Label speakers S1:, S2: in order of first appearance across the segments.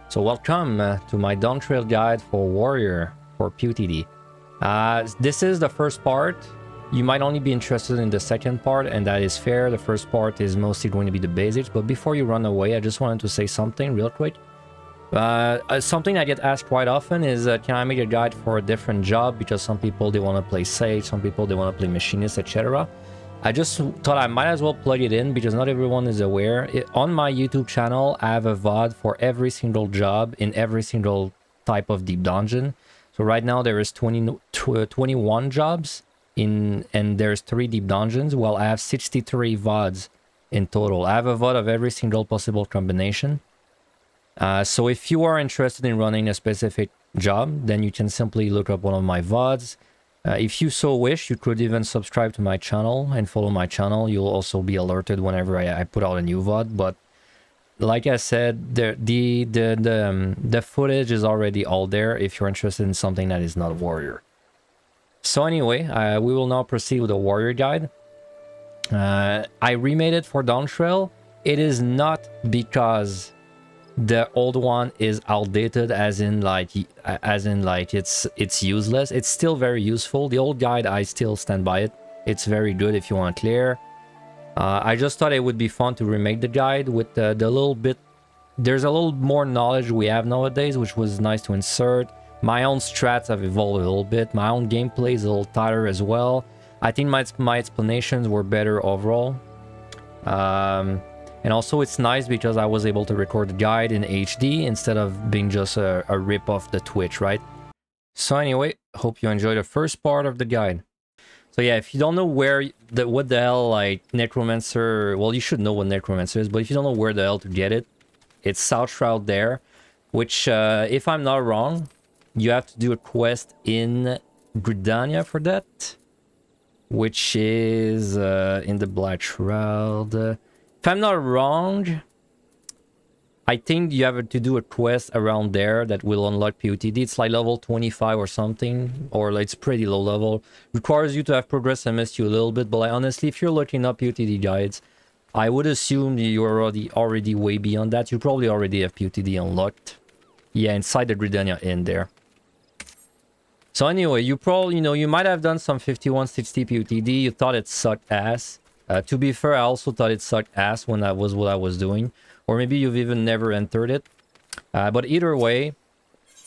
S1: So welcome to my Dawntrail guide for Warrior for PotD. This is the first part. You might only be interested in the second part, and that is fair. The first part is mostly going to be the basics, but before you run away, I just wanted to say something real quick. Something I get asked quite often is, can I make a guide for a different job? Because some people, they want to play Sage, some people, they want to play Machinist, etc. I just thought I might as well plug it in because not everyone is aware. On my YouTube channel, I have a VOD for every single job in every single type of deep dungeon. So right now there is 21 jobs and there's 3 deep dungeons. Well, I have 63 VODs in total. I have a VOD of every single possible combination. So if you are interested in running a specific job, then you can simply look up one of my VODs. If you so wish, you could even subscribe to my channel and follow my channel. You'll also be alerted whenever I put out a new VOD. But like I said, the footage is already all there if you're interested in something that is not Warrior. So anyway, we will now proceed with the Warrior guide. I remade it for Dawntrail. It is not because the old one is outdated, as in like it's useless. It's still very useful. The old guide, I still stand by it. It's very good if you want to clear. I just thought it would be fun to remake the guide with the little bit. There's a little more knowledge we have nowadays, which was nice to insert. My own strats have evolved a little bit. My own gameplay is a little tighter as well. I think my explanations were better overall. And also it's nice because I was able to record the guide in HD instead of being just a rip off the Twitch, right? So anyway, hope you enjoy the first part of the guide. So yeah, if you don't know what the hell like Necromancer, well, you should know what Necromancer is, but if you don't know where the hell to get it, it's South Shroud there, which if I'm not wrong, you have to do a quest in Gridania for that, which is in the Black Shroud. If I'm not wrong, I think you have to do a quest around there that will unlock PotD. It's like level 25 or something, or like it's pretty low level. Requires you to have progressed MSU a little bit, but like, honestly, if you're looking up PotD guides, I would assume you're already way beyond that. You probably already have PotD unlocked. Yeah, inside the Gridania Inn there. So anyway, you probably, you might have done some 5160 PotD. You thought it sucked ass. To be fair, I also thought it sucked ass when that was what I was doing. Or maybe you've even never entered it. But either way,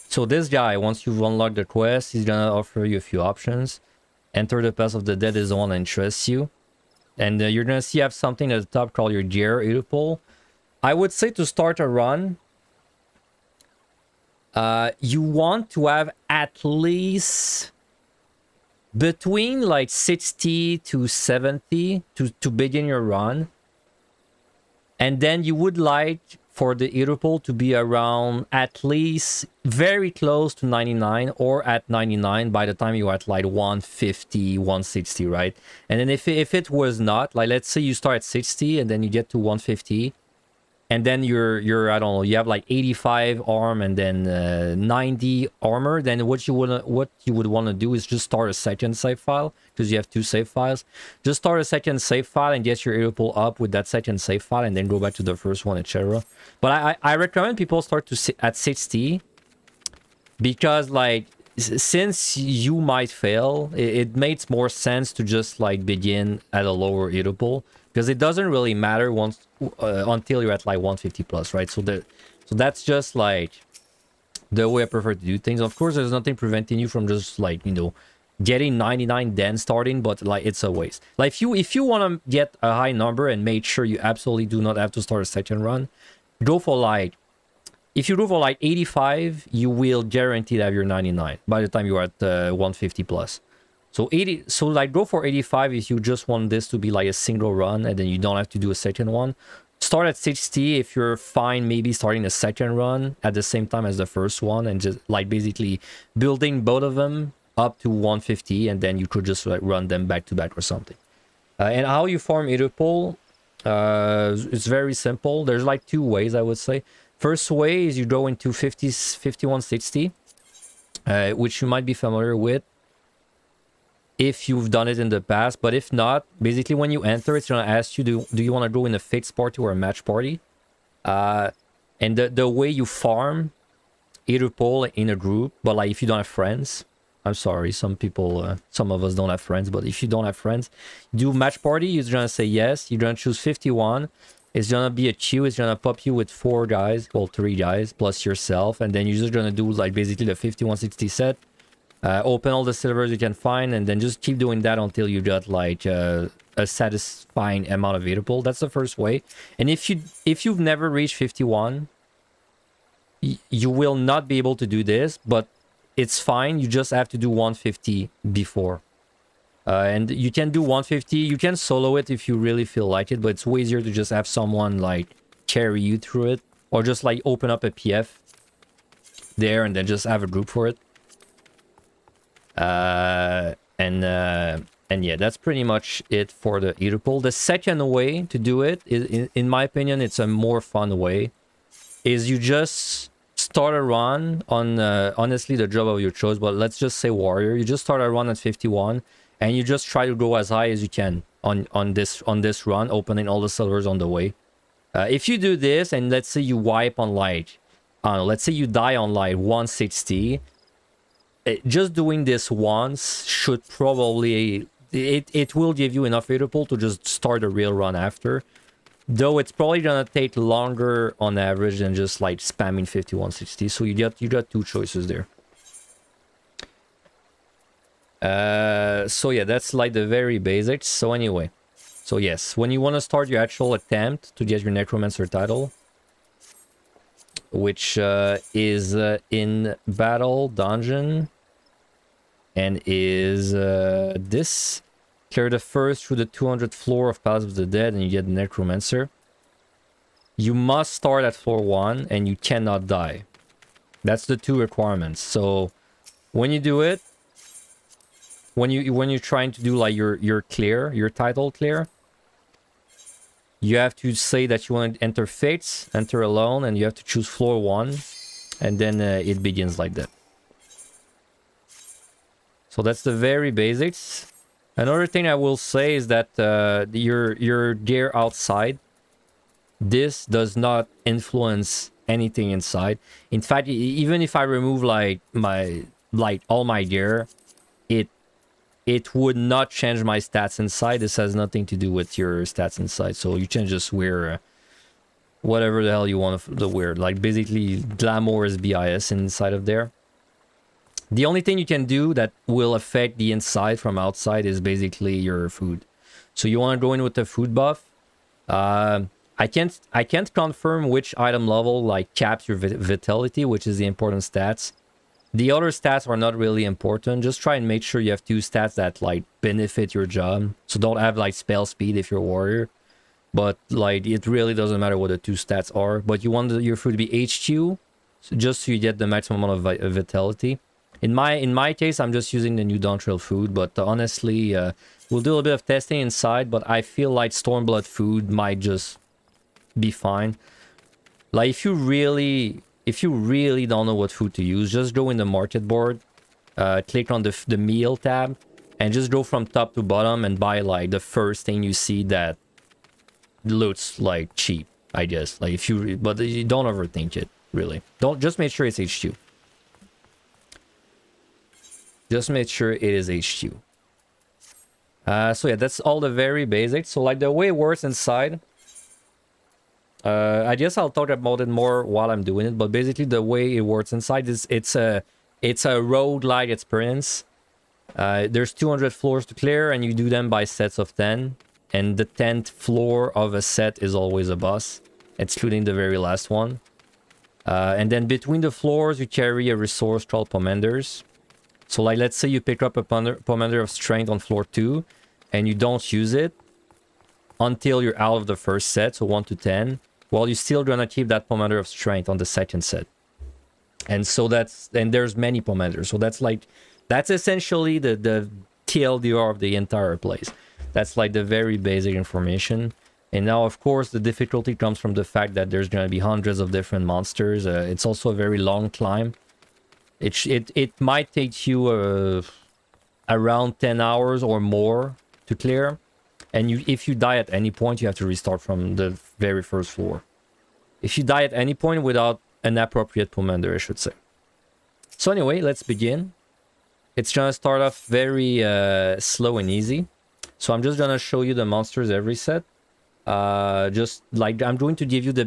S1: so this guy, once you've unlocked the quest, he's gonna offer you a few options. Enter the Pass of the Dead is the one that interests you. And you're gonna see you have something at the top called your gear, Aetherpool. I would say to start a run, you want to have at least between like 60 to 70 to begin your run, and then you would like for the Aetherpool to be around at least very close to 99 or at 99 by the time you're at like 150 160, right? And then if it was not, like, let's say you start at 60 and then you get to 150 and then you're I don't know, you have like 85 arm and then 90 armor, then what you would want to do is just start a second save file, because you have 2 save files. Just start a second save file and get your Aetherpool up with that second save file, and then go back to the first one, etc. But I recommend people start at 60, because like since you might fail, it makes more sense to just like begin at a lower Aetherpool, because it doesn't really matter once until you're at like 150 plus, right? So that's just like the way I prefer to do things. Of course, there's nothing preventing you from just like, getting 99 then starting, but like it's a waste. Like if you want to get a high number and make sure you absolutely do not have to start a second run, go for like, if you go for like 85, you will guarantee to have your 99 by the time you are at 150 plus. So like go for 85 if you just want this to be like a single run and then you don't have to do a second one. Start at 60 if you're fine maybe starting a second run at the same time as the first one, and just like basically building both of them up to 150, and then you could just like run them back to back or something. And how you farm Aetherpool, it's very simple. There's like 2 ways, I would say. First way is you go into 5160, which you might be familiar with if you've done it in the past, but if not, basically when you enter, it's going to ask you, do you want to go in a fixed party or a match party? And the way you farm Aetherpool in a group, but like if you don't have friends, I'm sorry, some people, some of us don't have friends, but if you don't have friends, do match party, you're gonna say yes, you're gonna choose 51, it's gonna be a queue, it's gonna pop you with 4 guys, well 3 guys, plus yourself, and then you're just gonna do like basically the 50-160 set, open all the silvers you can find, and then just keep doing that until you got like a satisfying amount of Aetherpool. That's the first way. And if you've never reached 51, you will not be able to do this, but it's fine. You just have to do 150 before. And you can do 150. You can solo it if you really feel like it, but it's way easier to just have someone like carry you through it, or just like open up a PF there and then just have a group for it. And yeah, that's pretty much it for the Aetherpool. The second way to do it is, in my opinion, it's a more fun way, is you just start a run on honestly the job of your choice, but let's just say warrior. You just start a run at 51 and you just try to go as high as you can on this run, opening all the silvers on the way. If you do this and let's say you wipe on like, let's say you die on like 160, just doing this once should probably, it will give you enough Aetherpool to just start a real run after. Though it's probably gonna take longer on average than just like spamming 50-160. So you got 2 choices there. So yeah, that's like the very basics. So anyway, so yes, when you want to start your actual attempt to get your Necromancer title, which is in battle dungeon, and is this. Clear the first through the 200th floor of Palace of the Dead and you get the Necromancer. You must start at floor 1 and you cannot die. That's the 2 requirements. So when you do it, when you're trying to do like your clear, your title clear, you have to say that you want to enter Fates, enter alone, and you have to choose floor 1, and then it begins like that. So that's the very basics. Another thing I will say is that your gear outside, this does not influence anything inside. In fact, even if I remove like all my gear, it would not change my stats inside. This has nothing to do with your stats inside. So you can just wear whatever the hell you want to wear. Like basically glamour is BIS inside of there. The only thing you can do that will affect the inside from outside is basically your food. So you want to go in with the food buff. I can't confirm which item level like caps your vitality, which is the important stats. The other stats are not really important. Just try and make sure you have 2 stats that like benefit your job. So don't have like spell speed if you're a warrior. But like it really doesn't matter what the 2 stats are. But you want your food to be HQ, so just so you get the maximum amount of vitality. In my case, I'm just using the new Dawntrail food, but honestly, we'll do a little bit of testing inside, but I feel like Stormblood food might just be fine. Like if you really don't know what food to use, just go in the market board, click on the meal tab, and just go from top to bottom and buy like the first thing you see that looks like cheap, I guess. Like but you don't overthink it, really. Just make sure it's HQ. Just make sure it is HQ. So yeah, that's all the very basics. So like the way it works inside, I guess I'll talk about it more while I'm doing it. But basically, the way it works inside is it's a roguelike experience. There's 200 floors to clear, and you do them by sets of 10. And the 10th floor of a set is always a boss, excluding the very last one. And then between the floors, you carry a resource called Pommanders. So like, let's say you pick up a Pomander of Strength on floor 2, and you don't use it until you're out of the first set, so 1 to 10. Well, you're still gonna keep that Pomander of Strength on the second set. And so there's many Pomanders. So that's essentially the TLDR of the entire place. That's like the very basic information. And now, of course, the difficulty comes from the fact that there's gonna be hundreds of different monsters. It's also a very long climb. It might take you around 10 hours or more to clear, and if you die at any point, you have to restart from the very first floor. If you die at any point without an appropriate commander, I should say. So anyway, let's begin. It's gonna start off very slow and easy. So I'm just gonna show you the monsters every set. Just like I'm going to give you the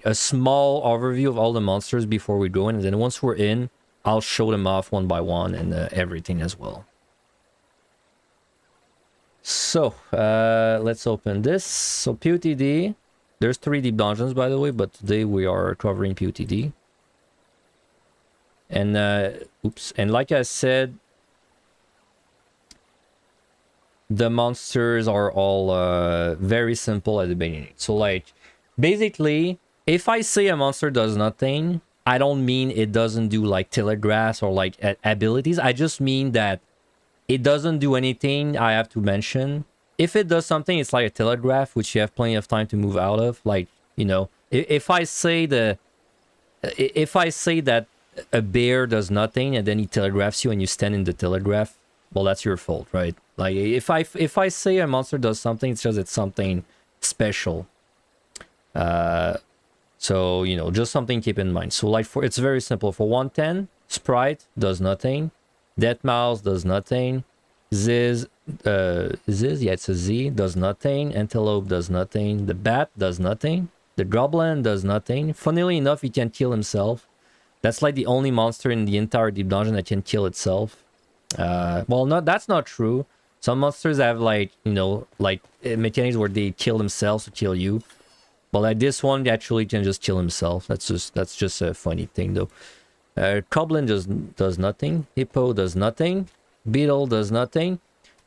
S1: a small overview of all the monsters before we go in, and then once we're in, I'll show them off one by one and everything as well. So let's open this. So PotD, there's 3 deep dungeons by the way, but today we are covering PotD. And and like I said, the monsters are all very simple at the beginning. So like basically, if I say a monster does nothing, I don't mean it doesn't do like telegraphs or like abilities. I just mean that it doesn't do anything I have to mention. If it does something, it's like a telegraph, which you have plenty of time to move out of. Like, you know, if I say that a bear does nothing and then he telegraphs you and you stand in the telegraph, well, that's your fault, right? Like if I say a monster does something, it's just it's something special. So, you know, just something to keep in mind. So like it's very simple. For 110, Sprite does nothing. Death Mouse does nothing. Ziz, yeah, it's a Z, does nothing. Antelope does nothing. The Bat does nothing. The Goblin does nothing. Funnily enough, he can kill himself. That's like the only monster in the entire deep dungeon that can kill itself. Well, that's not true. Some monsters have like, you know, like mechanics where they kill themselves to kill you. But like this one actually can just kill himself. That's just a funny thing though. Goblin just does nothing. Hippo does nothing. Beetle does nothing.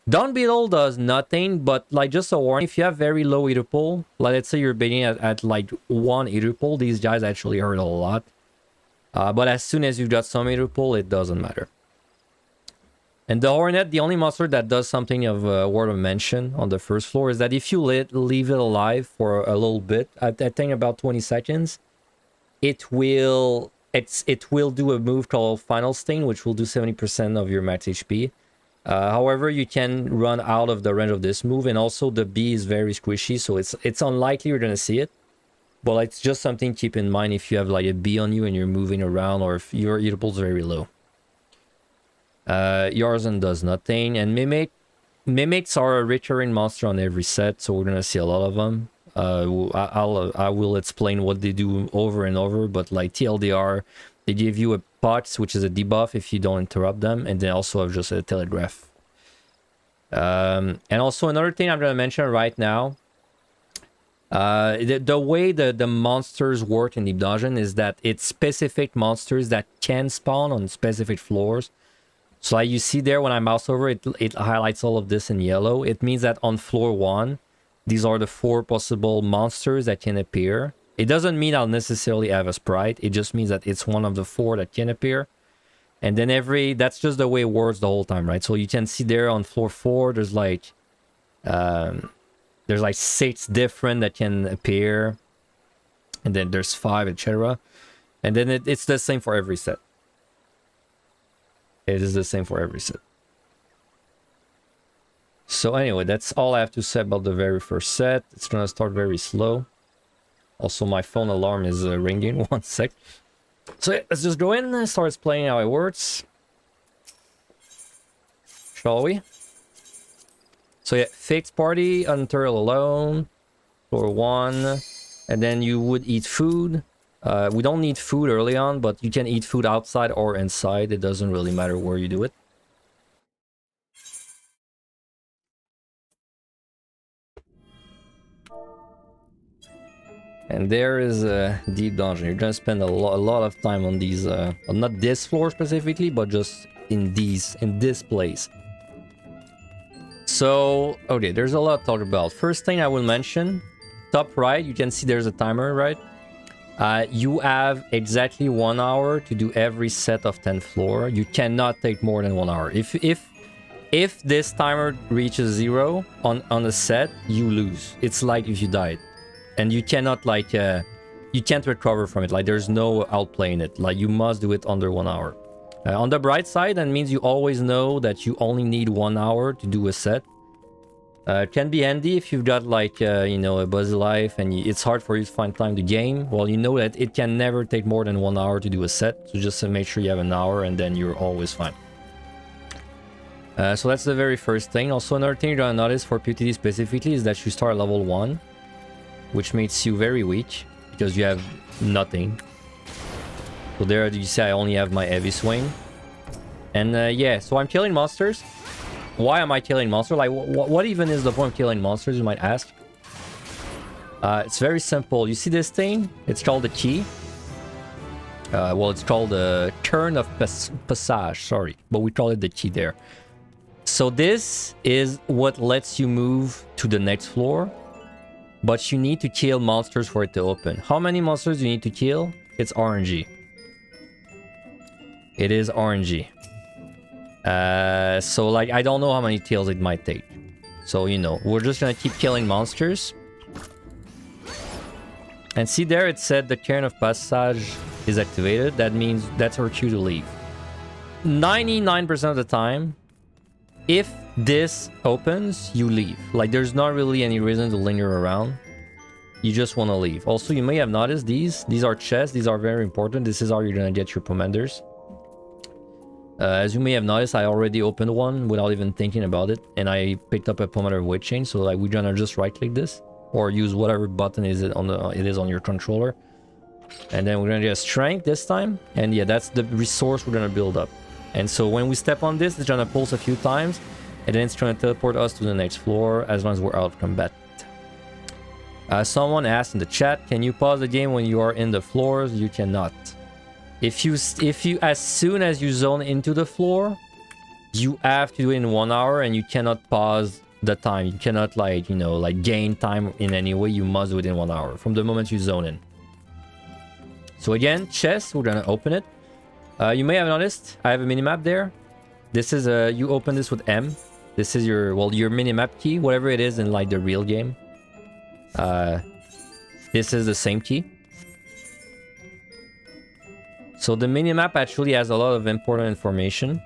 S1: Dawn Beetle does nothing, but like just a warning, if you have very low Aetherpool, like let's say you're beginning at like 1 Aetherpool, these guys actually hurt a lot. But as soon as you've got some Aetherpool, it doesn't matter. And the Hornet, the only monster that does something of worth of mention on the first floor is that if you leave it alive for a little bit, I think about 20 seconds, it will do a move called Final Stain, which will do 70% of your max HP. However, you can run out of the range of this move, and also the bee is very squishy, so it's unlikely you're gonna see it. But it's just something to keep in mind if you have like a bee on you and you're moving around, or if your Aetherpool is very low. Yarzan does nothing, and Mimics are a recurring monster on every set, so we're gonna see a lot of them. I will explain what they do over and over, but like TLDR, they give you a POTS, which is a debuff if you don't interrupt them, and they also have just a telegraph. And also another thing I'm gonna mention right now, the way the monsters work in Deep Dungeon is that it's specific monsters that can spawn on specific floors. So like you see there, when I mouse over it, it highlights all of this in yellow. It means that on floor 1, these are the 4 possible monsters that can appear. It doesn't mean I'll necessarily have a Sprite. It just means that it's one of the 4 that can appear. And then that's just the way it works the whole time, right? So you can see there on floor 4, there's like 6 different that can appear. And then there's 5, etc. And then it's the same for every set. It is the same for every set. So anyway, that's all I have to say about the very first set. It's gonna start very slow. Also, my phone alarm is ringing. 1 sec. So yeah, let's just go in and start explaining how it works. Shall we? So yeah, fixed party, Dawntrail alone, floor 1, and then you would eat food. We don't need food early on, but you can eat food outside or inside. It doesn't really matter where you do it. And there is a deep dungeon. You're gonna spend a lot of time on these, not this floor specifically, but just in this place. So, okay, there's a lot to talk about. First thing I will mention, top right, you can see there's a timer, right? You have exactly 1 hour to do every set of 10th floor. You cannot take more than 1 hour. If this timer reaches 0 on a set, you lose. It's like if you died. And you cannot like you can't recover from it. Like there's no outplaying it. Like you must do it under 1 hour. On the bright side, that means you always know that you only need 1 hour to do a set. Can be handy if you've got like, you know, a busy life and it's hard for you to find time to game. Well, you know that it can never take more than 1 hour to do a set. So just make sure you have an hour and then you're always fine. So that's the very first thing. Also, another thing you're gonna notice for PotD specifically is that you start level 1, which makes you very weak because you have nothing. So there you see I only have my heavy swing. And yeah, so I'm killing monsters. Why am I killing monsters? Like, what even is the point of killing monsters, you might ask? It's very simple. You see this thing? It's called the key. Well, it's called the Turn of Passage, sorry. But we call it the key there. So this is what lets you move to the next floor. But you need to kill monsters for it to open. How many monsters do you need to kill? It's RNG. It is RNG. So like I don't know how many tails it might take. So you know, we're just gonna keep killing monsters. And see there it said the Turn of Passage is activated. That means that's our cue to leave. 99% of the time, if this opens, you leave. Like there's not really any reason to linger around. You just want to leave. Also, you may have noticed these are chests. These are very important. This is how you're gonna get your commanders. As you may have noticed, I already opened one without even thinking about it, and I picked up a Pomodoro weight chain. So like we're gonna just right click this or use whatever button is it on your controller, and then we're gonna get strength this time. And yeah, that's the resource we're gonna build up. And so when we step on this, it's gonna pulse a few times, and then it's gonna teleport us to the next floor as long as we're out of combat. Someone asked in the chat, can you pause the game when you are in the floors? You cannot. If you as soon as you zone into the floor, you have to do it in 1 hour, and you cannot pause the time. You cannot like, you know, like gain time in any way. You must do it in 1 hour from the moment you zone in. So again, chest, we're gonna open it. You may have noticed I have a minimap there. This is you open this with M. This is your, well, your minimap key, whatever it is in like the real game. This is the same key. So the minimap actually has a lot of important information.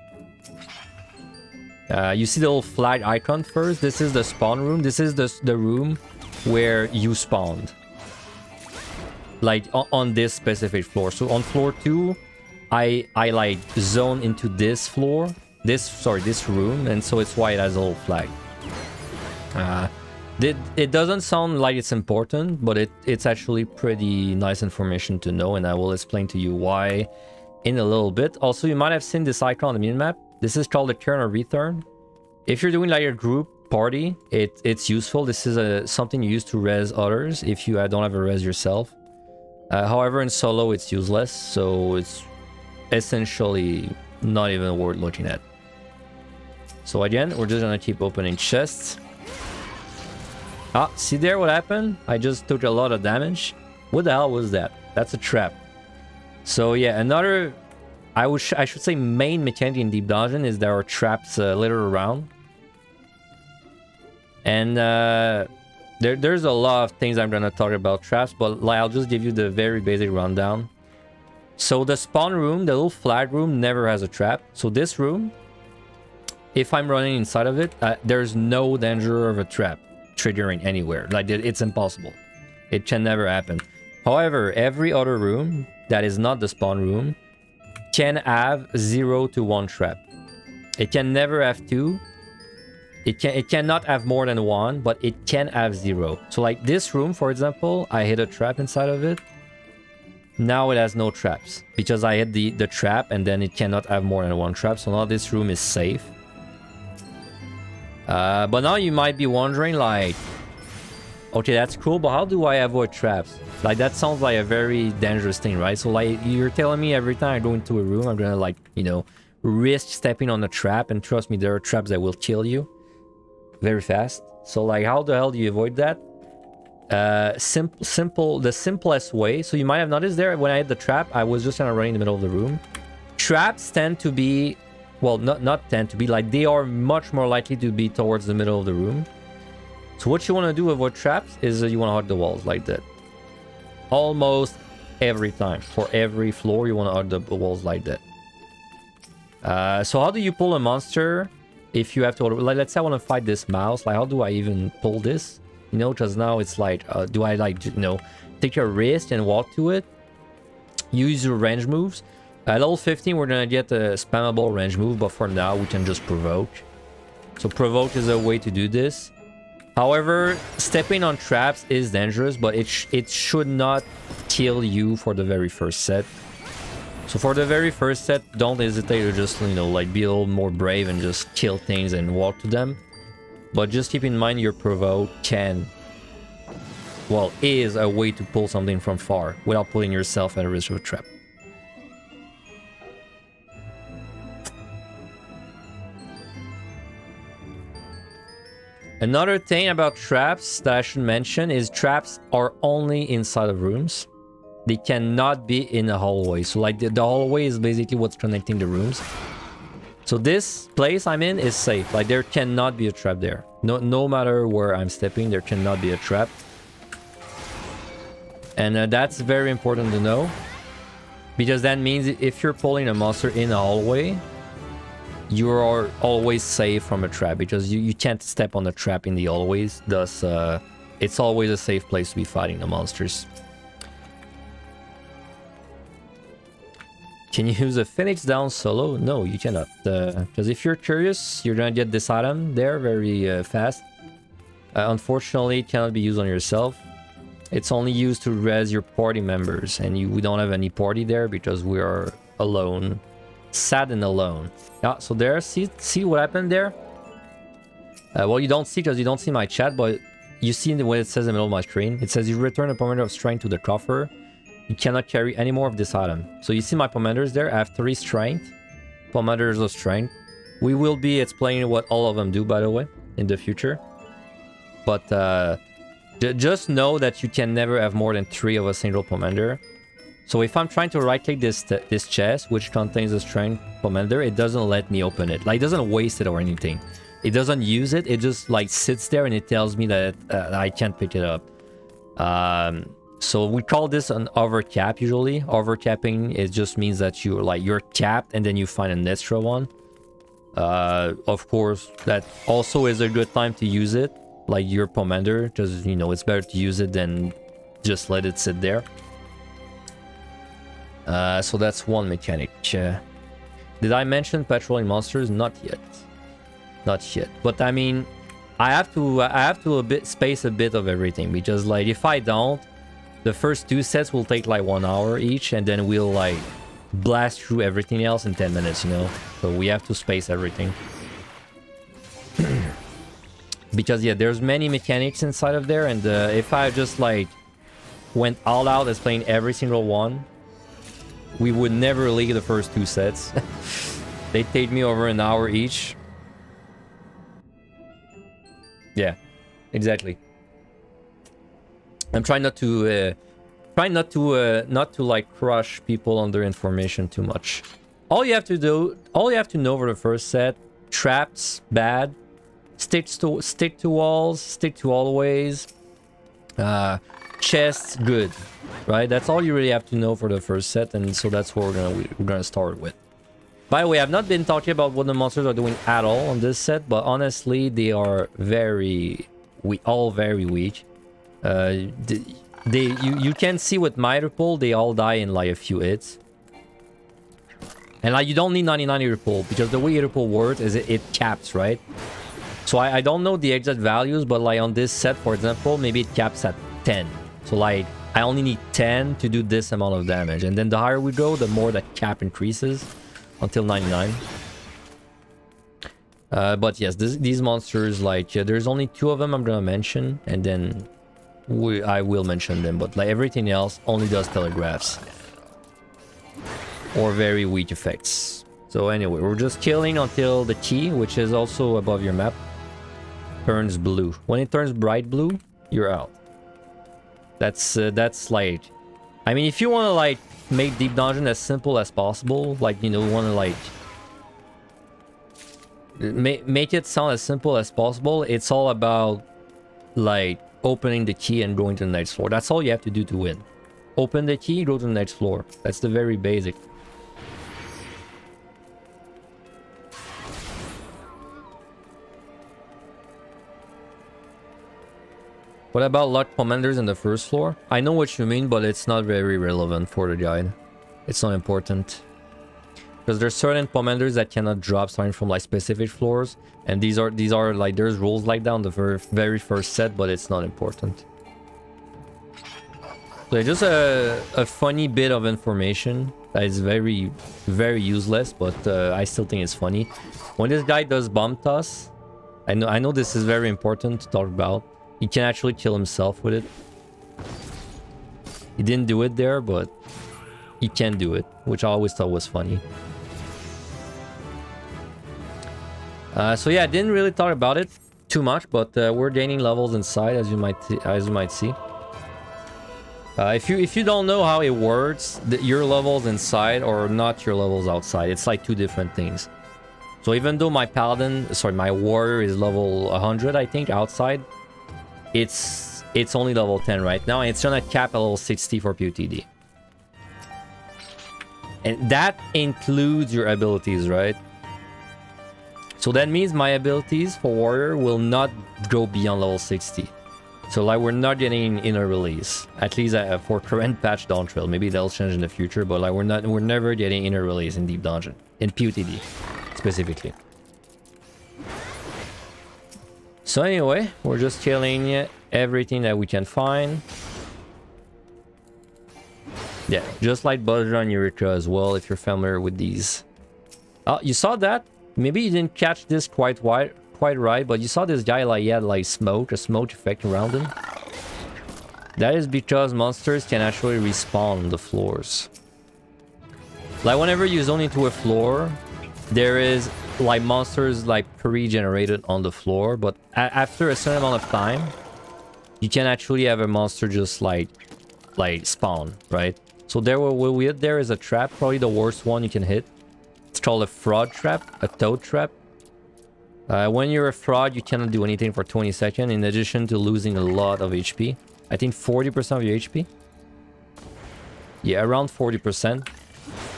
S1: You see the little flag icon first. This is the spawn room. This is the room where you spawned. Like on this specific floor. So on floor 2, I like zone into this floor. This room. And so it's why it has a little flag. It doesn't sound like it's important, but it's actually pretty nice information to know, and I will explain to you why in a little bit. Also, you might have seen this icon on the minimap. This is called the turn or return. If you're doing like a group party, it's useful. This is something you use to res others if you don't have a res yourself. However, in solo, it's useless, so it's essentially not even worth looking at. So again, we're just gonna keep opening chests. Ah, see there what happened? I just took a lot of damage. What the hell was that? That's a trap. So yeah, another, I should say main mechanic in Deep Dungeon is there are traps littered around. And there's a lot of things I'm gonna talk about traps, but like, I'll just give you the very basic rundown. So the spawn room, the little flag room, never has a trap. So this room, if I'm running inside of it, there's no danger of a trap triggering anywhere. Like it's impossible. It can never happen. However, every other room that is not the spawn room can have 0 to 1 trap. It can never have 2. It cannot have more than 1, but it can have 0. So like this room, for example, I hit a trap inside of it. Now it has no traps because I hit the trap, and then it cannot have more than 1 trap. So now this room is safe. But now you might be wondering, like, okay, that's cool, but how do I avoid traps? Like, that sounds like a very dangerous thing, right? So, like, you're telling me every time I go into a room, I'm gonna, like, you know, risk stepping on a trap, and trust me, there are traps that will kill you very fast. So, like, how the hell do you avoid that? The simplest way. So, you might have noticed there, when I hit the trap, I was just kind of running in the middle of the room. Traps tend to be... Well, not tend to be, like, they are much more likely to be towards the middle of the room. So what you want to do to avoid traps is you want to hug the walls like that. Almost every time. For every floor, you want to hug the walls like that. So how do you pull a monster if you have to, like, let's say I want to fight this mouse, like, how do I even pull this? You know, because now it's like, do I, like, you know, take your wrist and walk to it? Use your range moves. At level 15, we're gonna get a spammable range move, but for now, we can just provoke. So provoke is a way to do this. However, stepping on traps is dangerous, but it should not kill you for the very first set. So for the very first set, don't hesitate to just, you know, like, be a little more brave and just kill things and walk to them. But just keep in mind your provoke can, well, is a way to pull something from far without putting yourself at risk of a trap. Another thing about traps that I should mention is traps are only inside of rooms. They cannot be in a hallway. So like the hallway is basically what's connecting the rooms. So this place I'm in is safe. Like there cannot be a trap there. No matter where I'm stepping, there cannot be a trap. And that's very important to know. Because that means if you're pulling a monster in a hallway, you are always safe from a trap, because you can't step on a trap in the hallways. Thus, it's always a safe place to be fighting the monsters. Can you use a Phoenix down solo? No, you cannot. Because if you're curious, you're gonna get this item there very fast. Unfortunately, it cannot be used on yourself. It's only used to res your party members, and we don't have any party there because we are alone. Sad and alone. Yeah, so there, see what happened there? Well, you don't see because you don't see my chat, but you see when it says in the middle of my screen, it says you return a pomander of strength to the coffer. You cannot carry any more of this item. So you see my pomanders there. I have 3 strength. Pomanders of strength. We will be explaining what all of them do, by the way, in the future. But just know that you can never have more than 3 of a single pomander. So if I'm trying to right-click this chest, which contains a strength pomander, it doesn't let me open it. Like, it doesn't waste it or anything. It doesn't use it. It just, like, sits there and it tells me that I can't pick it up. So we call this an overcap usually. Overcapping, it just means that you're capped and then you find an extra one. Of course, that also is a good time to use it, like your pomander, because, you know, it's better to use it than just let it sit there. So that's one mechanic. Did I mention patrolling monsters? Not yet. Not yet. But I mean, I have to space a bit of everything, because like if I don't, the first 2 sets will take like 1 hour each, and then we'll like blast through everything else in 10 minutes, you know? So we have to space everything. Because yeah, there's many mechanics inside of there, and if I just like went all out as playing every single one, we would never league the first 2 sets. They take me over an hour each. Yeah, exactly. I'm trying not to like crush people under information too much. All you have to know for the first set: traps bad, stick to walls, stick to hallways, chests good, right? That's all you really have to know for the first set, and so that's what we're gonna start with. By the way, I've not been talking about what the monsters are doing at all on this set, but honestly, they are very weak. You can see with Aetherpool, they all die in like a few hits. And like you don't need 99 Aetherpool, because the way Aetherpool works is it caps, right? So I don't know the exact values, but like on this set, for example, maybe it caps at 10. So like I only need 10 to do this amount of damage, and then the higher we go, the more that cap increases until 99. But yes, these monsters, like there's only 2 of them I'm gonna mention, and then I will mention them, but like everything else only does telegraphs or very weak effects. So anyway, we're just killing until the key, which is also above your map, turns blue. When it turns bright blue, you're out. That's like, I mean, if you want to like make deep dungeon as simple as possible, like, you know, want to like make it sound as simple as possible, it's all about like opening the key and going to the next floor. That's all you have to do to win. Open the key, go to the next floor. That's the very basic. What about luck commanders in the first floor? I know what you mean, but it's not very relevant for the guide. It's not important. Because there's certain commanders that cannot drop starting from like specific floors. And these are like, there's rules like that on the very first set, but it's not important. So just a funny bit of information that is very, very useless, but I still think it's funny. When this guy does bomb toss, I know this is very important to talk about. He can actually kill himself with it. He didn't do it there, but he can do it, which I always thought was funny. So yeah, I didn't really talk about it too much, but we're gaining levels inside, as you might see. If you don't know how it works, your levels inside are not your levels outside. It's like two different things. So even though my warrior is level 100, I think outside, it's only level 10 right now, and it's gonna cap at level 60 for PotD. And that includes your abilities, right? So that means my abilities for warrior will not go beyond level 60. So like we're not getting inner release, at least for current patch Dawntrail. Maybe that'll change in the future, but like we're never getting inner release in deep dungeon, in PotD specifically. So anyway, we're just killing everything that we can find. Yeah, just like Budra and Eureka as well, if you're familiar with these. Oh, you saw that? Maybe you didn't catch this quite right, but you saw this guy like he had like a smoke effect around him. That is because monsters can actually respawn on the floors. Like whenever you zone into a floor, there is like monsters like pre-generated on the floor, but after a certain amount of time, you can actually have a monster just like spawn, right? So what we hit there is a trap, probably the worst one you can hit. It's called a fraud trap, a toad trap. When you're a fraud, you cannot do anything for 20 seconds, in addition to losing a lot of HP. I think 40% of your HP. Yeah, around 40%.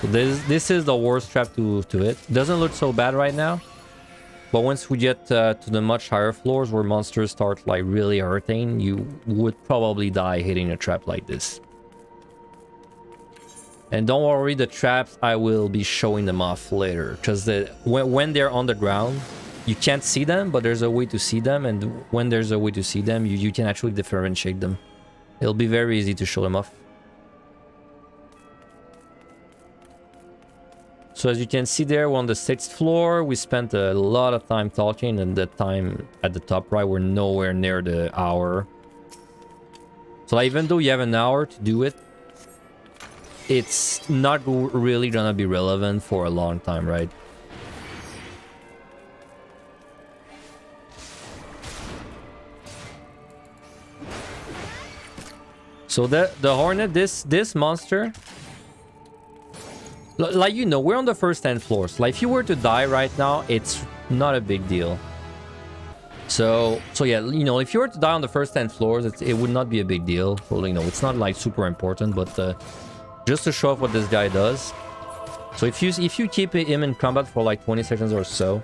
S1: So this is the worst trap to hit. Doesn't look so bad right now. But once we get to the much higher floors where monsters start like really hurting, you would probably die hitting a trap like this. And don't worry, the traps, I will be showing them off later. Because when they're on the ground, you can't see them, but there's a way to see them. And when there's a way to see them, you can actually differentiate them. It'll be very easy to show them off. So as you can see there, we're on the 6th floor. We spent a lot of time talking, and the time at the top right, we're nowhere near the hour. So even though you have an hour to do it, it's not really gonna be relevant for a long time, right? So the Hornet, this monster, like, you know, we're on the first 10 floors. Like, if you were to die right now, it's not a big deal. So yeah, you know, if you were to die on the first 10 floors, it would not be a big deal. Well, you know, it's not like super important, but just to show off what this guy does. So if you keep him in combat for like 20 seconds or so,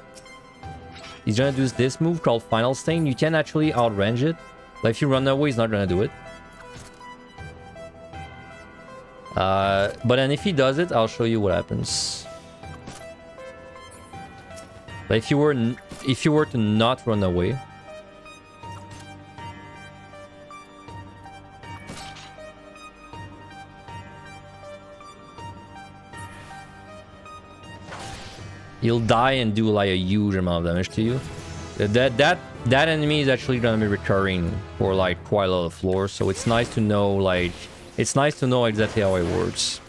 S1: he's gonna do this move called Final Stain. You can actually outrange it. Like, if you run away, he's not gonna do it. But then if he does it, I'll show you what happens. But if you were to not run away, you'll die and do like a huge amount of damage to you. That enemy is actually gonna be recurring for like quite a lot of floors, so it's nice to know, like, it's nice to know exactly how it works.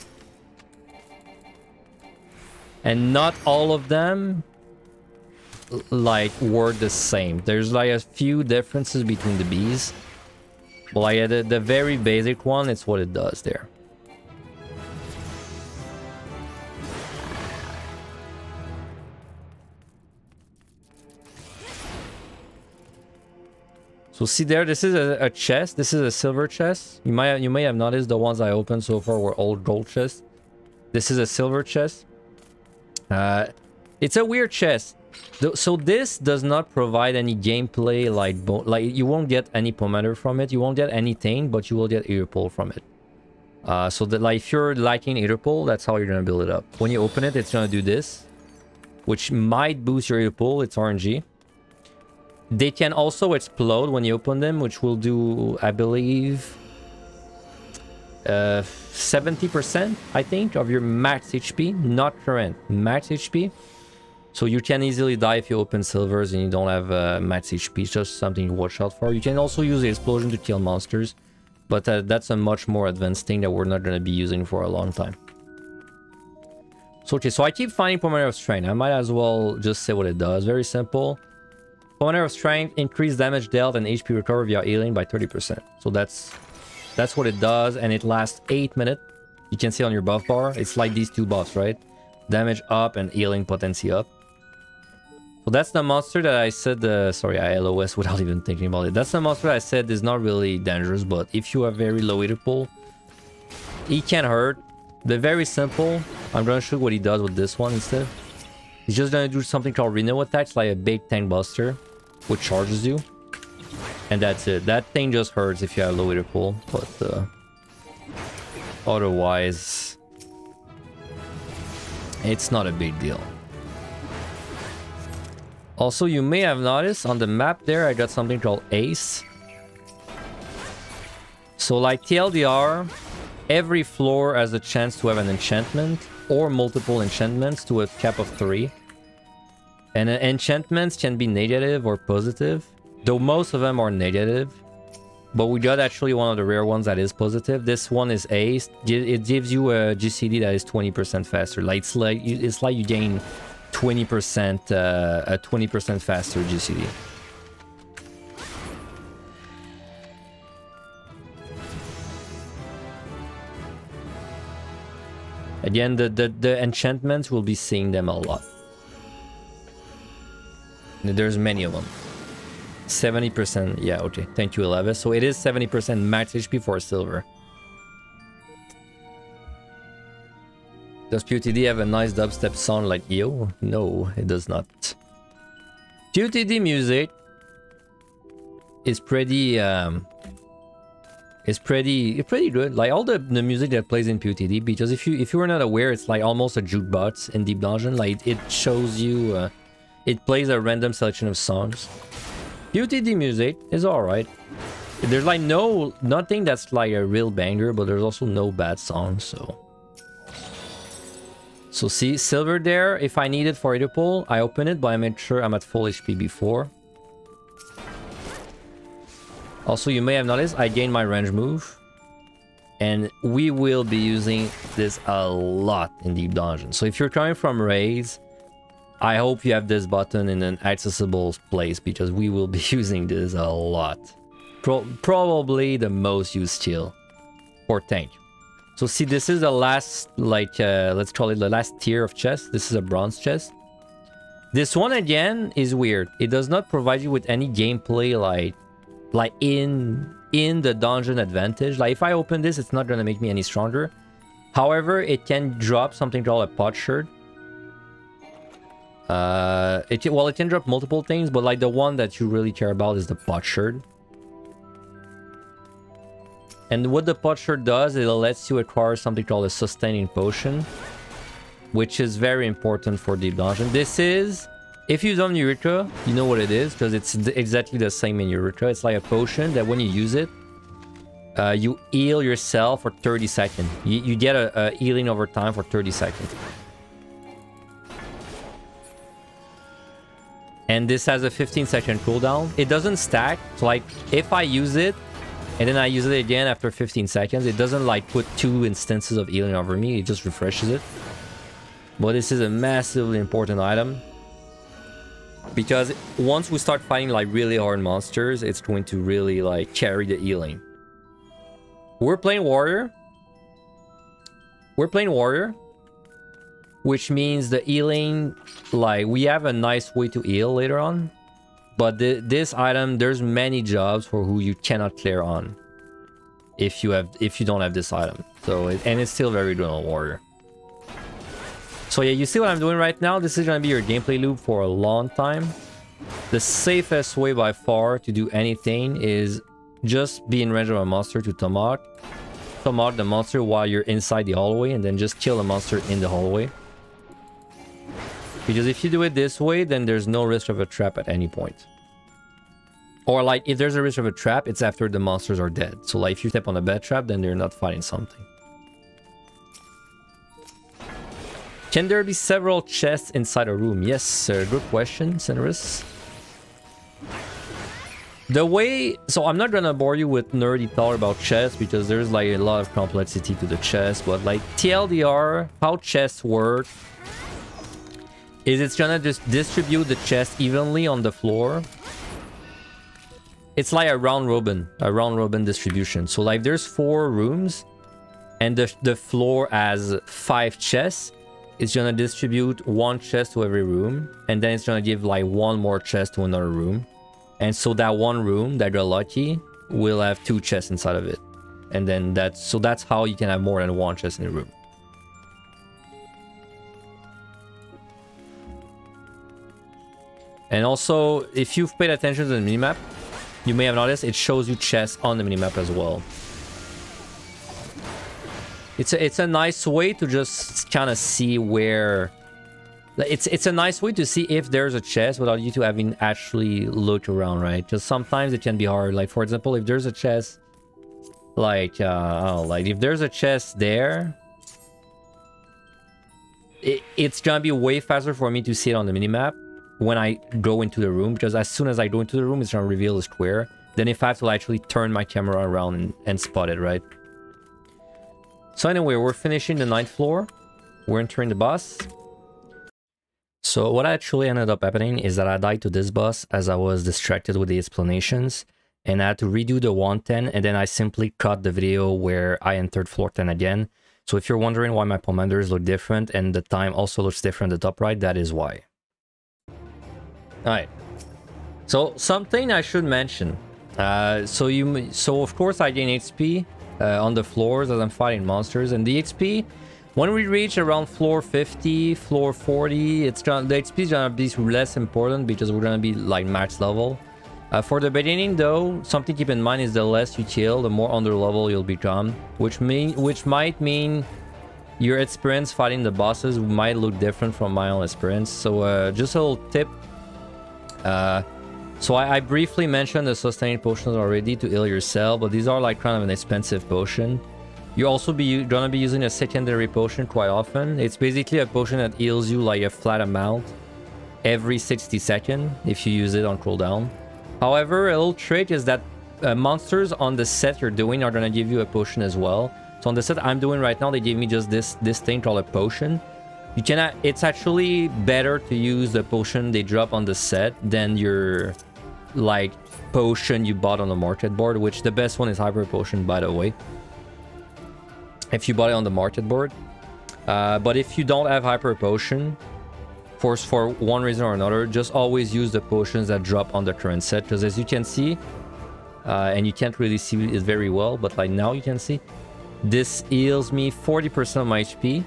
S1: And not all of them like work the same. There's like a few differences between the bees, but like the very basic one, it's what it does there. So see there, this is a chest. This is a silver chest. You may have noticed the ones I opened so far were old gold chests. This is a silver chest. It's a weird chest. So this does not provide any gameplay, like you won't get any pommeter from it, you won't get anything, but you will get Aetherpool from it. So that, like, if you're lacking Aetherpool, that's how you're gonna build it up. When you open it, it's gonna do this, which might boost your Aetherpool. It's RNG. They can also explode when you open them, which will do, I believe, 70%, I think, of your max HP, not current, max HP. So you can easily die if you open silvers and you don't have max HP. It's just something to watch out for. You can also use the explosion to kill monsters, but that's a much more advanced thing that we're not going to be using for a long time. So okay, so I keep finding Pommeter of Strength. I might as well just say what it does. Very simple. Pommeter of Strength, increase damage dealt and HP recover via healing by 30%. So that's what it does, and it lasts 8 minutes. You can see on your buff bar, it's like these two buffs, right? Damage up and healing potency up. So that's the monster that I said, sorry, I LOS without even thinking about it. That's the monster I said is not really dangerous, but if you have very low Aetherpool, he can hurt. They're very simple. I'm gonna show you what he does with this one instead. He's just gonna do something called Renew Attack, like a big tank buster, which charges you. And that's it. That thing just hurts if you have low Aetherpool, but otherwise, it's not a big deal. Also, you may have noticed on the map there, I got something called Ace. So like TLDR, every floor has a chance to have an enchantment or multiple enchantments to a cap of 3. And enchantments can be negative or positive, though most of them are negative. But we got actually one of the rare ones that is positive. This one is Ace. It gives you a GCD that is 20% faster. Like it's like you gain 20% a 20% faster GCD. Again, the enchantments, will be seeing them a lot. There's many of them. 70%, yeah, okay. Thank you, Eleva. So it is 70% max HP for silver. Does PotD have a nice dubstep sound like EO? No, it does not. PotD music is pretty good. Like all the music that plays in PotD, because if you were not aware, it's like almost a jukebox in Deep Dungeon. Like it shows you, it plays a random selection of songs. PotD music is alright. There's like nothing that's like a real banger, but there's also no bad songs, so. So see, silver there, if I need it for Aetherpool, I open it, but I made sure I'm at full HP before. Also, you may have noticed, I gained my range move. And we will be using this a lot in Deep Dungeon. So if you're coming from raids, I hope you have this button in an accessible place, because we will be using this a lot. Probably the most used skill for tank. So see, this is the last, like, let's call it the last tier of chest. This is a bronze chest. This one, again, is weird. It does not provide you with any gameplay, like in the dungeon advantage. Like, if I open this, it's not going to make me any stronger. However, it can drop something called a potsherd. Well, it can drop multiple things, but, like, the one that you really care about is the potsherd. And what the potsherd does, it lets you acquire something called a sustaining potion, which is very important for Deep Dungeon. This is, if you've done Eureka, you know what it is, because it's exactly the same in Eureka. It's like a potion that when you use it, you heal yourself for 30 seconds. You get a healing over time for 30 seconds. And this has a 15-second cooldown. It doesn't stack, so like, if I use it, and then I use it again after 15 seconds. It doesn't like put 2 instances of healing over me. It just refreshes it. But this is a massively important item. Because once we start fighting like really hard monsters, it's going to really like carry the healing. We're playing warrior. Which means the healing, like we have a nice way to heal later on. But this item, there's many jobs for who you cannot clear on if you don't have this item. So and it's still very good on warrior. So yeah, you see what I'm doing right now? This is gonna be your gameplay loop for a long time. The safest way by far to do anything is just be in range of a monster to tomahawk the monster while you're inside the hallway, and then just kill the monster in the hallway. Because if you do it this way, then there's no risk of a trap at any point. Or like, if there's a risk of a trap, it's after the monsters are dead. So like, if you step on a bad trap, then they're not fighting something. Can there be several chests inside a room? Yes, good question, Senris. The way... So I'm not gonna bore you with nerdy thought about chests, because there's like a lot of complexity to the chest. But like, TLDR, how chests work is it's gonna just distribute the chest evenly on the floor. It's like a round robin distribution. So like, there's 4 rooms, and the floor has 5 chests. It's gonna distribute 1 chest to every room, and then it's gonna give like 1 more chest to another room. And so that 1 room that got lucky will have 2 chests inside of it. And then that's how you can have more than 1 chest in a room. And also, if you've paid attention to the minimap, you may have noticed it shows you chests on the minimap as well. It's a nice way to just kind of see where... It's a nice way to see if there's a chest without you to having actually looked around, right? Because sometimes it can be hard. Like, for example, if there's a chest... Like, like if there's a chest there... It's gonna be way faster for me to see it on the minimap when I go into the room. Because as soon as I go into the room, it's gonna reveal the square. Then if I have to actually turn my camera around and spot it, right? So anyway, we're finishing the 9th floor. We're entering the boss. So what actually ended up happening is that I died to this boss as I was distracted with the explanations. And I had to redo the 110, and then I simply cut the video where I entered floor 10 again. So if you're wondering why my commanders look different and the time also looks different at the top right, that is why. Alright. So something I should mention. So of course I gain HP on the floors as I'm fighting monsters, and the XP when we reach around floor 50, floor 40, the XP is gonna be less important because we're gonna be like max level. For the beginning though, something to keep in mind is the less you kill, the more under level you'll become, which might mean your experience fighting the bosses might look different from my own experience. So just a little tip. So I briefly mentioned the sustaining potions already to heal yourself, but these are like kind of an expensive potion. You're also gonna be using a secondary potion quite often. It's basically a potion that heals you like a flat amount every 60 seconds if you use it on cooldown. However, a little trick is that monsters on the set you're doing are gonna give you a potion as well. So on the set I'm doing right now, they gave me just this thing called a potion. You cannot. It's actually better to use the potion they drop on the set than your like potion you bought on the market board, which the best one is Hyper Potion, by the way, if you bought it on the market board. But if you don't have Hyper Potion, for one reason or another, just always use the potions that drop on the current set, because as you can see, and you can't really see it very well, but like now you can see, this heals me 40% of my HP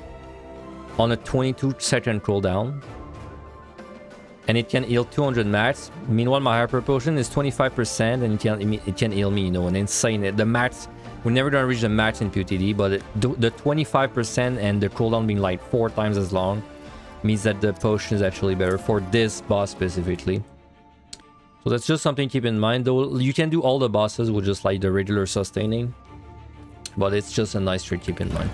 S1: on a 22-second cooldown, and it can heal 200 max. Meanwhile, my Hyper Potion is 25%, and it can heal me, you know, an insane. The max, we're never gonna reach the max in PotD, but the 25% and the cooldown being like 4 times as long means that the potion is actually better for this boss specifically. So that's just something to keep in mind. Though you can do all the bosses with just like the regular sustaining, but it's just a nice trick to keep in mind.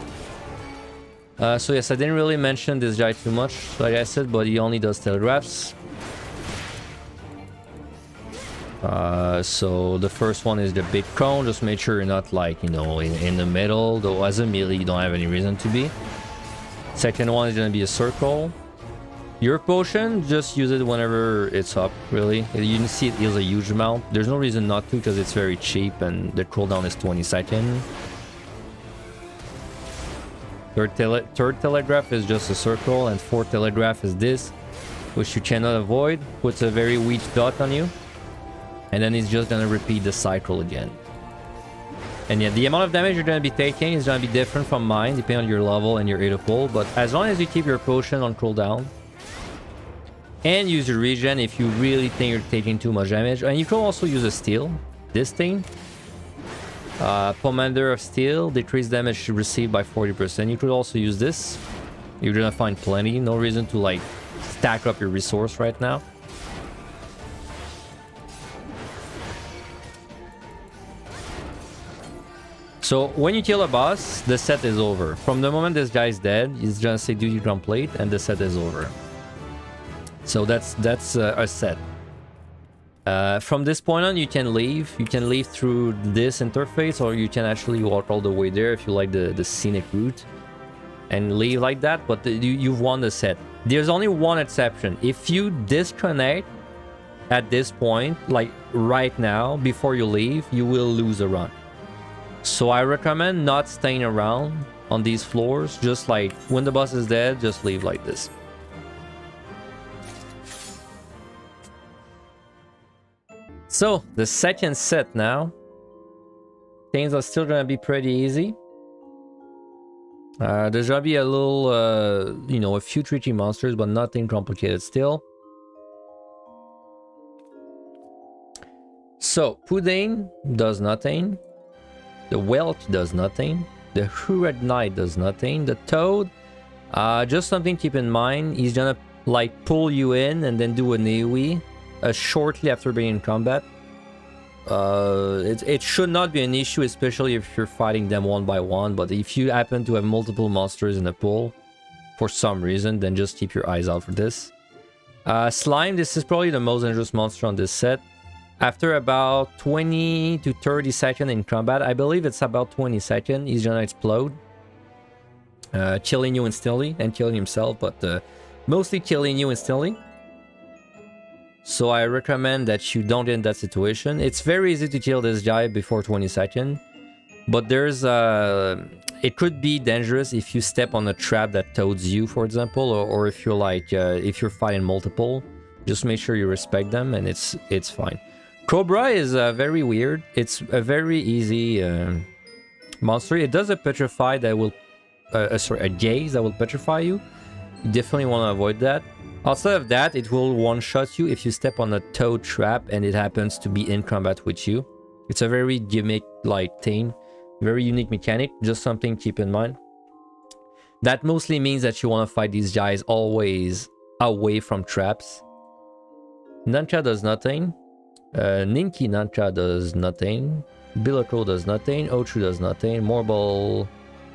S1: So yes, I didn't really mention this guy too much, like I said, but he only does telegraphs. So the first one is the big cone. Just make sure you're not like, you know, in the middle, though as a melee you don't have any reason to be. Second one is gonna be a circle. Your potion, just use it whenever it's up, really. You can see it heals a huge amount. There's no reason not to, because it's very cheap and the cooldown is 20 seconds. Third telegraph is just a circle, and fourth telegraph is this, which you cannot avoid. Puts a very weak dot on you, and then it's just gonna repeat the cycle again. And yeah, the amount of damage you're going to be taking is going to be different from mine, depending on your level and your Aetherpool. But as long as you keep your potion on cooldown and use your regen if you really think you're taking too much damage. And you can also use a steel, this thing. Pomander of Steel, decrease damage received by 40%. You could also use this. You're going to find plenty. No reason to like stack up your resource right now. So when you kill a boss, the set is over. From the moment this guy's dead, he's gonna say duty complete and the set is over. So that's a set. From this point on, you can leave. You can leave through this interface, or you can actually walk all the way there if you like the scenic route and leave like that. But you've won the set. There's only one exception. If you disconnect at this point, like right now, before you leave, you will lose a run. So I recommend not staying around on these floors. Just like when the boss is dead, just leave like this. So the second set now. Things are still gonna be pretty easy. There's gonna be a little, you know, a few tricky monsters, but nothing complicated still. So Pudain does nothing. The Welch does nothing. The Hured Knight does nothing. The Toad, just something to keep in mind. He's gonna like pull you in and then do an AoE shortly after being in combat. It should not be an issue, especially if you're fighting them one by one. But if you happen to have multiple monsters in a pool for some reason, then just keep your eyes out for this. Slime, this is probably the most dangerous monster on this set. After about 20 to 30 seconds in combat, I believe it's about 20 seconds, he's gonna explode. Killing you instantly and killing himself, but mostly killing you instantly. So I recommend that you don't get in that situation. It's very easy to kill this guy before 20 seconds. But there's it could be dangerous if you step on a trap that toads you, for example, or if you're like if you're fighting multiple. Just make sure you respect them, and it's fine. Cobra is very weird. It's a very easy monster. It does a petrify that will, sorry, a gaze that will petrify you. You definitely want to avoid that. Outside of that, it will one-shot you if you step on a toad trap and it happens to be in combat with you. It's a very gimmick-like thing, very unique mechanic. Just something to keep in mind. That mostly means that you want to fight these guys always away from traps. Nancha does nothing. Ninki Nancha does nothing. Biloko does nothing. Ochu does nothing. Morbol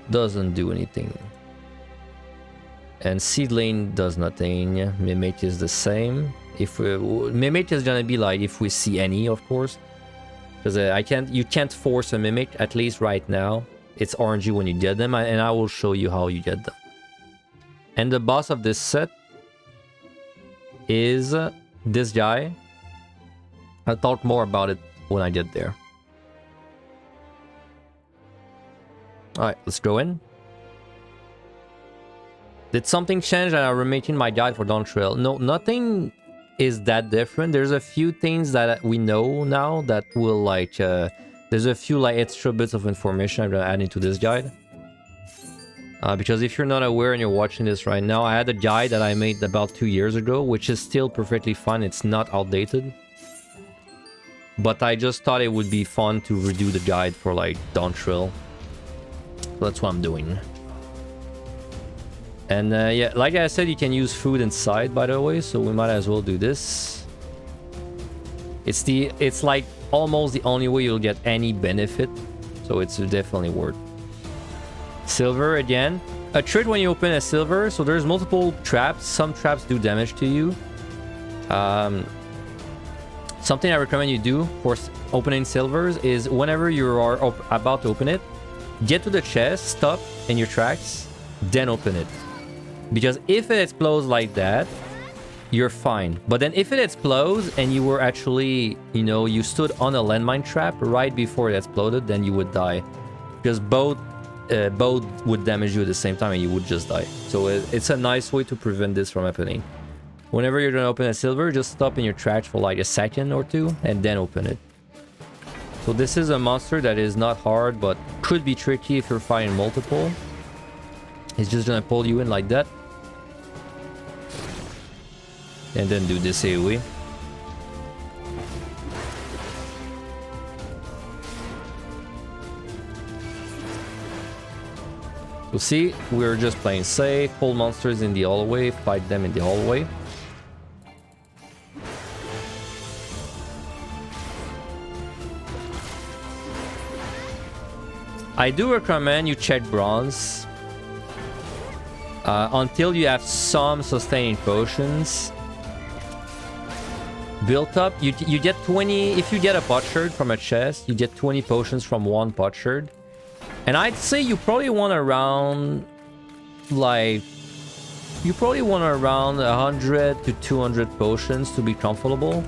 S1: doesn't do anything. And Seedling does nothing. Mimic is the same. If Mimic is gonna be like if we see any, of course, because you can't force a Mimic, at least right now. It's RNG when you get them, and I will show you how you get them. And the boss of this set is this guy. I'll talk more about it when I get there. Alright, let's go in. Did something change and I'm remaking my guide for Dawntrail? No, nothing is that different. There's a few things that we know now that will like... there's a few like extra bits of information I'm going to add into this guide. Because if you're not aware and you're watching this right now, I had a guide that I made about 2 years ago, which is still perfectly fine. It's not outdated. But I just thought it would be fun to redo the guide for like Dawntrail. So that's what I'm doing. And yeah, like I said, you can use food inside, by the way, so we might as well do this. It's like almost the only way you'll get any benefit, so it's definitely worth. Silver again. A trick when you open a silver, so there's multiple traps. Some traps do damage to you. Something I recommend you do for opening silvers is whenever you are about to open it, get to the chest, stop in your tracks, then open it. Because if it explodes like that, you're fine. But then if it explodes and you were actually, you know, you stood on a landmine trap right before it exploded, then you would die. Because both would damage you at the same time and you would just die. So it's a nice way to prevent this from happening. Whenever you're going to open a silver, just stop in your tracks for like a second or two and then open it. So this is a monster that is not hard, but could be tricky if you're fighting multiple. It's just gonna pull you in like that. And then do this AoE. So see, we're just playing safe, pull monsters in the hallway, fight them in the hallway. I do recommend you check bronze until you have some sustaining potions built up. You get 20 if you get a potsherd from a chest. You get 20 potions from one potsherd, and I'd say you probably want around 100 to 200 potions to be comfortable.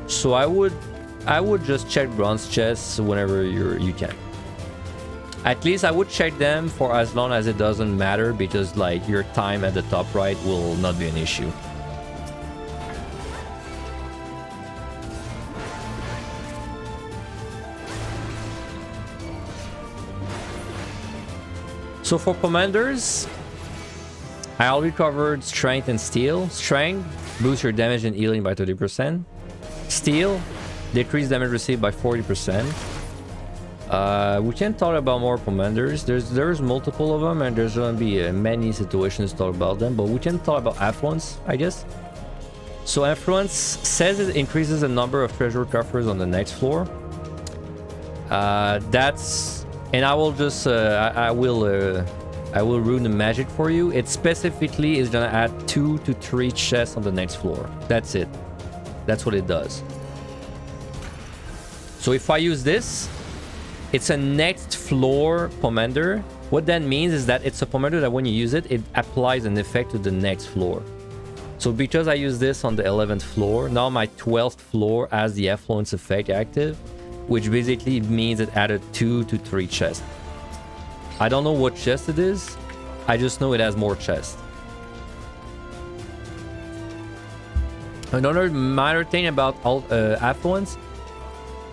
S1: So I would just check bronze chests whenever you can. At least I would check them for as long as it doesn't matter, because like your time at the top right will not be an issue. So for commanders, I already covered strength and steel. Strength boosts your damage and healing by 30%. Steel decrease damage received by 40%. We can talk about more commanders. There's multiple of them, and there's gonna be many situations to talk about them, but we can talk about affluence, I guess. So affluence says it increases the number of treasure coffers on the next floor. And I will just I will ruin the magic for you. It specifically is gonna add 2 to 3 chests on the next floor. That's it. That's what it does. So if I use this, it's a next floor commander. What that means is that it's a commander that when you use it, it applies an effect to the next floor. So because I use this on the 11th floor, now my 12th floor has the affluence effect active, which basically means it added 2 to 3 chests. I don't know what chest it is. I just know it has more chests. Another minor thing about affluence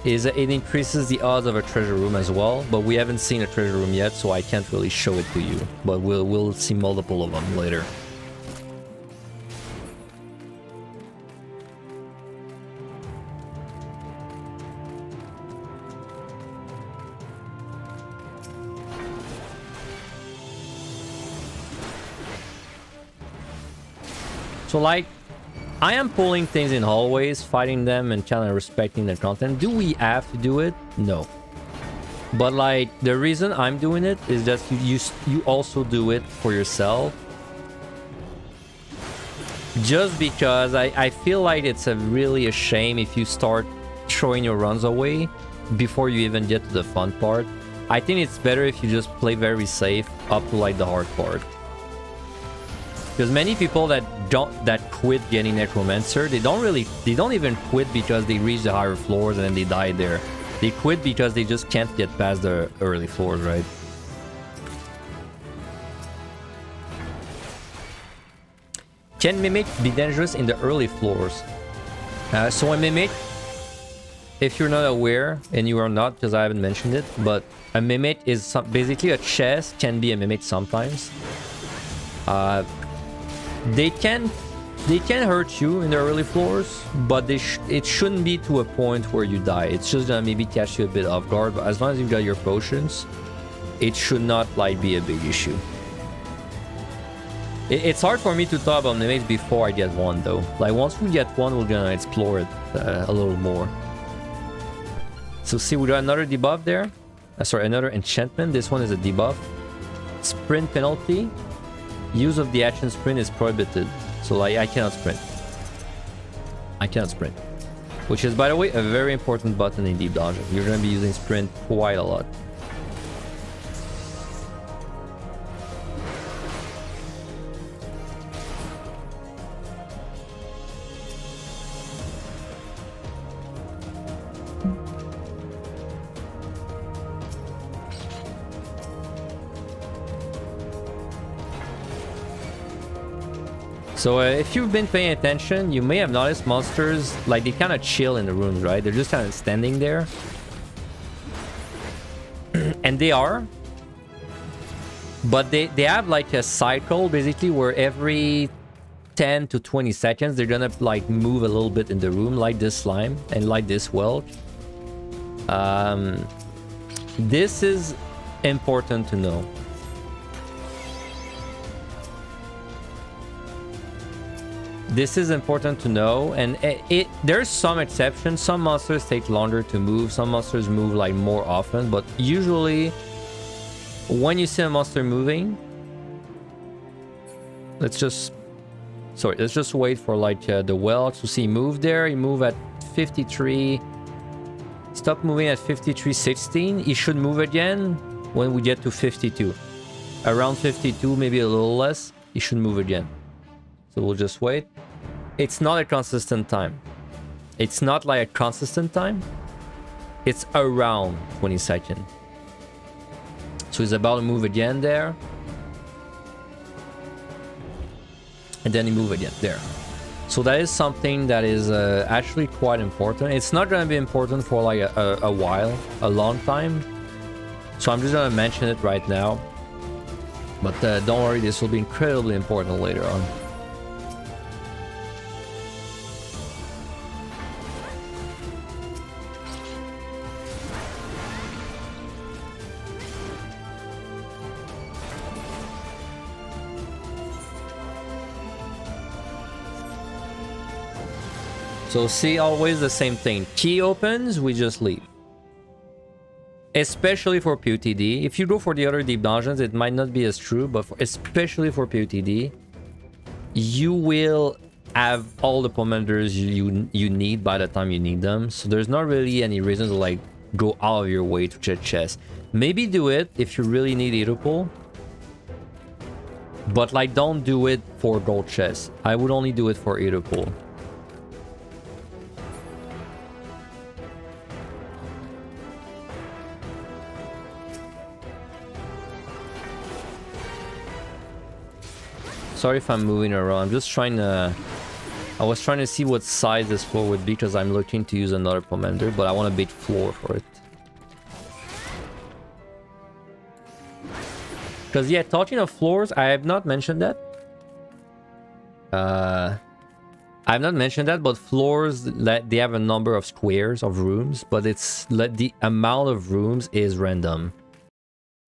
S1: is that it increases the odds of a treasure room as well, but we haven't seen a treasure room yet, so I can't really show it to you, but we'll see multiple of them later. So like, I am pulling things in hallways, fighting them, and kind of respecting the content. Do we have to do it? No. But like, the reason I'm doing it is that you also do it for yourself. Just because I feel like it's really a shame if you start throwing your runs away before you even get to the fun part. I think it's better if you just play very safe up to like the hard part. Because many people that quit getting Necromancer, they don't even quit because they reach the higher floors and then they die there. They quit because they just can't get past the early floors, right? Can Mimic be dangerous in the early floors? So a Mimic, if you're not aware, and you are not because I haven't mentioned it, but a Mimic is basically a chest can be a Mimic sometimes. They can hurt you in the early floors, but it shouldn't be to a point where you die. It's just gonna maybe catch you a bit off guard, but as long as you've got your potions, it should not like be a big issue. It's hard for me to talk about mimics before I get one though. Like once we get one, we're gonna explore it a little more. So see, we got another debuff there. Sorry, another enchantment. This one is a debuff. Sprint penalty. Use of the action sprint is prohibited. So like I cannot sprint. I cannot sprint. Which is, by the way, a very important button in Deep Dungeon. You're going to be using sprint quite a lot. So if you've been paying attention, you may have noticed monsters, like they kind of chill in the rooms, right? They're just kind of standing there. And they are. But they have like a cycle, basically, where every 10 to 20 seconds, they're gonna like move a little bit in the room, like this slime and like this whelk. This is important to know. This is important to know, and there's some exceptions. Some monsters take longer to move, some monsters move like more often, but usually when you see a monster moving, let's just wait for like the whelks to see move there. You move at 53, stop moving at 53.16. He should move again when we get to 52. Around 52, maybe a little less, he should move again. So we'll just wait. It's not a consistent time. It's not like a consistent time. It's around 20 seconds. So he's about to move again there. And then he move again there. So that is something that is actually quite important. It's not going to be important for like a while, a long time. So I'm just going to mention it right now. But don't worry, this will be incredibly important later on. So see, always the same thing. Key opens, we just leave. Especially for PotD. If you go for the other deep dungeons, it might not be as true, but especially for PotD, you will have all the commanders you need by the time you need them. So there's not really any reason to like go out of your way to check chests. Maybe do it if you really need Aetherpool. But like, don't do it for gold chests. I would only do it for Aetherpool. Sorry if I'm moving around. I'm just trying to... I was trying to see what size this floor would be because I'm looking to use another commander, but I want a big floor for it. Because yeah, talking of floors, I have not mentioned that. I have not mentioned that, but floors, they have a number of squares of rooms, but it's the amount of rooms is random.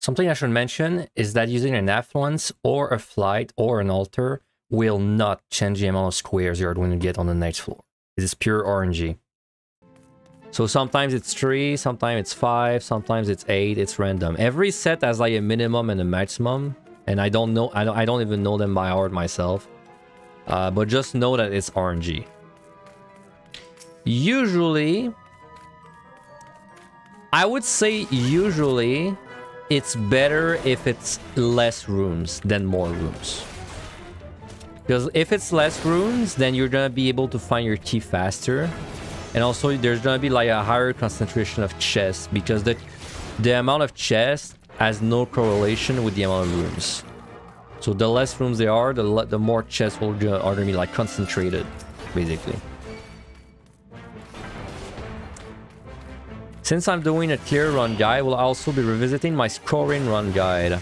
S1: Something I should mention is that using an affluence or a flight or an altar will not change the amount of squares you're going to get on the next floor. It is pure RNG. So sometimes it's 3, sometimes it's 5, sometimes it's 8, it's random. Every set has like a minimum and a maximum, and I don't know, I don't even know them by heart myself. But just know that it's RNG. Usually, I would say usually, it's better if it's less rooms than more rooms. Because if it's less rooms, then you're gonna be able to find your key faster. And also there's gonna be like a higher concentration of chests, because the amount of chests has no correlation with the amount of rooms. So the less rooms there are, the more chests are gonna be like concentrated, basically. Since I'm doing a clear run guide, we'll also be revisiting my scoring run guide.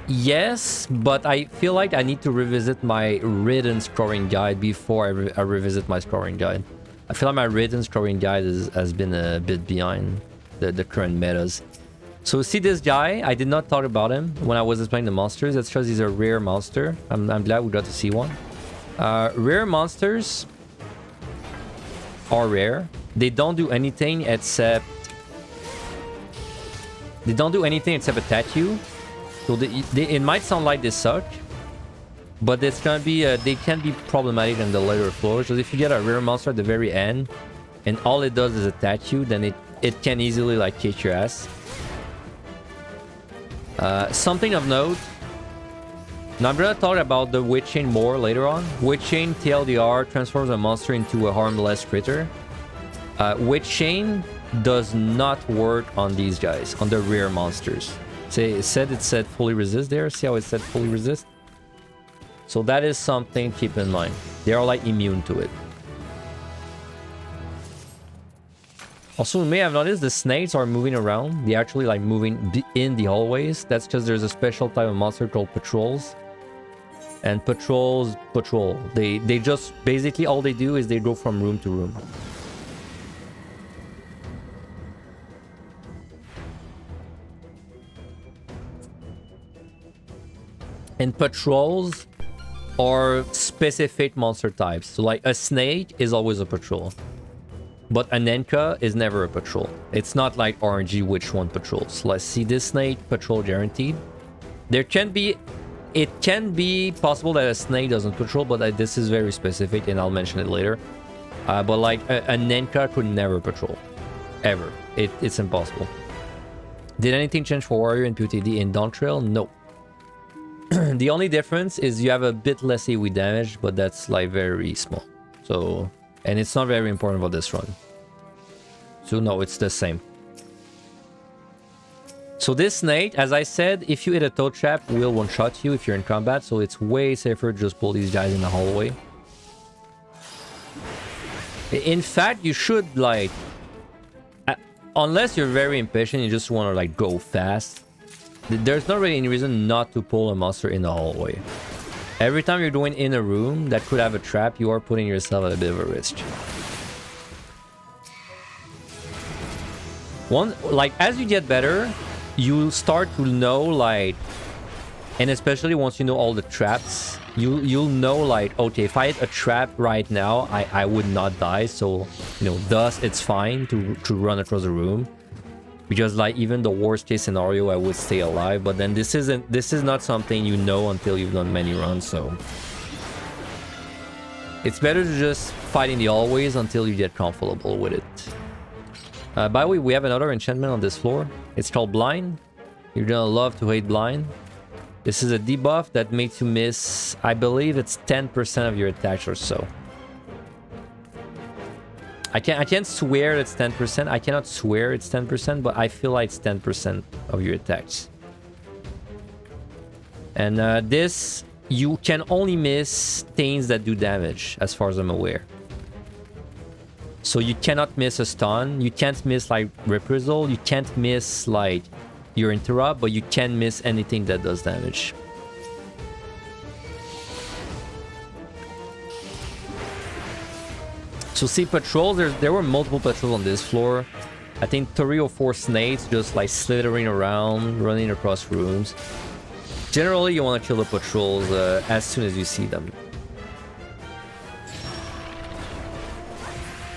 S1: Yes, but I feel like I need to revisit my written scoring guide before I revisit my scoring guide. I feel like my written scoring guide has been a bit behind the current metas. So see this guy, I did not talk about him when I was explaining the monsters. That's because he's a rare monster. I'm glad we got to see one. Rare monsters are rare. They don't do anything except... They don't do anything except attack you. So it might sound like they suck, but it's gonna be they can be problematic in the later floors. So if you get a rare monster at the very end, and all it does is attack you, then it can easily like kick your ass. Something of note. Now I'm gonna talk about the Witch Chain more later on. Witch Chain TLDR transforms a monster into a harmless critter. Witch Chain does not work on these guys, on the rare monsters. It said fully resist there. See how it said fully resist? So that is something to keep in mind. They are like immune to it. Also, you may have noticed the snakes are moving around. They actually like moving in the hallways. That's because there's a special type of monster called patrols. And patrols patrol. They just basically all they do is they go from room to room. And patrols are specific monster types. So like a snake is always a patrol. But an Enka is never a patrol. It's not like RNG which one patrols. Let's see, this snake patrol guaranteed. There can be... It can be possible that a snake doesn't patrol, but this is very specific and I'll mention it later. But like an Enka could never patrol. Ever. It's impossible. Did anything change for Warrior and PotD in Dawntrail? No. The only difference is you have a bit less AoE damage, but that's like very small. So... And it's not very important for this run. So no, it's the same. So this snake, as I said, if you hit a toe trap, will one-shot you if you're in combat. So it's way safer to just pull these guys in the hallway. In fact, you should like... unless you're very impatient, you just want to like go fast. There's not really any reason not to pull a monster in the hallway. Every time you're going in a room that could have a trap, you are putting yourself at a bit of a risk. Like, as you get better, you start to know, like... And especially once you know all the traps, you'll know, like, okay, if I hit a trap right now, I would not die. So, you know, thus, it's fine to run across the room. Because like even the worst case scenario I would stay alive, but then this is not something you know until you've done many runs, so it's better to just fight in the hallways until you get comfortable with it. By the way, we have another enchantment on this floor. It's called Blind. You're gonna love to hate Blind. This is a debuff that makes you miss, I believe it's 10% of your attacks or so. I can't swear it's 10%. I cannot swear it's 10%, but I feel like it's 10% of your attacks. And this, you can only miss things that do damage, as far as I'm aware. So you cannot miss a stun. You can't miss like reprisal. You can't miss like your interrupt, but you can miss anything that does damage. So see, patrols, there were multiple patrols on this floor. I think 3 or 4 snakes just like slithering around, running across rooms. Generally, you want to kill the patrols as soon as you see them.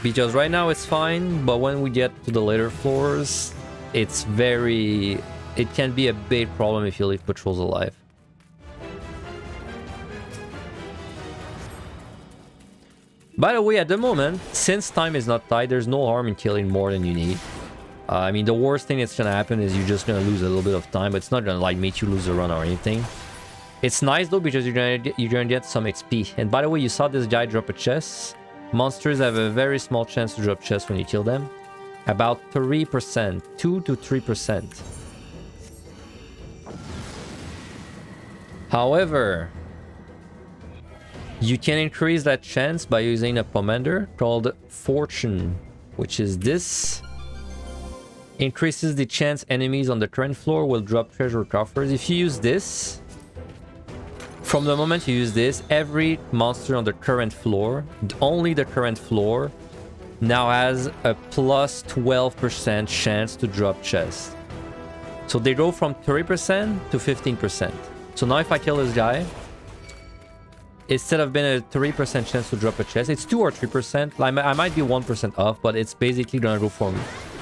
S1: Because right now it's fine, but when we get to the later floors, it's very... It can be a big problem if you leave patrols alive. By the way, at the moment, since time is not tight, there's no harm in killing more than you need. I mean, the worst thing that's gonna happen is you're just gonna lose a little bit of time, but it's not gonna like make you lose a run or anything. It's nice though because you're gonna get some XP. And by the way, you saw this guy drop a chest. Monsters have a very small chance to drop chests when you kill them. About 3%, 2 to 3%. However, you can increase that chance by using a pomander called Fortune, which is this. Increases the chance enemies on the current floor will drop treasure coffers. If you use this, from the moment you use this, every monster on the current floor, only the current floor, now has a plus 12% chance to drop chests. So they go from 3% to 15%. So now if I kill this guy, instead of being a 3% chance to drop a chest, it's 2 or 3%. I might be 1% off, but it's basically gonna go from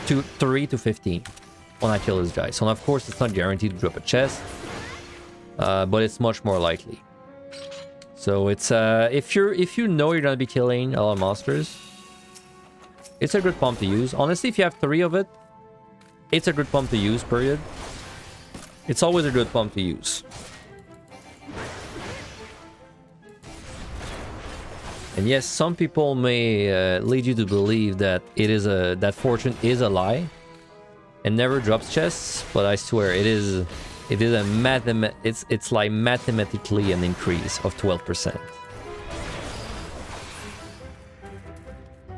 S1: 3 to 15 when I kill this guy. So of course it's not guaranteed to drop a chest, but it's much more likely. So it's if you know you're gonna be killing a lot of monsters, it's a good pump to use. Honestly, if you have 3 of it, it's a good pump to use, period. It's always a good pump to use. And yes, some people may lead you to believe that that fortune is a lie. and never drops chests, but I swear it is a it's like mathematically an increase of 12%.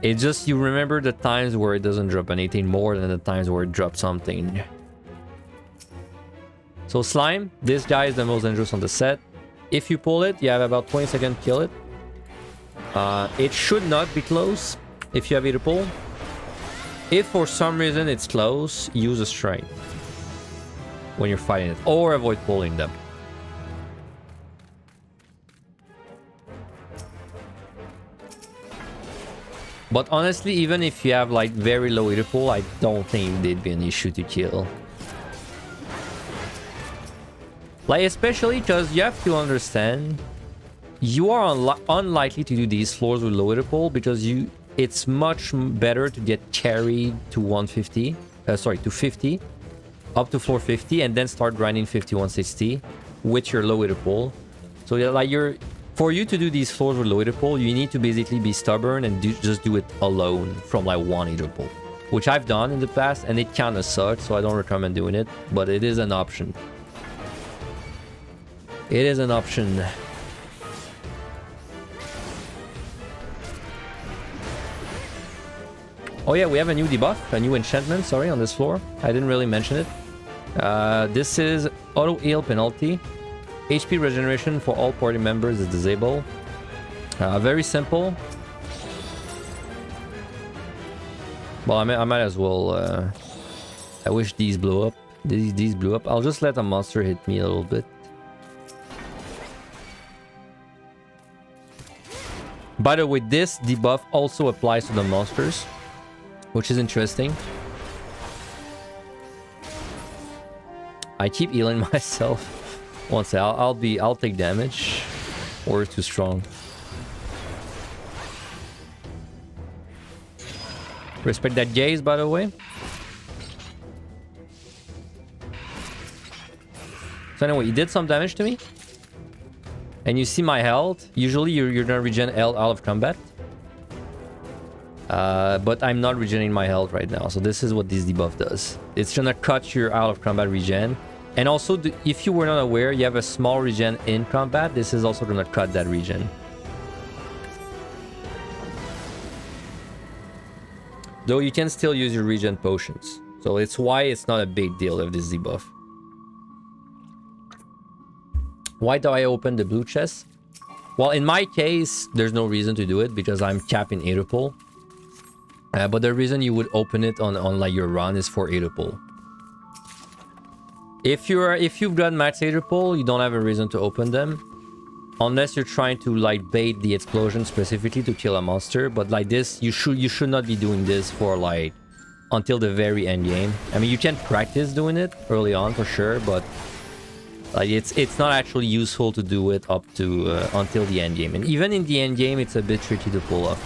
S1: It just, you remember the times where it doesn't drop anything more than the times where it drops something. So slime, this guy is the most dangerous on the set. If you pull it, you have about 20 seconds to kill it. It should not be close if you have Aetherpool. If for some reason it's close, use a strength when you're fighting it, or avoid pulling them. But honestly, even if you have like very low Aetherpool, I don't think they'd be an issue to kill. Like, especially because you have to understand, you are unlikely to do these floors with low Aetherpool because it's much better to get carried to 150, to 50, up to floor 50, and then start grinding 5160 with your low Aetherpool. So yeah, like for you to do these floors with low Aetherpool, you need to basically be stubborn and just do it alone from like one Aetherpool, which I've done in the past, and it kind of sucks, so I don't recommend doing it, but it is an option. It is an option. Oh yeah, we have a new debuff, a new enchantment, sorry, on this floor. I didn't really mention it. This is auto heal penalty. HP regeneration for all party members is disabled. Very simple. Well, I might as well... I wish these blew up. These blew up. I'll just let a monster hit me a little bit. By the way, this debuff also applies to the monsters, which is interesting. I keep healing myself. One sec, I'll take damage, or it's too strong. Respect that gaze, by the way. So anyway, he did some damage to me. And you see my health. Usually you're gonna regen health out of combat. But I'm not regenerating my health right now. So this is what this debuff does. It's gonna cut your out of combat regen. And also, if you were not aware, you have a small regen in combat. This is also gonna cut that regen. Though you can still use your regen potions. So it's why it's not a big deal of this debuff. Why do I open the blue chest? Well, in my case, there's no reason to do it because I'm capping Aetherpool. But the reason you would open it on like your run is for Aetherpool. If you've got max Aetherpool, you don't have a reason to open them. Unless you're trying to like bait the explosion specifically to kill a monster. But like this, you should not be doing this for like until the very end game. I mean, you can practice doing it early on for sure, but like it's not actually useful to do it up to until the end game. And even in the end game, it's a bit tricky to pull off.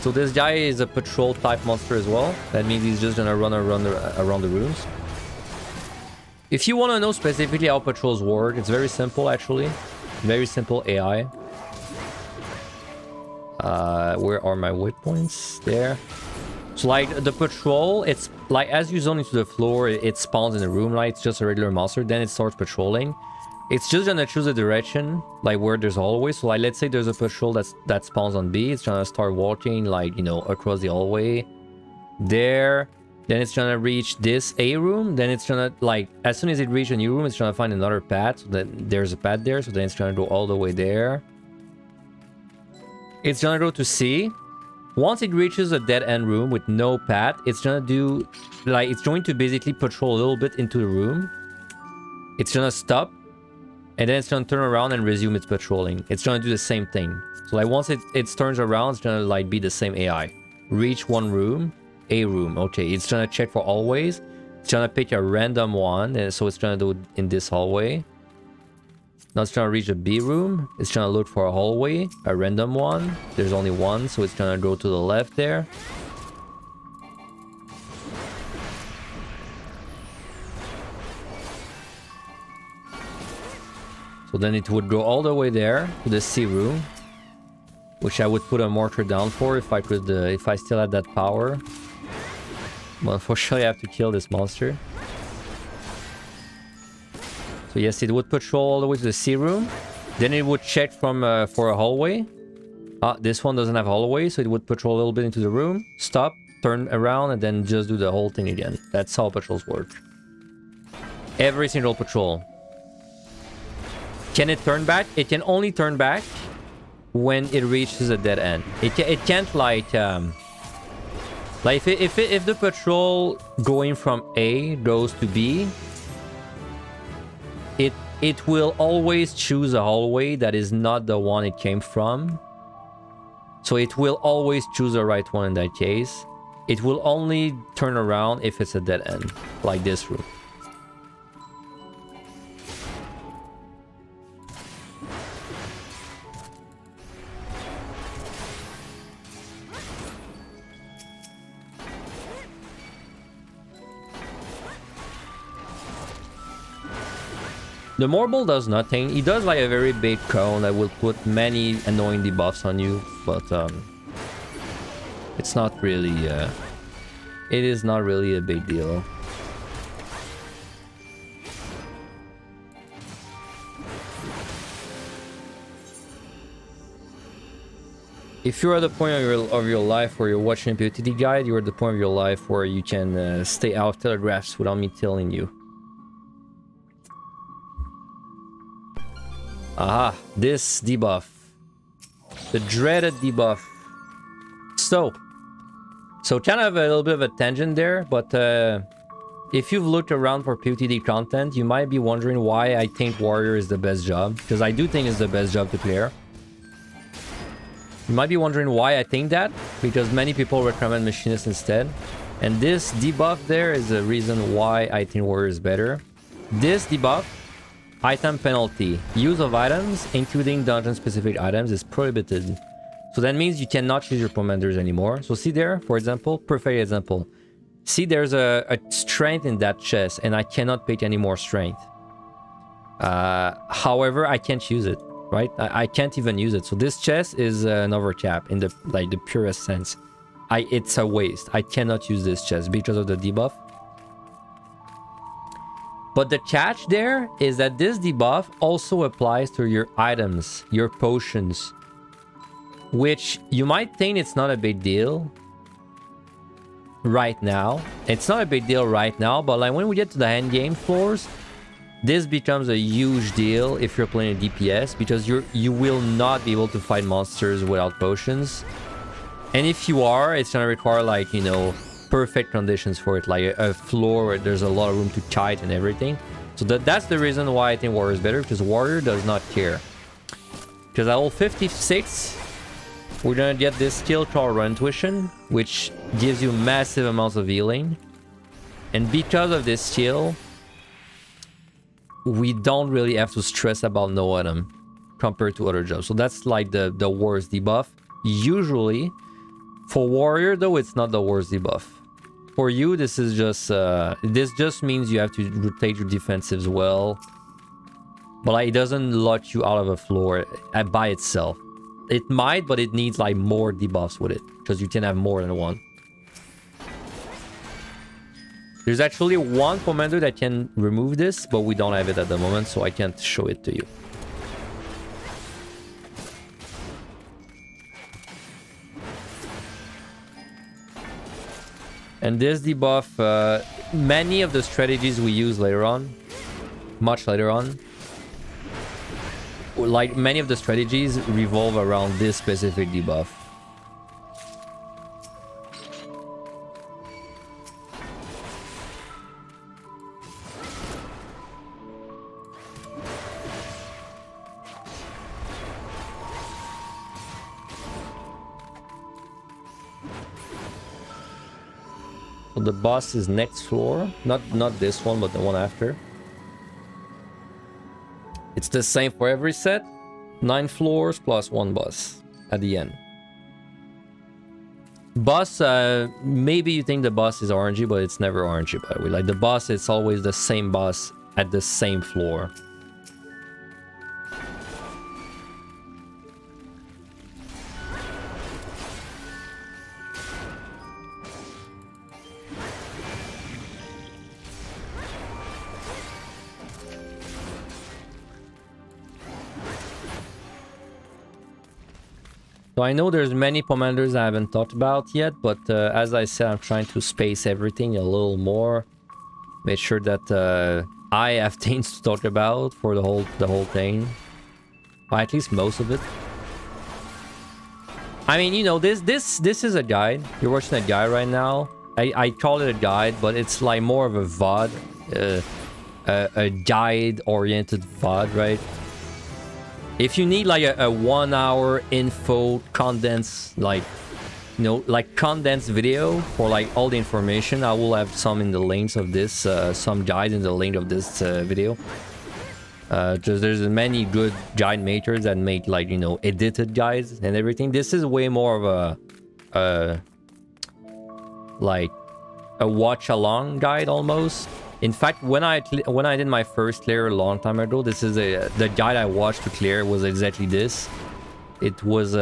S1: So this guy is a patrol type monster as well. That means he's just gonna run around the rooms. If you want to know specifically how patrols work, it's very simple actually. Very simple AI. Where are my waypoints? There. So like the patrol, it's like as you zone into the floor, it spawns in the room, right? It's just a regular monster. Then it starts patrolling. It's just gonna choose a direction, like where there's hallway. So like let's say there's a patrol that spawns on B. It's gonna start walking like, you know, across the hallway. There. Then it's gonna reach this A room. Then it's gonna like, as soon as it reaches a new room, it's gonna find another path. So that there's a path there. So then it's gonna go all the way there. It's gonna go to C. Once it reaches a dead end room with no path, it's gonna do like, it's going to basically patrol a little bit into the room. It's gonna stop. And then it's gonna turn around and resume its patrolling. It's gonna do the same thing. So like once it turns around, it's gonna like be the same AI. Reach one room. A room. Okay, it's gonna check for hallways. It's gonna pick a random one, and so it's gonna do it in this hallway. Now it's gonna reach a B room. It's gonna look for a hallway, a random one. There's only one, so it's gonna go to the left there. So then it would go all the way there to the C room, which I would put a mortar down for if I could, if I still had that power. Well, unfortunately, I have to kill this monster. So yes, it would patrol all the way to the sea room. Then it would check from for a hallway. Ah, this one doesn't have a hallway, so it would patrol a little bit into the room, stop, turn around, and then just do the whole thing again. That's how patrols work. Every single patrol. Can it turn back? It can only turn back when it reaches a dead end. It can't like if the patrol going from A goes to B, it will always choose a hallway that is not the one it came from. So it will always choose the right one in that case. It will only turn around if it's a dead end, like this room. The Morble does nothing. He does like a very big cone that will put many annoying debuffs on you, but it's not really it is not really a big deal. If you're at the point of your life where you're watching a PotD guide, you're at the point of your life where you can stay out of telegraphs without me telling you. Aha, this debuff. The dreaded debuff. So kind of a little bit of a tangent there, but if you've looked around for PotD content, you might be wondering why I think Warrior is the best job, because I do think it's the best job to clear. You might be wondering why I think that, because many people recommend Machinist instead. And this debuff there is the reason why I think Warrior is better. This debuff, item penalty. Use of items, including dungeon-specific items, is prohibited. So that means you cannot choose your commanders anymore. So see there, for example, perfect example. See, there's a strength in that chest, and I cannot pick any more strength. However, I can't use it, right? I can't even use it. So this chest is an overcap in the purest sense. It's a waste. I cannot use this chest because of the debuff. But the catch there is that this debuff also applies to your items, your potions, which you might think it's not a big deal right now. It's not a big deal right now, but like when we get to the end game floors, this becomes a huge deal if you're playing a DPS, because you will not be able to fight monsters without potions. And if you are, it's gonna require, like, you know, perfect conditions for it, like a floor where there's a lot of room to kite and everything. So that's the reason why I think Warrior is better, because Warrior does not care. Because at level 56, we're gonna get this skill called Run Intuition, which gives you massive amounts of healing. And because of this skill, we don't really have to stress about no item compared to other jobs. So that's like the worst debuff. Usually, for Warrior though, it's not the worst debuff. For you, this is just this just means you have to rotate your defensives well. But like, it doesn't lock you out of a floor by itself. It might, but it needs like more debuffs with it, because you can have more than one. There's actually one commander that can remove this, but we don't have it at the moment, so I can't show it to you. And this debuff, many of the strategies we use later on, much later on, like many of the strategies revolve around this specific debuff. So the boss is next floor, not this one, but the one after. It's the same for every set. 9 floors plus 1 boss at the end. Boss, maybe you think the boss is RNG, but it's never RNG, by the way. Like, the boss, it's always the same boss at the same floor. So I know there's many commanders I haven't talked about yet, but as I said, I'm trying to space everything a little more. Make sure that I have things to talk about for the whole thing. Or at least most of it. I mean, you know, this is a guide. You're watching a guide right now. I call it a guide, but it's like more of a VOD. A guide-oriented VOD, right? If you need like a 1 hour info condensed, like, you know, like condensed video for like all the information, I will have some in the links of this, some guides in the link of this video. Just there's many good guide makers that make like, you know, edited guides and everything. This is way more of a like a watch along guide almost. In fact, when I did my first clear a long time ago, this is the guide I watched to clear was exactly this. It was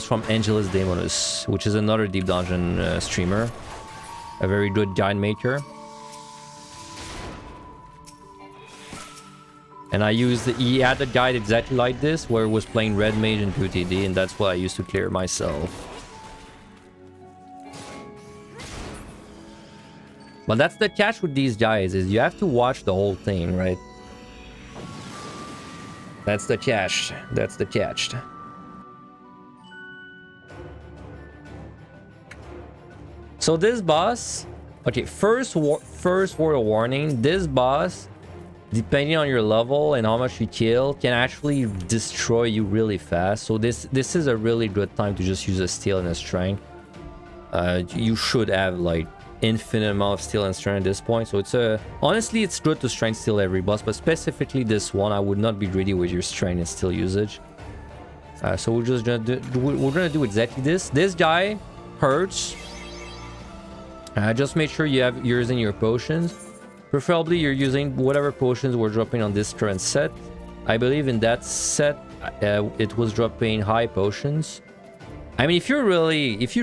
S1: from Angelus Daemonus, which is another Deep Dungeon streamer, a very good guide maker. And he had a guide exactly like this, where it was playing Red Mage and PotD, and that's what I used to clear myself. But that's the catch with these guys, is you have to watch the whole thing, right? That's the catch. That's the catch. So this boss... Okay, first word of warning. This boss, depending on your level and how much you kill, can actually destroy you really fast. So this is a really good time to just use a steel and a strength. You should have, like, infinite amount of steel and strength at this point, so it's honestly it's good to strength steal every boss, but specifically this one I would not be greedy with your strength and steel usage. So we're just gonna do exactly this. This guy hurts. Just make sure you're using your potions. Preferably you're using whatever potions we're dropping on this current set. I believe in that set it was dropping high potions. I mean, if you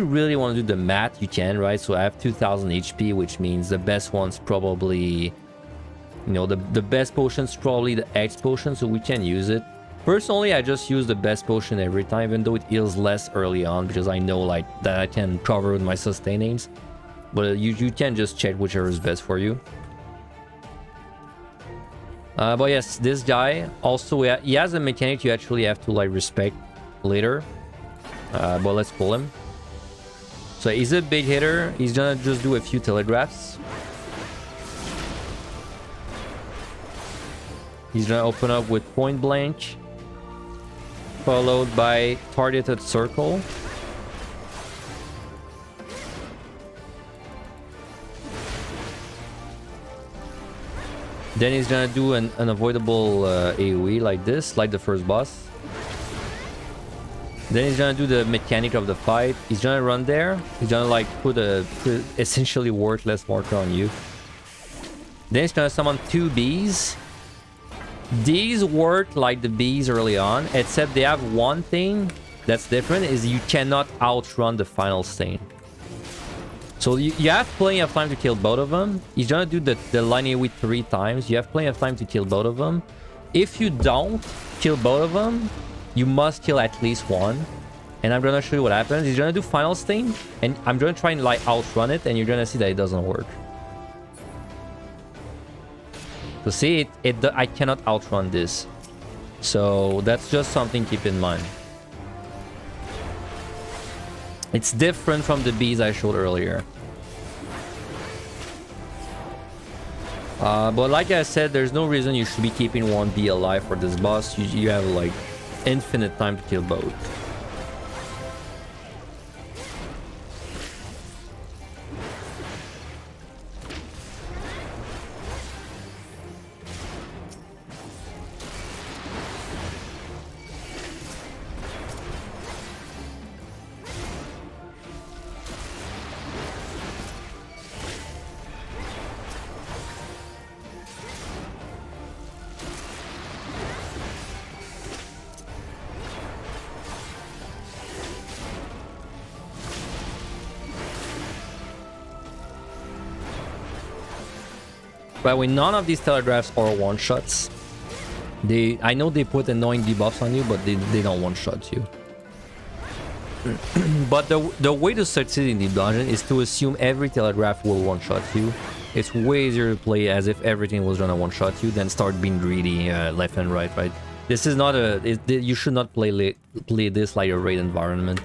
S1: really want to do the math, you can, right? So I have 2000 HP, which means the best one's probably, you know, the best potion's probably the X potion, so we can use it. Personally, I just use the best potion every time, even though it heals less early on, because I know like that I can cover with my sustainings. But you can just check whichever is best for you. But yes, this guy also, he has a mechanic you actually have to like respect later. But let's pull him. So he's a big hitter. He's gonna just do a few telegraphs. He's gonna open up with point blank, followed by targeted circle. Then he's gonna do an unavoidable AoE like this, like the first boss. Then he's gonna do the mechanic of the fight. He's gonna run there. He's gonna like put a essentially worthless marker on you. Then he's gonna summon 2 bees. These work like the bees early on, except they have one thing that's different, is you cannot outrun the final stain. So you have plenty of time to kill both of them. He's gonna do the line AoE 3 times. You have plenty of time to kill both of them. If you don't kill both of them, you must kill at least one. And I'm gonna show you what happens. He's gonna do final sting, and I'm gonna try and like outrun it, and you're gonna see that it doesn't work. So see, I cannot outrun this. So that's just something to keep in mind. It's different from the bees I showed earlier. But like I said, there's no reason you should be keeping one bee alive for this boss. You have like infinite time to kill both. By the way, none of these telegraphs are one-shots. I know they put annoying debuffs on you, but they don't one-shot you. But the way to succeed in the dungeon is to assume every telegraph will one-shot you. It's way easier to play as if everything was gonna one-shot you than start being greedy left and right, right? This is not a... you should not play this like a raid environment.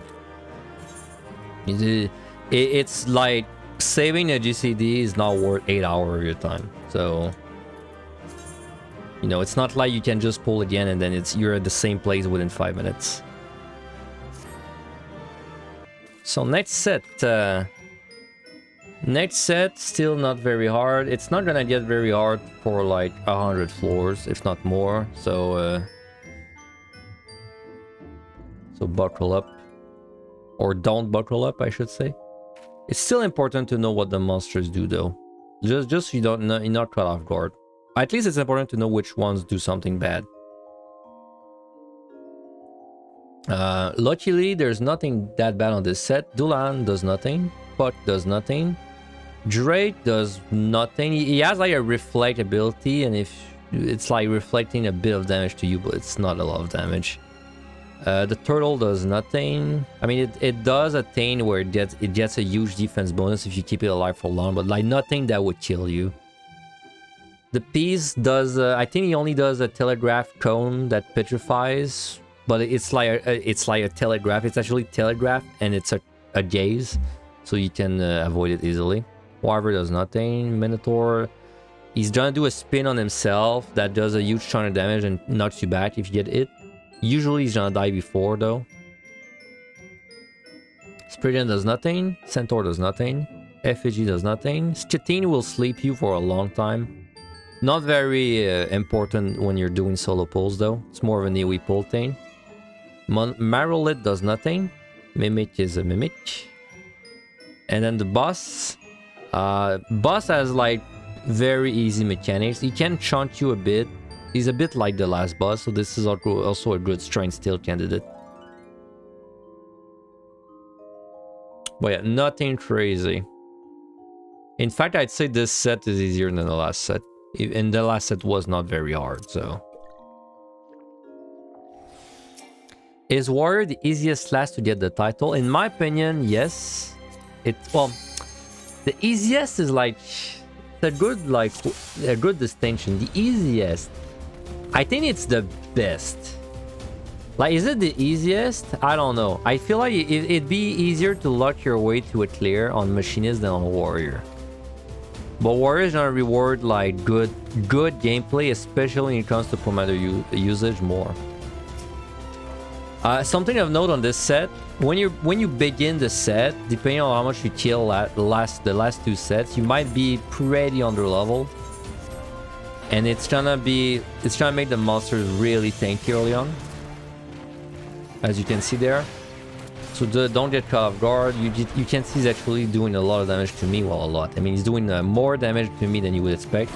S1: It's like saving a GCD is not worth 8 hours of your time. So, you know, it's not like you can just pull again and then you're at the same place within 5 minutes. So next set, still not very hard. It's not gonna get very hard for like 100 floors, if not more. So, so buckle up, or don't buckle up, I should say. It's still important to know what the monsters do, though. Just so you don't know, you're not caught off guard. At least it's important to know which ones do something bad. Luckily, there's nothing that bad on this set. Dulan does nothing. Puck does nothing. Drake does nothing. He has like a reflect ability, and if it's like reflecting a bit of damage to you, but it's not a lot of damage. The turtle does nothing. I mean, it does attain where it gets a huge defense bonus if you keep it alive for long, but like nothing that would kill you. The piece does, I think he only does a telegraph cone that petrifies, but it's like a telegraph. It's actually telegraph, and it's a gaze, so you can avoid it easily. Wyvern does nothing. Minotaur, he's gonna do a spin on himself that does a huge chunk of damage and knocks you back if you get hit. Usually he's gonna die before, though. Spiridian does nothing. Centaur does nothing. Effigy does nothing. Scatine will sleep you for a long time. Not very important when you're doing solo pulls, though. It's more of an AoE pull thing. Marolit does nothing. Mimic is a mimic. And then the boss. Boss has like very easy mechanics. He can chaunt you a bit. He's a bit like the last boss, so this is also a good strength steal candidate. But yeah, nothing crazy. In fact, I'd say this set is easier than the last set. And the last set was not very hard, so... Is Warrior the easiest class to get the title? In my opinion, yes. Well, the easiest is like... a good distinction. The easiest... I think it's the best. Like, is it the easiest? I don't know. I feel like it'd be easier to luck your way to a clear on Machinist than on Warrior. But Warrior is gonna reward like good gameplay, especially when it comes to commander usage more. Something of note on this set: when you begin the set, depending on how much you kill the last two sets, you might be pretty under leveled. And it's gonna make the monsters really tanky early on, as you can see there. So don't get caught off guard. You can see he's actually doing a lot of damage to me. Well, a lot. I mean, he's doing more damage to me than you would expect.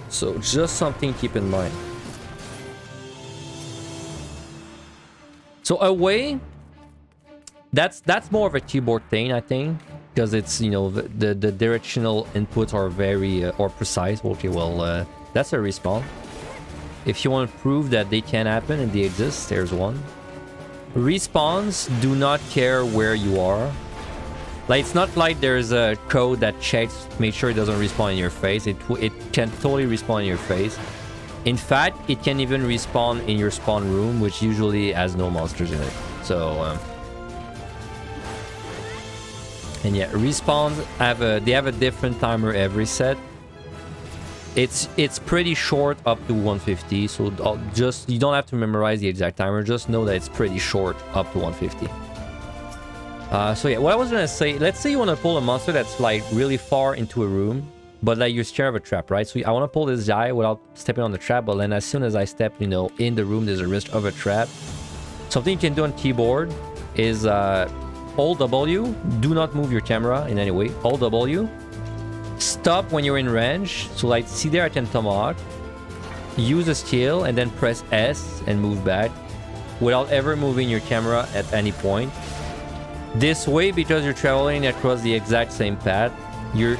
S1: So just something to keep in mind. So away, that's more of a keyboard thing, I think. Because it's, you know, the directional inputs are very or precise. Okay, well, that's a respawn. If you want to prove that they can happen and they exist, there's one. Respawns do not care where you are. Like, it's not like there's a code that checks, make sure it doesn't respawn in your face. It can totally respawn in your face. In fact, it can even respawn in your spawn room, which usually has no monsters in it. So, and yeah, respawns have a different timer every set. It's pretty short up to 150, so just you don't have to memorize the exact timer. Just know that it's pretty short up to 150. So yeah, what I was gonna say, let's say you want to pull a monster that's like really far into a room, but like you're scared of a trap, right? So I want to pull this guy without stepping on the trap, but then as soon as I step, you know, in the room, there's a risk of a trap. Something you can do on keyboard is hold W, do not move your camera in any way. Hold W, stop when you're in range. So like, see there, I can tomahawk, use a skill, and then press S and move back without ever moving your camera at any point. This way, because you're traveling across the exact same path, you're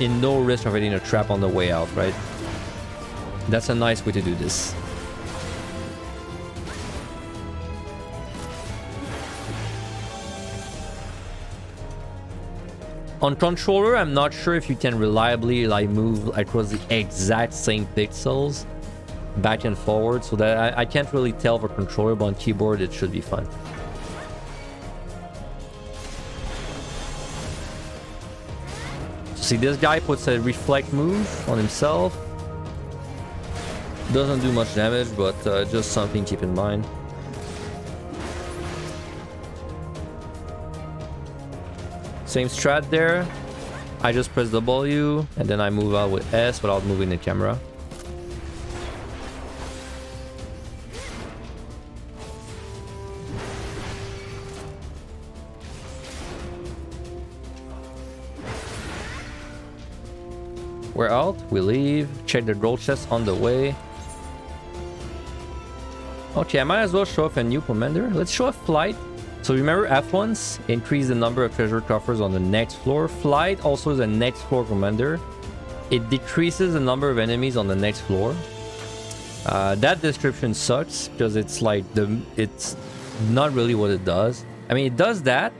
S1: in no risk of hitting a trap on the way out, right? That's a nice way to do this. On controller, I'm not sure if you can reliably like move across the exact same pixels back and forward, so that I can't really tell for controller, but on keyboard it should be fun. See, this guy puts a reflect move on himself. Doesn't do much damage, but just something to keep in mind. Same strat there. I just press W and then I move out with S without moving the camera. We're out, we leave, check the gold chest on the way. Okay, I might as well show off a new commander. Let's show off Flight. So remember F1s increase the number of treasure coffers on the next floor. Flight also is a next floor commander. It decreases the number of enemies on the next floor. That description sucks because it's like it's not really what it does. I mean, it does that,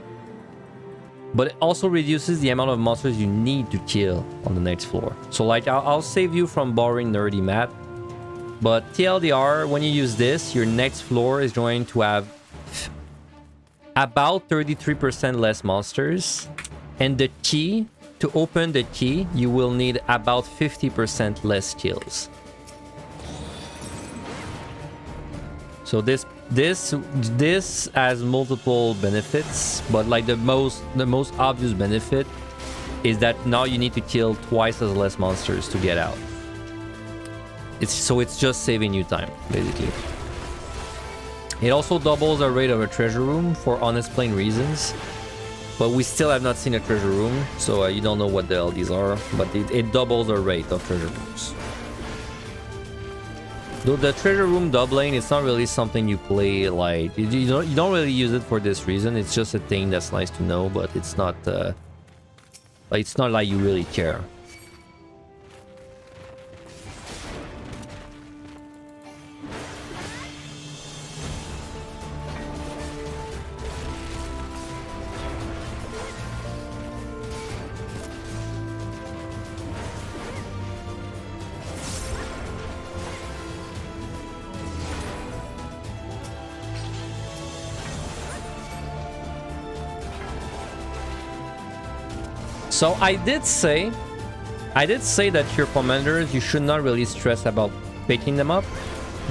S1: but it also reduces the amount of monsters you need to kill on the next floor. So like I'll save you from boring nerdy math, but TLDR, when you use this, your next floor is going to have about 33% less monsters, and the key to open the key, you will need about 50% less kills. So this has multiple benefits, but like the most obvious benefit is that now you need to kill twice as less monsters to get out. It's just saving you time, basically. It also doubles the rate of a treasure room for honest plain reasons, but we still have not seen a treasure room, so you don't know what the hell these are, but it doubles the rate of treasure rooms. Though the treasure room doubling, it's not really something you play, like you don't really use it for this reason. It's just a thing that's nice to know, but it's not like you really care. So I did say that your commanders, you should not really stress about picking them up,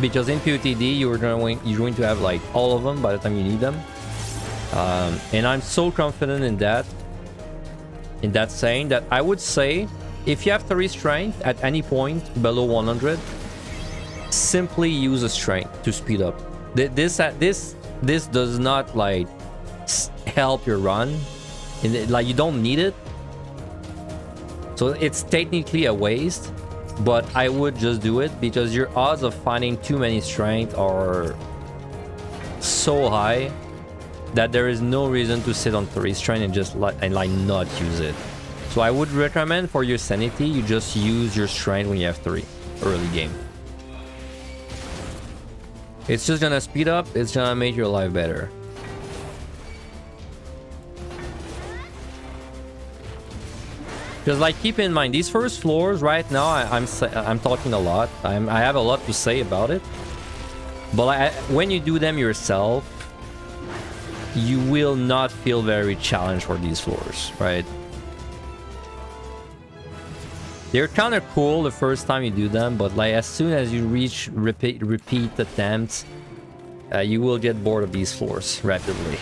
S1: because in PotD you're going to have like all of them by the time you need them, and I'm so confident in that saying that I would say if you have 3 strength at any point below 100, simply use a strength to speed up. This does not like help your run, like you don't need it. So it's technically a waste, but I would just do it because your odds of finding too many strength are so high that there is no reason to sit on 3 strength and just not use it. So I would recommend for your sanity, you just use your strength when you have 3 early game. It's just gonna speed up, it's gonna make your life better. Because like keep in mind, these first floors right now, I'm talking a lot. I have a lot to say about it. But when you do them yourself, you will not feel very challenged for these floors, right? They're kind of cool the first time you do them, but like as soon as you reach repeat attempts, you will get bored of these floors rapidly.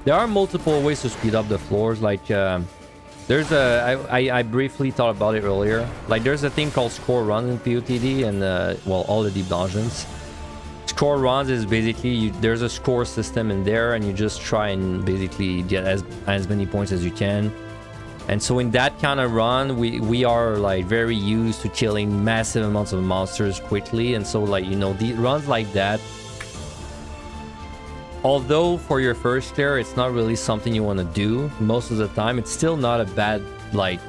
S1: There are multiple ways to speed up the floors, like there's I briefly thought about it earlier, like there's a thing called score runs in PotD and well, all the deep dungeons. Score runs is basically there's a score system in there and you just try and basically get as many points as you can. And so in that kind of run, we are like very used to killing massive amounts of monsters quickly, and so like, you know, the runs like that although for your first layer, it's not really something you want to do most of the time, it's still not a bad, like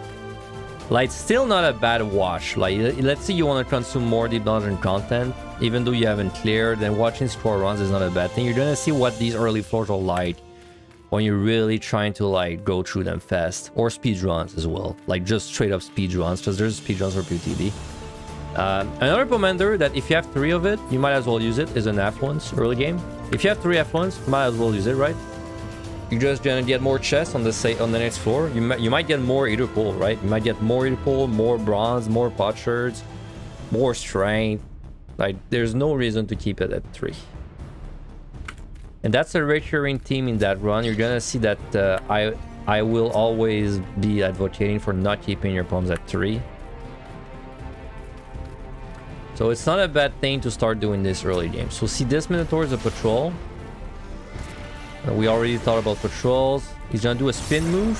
S1: it's still not a bad watch. Like, let's say you want to consume more Deep Dungeon content, even though you haven't cleared, then watching score runs is not a bad thing. You're gonna see what these early floors are like when you're really trying to like go through them fast, or speed runs as well, like just straight up speed runs, because there's speed runs for PTB. Another commander that if you have 3 of it, you might as well use it is an F1s early game. If you have 3 F1s, you might as well use it, right? You're just gonna get more chests on the next floor. You might get more Aetherpool, right? You might get more Aetherpool, more bronze, more potsherds, more strength. Like, there's no reason to keep it at 3. And that's a recurring theme in that run. You're gonna see that I will always be advocating for not keeping your pawns at 3. So it's not a bad thing to start doing this early game. So see, this Minotaur is a patrol. We already thought about patrols. He's gonna do a spin move.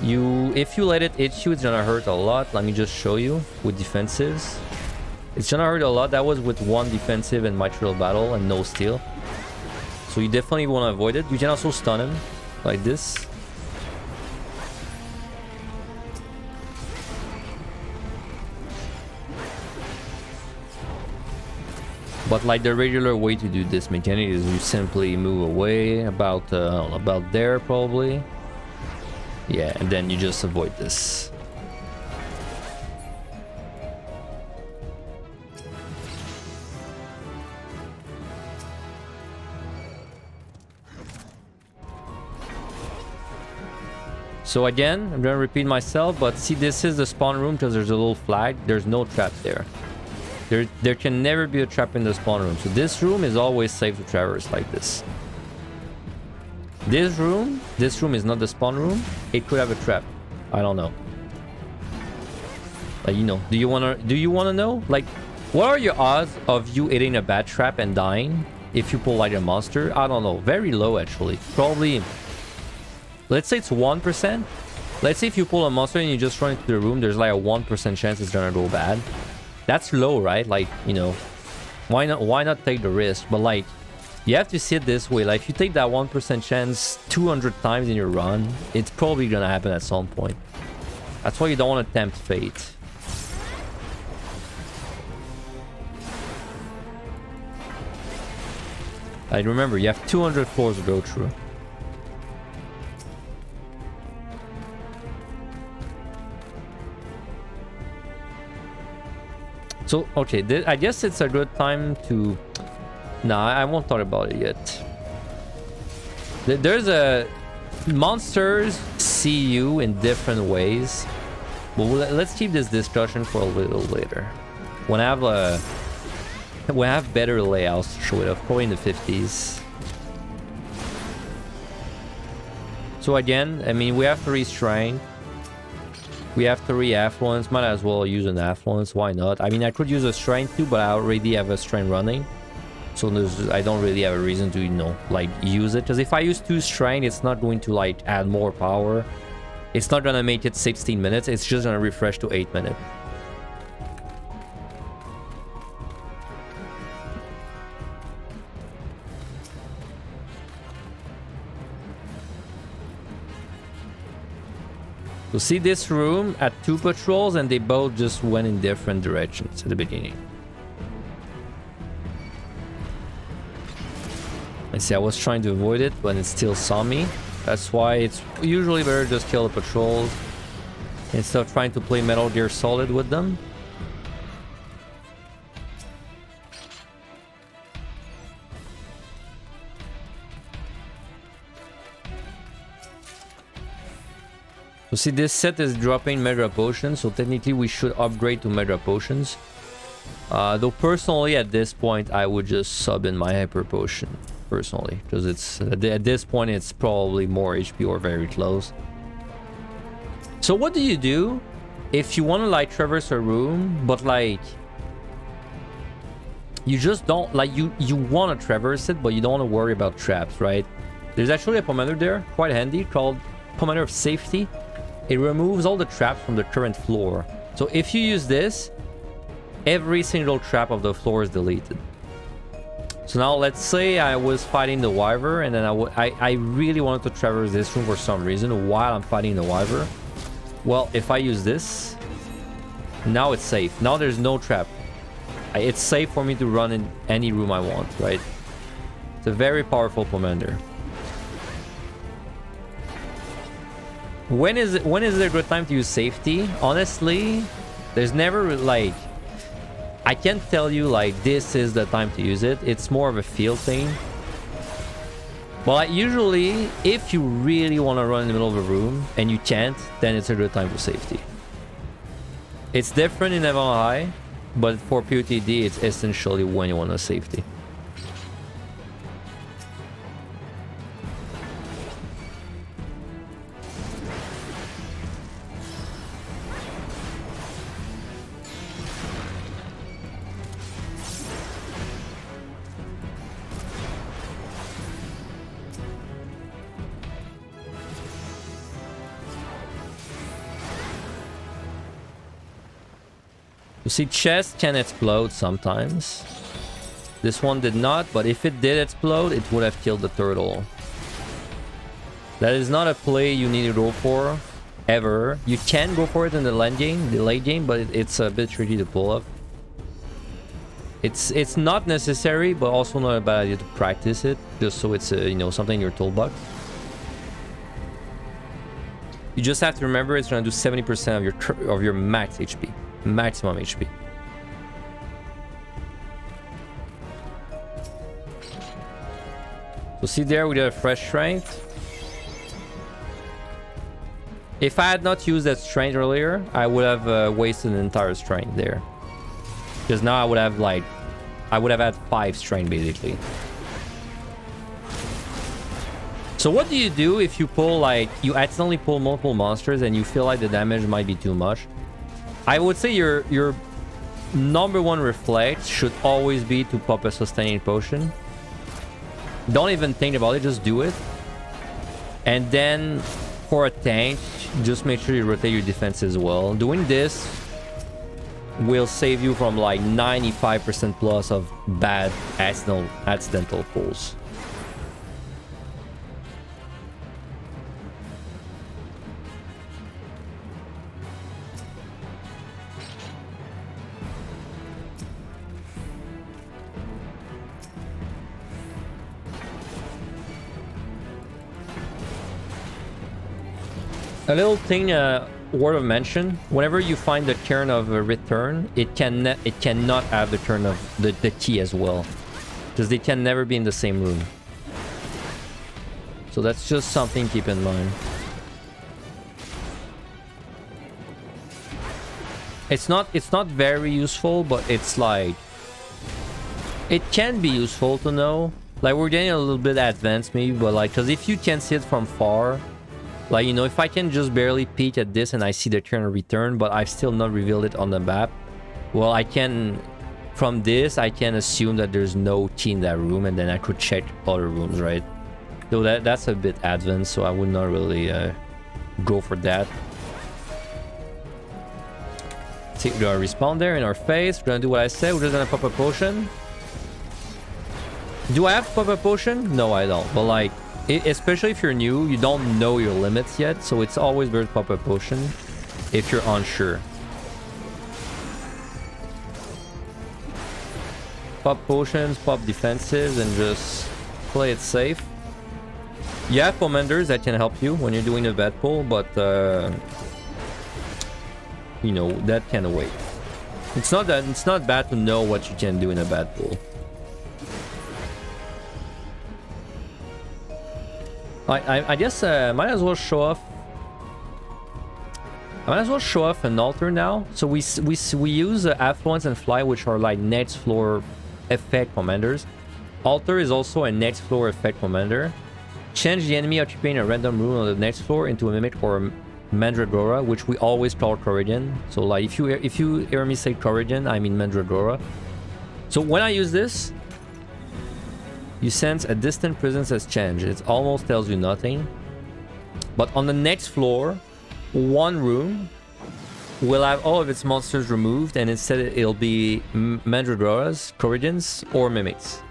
S1: If you let it hit you, it's gonna hurt a lot. Let me just show you with defensives. It's gonna hurt a lot. That was with 1 defensive and mitral battle and no steal. So you definitely want to avoid it. You can also stun him like this. But like the regular way to do this mechanic is you simply move away about there probably. Yeah, and then you just avoid this. So again, I'm gonna repeat myself, but see, this is the spawn room because there's a little flag. There's no trap there. There can never be a trap in the spawn room. So this room is always safe to traverse like this. This room is not the spawn room. It could have a trap. I don't know. Like, you know, do you wanna know? Like, what are your odds of you hitting a bad trap and dying if you pull like a monster? I don't know. Very low actually. Probably, let's say it's 1%. Let's say if you pull a monster and you just run into the room, there's like a 1% chance it's gonna go bad. That's low, right? Like, you know, why not take the risk? But like, you have to see it this way. Like, if you take that 1% chance 200 times in your run, it's probably gonna happen at some point. That's why you don't want to tempt fate. Like, remember, you have 200 floors to go through. So, okay, I guess it's a good time to... Nah, I won't talk about it yet. There's a... Monsters see you in different ways. But let's keep this discussion for a little later. When I have better layouts to show it off, probably in the 50s. So again, I mean, we have 3 strength. We have 3 affluence. Might as well use an affluence. Why not? I mean, I could use a strength too, but I already have a strength running. So I don't really have a reason to, you know, like, use it. Because if I use 2 strength, it's not going to, like, add more power. It's not going to make it 16 minutes. It's just going to refresh to 8 minutes. So see this room at 2 patrols, and they both just went in different directions at the beginning. And see, I was trying to avoid it, but it still saw me. That's why it's usually better to just kill the patrols instead of trying to play Metal Gear Solid with them. So see, this set is dropping Mega Potions, so technically we should upgrade to Mega Potions. Though personally, at this point, I would just sub in my Hyper Potion, personally. Because it's at this point, it's probably more HP or very close. So what do you do if you want to, like, traverse a room, but, like, you just don't, like, you want to traverse it, but you don't want to worry about traps, right? There's actually a commander there, quite handy, called Commander of Safety. It removes all the traps from the current floor. So if you use this, every single trap of the floor is deleted. So now let's say I was fighting the Wyvern and then I really wanted to traverse this room for some reason while I'm fighting the Wyvern. Well, if I use this, now it's safe. Now there's no trap. It's safe for me to run in any room I want, right? It's a very powerful commander. When is it a good time to use safety? Honestly, there's never like... I can't tell you like this is the time to use it. It's more of a feel thing. But usually, if you really want to run in the middle of a room and you can't, then it's a good time for safety. It's different in F1 High, but for PotD, it's essentially when you want a safety. You see, chest can explode sometimes. This one did not, but if it did explode, it would have killed the turtle. That is not a play you need to go for, ever. You can go for it in the late game, but it's a bit tricky to pull off. It's not necessary, but also not a bad idea to practice it, just so it's you know, something in your toolbox. You just have to remember it's gonna do 70% of your max HP. Maximum HP. So see there, we got a fresh strength. If I had not used that strength earlier, I would have wasted an entire strength there. Because now I would have like, I would have had 5 strength basically. So what do you do if you pull like, you accidentally pull multiple monsters and you feel like the damage might be too much? I would say your #1 reflex should always be to pop a sustaining potion. Don't even think about it, just do it. And then for a tank, just make sure you rotate your defense as well. Doing this will save you from like 95% plus of bad accidental pulls. A little thing, word of mention: whenever you find the turn of a return, it cannot have the turn of the key as well, because they can never be in the same room. So that's just something to keep in mind. It's not very useful, but it's like, it can be useful to know. Like, we're getting a little bit advanced maybe, but like, because if you can see it from far, like, you know, if I can just barely peek at this and I see the turn of return, but I've still not revealed it on the map, well, I can, from this, I can assume that there's no key in that room, and then I could check other rooms, right? Though that's a bit advanced, so I would not really go for that. See, we're gonna respawn there in our face. We're gonna do what I said. We're just gonna pop a potion. Do I have to pop a potion? No, I don't. But like, especially if you're new, you don't know your limits yet, so it's always better to pop a potion if you're unsure. Pop potions, pop defenses, and just play it safe. You have commanders that can help you when you're doing a bad pull, but you know, that can wait. It's not bad to know what you can do in a bad pull. I guess might as well show off. I might as well show off an altar now. So we use F1s and Fly, which are like next floor effect commanders. Altar is also a next floor effect commander. Change the enemy occupying a random room on the next floor into a mimic or a Mandragora, which we always call Corrigan. So like if you hear me say Corrigan, I mean Mandragora. So when I use this, you sense a distant presence has changed. It almost tells you nothing. But on the next floor, one room will have all of its monsters removed, and instead it'll be Mandragoras, Corrigans, or Mimics.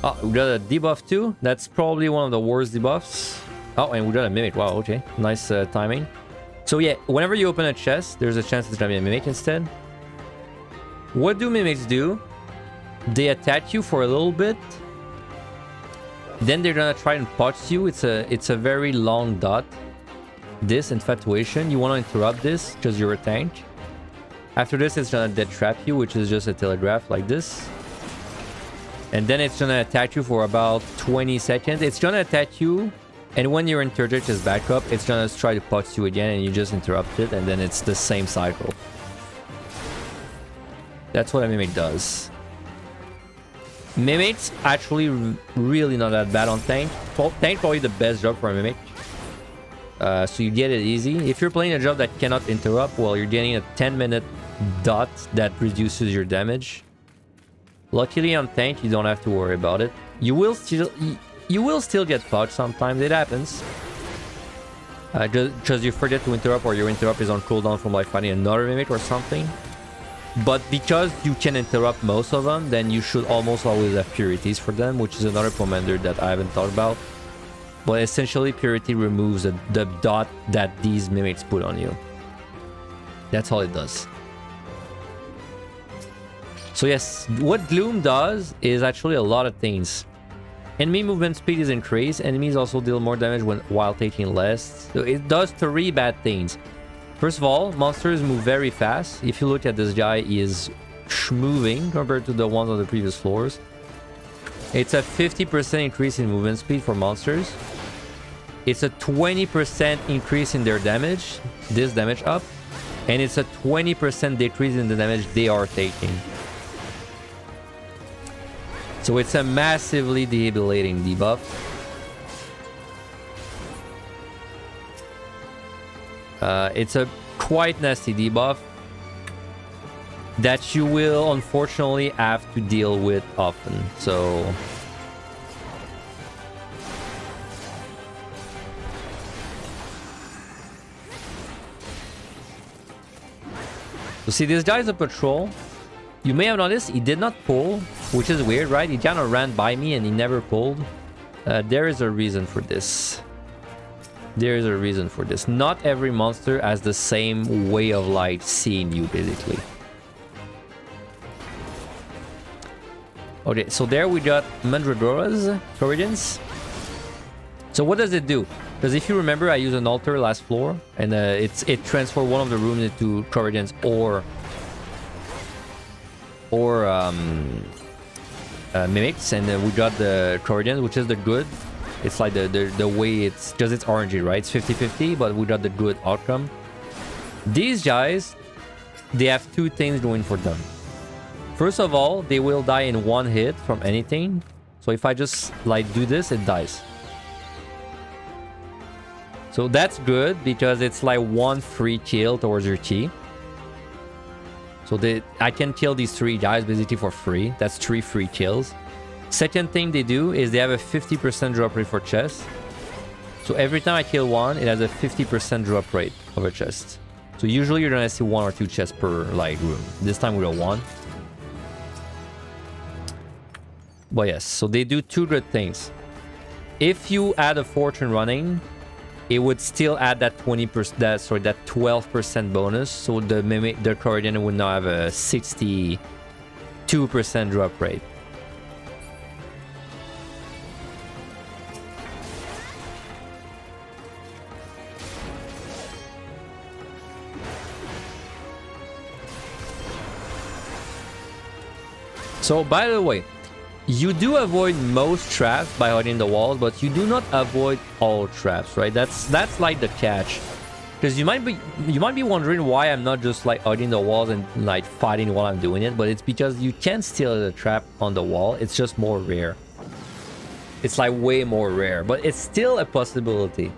S1: Oh, we got a debuff too. That's probably one of the worst debuffs. Oh, and we got a mimic. Wow, okay. Nice timing. So yeah, whenever you open a chest, there's a chance it's gonna be a mimic instead. What do mimics do? They attack you for a little bit. Then they're gonna try and punch you. It's a very long dot. This infatuation, you want to interrupt this because you're a tank. After this, it's gonna dead trap you, which is just a telegraph like this. And then it's gonna attack you for about 20 seconds. It's gonna attack you, and when your interdict is back up, it's gonna try to punch you again, and you just interrupt it, and then it's the same cycle. That's what a mimic does. Mimic's actually really not that bad on tank. Tank probably the best job for a mimic. So you get it easy. If you're playing a job that cannot interrupt, well, you're getting a 10-minute dot that reduces your damage. Luckily on tank, you don't have to worry about it. You will still get punched sometimes. It happens. Just you forget to interrupt, or your interrupt is on cooldown from like fighting another mimic or something. But because you can interrupt most of them, then you should almost always have purities for them, which is another commander that I haven't thought about. But essentially, purity removes the dot that these mimics put on you. That's all it does. So yes, what Gloom does is actually a lot of things. Enemy movement speed is increased. Enemies also deal more damage while taking less. So it does 3 bad things. First of all, monsters move very fast. If you look at this guy, he is moving compared to the ones on the previous floors. It's a 50% increase in movement speed for monsters. It's a 20% increase in their damage, this damage up. And it's a 20% decrease in the damage they are taking. So it's a massively debilitating debuff. It's a quite nasty debuff that you will unfortunately have to deal with often. So see, this guy's a patrol. You may have noticed he did not pull, which is weird, right? He kind of ran by me and he never pulled. There is a reason for this. There is a reason for this. Not every monster has the same way of like seeing you, basically. Okay, so there we got Mandragoras, Corridans. So what does it do? Because if you remember, I used an altar last floor, and it transformed one of the rooms into Corridans or mimics, and we got the Corridans, which is the good. It's like the way it's, because it's orangey, right? It's 50-50, but we got the good outcome. These guys, they have 2 things going for them. First of all, they will die in 1 hit from anything. So if I just like do this, it dies. So that's good because it's like 1 free kill towards your chi. So I can kill these 3 guys basically for free. That's 3 free kills. Second thing they do is they have a 50% drop rate for chests. So every time I kill one, it has a 50% drop rate of a chest. So usually you're gonna see 1 or 2 chests per like room. This time we got 1. But yes, so they do 2 good things. If you add a fortune running, it would still add that 20%, that 12% bonus. So the Corridon would now have a 62% drop rate. So by the way, you do avoid most traps by hiding the walls, but you do not avoid all traps, right? That's like the catch. Because you might be wondering why I'm not just like hiding the walls and like fighting while I'm doing it, but it's because you can steal the trap on the wall. It's just more rare. It's like way more rare, but it's still a possibility.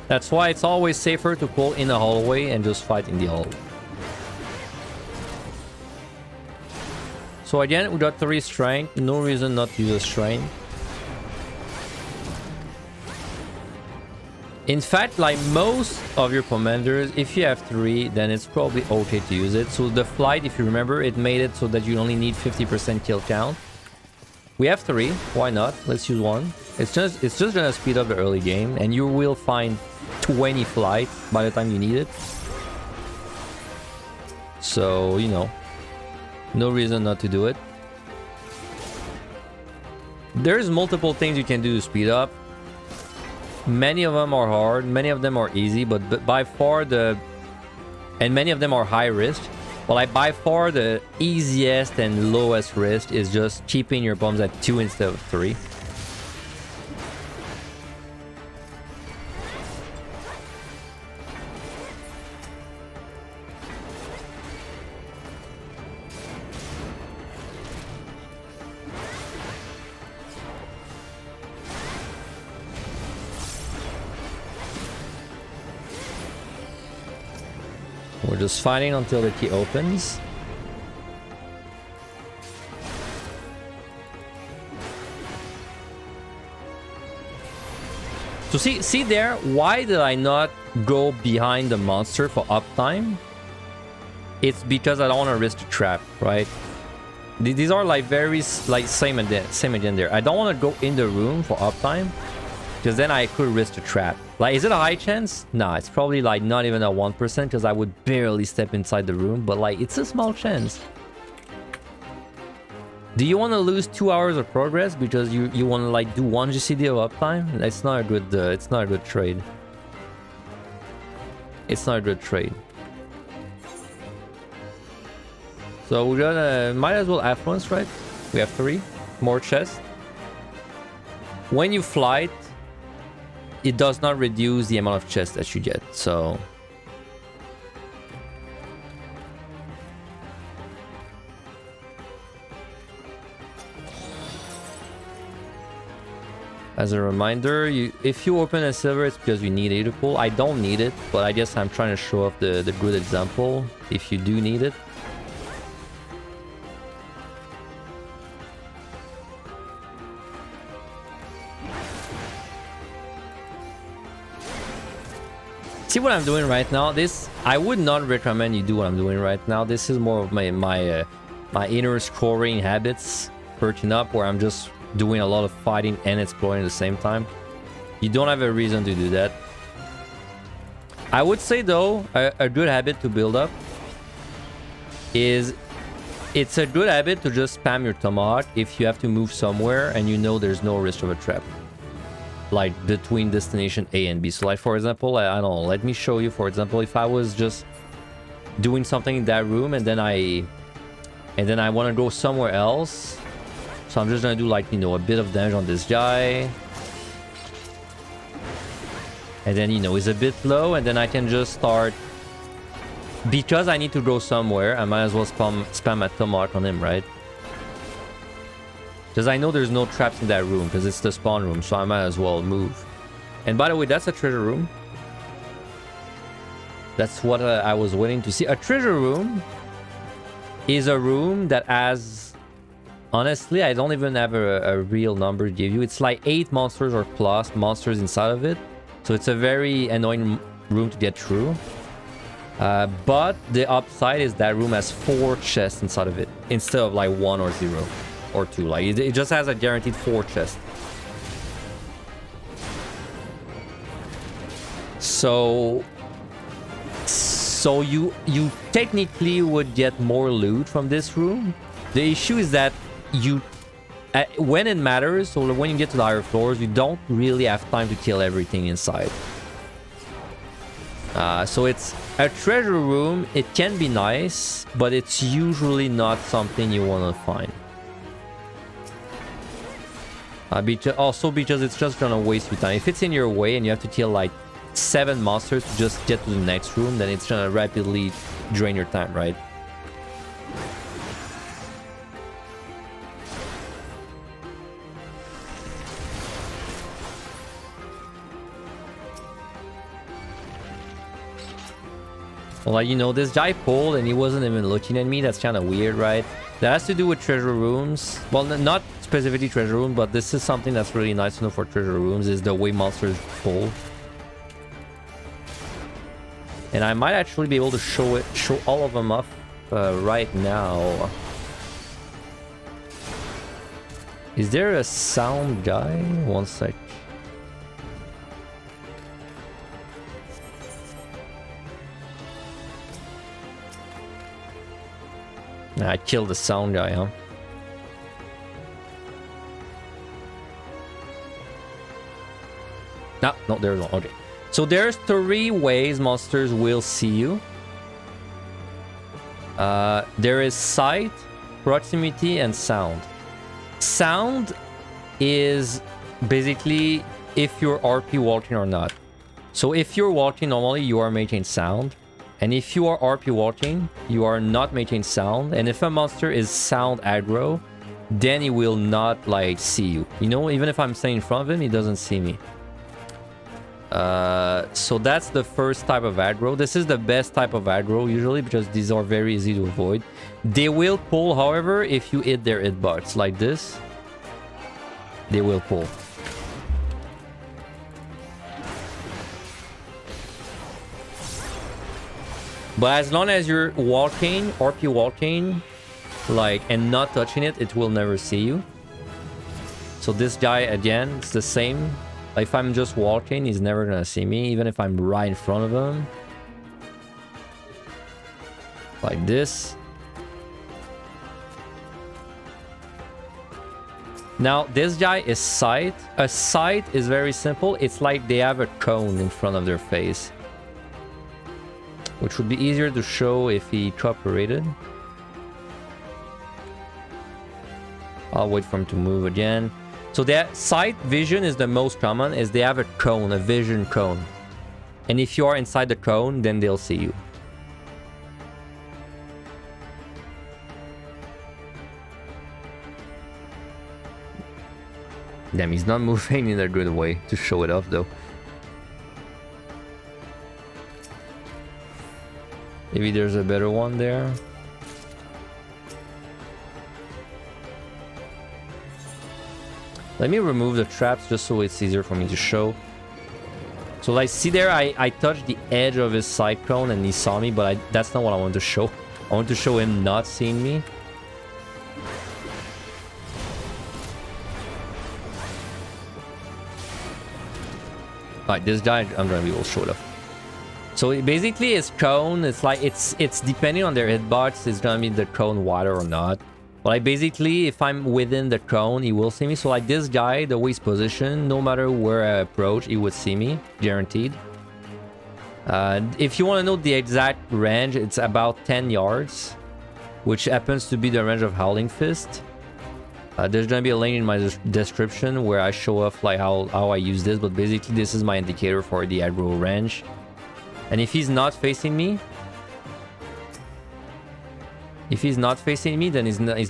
S1: That's why it's always safer to pull in a hallway and just fight in the hall. So again, we got 3 strength. No reason not to use a strength. In fact, like most of your commanders, if you have 3, then it's probably okay to use it. So the flight, if you remember, it made it so that you only need 50% kill count. We have 3, why not? Let's use 1. It's just gonna speed up the early game, and you will find 20 flight by the time you need it. So, you know, no reason not to do it. There's multiple things you can do to speed up. Many of them are hard, many of them are easy, but by far and many of them are high risk. Well, like by far the easiest and lowest risk is just keeping your bombs at 2 instead of 3. We're just fighting until the key opens. So see there, why did I not go behind the monster for uptime? It's because I don't want to risk the trap, right? These are like very like same again there. I don't want to go in the room for uptime, because then I could risk the trap. Like, is it a high chance? Nah, it's probably like not even a 1%, because I would barely step inside the room, but like it's a small chance. Do you want to lose 2 hours of progress because you want to like do 1 GCD of uptime? It's not a good trade. It's not a good trade. So we're gonna might as well F once, right? We have 3 more chests. When you flight, it does not reduce the amount of chests that you get, so as a reminder, if you open a silver, it's because you need Aetherpool. I don't need it, but I guess I'm trying to show off the good example if you do need it. See what I'm doing right now? This, I would not recommend you do what I'm doing right now. This is more of my inner scoring habits perking up, where I'm just doing a lot of fighting and exploring at the same time. You don't have a reason to do that. I would say though, a good habit to build up is, it's a good habit to just spam your tomahawk if you have to move somewhere and you know there's no risk of a trap, like between destination A and B. So like, for example, I don't know, let me show you. For example, if I was just doing something in that room and then I want to go somewhere else, so I'm just gonna do like, you know, a bit of damage on this guy, and then, you know, he's a bit low, and then I can just start, because I need to go somewhere, I might as well spam a tomahawk on him, right? Because I know there's no traps in that room, because it's the spawn room, so I might as well move. And by the way, that's a treasure room. That's what I was waiting to see. A treasure room is a room that has... Honestly, I don't even have a real number to give you. It's like 8 monsters or plus monsters inside of it. So it's a very annoying room to get through. But the upside is that room has 4 chests inside of it, instead of like 1 or 0. Or 2, like it just has a guaranteed 4 chests. So you technically would get more loot from this room. The issue is that when it matters, so when you get to the higher floors, you don't really have time to kill everything inside. So it's a treasure room. It can be nice, but it's usually not something you want to find. Also because it's just gonna waste your time. If it's in your way and you have to kill like 7 monsters to just get to the next room, then it's gonna rapidly drain your time, right? Well, like, you know, this guy pulled and he wasn't even looking at me. That's kind of weird, right? That has to do with treasure rooms. Well, not specifically treasure room, but this is something that's really nice to know for treasure rooms, is the way monsters pull. And I might actually be able to show all of them off right now. Is there a sound guy? One sec. Nah, I killed the sound guy, huh? No, there's one. Okay. So there's 3 ways monsters will see you. There is sight, proximity, and sound. Sound is basically if you're RP walking or not. So if you're walking normally, you are making sound. And if you are RP walking, you are not making sound. And if a monster is sound aggro, then he will not like see you. You know, even if I'm staying in front of him, he doesn't see me. So that's the first type of aggro. This is the best type of aggro usually because these are very easy to avoid. They will pull, however, if you hit their hitbox like this. They will pull. But as long as you're walking, RP walking, like, and not touching it, it will never see you. So this guy, again, it's the same. If I'm just walking, he's never gonna see me, even if I'm right in front of him. Like this. Now, this guy is sight. A sight is very simple. It's like they have a cone in front of their face. Which would be easier to show if he cooperated. I'll wait for him to move again. So that sight vision is the most common, is they have a cone, a vision cone. And if you are inside the cone, then they'll see you. Damn, he's not moving in a good way to show it off though. Maybe there's a better one there. Let me remove the traps just so it's easier for me to show. So like, see there, I touched the edge of his side cone and he saw me, but that's not what I want to show. I want to show him not seeing me. Like this guy, I'm gonna be able to show it up. So basically his cone, it's like, it's depending on their hitbox, it's gonna be the cone wider or not. But like basically, if I'm within the cone, he will see me. So like this guy, the way he's positioned, no matter where I approach, he would see me, guaranteed. If you want to know the exact range, it's about 10 yards, which happens to be the range of Howling Fist. There's gonna be a link in my description where I show off like how I use this, but basically this is my indicator for the aggro range. And if he's not facing me, then he's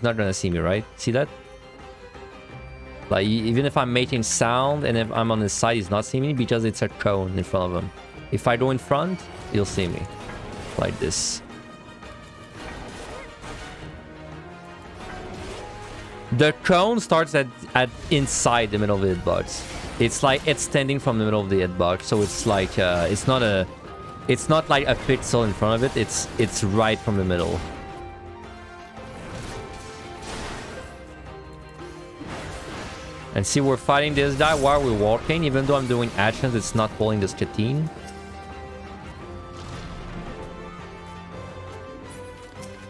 S1: not gonna see me, right? See that? Like, even if I'm making sound and if I'm on his side, he's not seeing me because it's a cone in front of him. If I go in front, he'll see me. Like this. The cone starts at inside the middle of the hitbox. It's like extending from the middle of the hitbox, so it's like it's not like a pixel in front of it. It's right from the middle. And see, we're fighting this guy while we're walking. Even though I'm doing actions, it's not pulling the scatine.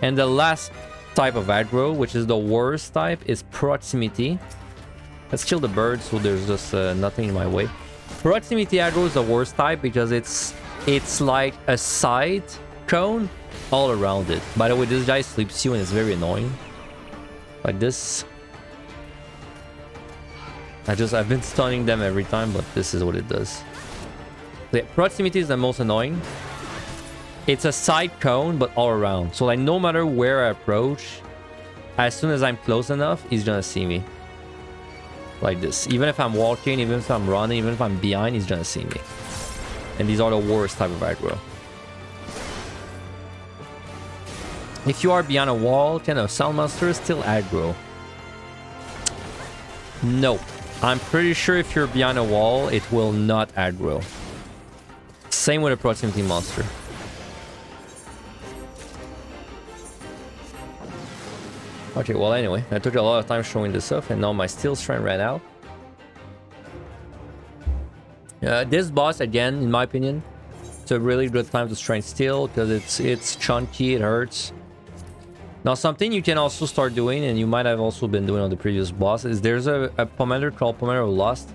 S1: And the last type of aggro, which is the worst type, is proximity. Let's kill the bird so there's just nothing in my way. Proximity aggro is the worst type because it's like a side cone all around it. By the way, this guy sleeps you and it's very annoying. Like this. I've been stunning them every time, but this is what it does. So yeah, proximity is the most annoying. It's a side cone, but all around. So like, no matter where I approach, as soon as I'm close enough, he's gonna see me. Like this. Even if I'm walking, even if I'm running, even if I'm behind, he's gonna see me. And these are the worst type of aggro. If you are behind a wall, can a sound monster still aggro? No. I'm pretty sure if you're behind a wall, it will not aggro. Same with a proximity monster. Okay, well anyway, I took a lot of time showing this off and now my steel strength ran out. This boss, again, in my opinion, it's a really good time to strength steel because it's chunky, it hurts. Now something you can also start doing, and you might have also been doing on the previous boss, is there's a commander called Commander of Lust.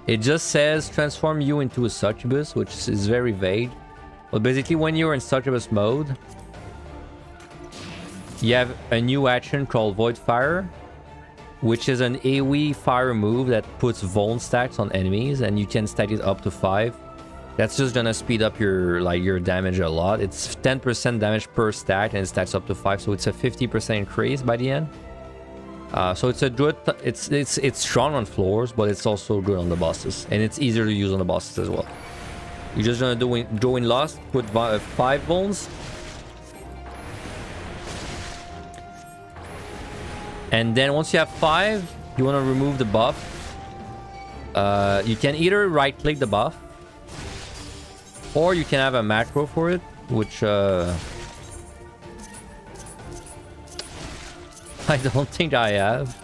S1: It just says transform you into a Succubus, which is very vague. But basically when you're in Succubus mode, you have a new action called Void Fire, which is an AoE fire move that puts Vuln stacks on enemies, and you can stack it up to 5. That's just gonna speed up your damage a lot. It's 10% damage per stack, and it stacks up to 5, so it's a 50% increase by the end. So it's a good. It's strong on floors, but it's also good on the bosses, and it's easier to use on the bosses as well. You're just gonna go in Lost, put 5 bones, and then once you have 5, you want to remove the buff. You can either right-click the buff, or you can have a macro for it, which I don't think I have.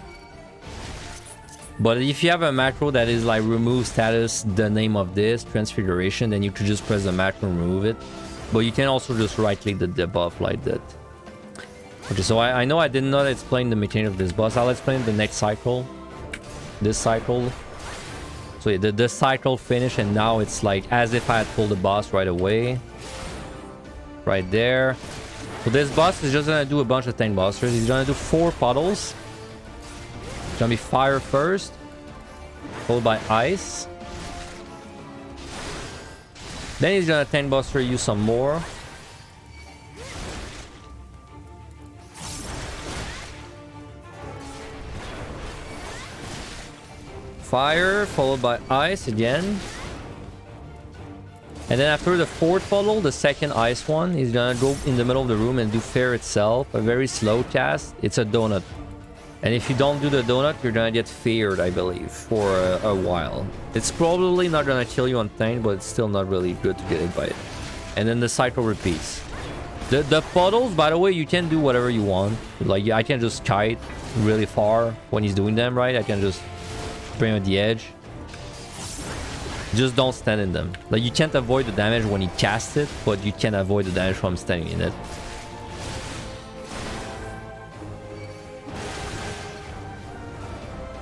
S1: But if you have a macro that is like remove status, the name of this, transfiguration, then you could just press the macro and remove it. But you can also just right-click the buff like that. Okay, so I know I did not explain the mechanic of this boss. I'll explain the next cycle. This cycle. So yeah, the cycle finished, and now it's like as if I had pulled the boss right away. Right there. So this boss is just gonna do a bunch of tank busters. He's gonna do 4 puddles. It's gonna be fire first, followed by ice. Then he's gonna tank buster you some more. Fire, followed by ice again. And then after the 4th puddle, the second ice one, he's gonna go in the middle of the room and do Fair itself. A very slow cast. It's a donut. And if you don't do the donut, you're gonna get feared, I believe, for a while. It's probably not gonna kill you on tank, but it's still not really good to get hit by it. And then the cycle repeats. The puddles, by the way, you can do whatever you want. Like, I can just kite really far when he's doing them, right? I can just bring him at the edge. Just don't stand in them. Like, you can't avoid the damage when he casts it, but you can avoid the damage from standing in it.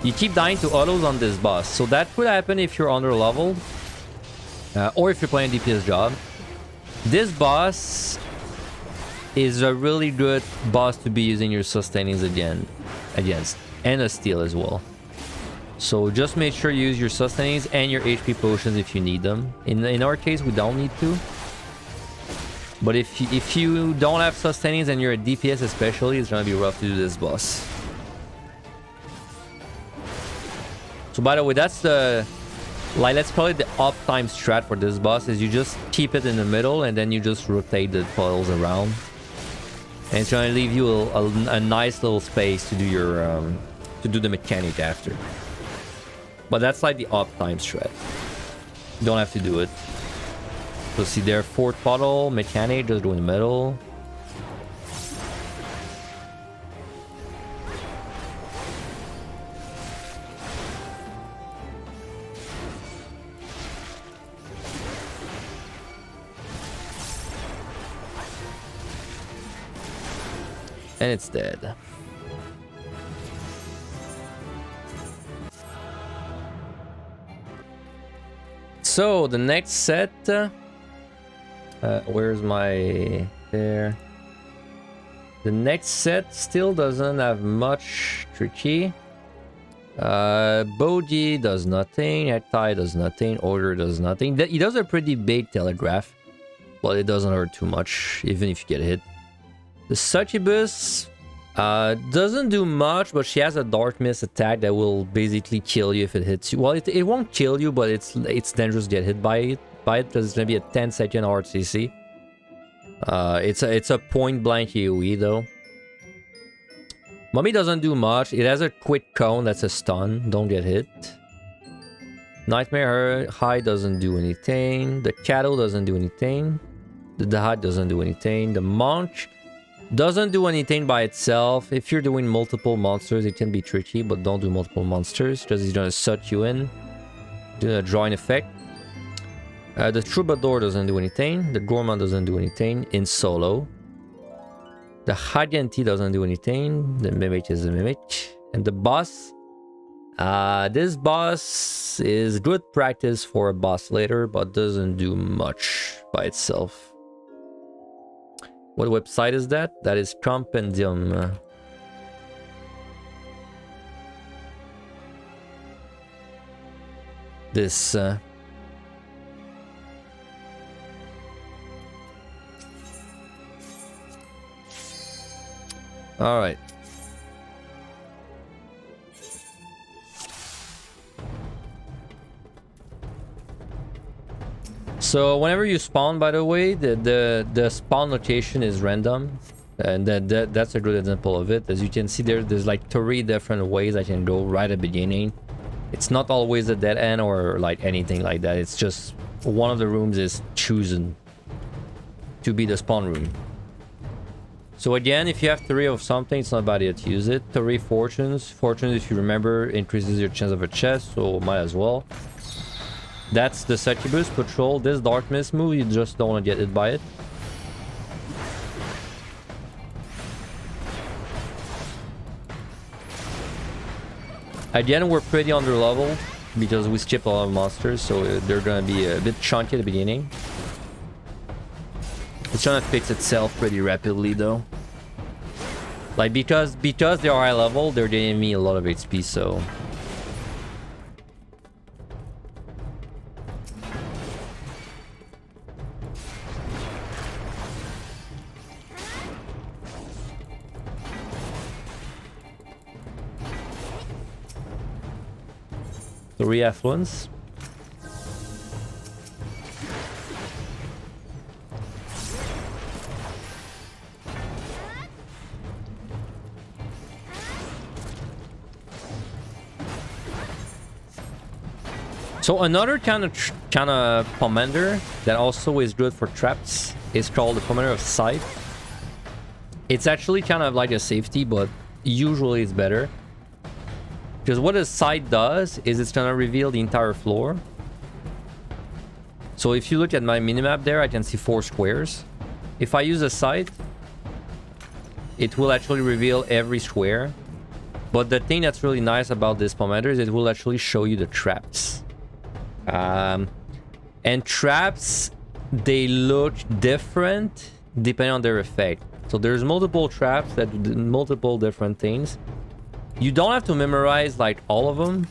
S1: You keep dying to autos on this boss, so that could happen if you're under leveled, or if you're playing DPS job. This boss is a really good boss to be using your sustainings against, and a steal as well. So just make sure you use your sustainings and your HP potions if you need them. In our case, we don't need to. But if you don't have sustainings and you're a DPS especially, it's gonna be rough to do this boss. So by the way, that's the, like, let's call it the uptime strat for this boss, is you just keep it in the middle and then you just rotate the puddles around. And it's gonna leave you a nice little space to do your to do the mechanic after. But that's like the uptime strat. You don't have to do it. So see there, 4th puddle, mechanic, just go in the middle. And it's dead. So the next set, where's my there? The next set still doesn't have much tricky. Bodhi does nothing, Hektai does nothing, Order does nothing. He does a pretty big telegraph, but it doesn't hurt too much, even if you get hit. The Succubus doesn't do much, but she has a Dark Mist attack that will basically kill you if it hits you. Well, it won't kill you, but it's dangerous to get hit by it because it's gonna be a 10-second RCC. It's a point-blank AoE though. Mummy doesn't do much. It has a quick cone that's a stun. Don't get hit. Nightmare High doesn't do anything. The Cattle doesn't do anything. The Dahad doesn't do anything. The Monk Doesn't do anything by itself. If you're doing multiple monsters, it can be tricky, but don't do multiple monsters. Just he's gonna suck you in. Do a drawing effect. The Troubadour doesn't do anything. The Gourmand doesn't do anything in solo. The Haganti doesn't do anything. The Mimic is a Mimic. And the boss. This boss is good practice for a boss later, but doesn't do much by itself. What website is that? That is Compendium. This... All right. So whenever you spawn, by the way, the spawn location is random, and that's a good example of it. As you can see there's like 3 different ways I can go right at the beginning. It's not always a dead end or like anything like that. It's just one of the rooms is chosen to be the spawn room. So again, if you have 3 of something, it's not bad to use it. 3 fortunes. Fortunes, if you remember, increases your chance of a chest, so might as well. That's the Succubus Patrol. This Dark Mist move, you just don't want to get hit by it. Again, we're pretty under-leveled because we skipped a lot of monsters, so they're going to be a bit chunky at the beginning. It's trying to fix itself pretty rapidly, though. Like, because they are high level, they're giving me a lot of HP, so... Three F1s. So another kind of Pomander that also is good for traps is called the Pomander of Sight. It's actually kind of like a safety, but usually it's better. Because what a sight does is it's gonna reveal the entire floor. So if you look at my minimap there, I can see 4 squares. If I use a sight, it will actually reveal every square. But the thing that's really nice about this Pomander is it will actually show you the traps. And traps, they look different depending on their effect. So there's multiple traps that do multiple different things. You don't have to memorize like all of them.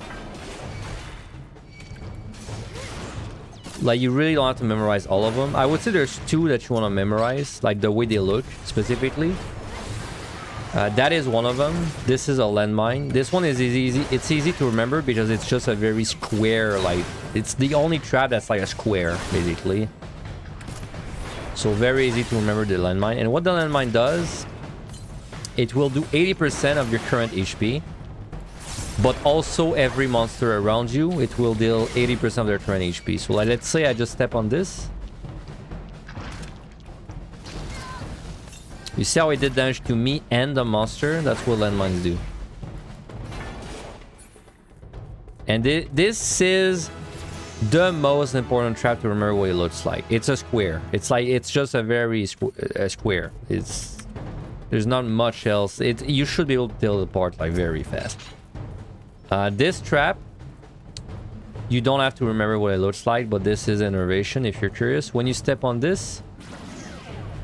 S1: Like you really don't have to memorize all of them. I would say there's 2 that you want to memorize, like the way they look specifically. That is one of them. This is a landmine. This one is easy. It's easy to remember because it's just a very square, like it's the only trap that's like a square basically. So very easy to remember the landmine. And what the landmine does, it will do 80% of your current HP, but also every monster around you, it will deal 80% of their current HP. So like, let's say I just step on this. You see how it did damage to me and the monster? That's what landmines do. And this is the most important trap to remember what it looks like. It's a square. It's like, it's just a very square. There's not much else. You should be able to tell it apart like very fast. This trap, you don't have to remember what it looks like, but this is an innovation if you're curious. When you step on this,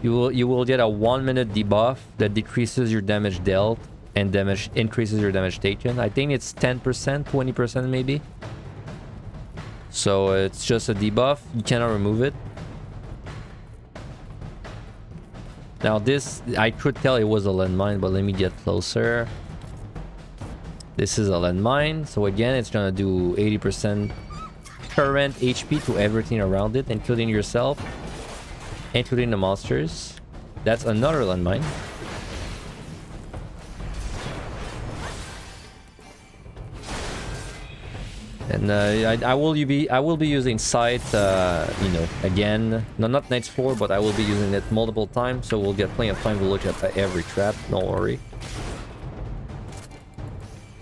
S1: you will get a 1-minute debuff that decreases your damage dealt and increases your damage taken. I think it's 10%, 20% maybe. So it's just a debuff. You cannot remove it. Now this, I could tell it was a landmine, but let me get closer. This is a landmine. So again, it's gonna do 80% current HP to everything around it, including yourself, including the monsters. That's another landmine. And I will be using Sight, you know, again. No, not next floor, but I will be using it multiple times, so we'll get plenty of time to look at every trap. Don't worry.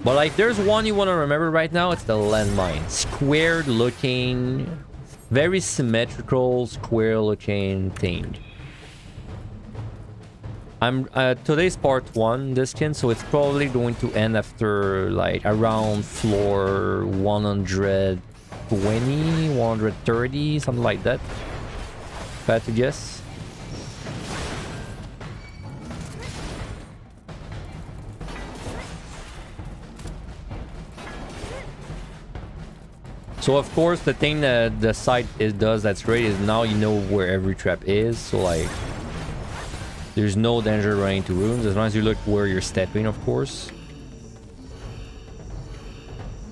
S1: But like, there's one you want to remember right now. It's the landmine. Squared looking, very symmetrical, square looking thing. Today's part 1, this skin, so it's probably going to end after like around floor 120, 130, something like that. If I had to guess. So of course the thing that the site does that's great is now you know where every trap is, so like there's no danger running to rooms as long as you look where you're stepping, of course.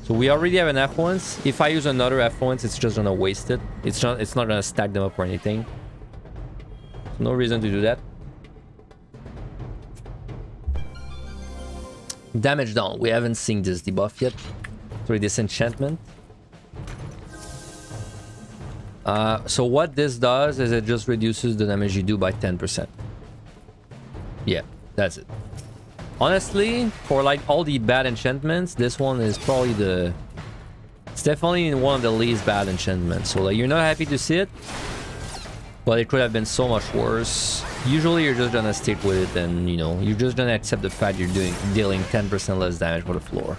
S1: So we already have an F1. If I use another F1, it's just gonna waste it. It's not gonna stack them up or anything. No reason to do that. Damage down. We haven't seen this debuff yet. Sorry, disenchantment. So what this does is it just reduces the damage you do by 10%. Yeah, that's it. Honestly, for like all the bad enchantments, this one is probably the... It's definitely one of the least bad enchantments. So like, you're not happy to see it, but it could have been so much worse. Usually you're just gonna stick with it and, you know, you're just gonna accept the fact you're dealing 10% less damage for the floor.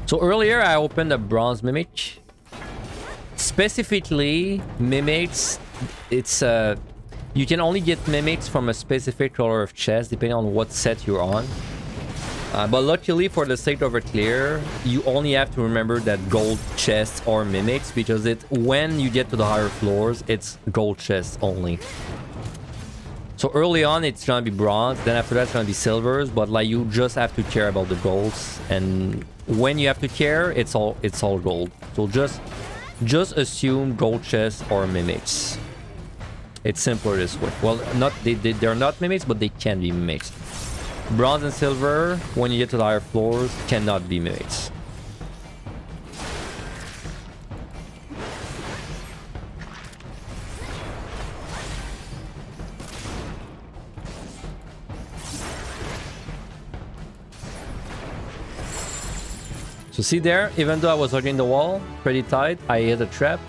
S1: So earlier I opened a bronze mimic. Specifically, mimics, it's you can only get mimics from a specific color of chest depending on what set you're on. But luckily for the sake of it clear, you only have to remember that gold chests are mimics because when you get to the higher floors, it's gold chests only. So early on it's gonna be bronze, then after that it's gonna be silvers, but like you just have to care about the golds, and when you have to care, it's all gold. So just assume gold chests or mimics. It's simpler this way. Well, they're not mimics, but they can be mimics. Bronze and silver, when you get to the higher floors, cannot be mimics. So see there, even though I was hugging the wall pretty tight, I hit a trap.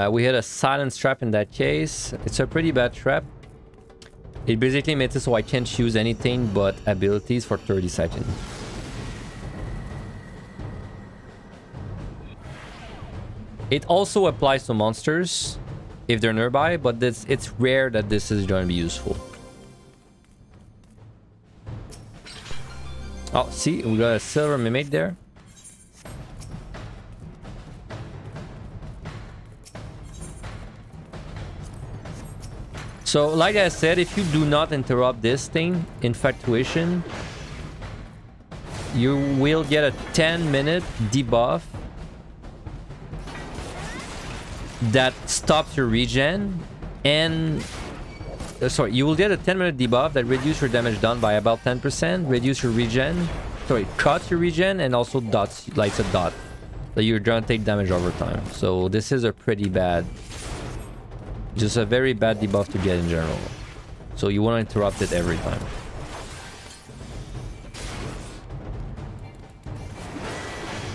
S1: We hit a silence trap in that case. It's a pretty bad trap. It basically makes it so I can't use anything but abilities for 30 seconds. It also applies to monsters if they're nearby, but it's rare that this is going to be useful. Oh, see, we got a silver mimic there. So, like I said, if you do not interrupt this thing, Infatuation, you will get a 10-minute debuff that stops your regen, and sorry, you will get a 10-minute debuff that reduces your damage done by about 10%, reduce your regen, sorry, cuts your regen, and also dots, lights a dot. So you're gonna take damage over time. So this is a pretty bad, just a very bad debuff to get in general. So you want to interrupt it every time.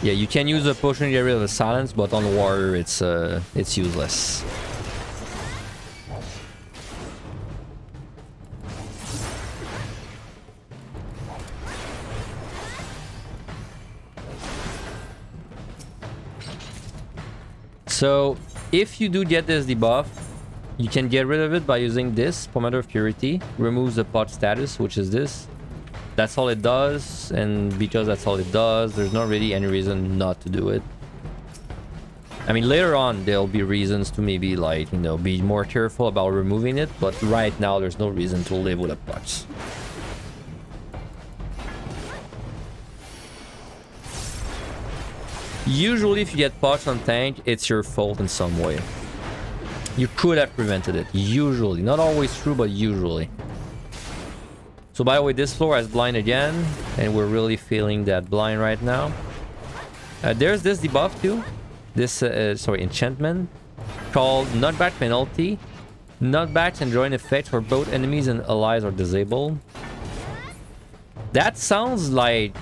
S1: Yeah, you can use a potion to get rid of the silence, but on warrior it's useless. So if you do get this debuff, you can get rid of it by using this Pomander of Purity. Removes the pot status, which is this. That's all it does, and because that's all it does, there's not really any reason not to do it. I mean, later on there'll be reasons to maybe, like, you know, be more careful about removing it, but right now there's no reason to live with a pot. Usually if you get pots on tank, it's your fault in some way. You could have prevented it, usually. Not always true, but usually. So by the way, this floor has blind again, and we're really feeling that blind right now. There's this debuff too. This, sorry, enchantment called Knockback Penalty. Knockbacks and joint effects for both enemies and allies are disabled. That sounds like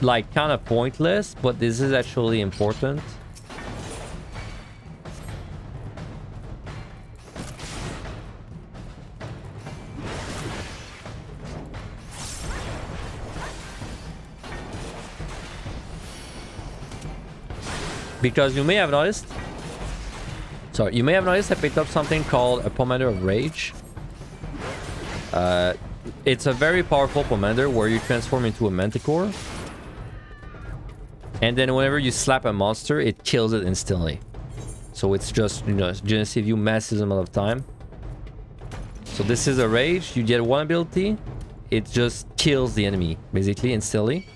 S1: kind of pointless, but this is actually important. Because you may have noticed, sorry, you may have noticed I picked up something called a Pomander of Rage. It's a very powerful Pomander where you transform into a Manticore. And then whenever you slap a monster, it kills it instantly. So it's just, you know, it's gonna save you massive amount of time. So this is a Rage. You get one ability. It just kills the enemy, basically, instantly.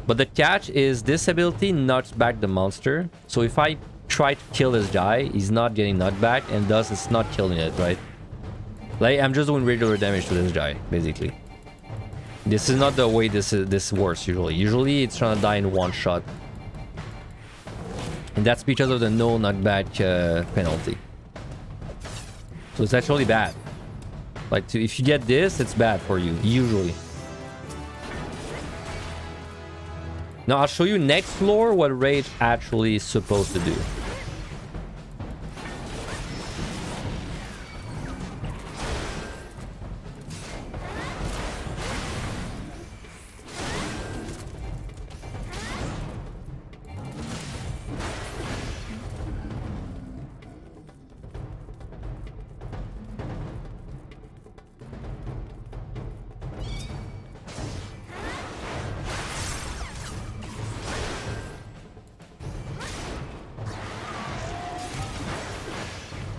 S1: But the catch is this ability knocks back the monster. So if I try to kill this guy, he's not getting knocked back, and thus it's not killing it, right? Like, I'm just doing regular damage to this guy, basically. This is not the way this works usually. Usually it's trying to die in one shot. And that's because of the no knockback penalty. So it's actually bad. Like, if you get this, it's bad for you, usually. Now I'll show you next floor what Rage actually is supposed to do.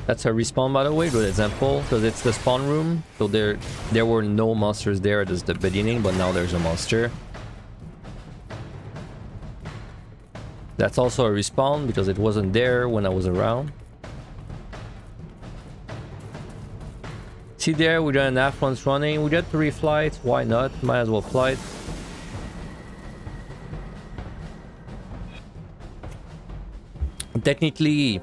S1: That's a respawn, by the way, good example, because it's the spawn room. So there were no monsters there at the beginning, but now there's a monster. That's also a respawn because it wasn't there when I was around. See there, we got an F1's running. We got 3 flights. Why not? Might as well fly. Technically,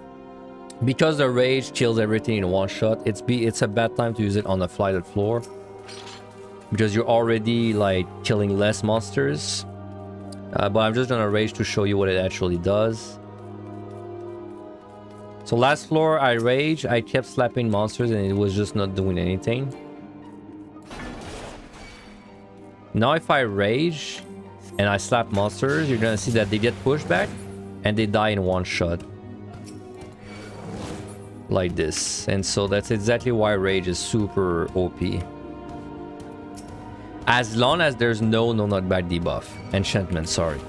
S1: because the Rage kills everything in one shot, it's a bad time to use it on a flighted floor. Because you're already, like, killing less monsters. But I'm just gonna Rage to show you what it actually does. So last floor, I Rage, I kept slapping monsters and it was just not doing anything. Now if I Rage and I slap monsters, you're gonna see that they get pushed back and they die in one shot. Like this. And so that's exactly why Rage is super OP. As long as there's no knockback debuff. Enchantment, sorry.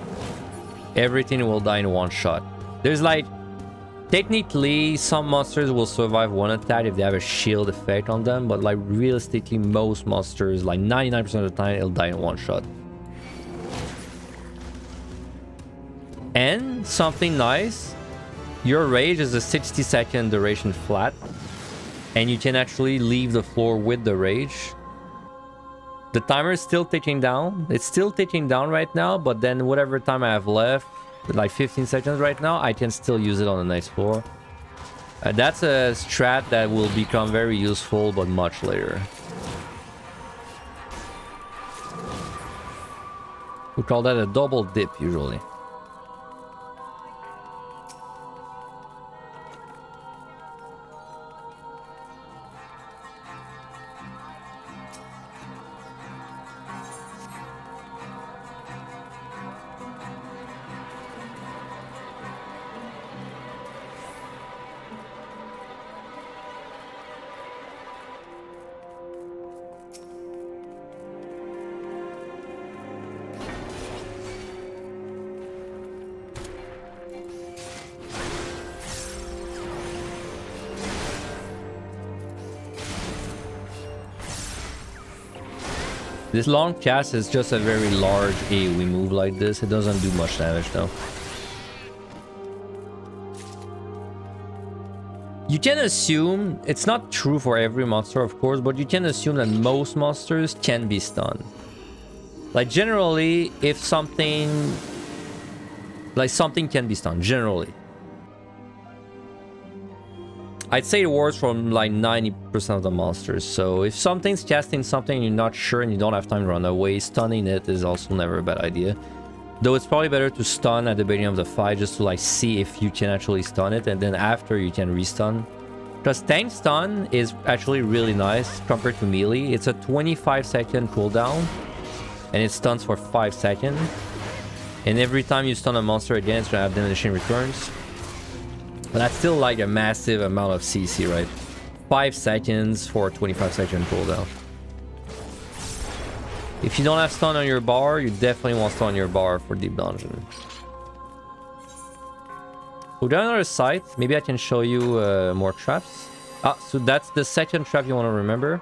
S1: Everything will die in one shot. There's like... Technically, some monsters will survive one attack if they have a shield effect on them. But like realistically, most monsters, like 99% of the time, it'll die in one shot. And something nice... Your Rage is a 60-second duration flat, and you can actually leave the floor with the Rage. The timer is still ticking down. It's still ticking down right now, but then whatever time I have left, like 15 seconds right now, I can still use it on the next floor. That's a strat that will become very useful, but much later. We call that a double dip usually. This long cast is just a very large AoE move like this. It doesn't do much damage though. You can assume, it's not true for every monster of course, but you can assume that most monsters can be stunned. Like generally, if something... Like something can be stunned, generally. I'd say it works from like 90% of the monsters. So if something's casting something and you're not sure and you don't have time to run away, stunning it is also never a bad idea. Though it's probably better to stun at the beginning of the fight just to like see if you can actually stun it, and then after you can restun. Because tank stun is actually really nice compared to melee. It's a 25-second cooldown and it stuns for 5 seconds. And every time you stun a monster again, it's gonna have diminishing returns. But that's still like a massive amount of CC, right? 5 seconds for a 25-second cooldown. If you don't have stun on your bar, you definitely want stun on your bar for Deep Dungeon. We've done another site. Maybe I can show you more traps. Ah, so that's the second trap you want to remember.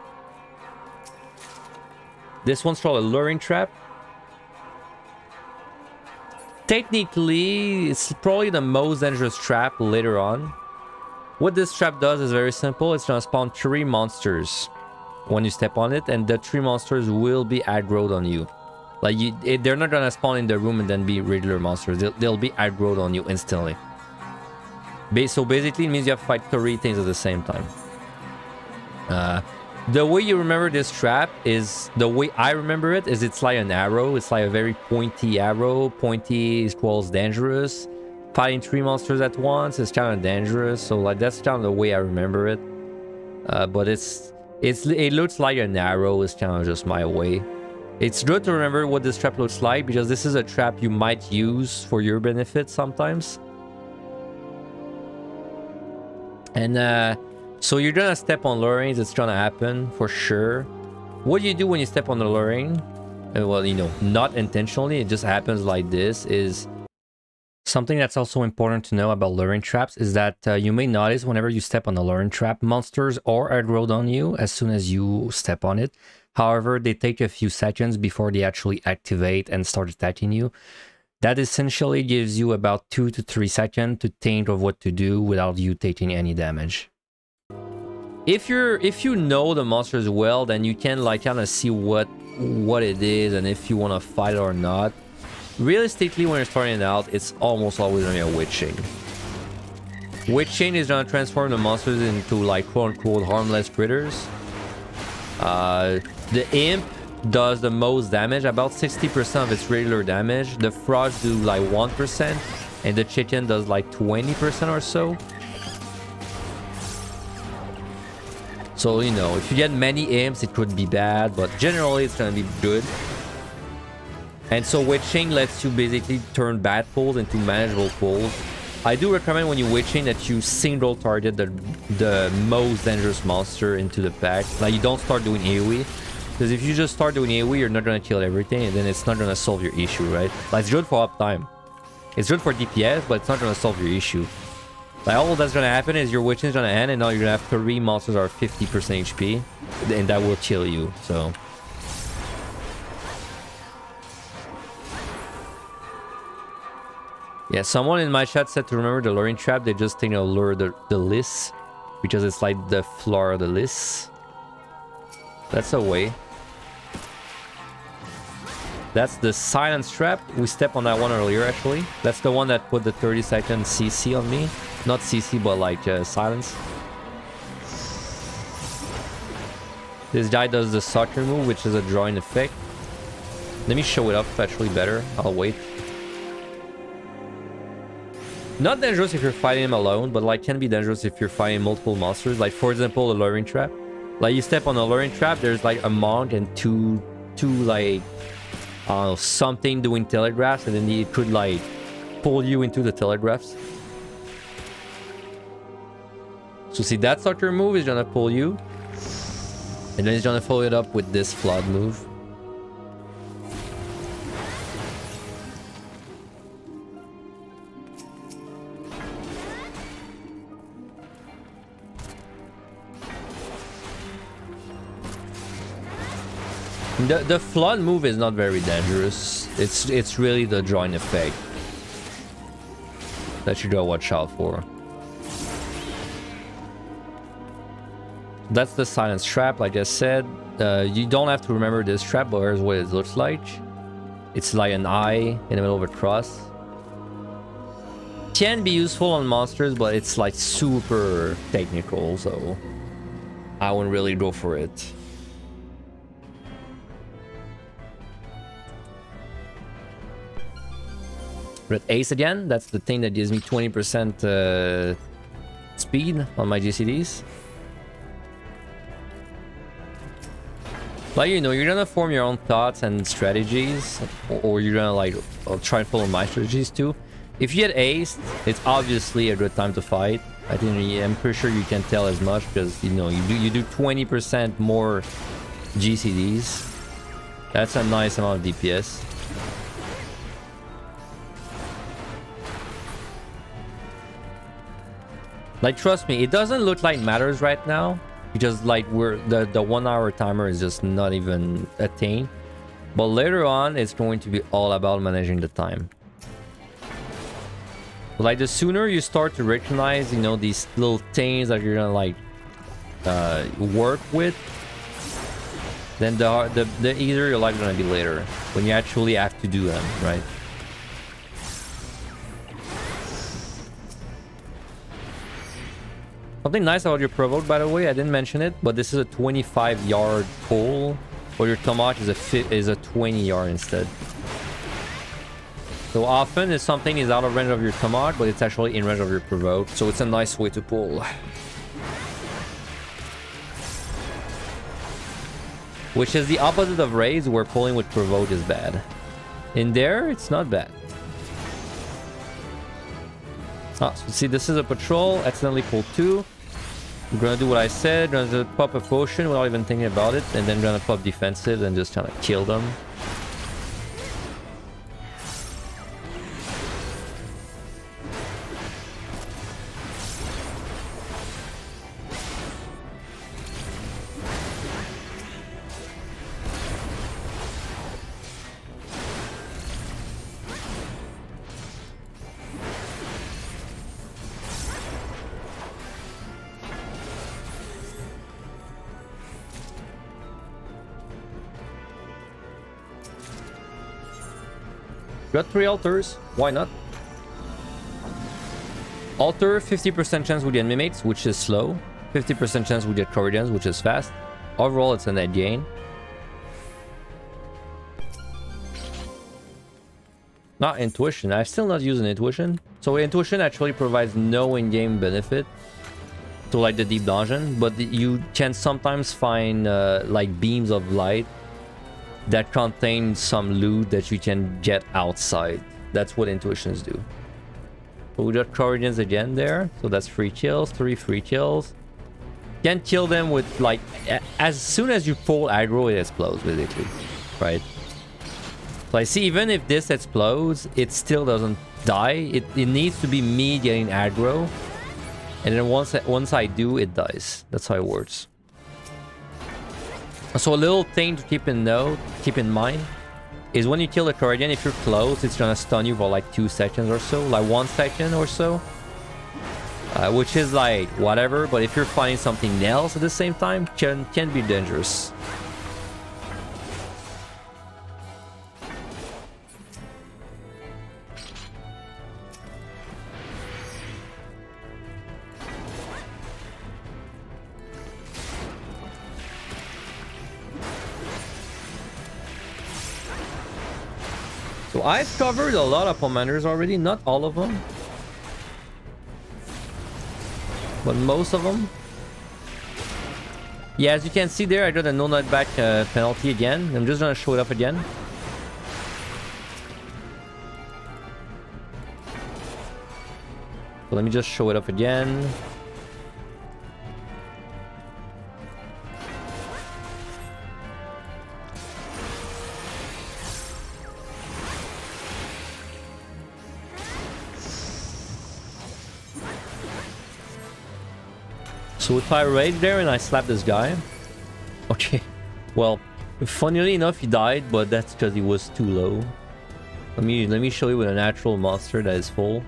S1: This one's called a luring trap. Technically, it's probably the most dangerous trap later on. What this trap does is very simple. It's gonna spawn 3 monsters when you step on it, and the 3 monsters will be aggroed on you. Like, they're not gonna spawn in the room and then be regular monsters. They'll be aggroed on you instantly. So basically, it means you have to fight 3 things at the same time. The way you remember this trap is, the way I remember it, is it's like an arrow. It's like a very pointy arrow. Pointy equals dangerous. Fighting 3 monsters at once is kind of dangerous. So like that's kind of the way I remember it. But it looks like an arrow. Is kind of just my way. It's good to remember what this trap looks like because this is a trap you might use for your benefit sometimes. And so you're gonna step on lurings. It's gonna happen for sure. What you do when you step on the luring, well, you know, not intentionally, it just happens like this, is something that's also important to know about luring traps is that you may notice whenever you step on a luring trap, monsters are aggroed on you as soon as you step on it. However, they take a few seconds before they actually activate and start attacking you. That essentially gives you about 2 to 3 seconds to think of what to do without you taking any damage. If you know the monsters well, then you can like kind of see what it is and if you want to fight it or not. Realistically, when you're starting out, it's almost always gonna be a Witch Chain. Witch Chain is gonna transform the monsters into like quote-unquote harmless critters. The Imp does the most damage, about 60% of its regular damage. The Frogs do like 1%, and the Chicken does like 20% or so. So, you know, if you get many Imps, it could be bad, but generally it's gonna be good. And so Witch Chain lets you basically turn bad pulls into manageable pulls. I do recommend when you Witch Chain that you single target the most dangerous monster into the pack. Like, you don't start doing AoE. Because if you just start doing AoE, you're not gonna kill everything, and then it's not gonna solve your issue, right? Like, it's good for uptime. It's good for DPS, but it's not gonna solve your issue. Like, all that's gonna happen is your Witch Chain is gonna end, and now you're gonna have 3 monsters that are 50% HP, and that will kill you, so... Yeah, someone in my chat said to remember the luring trap. They just think of lure the list, because it's like the floor of the list. That's a way. That's the silence trap. We stepped on that one earlier, actually. That's the one that put the 30-second CC on me. Not CC, but like silence. This guy does the sucker move, which is a drawing effect. Let me show it up actually better. I'll wait. Not dangerous if you're fighting him alone, but like can be dangerous if you're fighting multiple monsters. Like for example, a luring trap. Like you step on a luring trap, there's like a monk and two like something doing telegraphs, and then it could like pull you into the telegraphs. So see, that sucker move is gonna pull you, and then it's gonna follow it up with this flood move. The flood move is not very dangerous. It's really the drawing effect that you gotta watch out for. That's the silence trap, like I said. You don't have to remember this trap, but here's what it looks like. It's like an eye in the middle of a cross. Can be useful on monsters, but it's like super technical, so I wouldn't really go for it. Red Ace again, that's the thing that gives me 20% speed on my GCDs. Like, you know, you're gonna form your own thoughts and strategies, or you're gonna like try and follow my strategies too. If you get aced, it's obviously a good time to fight. I think I'm pretty sure you can tell as much because, you know, you do 20% more GCDs. That's a nice amount of DPS. Like, trust me, it doesn't look like matters right now because like the 1 hour timer is just not even attained. But later on, it's going to be all about managing the time. Like, the sooner you start to recognize, you know, these little things that you're gonna like work with, then the easier your life's gonna be later when you actually have to do them, right? Something nice about your provoke, by the way, I didn't mention it, but this is a 25-yard pole, or your tomahawk is a 20-yard instead. So often if something is out of range of your tomahawk, but it's actually in range of your provoke, so it's a nice way to pull. Which is the opposite of raids, where pulling with provoke is bad. In there, it's not bad. Ah, so see, this is a patrol, accidentally pull 2. I'm gonna do what I said, gonna pop a potion without even thinking about it, and then gonna pop defensive and just trying to kill them. Got 3 altars, why not? Altar, 50% chance we get mimics, which is slow. 50% chance we get corrigians, which is fast. Overall, it's a net gain. Not intuition, I'm still not using intuition. So intuition actually provides no in-game benefit to like the deep dungeon, but you can sometimes find like beams of light that contain some loot that you can get outside. That's what intuitions do. So we got corrigians again there, so that's 3 kills, 3 free kills. You can kill them with like, as soon as you pull aggro, it explodes basically, right? So I see even if this explodes, it still doesn't die. It needs to be me getting aggro, and then once I do, it dies. That's how it works. So a little thing to keep in mind is when you kill a corrigian, if you're close, it's gonna stun you for like 2 seconds or so, like 1 second or so, which is like whatever. But if you're fighting something else at the same time, can be dangerous. So I've covered a lot of commanders already, not all of them, but most of them. Yeah, as you can see there, I got a no knockback penalty again. I'm just gonna show it up again. So let me just show it up again. So if I rage there and I slap this guy, okay, well, funnily enough he died, but that's because he was too low. Let me show you with a natural monster that is full.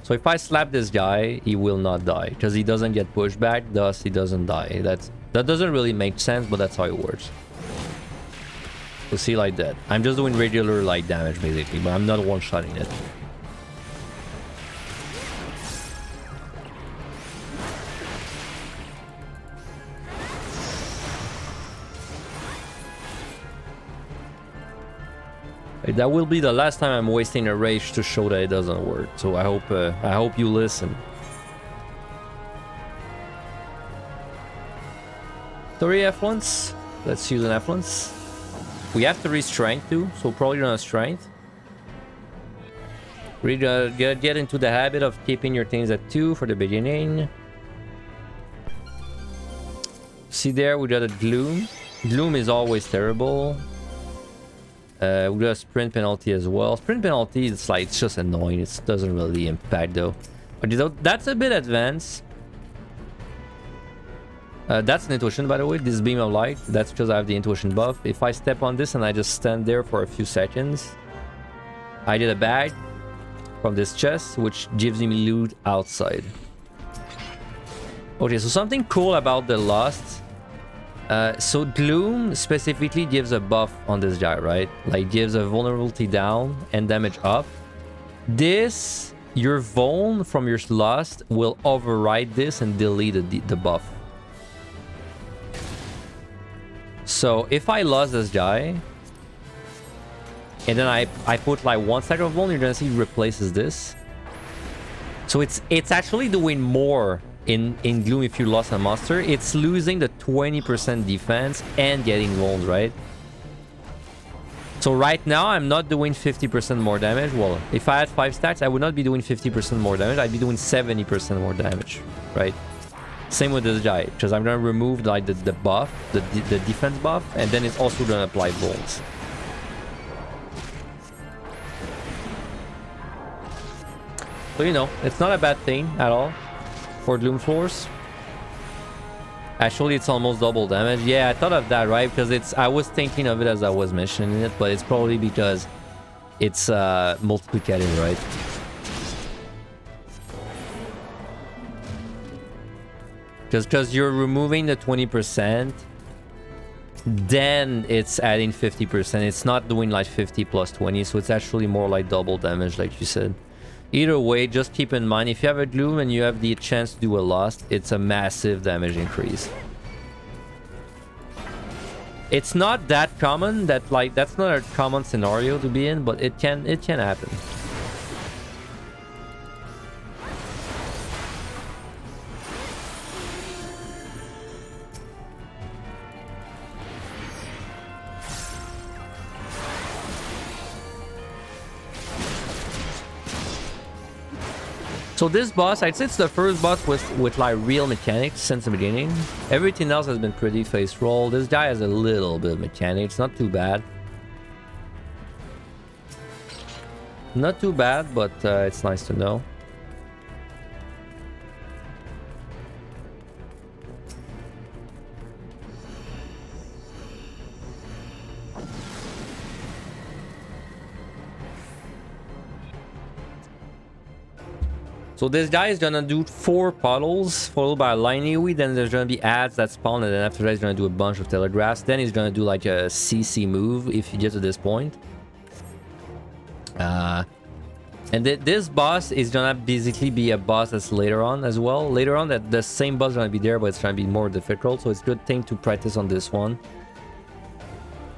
S1: So if I slap this guy, he will not die because he doesn't get pushed back, thus he doesn't die. That doesn't really make sense, but that's how it works. So see, like that. I'm just doing regular light damage basically, but I'm not one-shotting it. That will be the last time I'm wasting a rage to show that it doesn't work. So I hope you listen. 3 F1s. Let's use an F1s. We have 3 strength too, so probably not strength. We're gonna get into the habit of keeping your things at 2 for the beginning. See there, we got a Gloom. Gloom is always terrible. We got a sprint penalty as well. Sprint penalty, it's like, it's just annoying. It doesn't really impact though. But you know, that's a bit advanced. That's an intuition, by the way. This beam of light, that's because I have the intuition buff. If I step on this and I just stand there for a few seconds, I get a bag from this chest, which gives me loot outside. Okay, so something cool about the Lust. So Gloom specifically gives a buff on this guy, right? Like gives a vulnerability down and damage up. This, your Vuln from your Lust will override this and delete the buff. So if I lost this guy and then I put like 1 stack of Vuln, you're gonna see it replaces this. So it's actually doing more in Gloom if you lost a monster. It's losing the 20% defense and getting Vulns, right? So right now I'm not doing 50% more damage. Well, if I had 5 stacks, I would not be doing 50% more damage. I'd be doing 70% more damage, right? Same with this guy, because I'm gonna remove like the buff, the defense buff, and then it's also gonna apply Vulns. So you know, it's not a bad thing at all for Gloom Floors. Actually, it's almost double damage. Yeah, I thought of that, right? Because I was thinking of it as I was mentioning it, but it's probably because it's multiplicative, right? Because you're removing the 20%, then it's adding 50%. It's not doing like 50 plus 20, so it's actually more like double damage, like you said. Either way, just keep in mind, if you have a Gloom and you have the chance to do a Lust, it's a massive damage increase. It's not that common, that's not a common scenario to be in, but it can happen. So this boss, I'd say it's the first boss with like real mechanics since the beginning. Everything else has been pretty face roll. This guy has a little bit of mechanics, not too bad. Not too bad, but it's nice to know. So this guy is gonna do 4 puddles, followed by a line weed, then there's gonna be ads that spawn, and then after that he's gonna do a bunch of telegraphs. Then he's gonna do like a CC move if you get to this point. And this boss is gonna basically be a boss that's later on as well. Later on, that the same boss is gonna be there, but it's gonna be more difficult, so it's a good thing to practice on this one.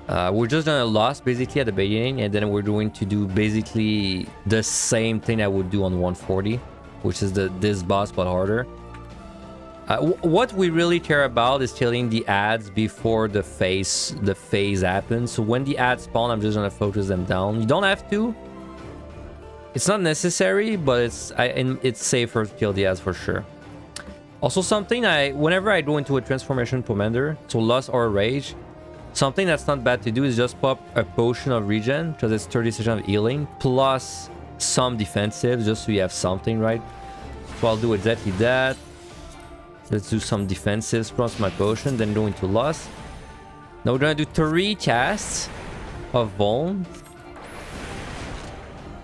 S1: We're just gonna Lost basically at the beginning, and then we're going to do basically the same thing I would do on 140. Which is this boss but harder. What we really care about is killing the ads before the phase happens. So when the ads spawn, I'm just gonna focus them down. You don't have to. It's not necessary, but it's safer to kill the ads for sure. Also, something whenever I go into a transformation commander, so Lust or Rage, something that's not bad to do is just pop a potion of regen, because it's 30 seconds of healing plus some defensive, just so you have something, right? So I'll do exactly that. Let's do some defensives plus my potion, then go into Lust. Now we're gonna do 3 casts of Vuln.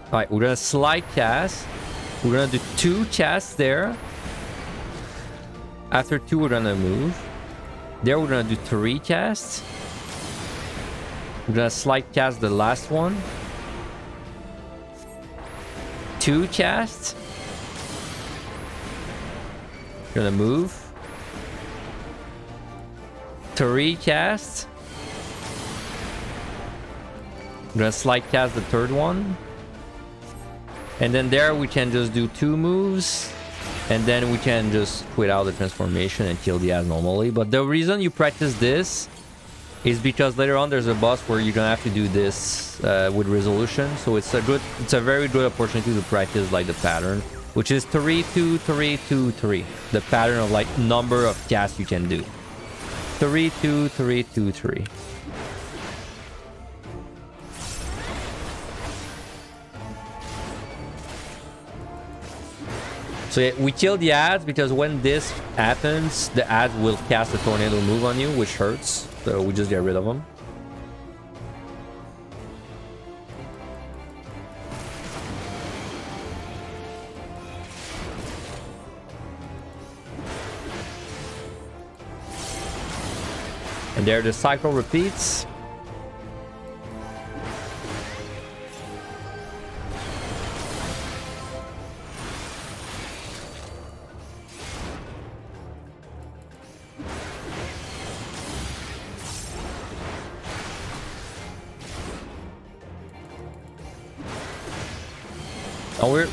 S1: Alright, we're gonna slide cast, We're gonna do 2 casts there. After 2, we're gonna move. There, we're gonna do 3 casts. We're gonna slide cast the last one. 2 casts. Gonna move. 3 casts. I'm gonna slide cast the 3rd one. And then there we can just do 2 moves. And then we can just quit out the transformation and kill the ass normally. But the reason you practice this is because later on there's a boss where you're gonna have to do this with resolution. So it's a very good opportunity to practice like the pattern, which is 3, 2, 3, 2, 3. The pattern of like number of casts you can do. 3, 2, 3, 2, 3. So yeah, we kill the ads because when this happens, the ad will cast a tornado move on you, which hurts. So we just get rid of them. And there the cycle repeats.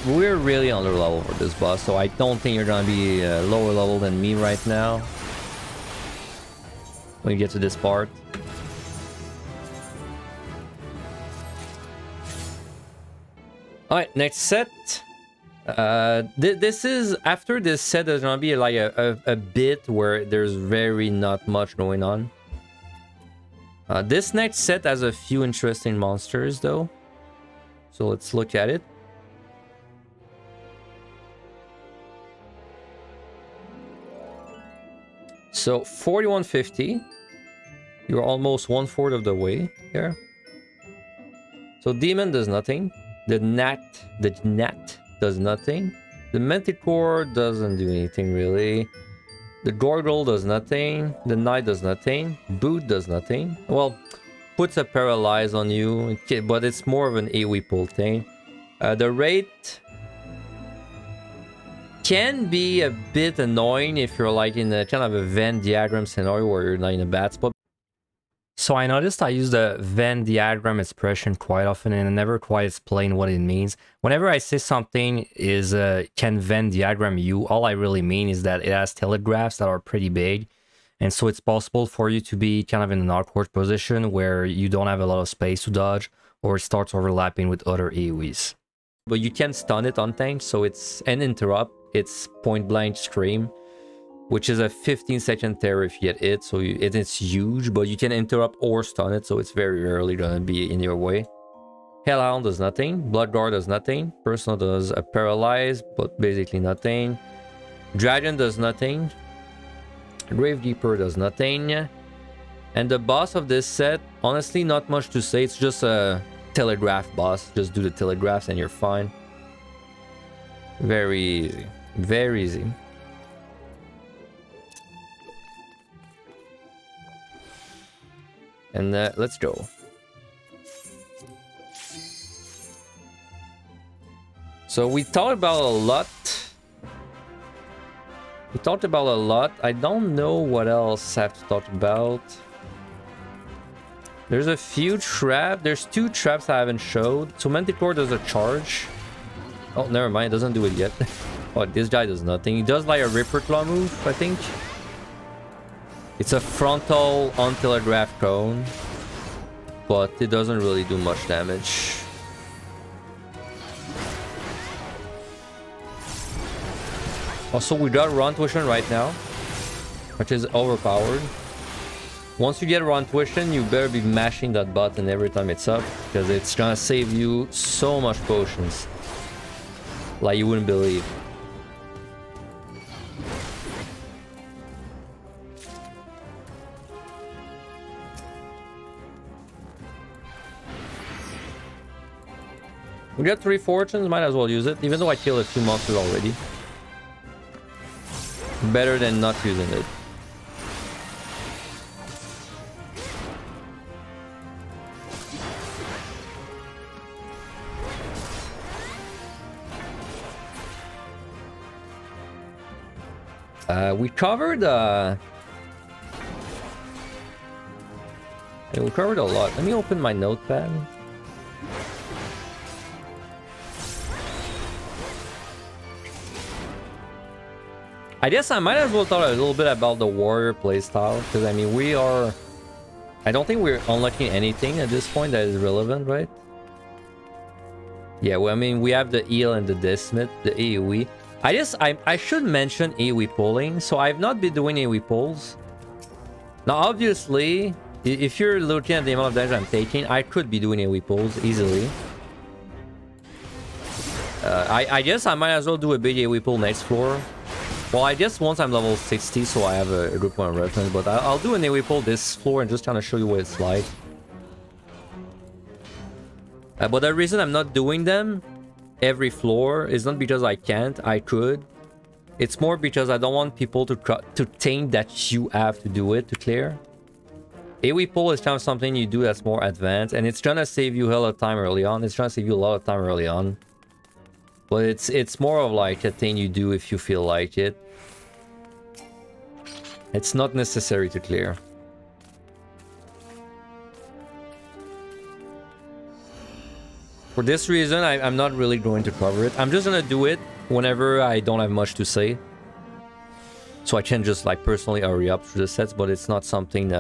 S1: We're really under level for this boss, so I don't think you're gonna be lower level than me right now when you get to this part. All right, next set. This is after this set. There's gonna be like a bit where there's very not much going on. This next set has a few interesting monsters though, so let's look at it. So 4150, you're almost 1/4 of the way here. So demon does nothing. The gnat does nothing. The manticore doesn't do anything really. The gorgle does nothing. The knight does nothing. Boot does nothing. Well, puts a paralyze on you, but it's more of an AoE pull thing. The Wraith can be a bit annoying if you're like in a kind of a Venn diagram scenario where you're not in a bad spot. So I noticed I use the Venn diagram expression quite often and I never quite explain what it means. Whenever I say something is can Venn diagram you, all I really mean is that it has telegraphs that are pretty big. And so it's possible for you to be kind of in an awkward position where you don't have a lot of space to dodge or it starts overlapping with other AoEs. But you can stun it on tanks, so it's an interrupt. It's point blank scream, which is a 15-second terror if you get it, so it's huge, but you can interrupt or stun it, so it's very rarely gonna be in your way. Hellhound does nothing. Bloodguard does nothing. Personal does a paralyze, but basically nothing. Dragon does nothing. Gravekeeper does nothing. And the boss of this set, honestly, not much to say. It's just a telegraph boss. Just do the telegraphs and you're fine. Very easy. Very easy. And let's go. So we talked about a lot. I don't know what else I have to talk about. There's a few traps. There's 2 traps I haven't showed. So Manticore does a charge. Oh, never mind. It doesn't do it yet. Oh, this guy does nothing. He does like a Ripper Claw move, I think. It's a frontal untelegraphed cone, but it doesn't really do much damage. Also, we got Run Tuition right now, which is overpowered. Once you get Run Tuition, you better be mashing that button every time it's up, because it's gonna save you so much potions. Like you wouldn't believe. We got 3 fortunes, might as well use it, even though I killed a few monsters already. Better than not using it. We covered we covered a lot. Let me open my notepad. I guess I might as well talk a little bit about the warrior playstyle, because I mean I don't think we're unlocking anything at this point that is relevant, right? Yeah, well, I mean we have the heal and the Deathsmith, the AoE. I should mention AoE pulling. So I've not been doing AoE pulls. Now obviously, if you're looking at the amount of damage I'm taking, I could be doing AoE pulls easily. I guess I might as well do a big AoE pull next floor. Well, I guess once I'm level 60, so I have a good point of reference, but I'll do an AoE pull this floor and just kind of show you what it's like. But the reason I'm not doing them every floor is not because I can't, I could. It's more because I don't want people to think that you have to do it to clear. AoE pull is kind of something you do that's more advanced, and it's gonna save you a hell of time early on. It's trying to save you a lot of time early on. But it's more of like a thing you do if you feel like it. It's not necessary to clear. For this reason, I'm not really going to cover it. I'm just gonna do it whenever I don't have much to say. So I can just like personally hurry up through the sets, but it's not something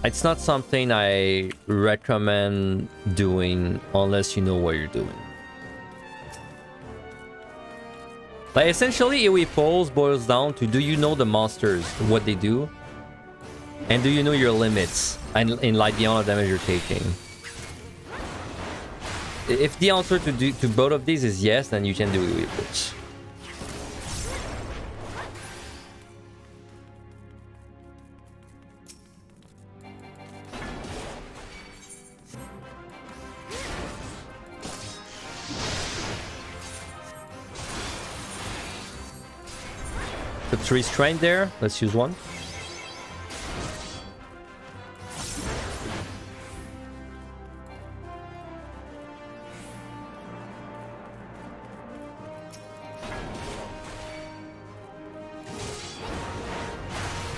S1: it's not something I recommend doing unless you know what you're doing. Like essentially AoE pulls boils down to, do you know the monsters, what they do? And do you know your limits and in like the amount of damage you're taking? If the answer to both of these is yes, then you can do AoE pulls. Put 3 strength there. Let's use 1.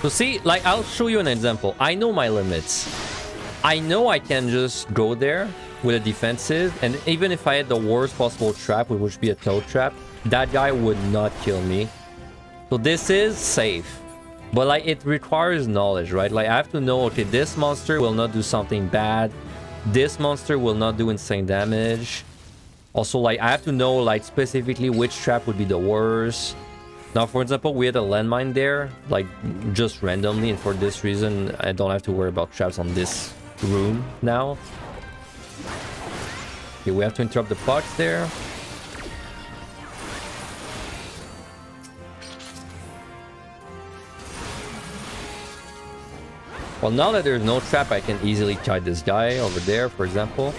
S1: So see, like I'll show you an example. I know my limits. I know I can just go there with a defensive, and even if I had the worst possible trap, which would be a toad trap, that guy would not kill me. So this is safe, but like it requires knowledge, right? Like I have to know, okay, this monster will not do something bad, this monster will not do insane damage. Also, like I have to know like specifically which trap would be the worst. Now, for example, we had a landmine there, like just randomly, and for this reason I don't have to worry about traps on this room now. Okay, we have to interrupt the pucks there. Well, now that there's no trap, I can easily kite this guy over there, for example.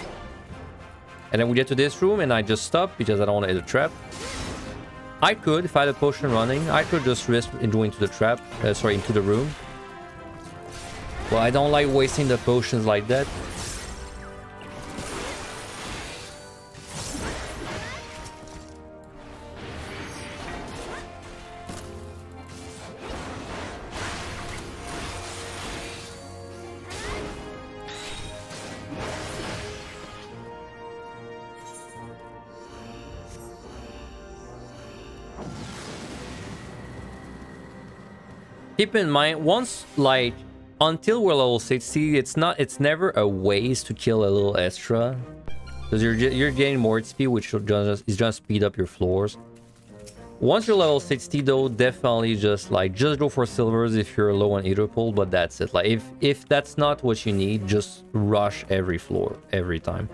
S1: And then we get to this room and I just stop because I don't want to hit a trap. I could, if I had a potion running, I could just risk going into the trap, into the room. Well, I don't like wasting the potions like that. Keep in mind, once, like, until we're level 60, it's never a waste to kill a little extra. Because you're getting more XP, which is gonna speed up your floors. Once you're level 60 though, definitely just go for silvers if you're low on Aetherpool, but that's it. Like, if that's not what you need, just rush every floor, every time.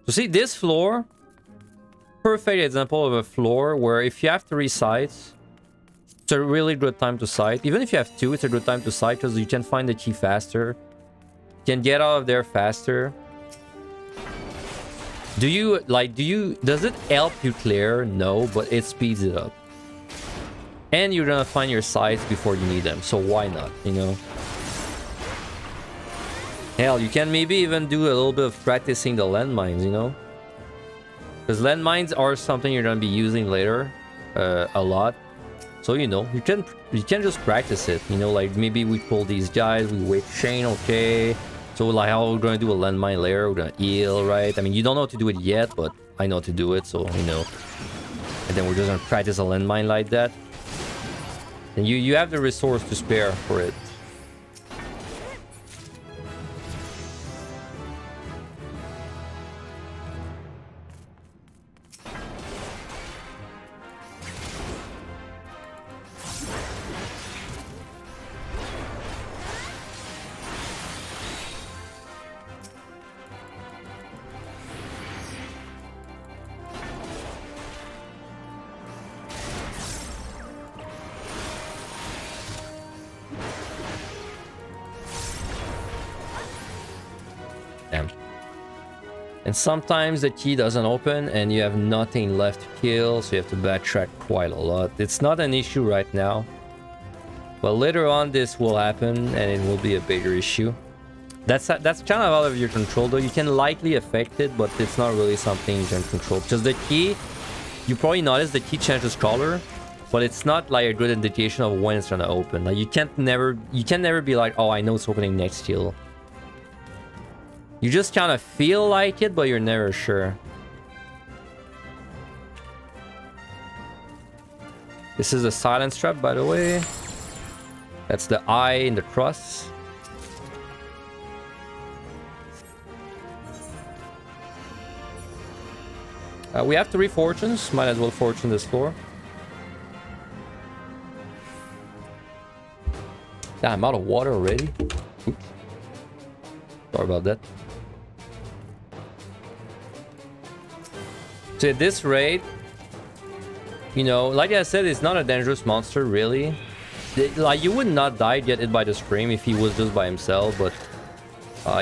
S1: So see, this floor, perfect example of a floor where if you have 3 sides, It's a really good time to sight. Even if you have 2, it's a good time to sight because you can find the key faster. You can get out of there faster. Does it help you clear? No, but it speeds it up. And you're gonna find your sights before you need them, so why not, you know? Hell, you can maybe even do a little bit of practicing the landmines, you know? Because landmines are something you're gonna be using later a lot. So, you know, you can just practice it, you know, like maybe we pull these guys, we wait chain, okay. So like how we're gonna do a landmine later, we're gonna heal, right? I mean, you don't know how to do it yet, but I know how to do it, so, you know. And then we're just gonna practice a landmine like that. And you have the resource to spare for it. And sometimes the key doesn't open and you have nothing left to kill, so you have to backtrack quite a lot. It's not an issue right now, but later on this will happen and it will be a bigger issue. That's kind of out of your control though. You can likely affect it, but it's not really something you can control. Because the key, you probably notice the key changes color, but it's not like a good indication of when it's gonna open. Like you can never be like, oh, I know it's opening next heal. You just kind of feel like it, but you're never sure. This is a silence trap, by the way. That's the eye in the cross. We have 3 fortunes. Might as well fortune this floor. Damn, I'm out of water already. Oops. Sorry about that. So at this rate, you know, like I said, it's not a dangerous monster, really. Like, you would not die get hit by the scream if he was just by himself, but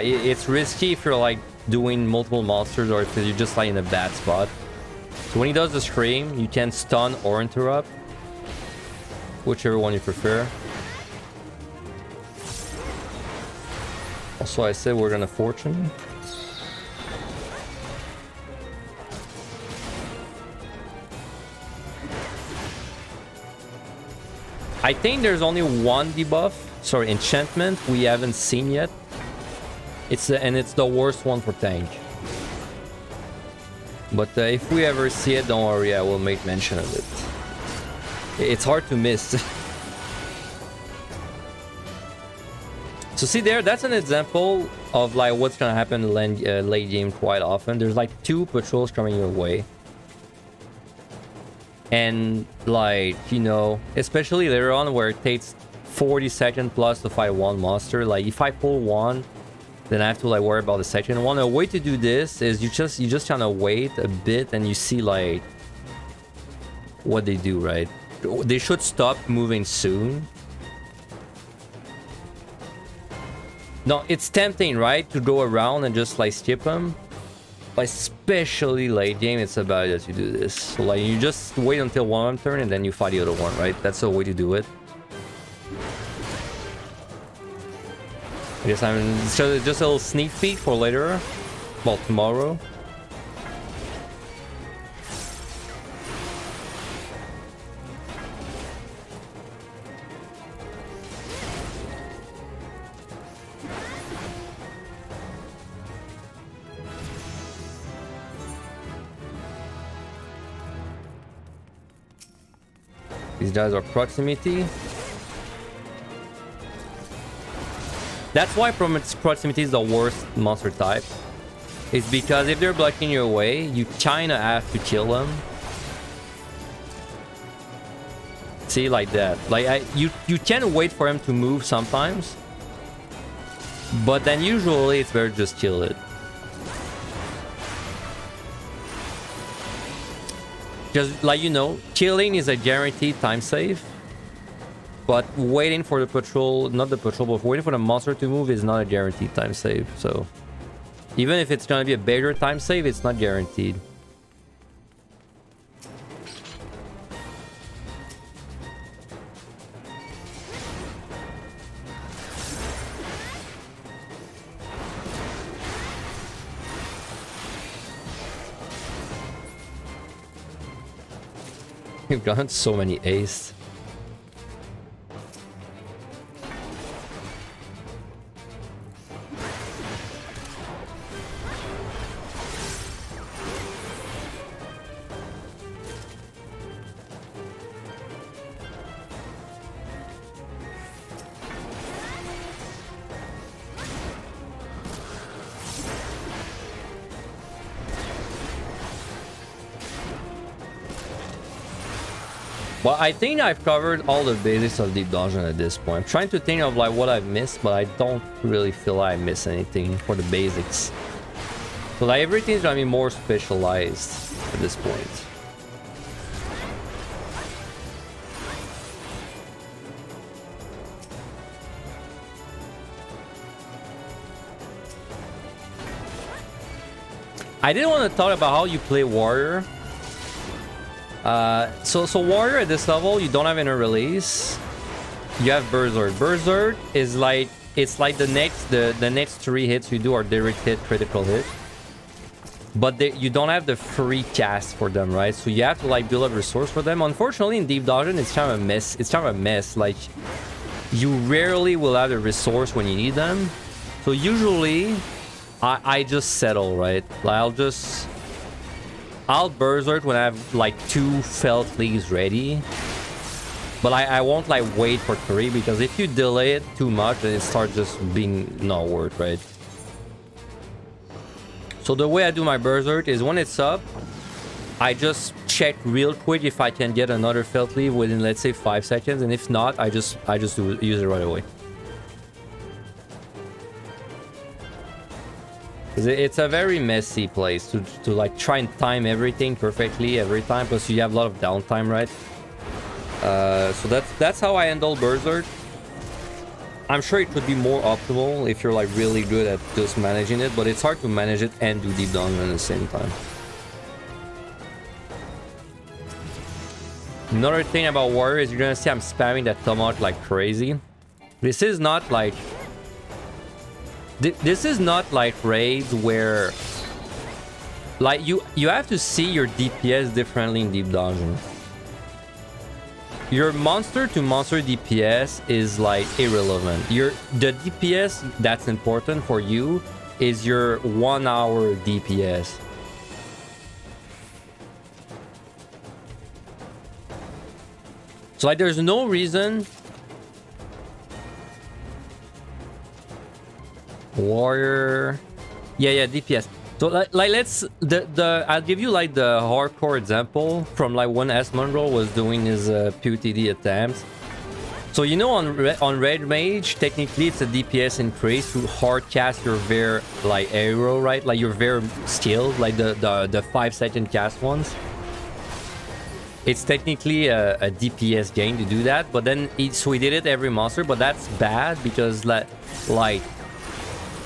S1: it's risky if you're, like, doing multiple monsters or if you're just, like, in a bad spot. So when he does the scream, you can stun or interrupt, whichever one you prefer. Also, I said we're gonna fortune. I think there's only one debuff, sorry, enchantment we haven't seen yet. It's the worst one for tank. But if we ever see it, don't worry, I will make mention of it. It's hard to miss. So see there, that's an example of like what's gonna happen late game quite often. There's like 2 patrols coming your way. And like, you know, especially later on where it takes 40 seconds plus to fight one monster. Like if I pull one, then I have to like worry about the second one. A way to do this is you just kind of wait a bit and you see like what they do, right? They should stop moving soon. No, it's tempting, right? To go around and just like skip them. But especially late game, it's about that you do this. So like you just wait until one of them turn and then you fight the other one, right? That's the way to do it. I guess I'm just a little sneak peek for later. Well, tomorrow. These guys are proximity. That's why proximity is the worst monster type. It's because if they're blocking your way, you kinda have to kill them. See, like that. Like you can wait for him to move sometimes, but then usually it's better to just kill it. Because, like, you know, killing is a guaranteed time save. But waiting for the patrol, not the patrol, but waiting for the monster to move is not a guaranteed time save. So even if it's gonna be a bigger time save, it's not guaranteed. You've gotten so many ace. Well, I think I've covered all the basics of Deep Dungeon at this point. I'm trying to think of like what I've missed, but I don't really feel I miss anything for the basics. So like everything's gonna be more specialized at this point. I didn't want to talk about how you play Warrior. So Warrior at this level, you don't have inner release. You have Berserk. Berserk is like, it's like the next 3 hits you do are direct hit, critical hit. But you don't have the free cast for them, right? So you have to like build up resource for them. Unfortunately, in Deep Dungeon, it's kind of a mess. It's kind of a mess. Like, you rarely will have the resource when you need them. So usually, I just settle, right? Like, I'll Berserk when I have like 2 felt leaves ready. But I won't like wait for 3, because if you delay it too much, then it starts just being not worth, right? So the way I do my Berserk is when it's up, I just check real quick if I can get another felt leaf within, let's say, 5 seconds, and if not, I just use it right away. It's a very messy place to like try and time everything perfectly every time, plus you have a lot of downtime, right? So that's how I handle Berserk. I'm sure it could be more optimal if you're like really good at just managing it, but it's hard to manage it and do Deep Dungeon at the same time. Another thing about Warrior is you're gonna see I'm spamming that Tomahawk like crazy. This is not like raids where like you have to see your DPS differently in Deep Dungeon. Your monster to monster DPS is like irrelevant. The DPS that's important for you is your 1 hour DPS. So like there's no reason Warrior, yeah, DPS. So like let's I'll give you like the hardcore example from like when S Monroe was doing his POTD attempts. So you know on Red Mage, technically it's a DPS increase to hard cast your Ver like arrow, right? Like your Ver skills, like the 5-second cast ones. It's technically a DPS gain to do that, but then so we did it every monster, but that's bad because like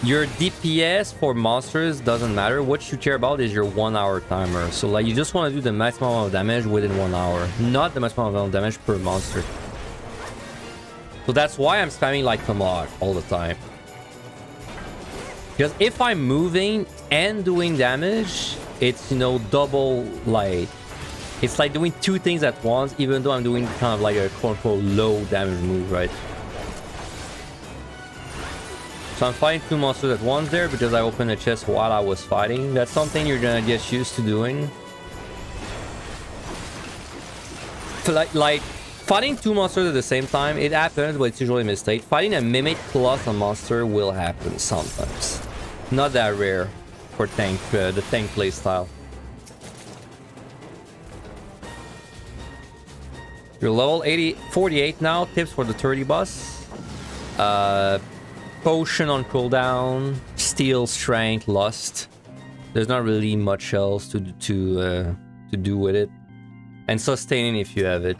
S1: your DPS for monsters doesn't matter. What you care about is your 1 hour timer. So like you just want to do the maximum amount of damage within 1 hour, not the maximum amount of damage per monster. So that's why I'm spamming like Tomahawk all the time. Because if I'm moving and doing damage, it's, you know, double, like it's like doing 2 things at once, even though I'm doing kind of like a quote-unquote low damage move, right? So I'm fighting 2 monsters at once there because I opened a chest while I was fighting. That's something you're gonna get used to doing. So like fighting 2 monsters at the same time, it happens, but it's usually a mistake. Fighting a mimic plus a monster will happen sometimes. Not that rare for tank, the tank playstyle. You're level 48 now. Tips for the 30 boss. Potion on cooldown, Steel, Strength, Lust. There's not really much else to do with it, and sustaining if you have it.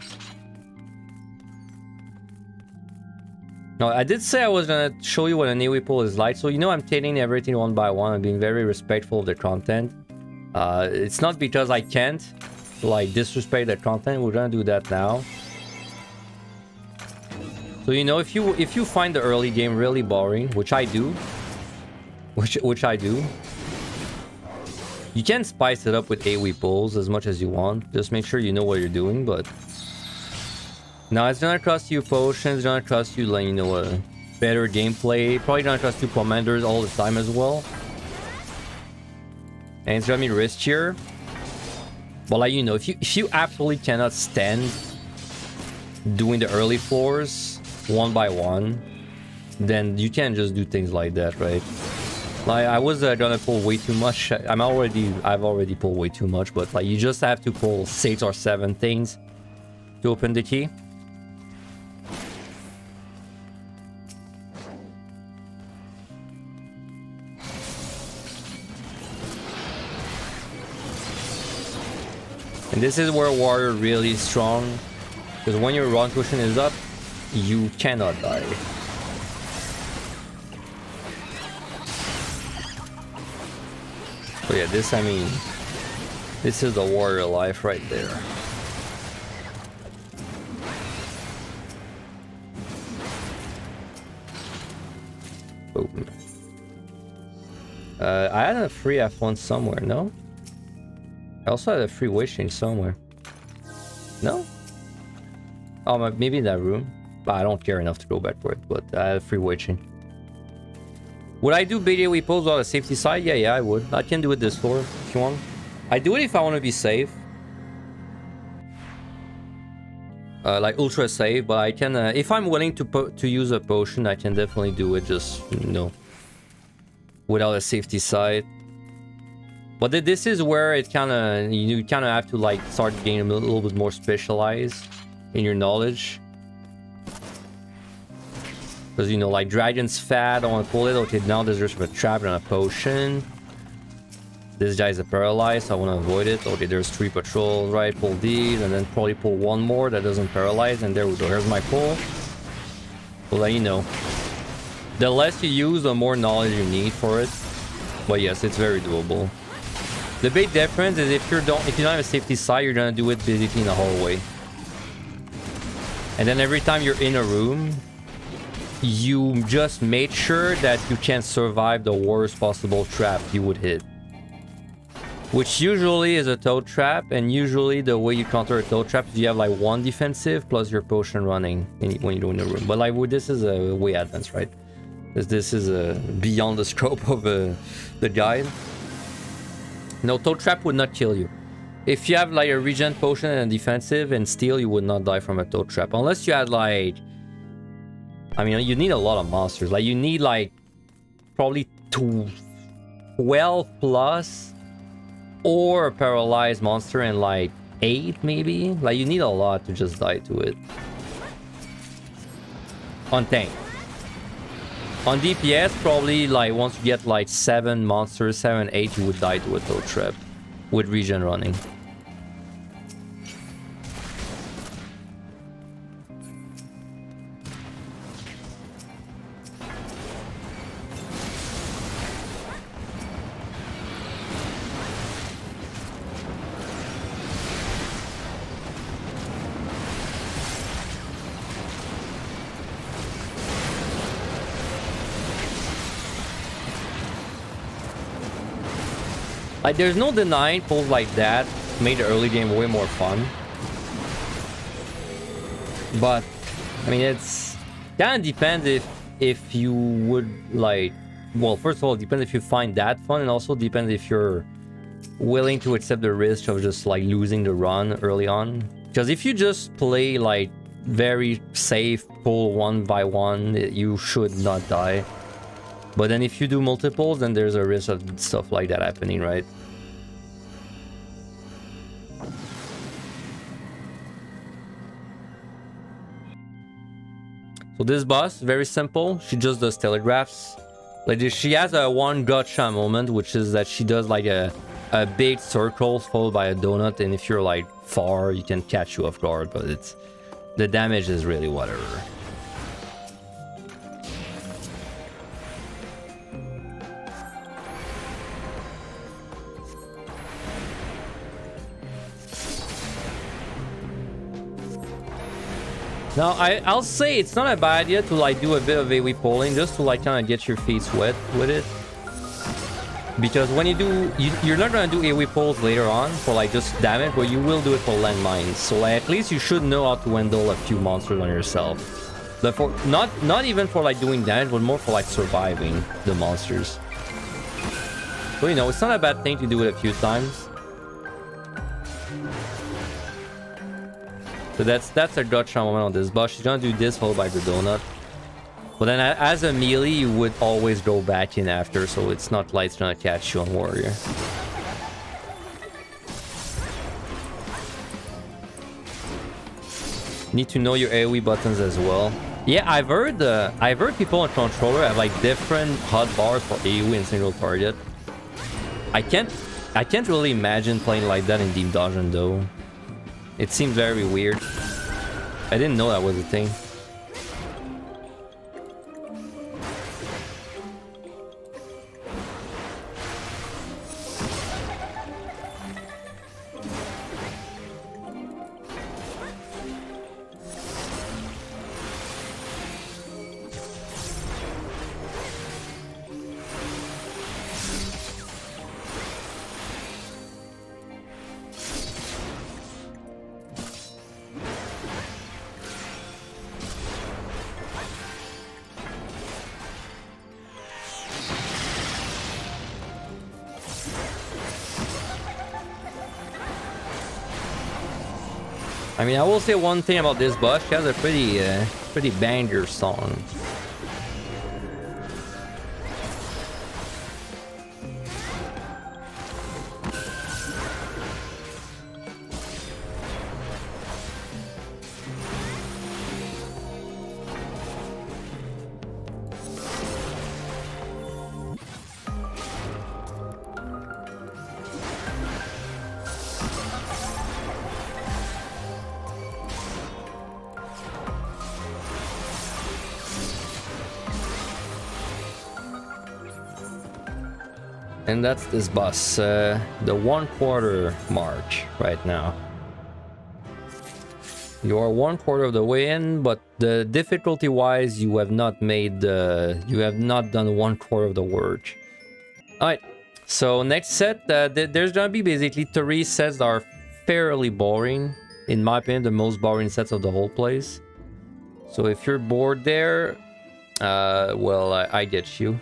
S1: No, I did say I was gonna show you what an AoE pool is like. So you know I'm taking everything one by one. I'm being very respectful of the content. It's not because I can't like disrespect the content. We're gonna do that now. So you know if you find the early game really boring, which I do, which I do, you can spice it up with AoE pulls as much as you want. Just make sure you know what you're doing. But now it's gonna cost you potions, it's gonna cost you like, you know, a better gameplay. Probably gonna cost you commanders all the time as well. And it's gonna be riskier. But like, you know, if you absolutely cannot stand doing the early floors one by one, then you can't just do things like that, right? Like I was gonna pull way too much. I've already pulled way too much, but like you just have to pull 6 or 7 things to open the key. And this is where Warrior really is strong, because when your run cushion is up, you cannot die. So yeah, this, I mean, this is the Warrior life right there. Boom. I had a free F1 somewhere, no? I also had a free weight change somewhere. No? Oh, maybe in that room. But I don't care enough to go back for it. But I had a free weight change. Would I do big AoE pulls on the safety side? Yeah, I would. I can do it this floor if you want. I do it if I want to be safe. Like ultra safe. But I can, if I'm willing to use a potion, I can definitely do it just, you know, without a safety side. But this is where it kind of, you kind of have to like start getting a little bit more specialized in your knowledge. Because, you know, like Dragon's Fat, I want to pull it. Okay, now there's just a trap and a potion. This guy's a paralyzed, so I want to avoid it. Okay, there's 3 patrols, right? Pull these, and then probably pull 1 more that doesn't paralyze. And there we go. Here's my pull. Well, let you know. The less you use, the more knowledge you need for it. But yes, it's very doable. The big difference is if you don't have a safety side, you're gonna do it basically in the hallway. And then every time you're in a room, you just made sure that you can survive the worst possible trap you would hit. Which usually is a toad trap, and usually the way you counter a toad trap is you have like 1 defensive plus your potion running when you're in the room. But like this is a way advanced, right? This is beyond the scope of the guide. No, toad trap would not kill you. If you have like a regen potion and a defensive and steel, you would not die from a toad trap. Unless you had like... I mean, you need a lot of monsters. Like you need like probably 12 plus or a paralyzed monster and like 8 maybe. Like you need a lot to just die to it. On tank. On DPS, probably like once you get like 7 monsters, 7, 8, you would die to a toad trap with regen running. Like, there's no denying pulls like that made the early game way more fun. But, I mean, it's kind of depends if you would like... Well, first of all, it depends if you find that fun, and also depends if you're willing to accept the risk of just like losing the run early on. Because if you just play like very safe, pull 1 by 1, you should not die. But then if you do multiples, then there's a risk of stuff like that happening, right? So this boss, very simple. She just does telegraphs. Like she has a 1 gotcha moment, which is that she does like a big circle followed by a donut, and if you're like far, you can catch you off guard, but the damage is really whatever. Now, I'll say it's not a bad idea to like do a bit of AoE polling just to like kind of get your feet wet with it. Because when you do, you're not gonna do AoE polls later on for like just damage, but you will do it for landmines. So like at least you should know how to handle a few monsters on yourself. But for not even for like doing damage, but more for like surviving the monsters. So you know, it's not a bad thing to do it a few times. So that's a gotcha moment on this boss. She's gonna do this followed by the donut. But then as a melee, you would always go back in after, so it's not like it's gonna catch you on warrior. Need to know your AoE buttons as well. Yeah, I've heard people on controller have like different hotbars for AoE and single target. I can't really imagine playing like that in Deep Dungeon though. It seems very weird. I didn't know that was a thing. I mean, I will say one thing about this boss. She has a pretty banger song. And that's this boss, the 1/4 mark right now. You are 1/4 of the way in, but the difficulty-wise, you have not made you have not done 1/4 of the work. All right, so next set, there's gonna be basically 3 sets that are fairly boring, in my opinion, the most boring sets of the whole place. So if you're bored there, well, I get you.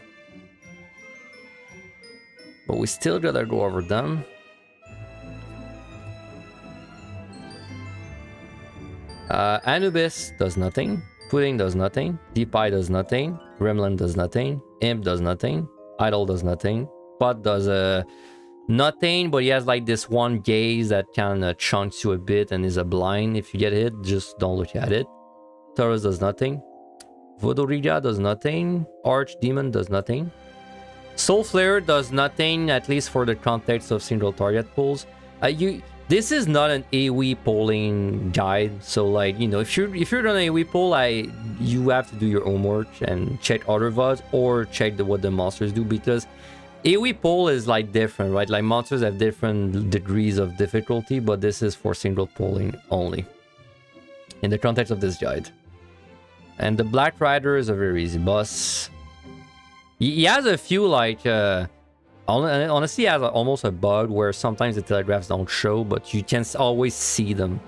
S1: But we still gotta go over them. Anubis does nothing. Pudding does nothing. Deepeye does nothing. Gremlin does nothing. Imp does nothing. Idol does nothing. Pot does nothing, but he has like this one gaze that kind of chunks you a bit and is a blind. If you get hit, just don't look at it. Taurus does nothing. Vodoriga does nothing. Archdemon does nothing. Soul Flare does nothing, at least for the context of single target pulls. This is not an AoE polling guide, so like, you know, if you're on an AoE poll, you have to do your homework and check other VODs or check what the monsters do, because AoE poll is like different, right? Like monsters have different degrees of difficulty, but this is for single polling only in the context of this guide. And the Black Rider is a very easy boss. He has a few like honestly he has almost a bug where sometimes the telegraphs don't show, but you can always see them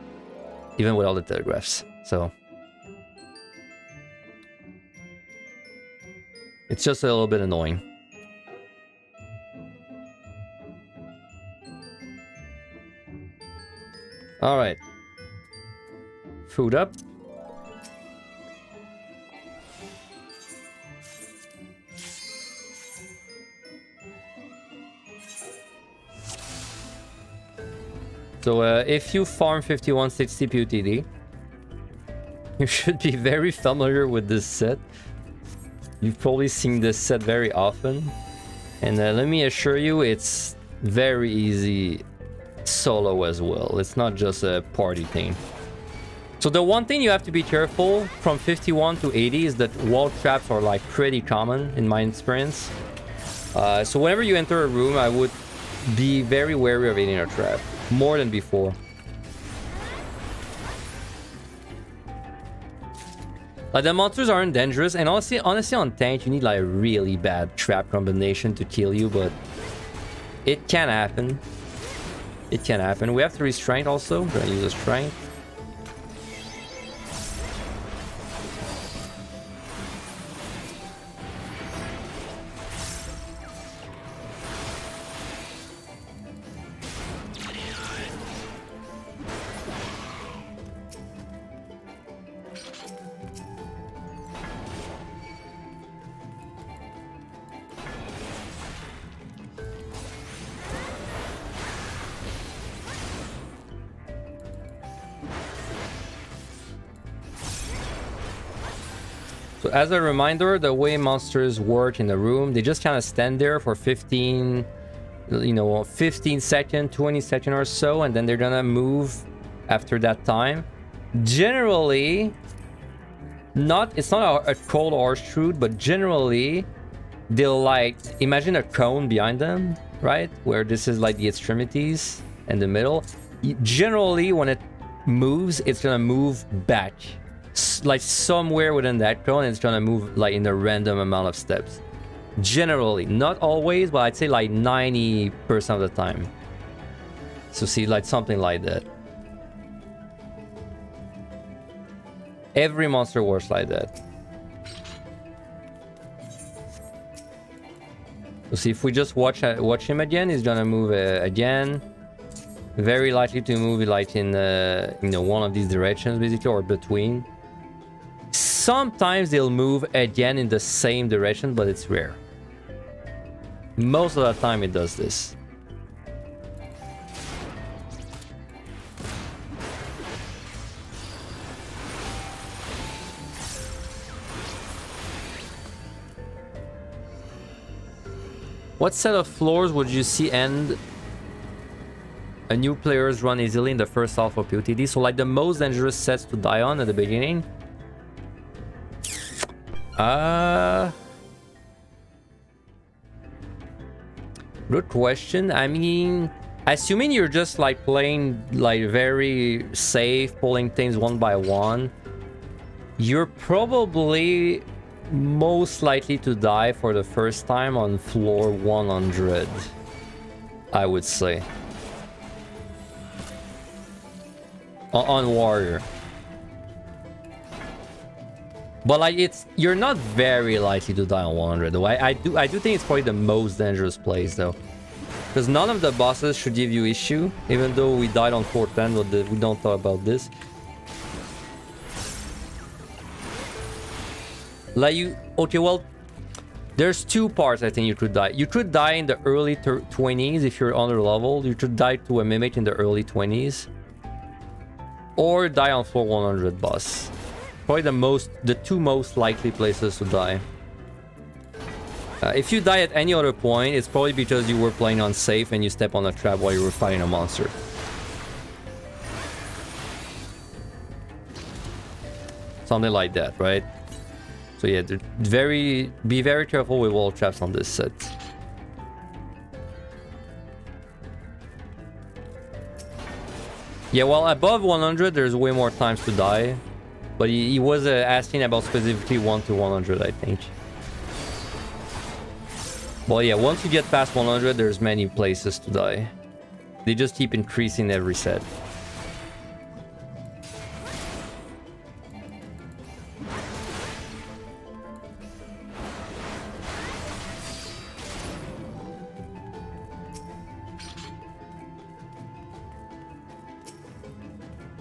S1: even with all the telegraphs, so it's just a little bit annoying. All right, food up. So if you farm 5160 PotD, you should be very familiar with this set. You've probably seen this set very often. And let me assure you, it's very easy solo as well. It's not just a party thing. So the one thing you have to be careful from 51 to 80 is that wall traps are like pretty common in my experience. So whenever you enter a room, I would be very wary of hitting a trap. More than before. Like, the monsters aren't dangerous, and honestly on tank, you need like a really bad trap combination to kill you, but it can happen. It can happen. We have 3 strength also. We're gonna use a strength. So as a reminder, the way monsters work in the room, they just kind of stand there for 15, 15 seconds, 20 seconds or so, and then they're gonna move after that time. Generally, it's not a cold harsh truth, but generally, they'll like, imagine a cone behind them, right? Where this is like the extremities and the middle. Generally, when it moves, it's gonna move back. Like somewhere within that cone, it's gonna move like in a random amount of steps. Generally, not always, but I'd say like 90% of the time. So see, like something like that. Every monster works like that. So see, if we just watch him again, he's gonna move again. Very likely to move like in one of these directions, basically, or between. Sometimes they'll move again in the same direction, but it's rare. Most of the time it does this. What set of floors would you see end a new players run easily in the first half of PotD? So like the most dangerous sets to die on at the beginning. Good question. I mean, assuming you're just like playing like very safe, pulling things one by one, you're probably most likely to die for the first time on floor 100, I would say. On warrior. But like you're not very likely to die on 100 though. I do think it's probably the most dangerous place though, because none of the bosses should give you issue, even though we died on 410, but we don't talk about this. Like okay, well, there's 2 parts I think you could die. You could die in the early 20s if you're under level. You could die to a mimic in the early 20s, or die on floor 100 boss. Probably the 2 most likely places to die. If you die at any other point, it's probably because you were playing on safe and you step on a trap while you were fighting a monster. Something like that, right? So yeah, be very careful with wall traps on this set. Yeah, well, above 100, there's way more times to die. But he was asking about specifically 1 to 100, I think. Well, yeah, once you get past 100, there's many places to die. They just keep increasing every set.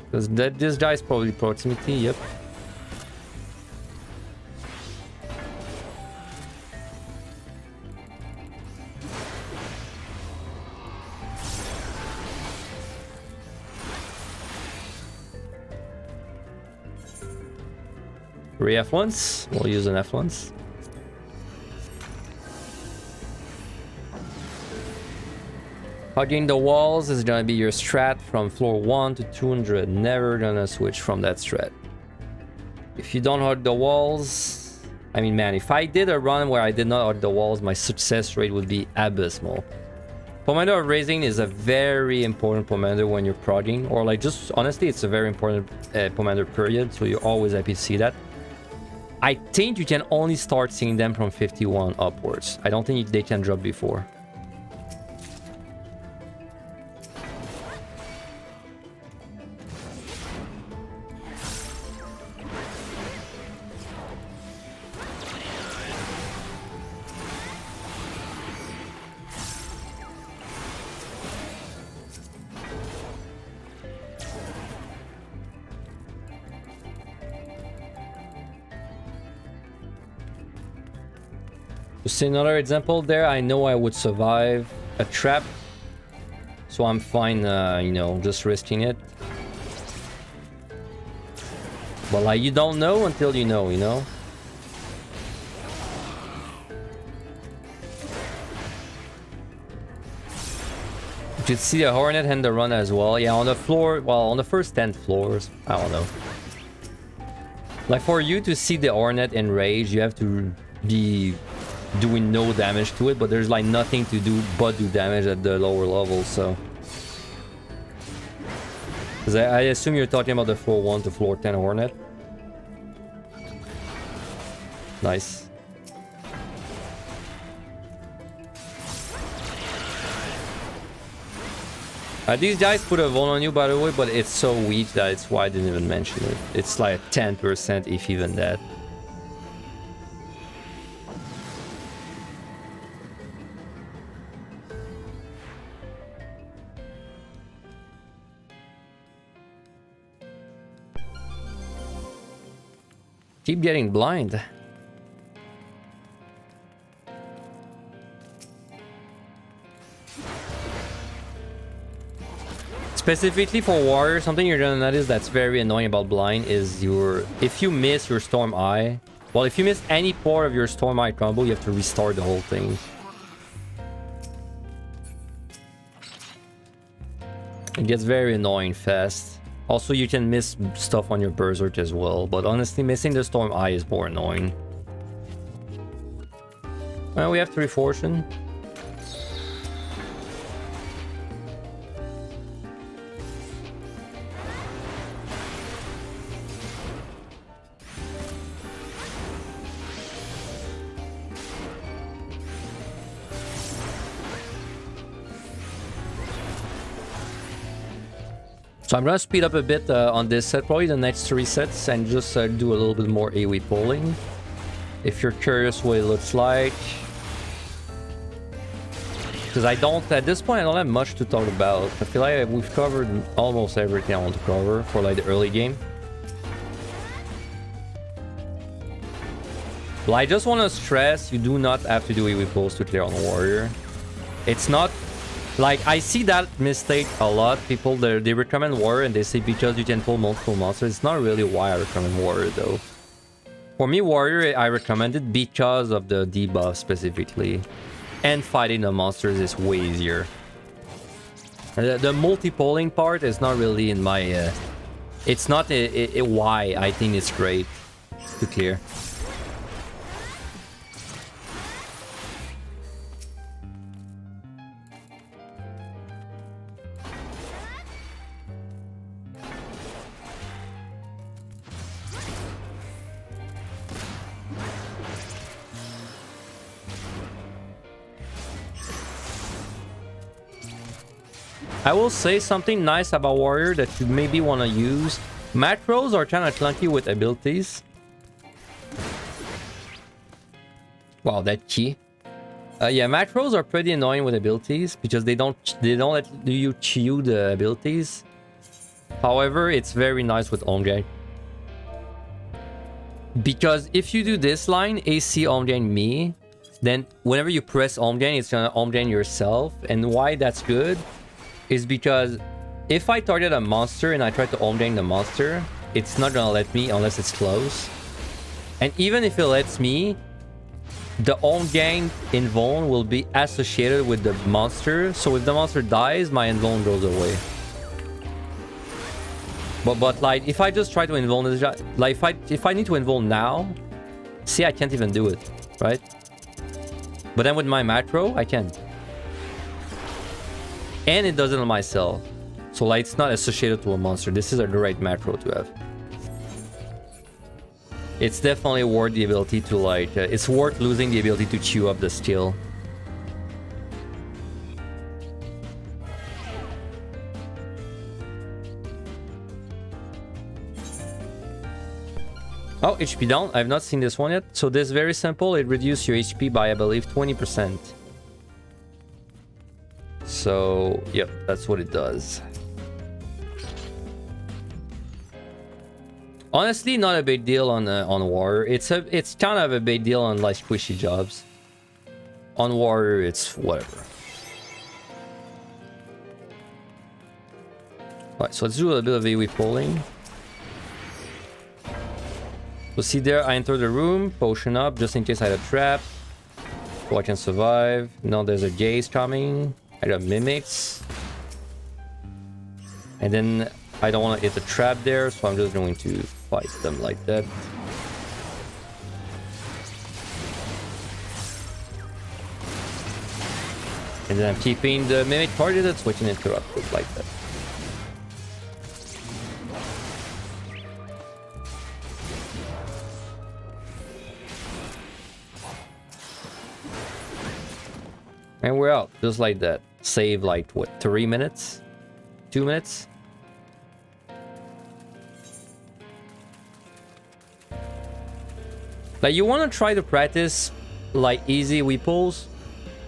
S1: Because this guy's probably proximity, yep. Three F1s. We'll use an F1s. Hugging the walls is gonna be your strat from floor 1 to 200. Never gonna switch from that strat. If you don't hug the walls, I mean, man, if I did a run where I did not hug the walls, my success rate would be abysmal. Pomander of raising is a very important pomander when you're progging, or like just honestly, it's a very important pomander period, so you're always happy to see that. I think you can only start seeing them from 51 upwards. I don't think they can drop before. To see another example there, I know I would survive a trap, so I'm fine, you know, just risking it. But like, you don't know until you know, you know? You could see the Hornet and the Run as well. Yeah, on the floor, well, on the first 10 floors, I don't know. Like, for you to see the Hornet in rage, you have to be doing no damage to it, but there's like nothing to do but do damage at the lower levels, so. Because I assume you're talking about the floor 1 to floor 10 Hornet. Nice. These guys put a Vol on you, by the way, but it's so weak that it's why I didn't even mention it. It's like 10%, if even that. Keep getting blind. Specifically for Warrior, something you're gonna notice that's very annoying about blind is if you miss your Storm Eye, well, if you miss any part of your Storm Eye combo, you have to restart the whole thing. It gets very annoying fast. Also, you can miss stuff on your Berserk as well, but honestly, missing the Storm Eye is more annoying. Well, we have 3 Fortune. So I'm gonna speed up a bit on this set, probably the next 3 sets, and just do a little bit more AoE polling. If you're curious what it looks like. Because at this point, I don't have much to talk about. I feel like we've covered almost everything I want to cover for like the early game. But I just want to stress, you do not have to do AoE pulls to clear on Warrior. It's not... Like, I see that mistake a lot. People, they recommend Warrior and they say because you can pull multiple monsters. It's not really why I recommend Warrior, though. For me, Warrior, I recommend it because of the debuff specifically. And fighting the monsters is way easier. The multi-polling part is not really in my... it's not why I think it's great to clear. I will say something nice about Warrior that you maybe want to use. Macros are kind of clunky with abilities. Wow, that key. Yeah, macros are pretty annoying with abilities because they don't let you chew the abilities. However, it's very nice with Omgang. Because if you do this line, AC Omgang me, then whenever you press Omgang, it's gonna Omgang yourself. And why that's good is because if I target a monster and I try to Omgang the monster, it's not gonna let me unless it's close. And even if it lets me, the Omgang invuln will be associated with the monster. So if the monster dies, my invuln goes away. But like, if I just try to invuln this, like if I need to invuln now, see, I can't even do it, right? But then with my macro, I can. And it does it on myself. So like, it's not associated to a monster. This is a great macro to have. It's definitely worth the ability to like... it's worth losing the ability to chew up the skill. Oh, HP down. I've not seen this one yet. So this is very simple. It reduces your HP by, I believe, 20%. So, yep, that's what it does. Honestly, not a big deal on Warrior. It's kind of a big deal on like squishy jobs. On Warrior, it's whatever. Alright, so let's do a little bit of AoE pulling. So see there, I enter the room, potion up, just in case I had a trap. So I can survive. Now there's a gaze coming. I got mimics. And then I don't want to hit the trap there, so I'm just going to fight them like that. And then I'm keeping the mimic targeted so I can interrupt it like that. And we're out, just like that. Save like, what, 3 minutes? 2 minutes? Like, you want to try to practice, like, easy whip pulls.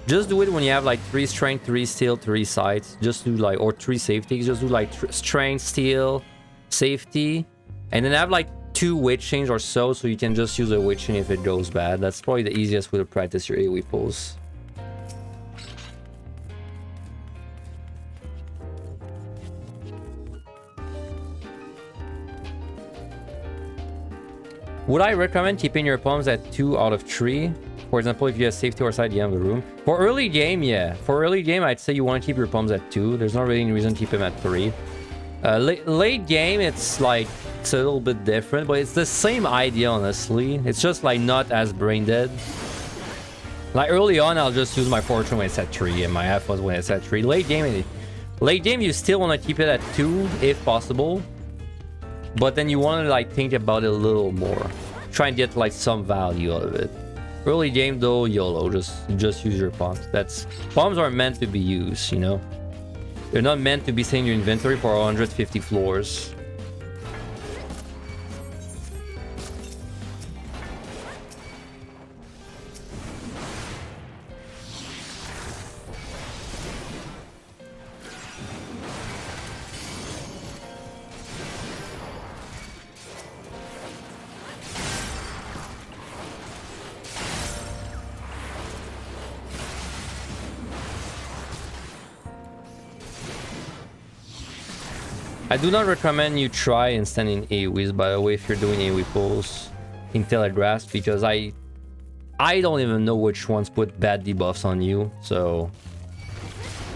S1: Just do it when you have, like, 3 strength, 3 steel, 3 sights. Just do, like, or 3 safety. Just do, like, strength, steel, safety. And then have, like, 2 weight chains or so you can just use a weight chain if it goes bad. That's probably the easiest way to practice your AoE pulls. Would I recommend keeping your palms at 2 out of 3? For example, if you have safety or side, the end of the room. For early game, yeah. For early game, I'd say you want to keep your palms at 2. There's not really any reason to keep them at 3. Late game, it's like, it's a little bit different, but it's the same idea, honestly. It's just like not as brain dead. Like early on, I'll just use my fortune when it's at 3 and my F1 when it's at 3. Late game, you still want to keep it at 2 if possible. But then you want to like think about it a little more. Try and get like some value out of it. Early game though, YOLO, just use your palms. Palms are meant to be used, you know. They're not meant to be sitting in your inventory for 150 floors. I do not recommend you try and stand in AoEs, by the way, if you're doing AoE pulls in Telegraph, because I don't even know which ones put bad debuffs on you, so...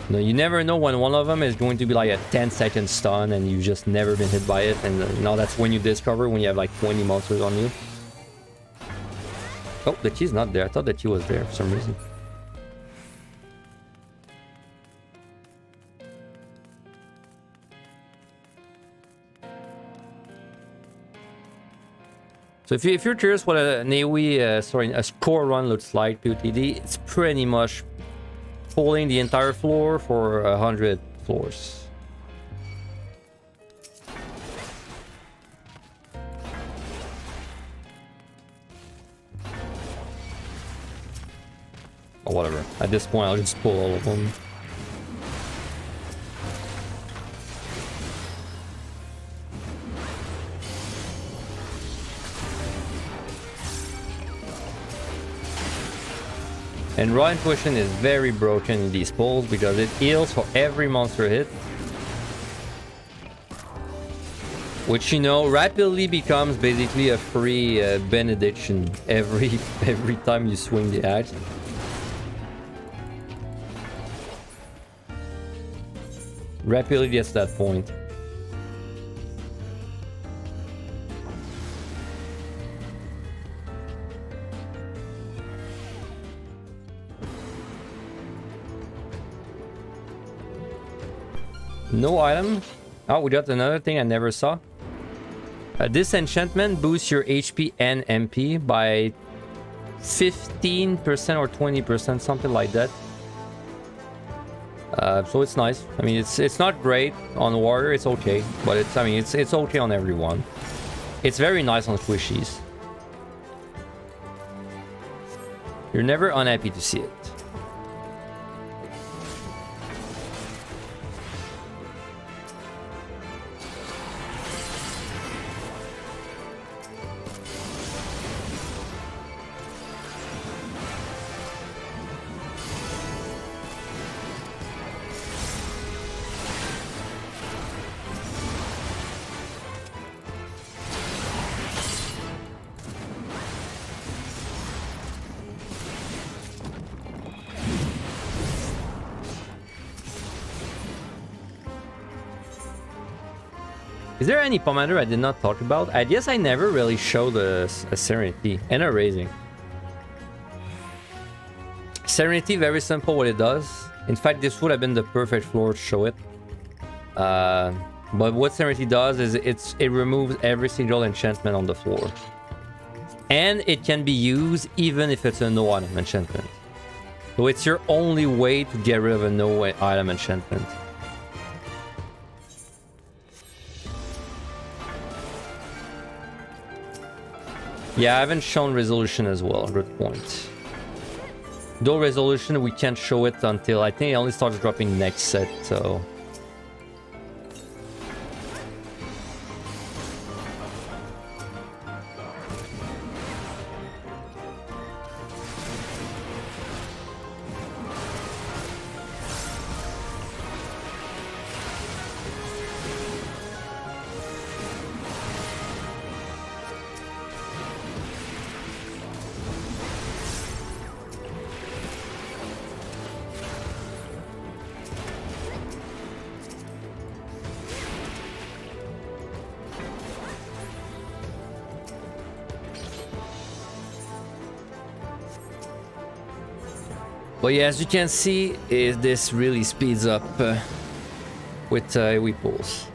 S1: No, you never know when one of them is going to be like a 10-second stun and you've just never been hit by it, and now that's when you discover when you have like 20 monsters on you. Oh, the key's not there. I thought the key was there for some reason. So if you're curious what an AoE, a score run looks like, PotD, it's pretty much pulling the entire floor for 100 floors. Or whatever. At this point, I'll just pull all of them. And raw intuition is very broken in these pulls because it heals for every monster hit. Which, you know, rapidly becomes basically a free benediction every time you swing the axe. Rapidly gets to that point. No item. Oh, we got another thing I never saw. This enchantment boosts your HP and MP by 15% or 20%, something like that. So it's nice. I mean, it's not great on water. It's okay, but it's it's okay on everyone. It's very nice on squishies. You're never unhappy to see it. Is there any commander I did not talk about? I guess I never really showed a Serenity and a Raising. Serenity, very simple what it does. In fact, this would have been the perfect floor to show it. But what Serenity does is it removes every single enchantment on the floor. And it can be used even if it's a no item enchantment. So it's your only way to get rid of a no item enchantment. Yeah, I haven't shown Resolution as well. Good point. Though Resolution, we can't show it until I think it only starts dropping next set, so... But yeah, as you can see, this really speeds up with weak pulls.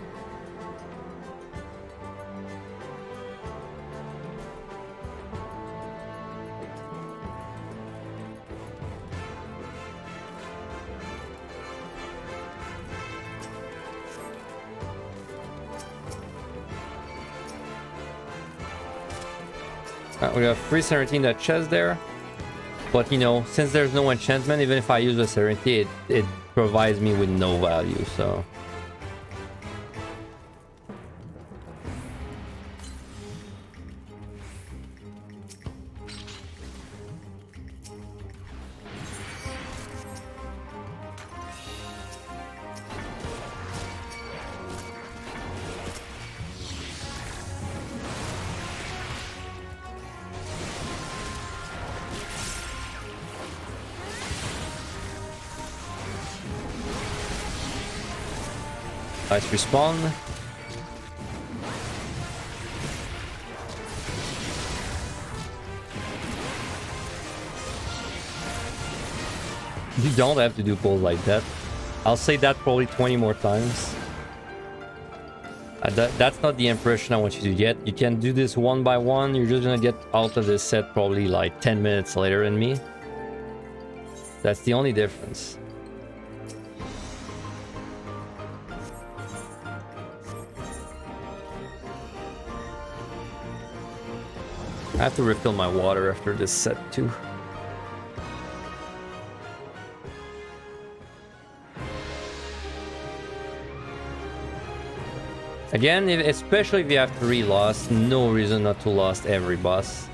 S1: We have 317 in that chest there. But you know, since there's no enchantment, even if I use a Serenity, it provides me with no value, so... Nice respawn. You don't have to do pulls like that. I'll say that probably 20 more times. That's not the impression I want you to get. You can do this one by one. You're just gonna get out of this set probably like 10 minutes later than me. That's the only difference. I have to refill my water after this set too. Again, especially if you have 3 lost, no reason not to lost every boss.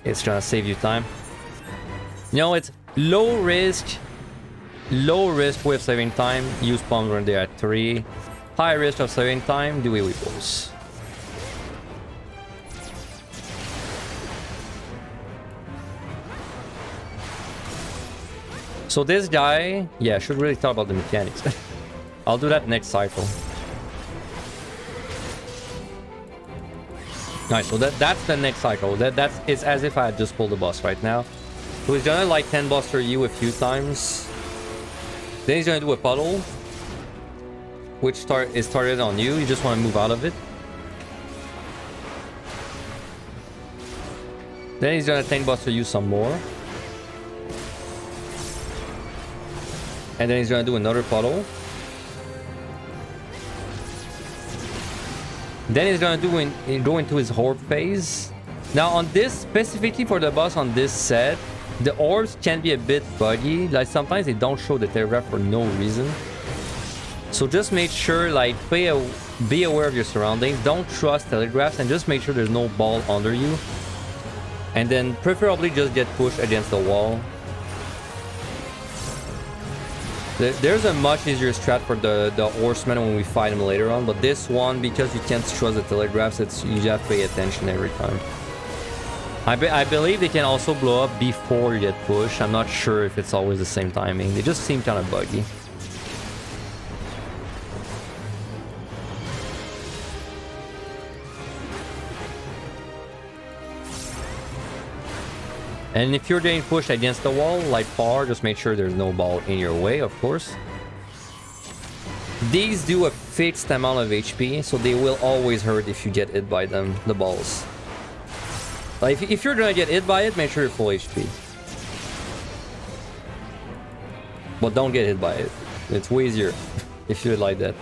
S1: It's gonna save you time. You know, it's low risk with saving time. Use pumps when they're at 3. High risk of saving time, do AoE pulls. So this guy, yeah, I should really talk about the mechanics. I'll do that next cycle. Nice, so that's the next cycle. It's as if I had just pulled the boss right now. So he's gonna like 10 buster you a few times. Then he's gonna do a puddle, which is targeted on you. You just want to move out of it. Then he's gonna tank buster you some more. And then he's gonna do another puddle. Then he's gonna go into his orb phase. Now on this, specifically for the boss on this set, the orbs can be a bit buggy. Like sometimes they don't show the telegraph for no reason. So just make sure, like, be aware of your surroundings. Don't trust telegraphs and just make sure there's no ball under you. And then preferably just get pushed against the wall. There's a much easier strat for the horseman when we fight him later on, but this one, because you can't trust the telegraphs, you have to pay attention every time. I believe they can also blow up before you get pushed. I'm not sure if it's always the same timing. They just seem kind of buggy. And if you're getting pushed against the wall, like far, just make sure there's no ball in your way, of course. These do a fixed amount of HP, so they will always hurt if you get hit by them, the balls. Like, if you're gonna get hit by it, make sure you're full HP. But don't get hit by it. It's way easier if you're like that.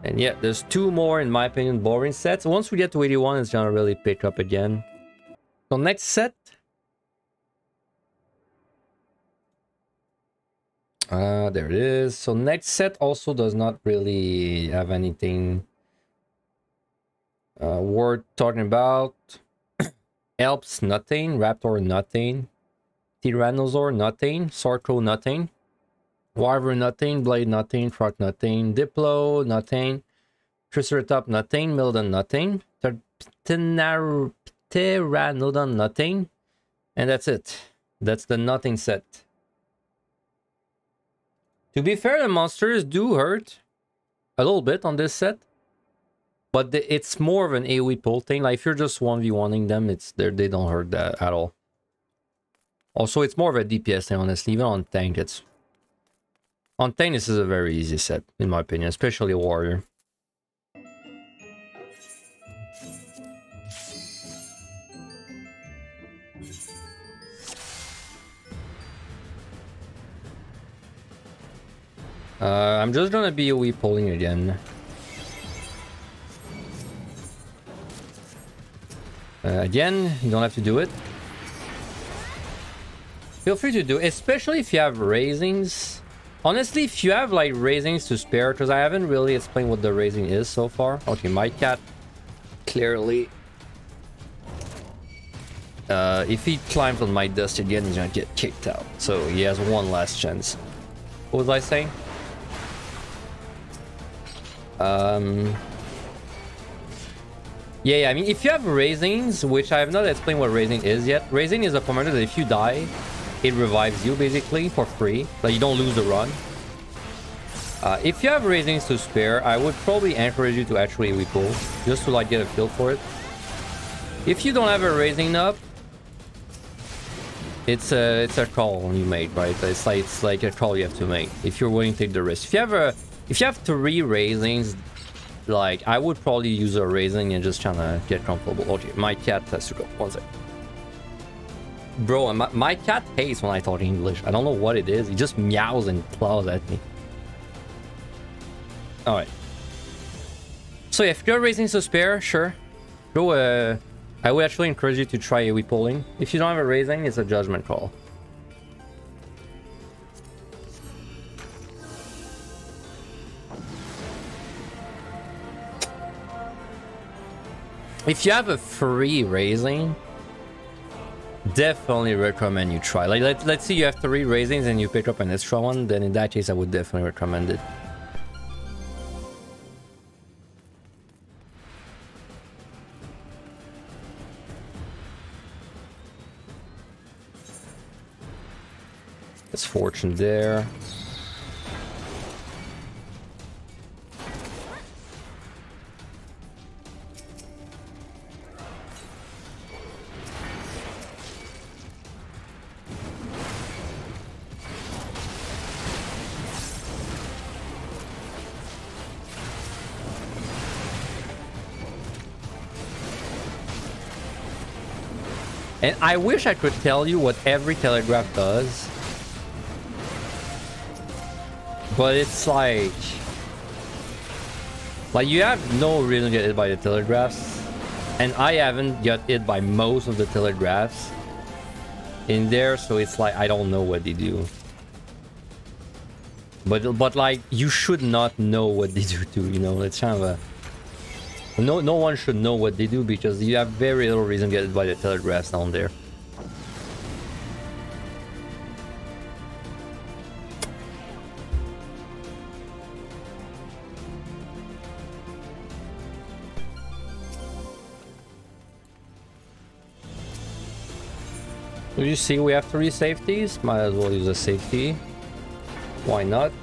S1: And yeah, there's two more, in my opinion, boring sets. Once we get to 81, it's gonna really pick up again. So next set. There it is. So next set also does not really have anything worth talking about. Elps, nothing. Raptor, nothing. Tyrannosaur, nothing. Sarko, nothing. Wyvern, nothing. Blade, nothing. Truck, nothing. Diplo, nothing. Triceratops, nothing. Milden, nothing. Pteranodon, nothing. And that's it. That's the nothing set. To be fair, the monsters do hurt a little bit on this set. But it's more of an AoE pull thing. Like, if you're just 1v1ing them, they don't hurt that at all. Also, it's more of a DPS thing, honestly. Even on tank, on tank, this is a very easy set, in my opinion, especially a warrior. I'm just gonna be AoE pulling again. Again, you don't have to do it. Feel free to do it, especially if you have raisings. Honestly, if you have like raisings to spare, because I haven't really explained what the raising is so far. Okay, my cat clearly. If he climbs on my dust again, he's gonna get kicked out. So he has one last chance. What was I saying? Yeah, I mean, if you have raisings, which I have not explained what raising is yet. Raising is a commander that if you die, it revives you basically for free. Like, you don't lose the run. If you have raisings to spare, I would probably encourage you to actually repull, just to like get a feel for it. If you don't have a raising up, it's a call you make, right? It's like a call you have to make if you're willing to take the risk. If you have 3 raisings, like, I would probably use a raising and just trying to get comfortable. Okay, my cat has to go. One sec. Bro, my cat hates when I talk English. I don't know what it is. He just meows and claws at me. Alright. So yeah, if you're raisings to spare, sure. Go, I would actually encourage you to try AoE pulling. If you don't have a raising, it's a judgment call. If you have a free raising, definitely recommend you try. Like, let's say you have 3 raisings and you pick up an extra one, then in that case I would definitely recommend it. There's fortune there. And I wish I could tell you what every telegraph does. But it's like you have no reason to get hit by the telegraphs. And I haven't got hit by most of the telegraphs in there, so it's like I don't know what they do. But like you should not know what they do too, you know. It's kind of a no one should know what they do because you have very little reason to get hit by the telegraphs down there. So you see we have 3 safeties, might as well use a safety. Why not?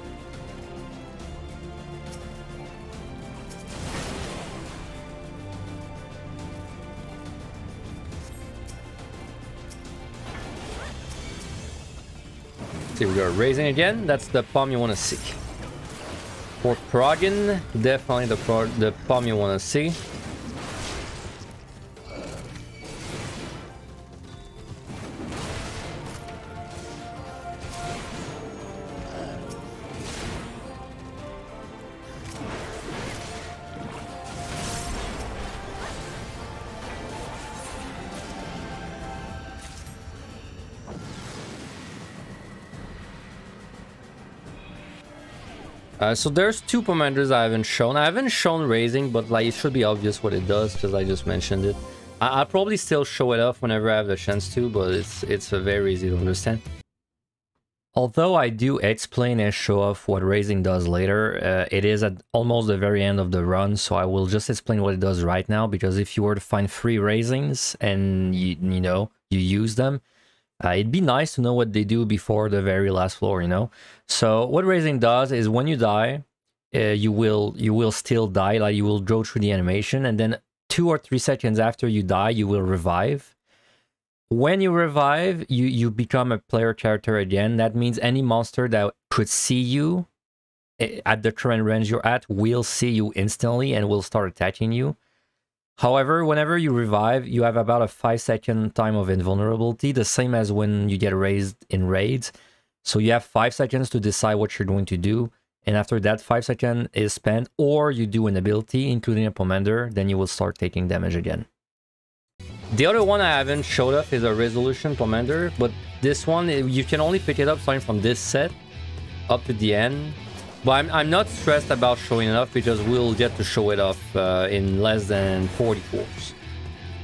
S1: See, we are raising again. That's the palm you want to see. For progging, definitely the palm you want to see. So there's 2 commanders I haven't shown. I haven't shown raising, but like it should be obvious what it does because I just mentioned it. I'll probably still show it off whenever I have the chance to, but it's very easy to understand. Although I do explain and show off what raising does later, it is at almost the very end of the run, so I will just explain what it does right now, because if you were to find 3 raisings and you use them, it'd be nice to know what they do before the very last floor, you know? So what raising does is when you die, you will still die, like you will go through the animation, and then 2 or 3 seconds after you die, you will revive. When you revive, you become a player character again. That means any monster that could see you at the current range you're at will see you instantly and will start attacking you. However, whenever you revive, you have about a 5-second time of invulnerability, the same as when you get raised in raids. So you have 5 seconds to decide what you're going to do, and after that 5 seconds is spent, or you do an ability, including a commander, then you will start taking damage again. The other one I haven't showed up is a resolution commander, but this one, you can only pick it up starting from this set up to the end. But I'm not stressed about showing it off because we'll get to show it off in less than 40 cores.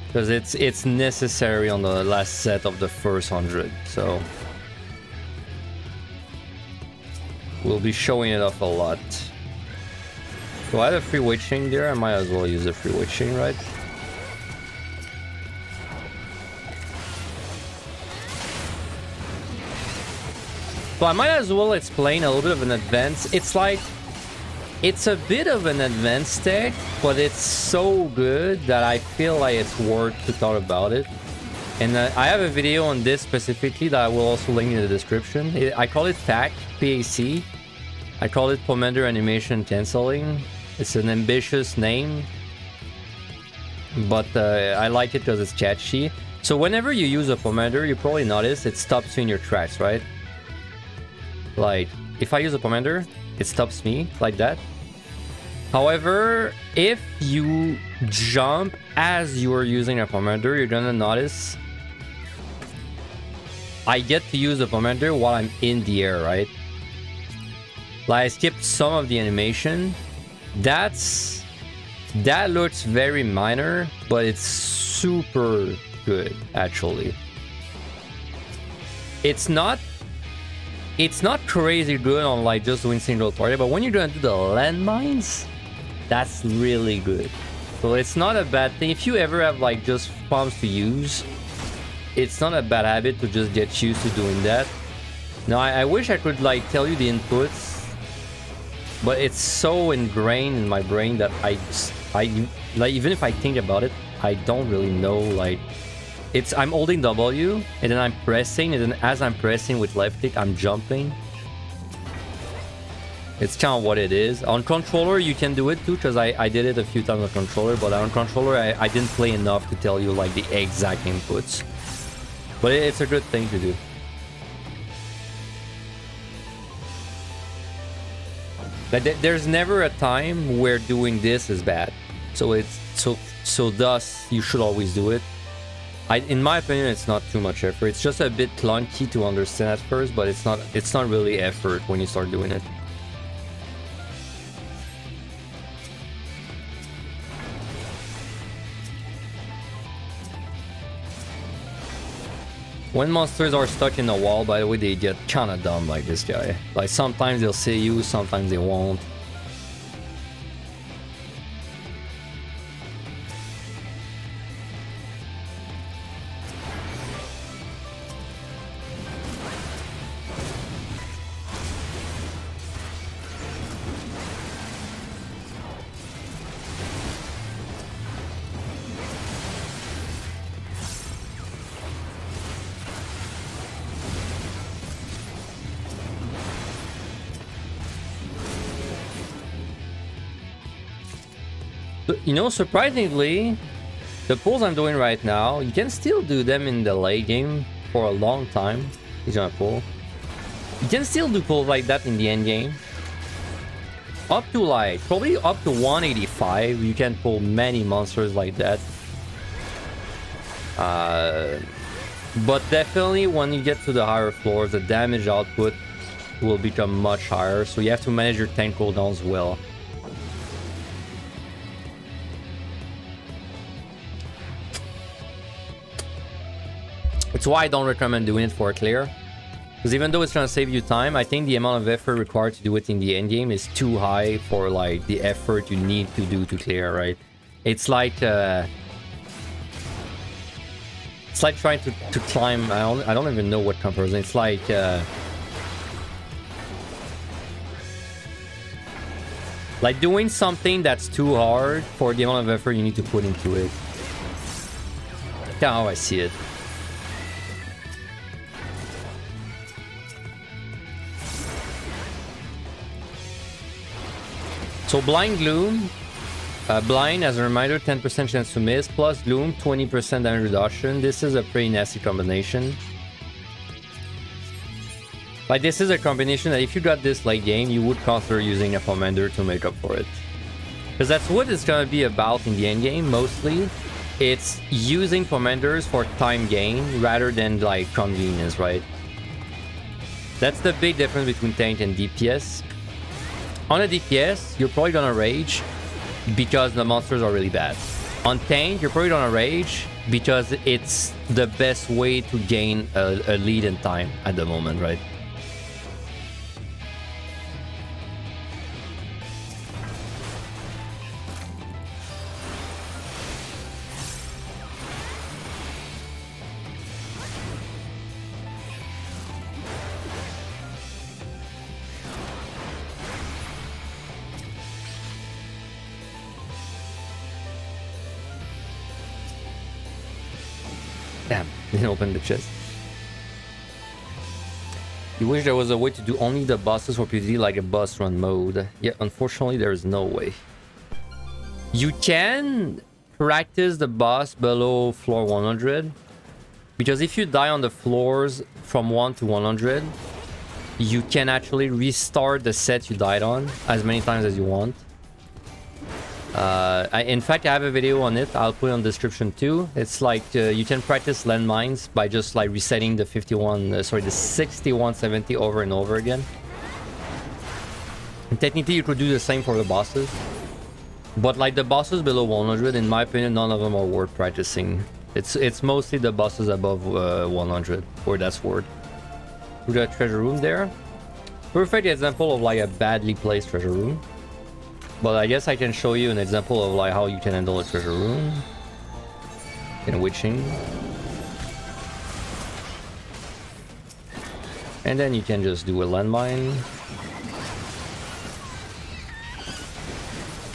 S1: Because it's necessary on the last set of the first 100, so we'll be showing it off a lot. So I have a free weight chain there, I might as well use a free weight chain, right? So I might as well explain a little bit of an advance. It's like, it's a bit of an advanced tech, but it's so good that I feel like it's worth to talk about it. And I have a video on this specifically that I will also link in the description. I call it TAC, PAC. I call it Commander Animation Cancelling. It's an ambitious name, but I like it because it's catchy. So whenever you use a commander, you probably notice it stops you in your tracks, right? Like, if I use a commander, it stops me like that. However, if you jump as you are using a commander, you're gonna notice I get to use the commander while I'm in the air, right? Like, I skipped some of the animation. That looks very minor, but it's super good, actually. It's not crazy good on like just doing single target, but when you're gonna do the landmines, that's really good. So it's not a bad thing. If you ever have like just bombs to use, it's not a bad habit to just get used to doing that. Now I wish I could like tell you the inputs, but it's so ingrained in my brain that I like, even if I think about it, I don't really know. Like, I'm holding W, and then I'm pressing, and then as I'm pressing with left click, I'm jumping. It's kind of what it is. On controller, you can do it too, because I did it a few times on controller, but on controller, I didn't play enough to tell you like the exact inputs. But it's a good thing to do. But there's never a time where doing this is bad. So it's so thus you should always do it. In my opinion, it's not too much effort. It's just a bit clunky to understand at first, but it's not really effort when you start doing it. When monsters are stuck in a wall, by the way, they get kind of dumb like this guy. Like sometimes they'll see you, sometimes they won't. You know, surprisingly, the pulls I'm doing right now, you can still do them in the late game for a long time. He's gonna pull. You can still do pulls like that in the end game. Up to like, probably up to 185, you can pull many monsters like that. But definitely when you get to the higher floors, the damage output will become much higher. So you have to manage your tank cooldowns well. It's why I don't recommend doing it for a clear. Because even though it's going to save you time, I think the amount of effort required to do it in the end game is too high for like the effort you need to do to clear, right? It's like trying to climb. I don't even know what comparison. It's like doing something that's too hard for the amount of effort you need to put into it. That's kind of how I see it. So Blind Gloom, Blind, as a reminder, 10% chance to miss, plus Gloom, 20% damage reduction. This is a pretty nasty combination. Like, this is a combination that if you got this late game, you would consider using a Commander to make up for it. Because that's what it's going to be about in the end game, mostly. It's using Commanders for time gain rather than, like, convenience, right? That's the big difference between tank and DPS. On a DPS, you're probably gonna rage because the monsters are really bad. On tank, you're probably gonna rage because it's the best way to gain a lead in time at the moment, right? Damn, didn't open the chest. You wish there was a way to do only the bosses for PvD like a boss run mode. Yeah, unfortunately there is no way. You can practice the boss below floor 100. Because if you die on the floors from 1 to 100, you can actually restart the set you died on as many times as you want. In fact, I have a video on it. I'll put it in the description too. It's like you can practice landmines by just like resetting the 6170 over and over again. And technically, you could do the same for the bosses. But like the bosses below 100, in my opinion, none of them are worth practicing. It's mostly the bosses above 100 where that's worth. To the treasure room there. Perfect example of like a badly placed treasure room. But I guess I can show you an example of like how you can handle a treasure room in witching. And then you can just do a landmine.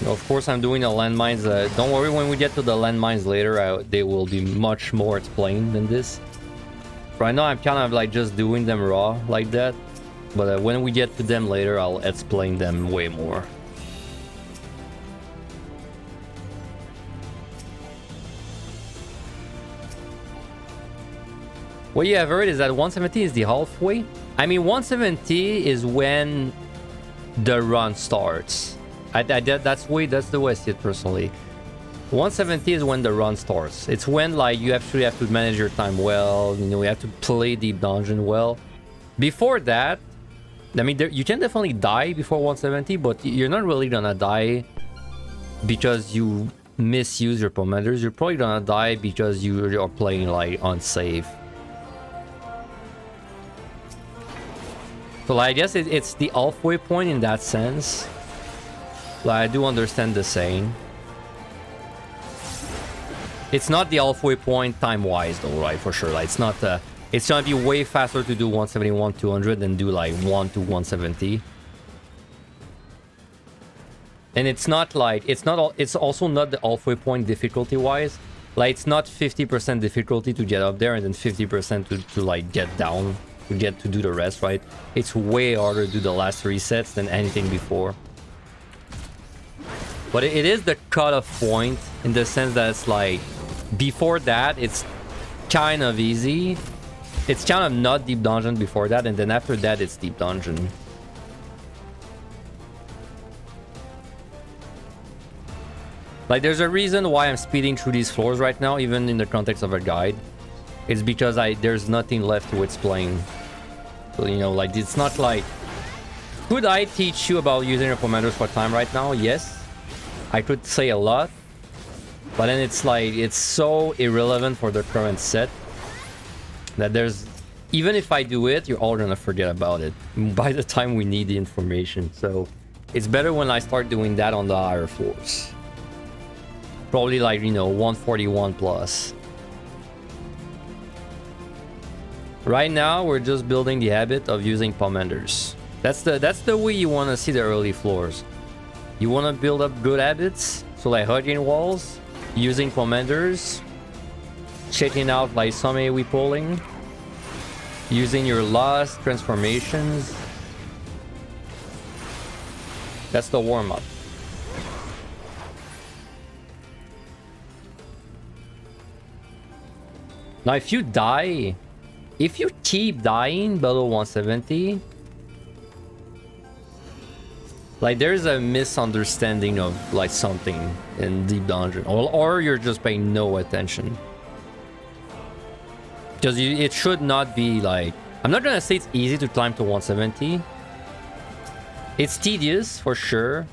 S1: Of course, I'm doing the landmines. Don't worry, when we get to the landmines later, they will be much more explained than this. Right now, I'm kind of like just doing them raw like that. But when we get to them later, I'll explain them way more. What you have heard is that 170 is the halfway. I mean, 170 is when the run starts. That's the way I see it personally. 170 is when the run starts. It's when like you actually have to manage your time well. You know, you have to play Deep Dungeon well. Before that, I mean, you can definitely die before 170, but you're not really gonna die because you misuse your commanders. You're probably gonna die because you are playing like unsafe. So like, I guess it's the halfway point in that sense. Like, I do understand the saying. It's not the halfway point time-wise though, right? For sure. Like, it's not. It's gonna be way faster to do 171 200 than do like 1 to 170. And it's not like it's also not the halfway point difficulty-wise. Like, it's not 50% difficulty to get up there and then 50% to like get down, to do the rest, right? It's way harder to do the last resets than anything before. But it is the cutoff point in the sense that it's like, before that, it's kind of easy. It's kind of not Deep Dungeon before that, and then after that, it's Deep Dungeon. Like, there's a reason why I'm speeding through these floors right now, even in the context of a guide. It's because there's nothing left to explain. So, you know, like, it's not like... Could I teach you about using your commanders for time right now? Yes. I could say a lot, but then it's like, it's so irrelevant for the current set that there's, even if I do it, you're all gonna forget about it by the time we need the information. So it's better when I start doing that on the higher floors. Probably like, you know, 141 plus. Right now, we're just building the habit of using commanders. That's the way you want to see the early floors. You want to build up good habits, so like hugging walls, using commanders, checking out like some AoE pulling, using your last transformations. That's the warm-up. Now if you die, if you keep dying below 170, like, there's a misunderstanding of like something in Deep Dungeon, or you're just paying no attention. Because it should not be like, I'm not gonna say it's easy to climb to 170. It's tedious for sure,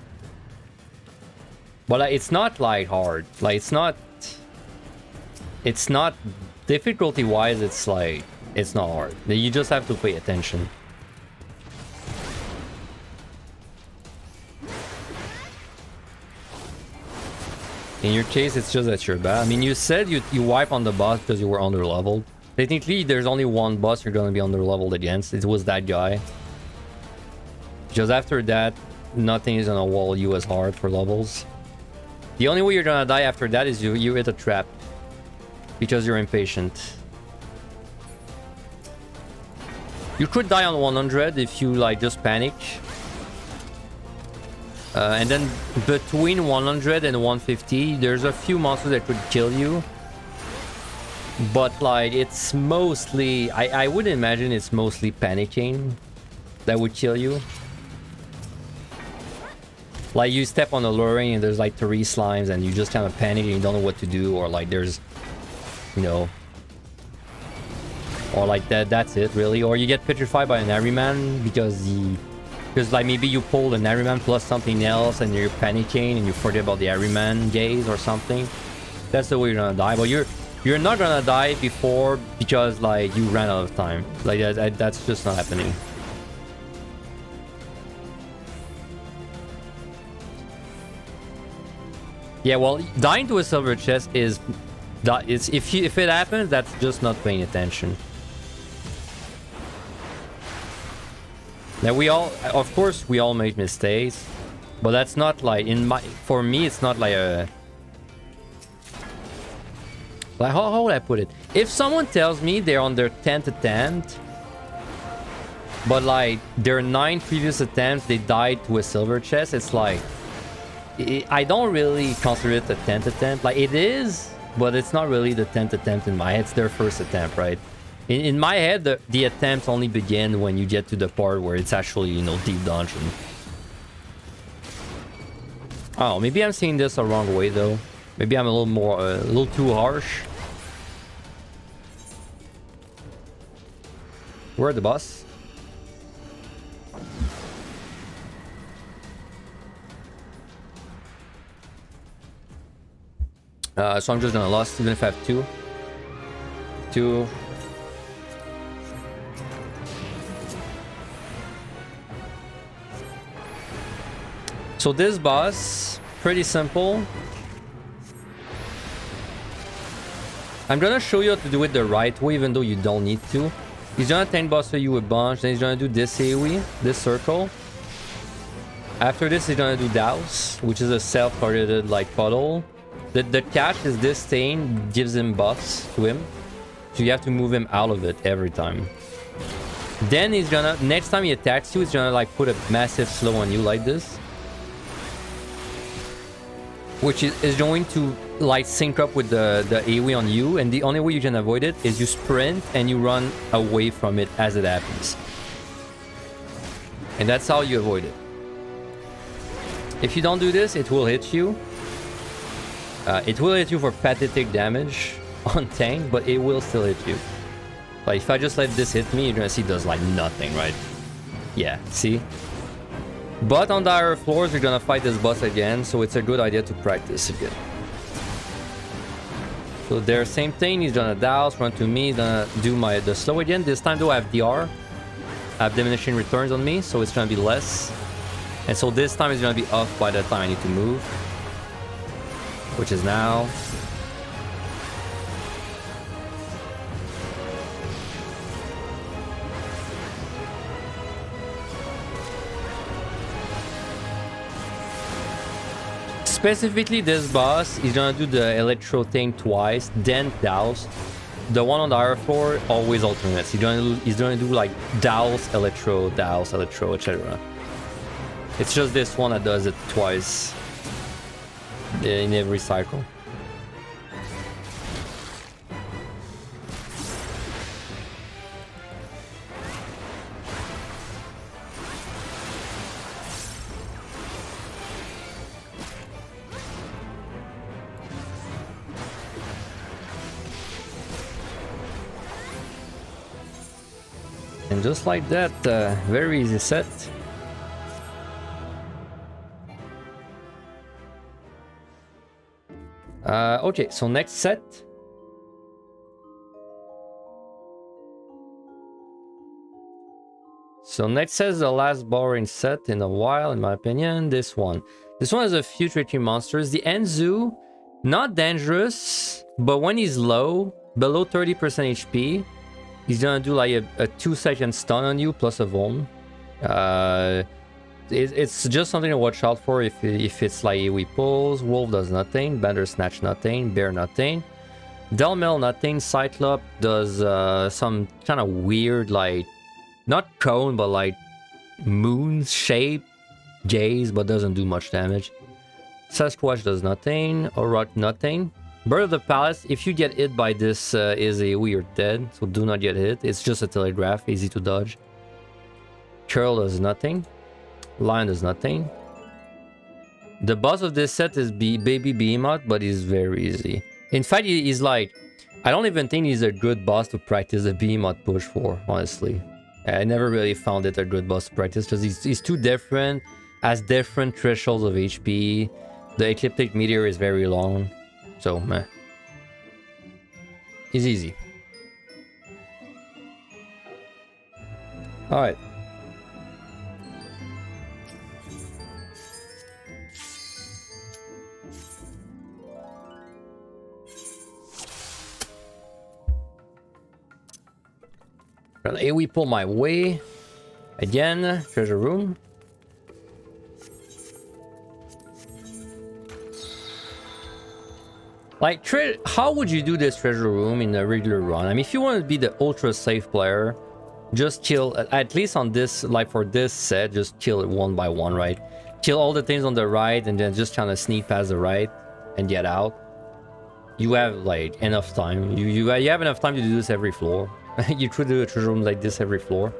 S1: but like, it's not like hard. Like, it's not difficulty wise. It's like, it's not hard. You just have to pay attention. In your case, it's just that you're bad. I mean, you said you wipe on the boss because you were under-leveled. Technically, there's only one boss you're gonna be under-leveled against. It was that guy. Because after that, nothing is gonna wall you as hard for levels. The only way you're gonna die after that is you hit a trap. Because you're impatient. You could die on 100 if you, like, just panic. And then between 100 and 150, there's a few monsters that could kill you. But like, it's mostly... I would imagine it's mostly panicking that would kill you. Like, you step on a luring and there's like 3 slimes and you just kind of panic and you don't know what to do. Or like there's, you know... Or like that's it, really. Or you get petrified by an everyman because like maybe you pulled an everyman plus something else and you're panicking and you forget about the everyman gaze or something. That's the way you're gonna die. But you're not gonna die before because like you ran out of time. Like that's just not happening. Yeah, well, dying to a silver chest is if it happens, that's just not paying attention. Now we all, of course, we all make mistakes, but that's not like for me, it's not like a. Like how would I put it? If someone tells me they're on their 10th attempt, but like their 9 previous attempts they died to a silver chest, it's like I don't really consider it a 10th attempt. Like it is, but it's not really the 10th attempt in my head. It's their first attempt, right? In my head, the attempts only begin when you get to the part where it's actually, you know, deep dungeon. Oh, maybe I'm seeing this the wrong way though. Maybe I'm a little too harsh. We're at the boss. So I'm just gonna lost even if I have two. So this boss, pretty simple. I'm gonna show you how to do it the right way, even though you don't need to. He's gonna tank buster you a bunch, then he's gonna do this AoE, this circle. After this, he's gonna do Douse, which is a self-targeted like puddle. The catch is this stain gives him buffs to him, so you have to move him out of it every time. Then he's gonna, next time he attacks you, he's gonna like put a massive slow on you like this, which is going to like sync up with the AoE on you, and the only way you can avoid it is you sprint and you run away from it as it happens. And that's how you avoid it. If you don't do this, it will hit you. It will hit you for pathetic damage on tank, but it will still hit you. Like if I just let this hit me, you're gonna see it does like nothing, right? Yeah, see? But on the higher floors, you're gonna fight this boss again, so it's a good idea to practice again. So there, same thing, he's gonna douse, run to me, gonna do the slow again. This time though I have DR. I have diminishing returns on me, so it's gonna be less. And so this time it's gonna be off by the time I need to move. Which is now. Specifically this boss, he's gonna do the electro thing twice, then douse. The one on the higher floor always alternates. He's gonna do like douse, electro, etc. It's just this one that does it twice in every cycle. And just like that, very easy set. Okay, so next set. So next set is the last boring set in a while, in my opinion. This one. This one has a few tricky monsters. The Enzu, not dangerous, but when he's low, below 30% HP, he's gonna do like a 2-second stun on you plus a Vuln. It's just something to watch out for if it's like AoE pulls. Wolf does nothing, Bandersnatch nothing, Bear nothing, Delmel nothing, Cyclop does some kind of weird like, not cone but like moon shape gaze, but doesn't do much damage. Sasquatch does nothing, Auroch nothing. Bird of the Palace, if you get hit by this is AoE, you're dead, so do not get hit. It's just a telegraph, easy to dodge. Curl does nothing. Lion does nothing. The boss of this set is Baby Behemoth, but he's very easy. In fact, he's like, I don't even think he's a good boss to practice the Behemoth push for, honestly. I never really found it a good boss to practice because he's too different, has different thresholds of HP. The Ecliptic Meteor is very long, so meh. He's easy. Alright. AoE pull my way. Again, treasure room. Like, how would you do this treasure room in a regular run? I mean, if you want to be the ultra safe player, just kill, at least on this, like for this set, just kill it one by one, right? Kill all the things on the right and then just kind of sneak past the right and get out. You have like enough time. You have enough time to do this every floor. You could do a treasure room like this every floor.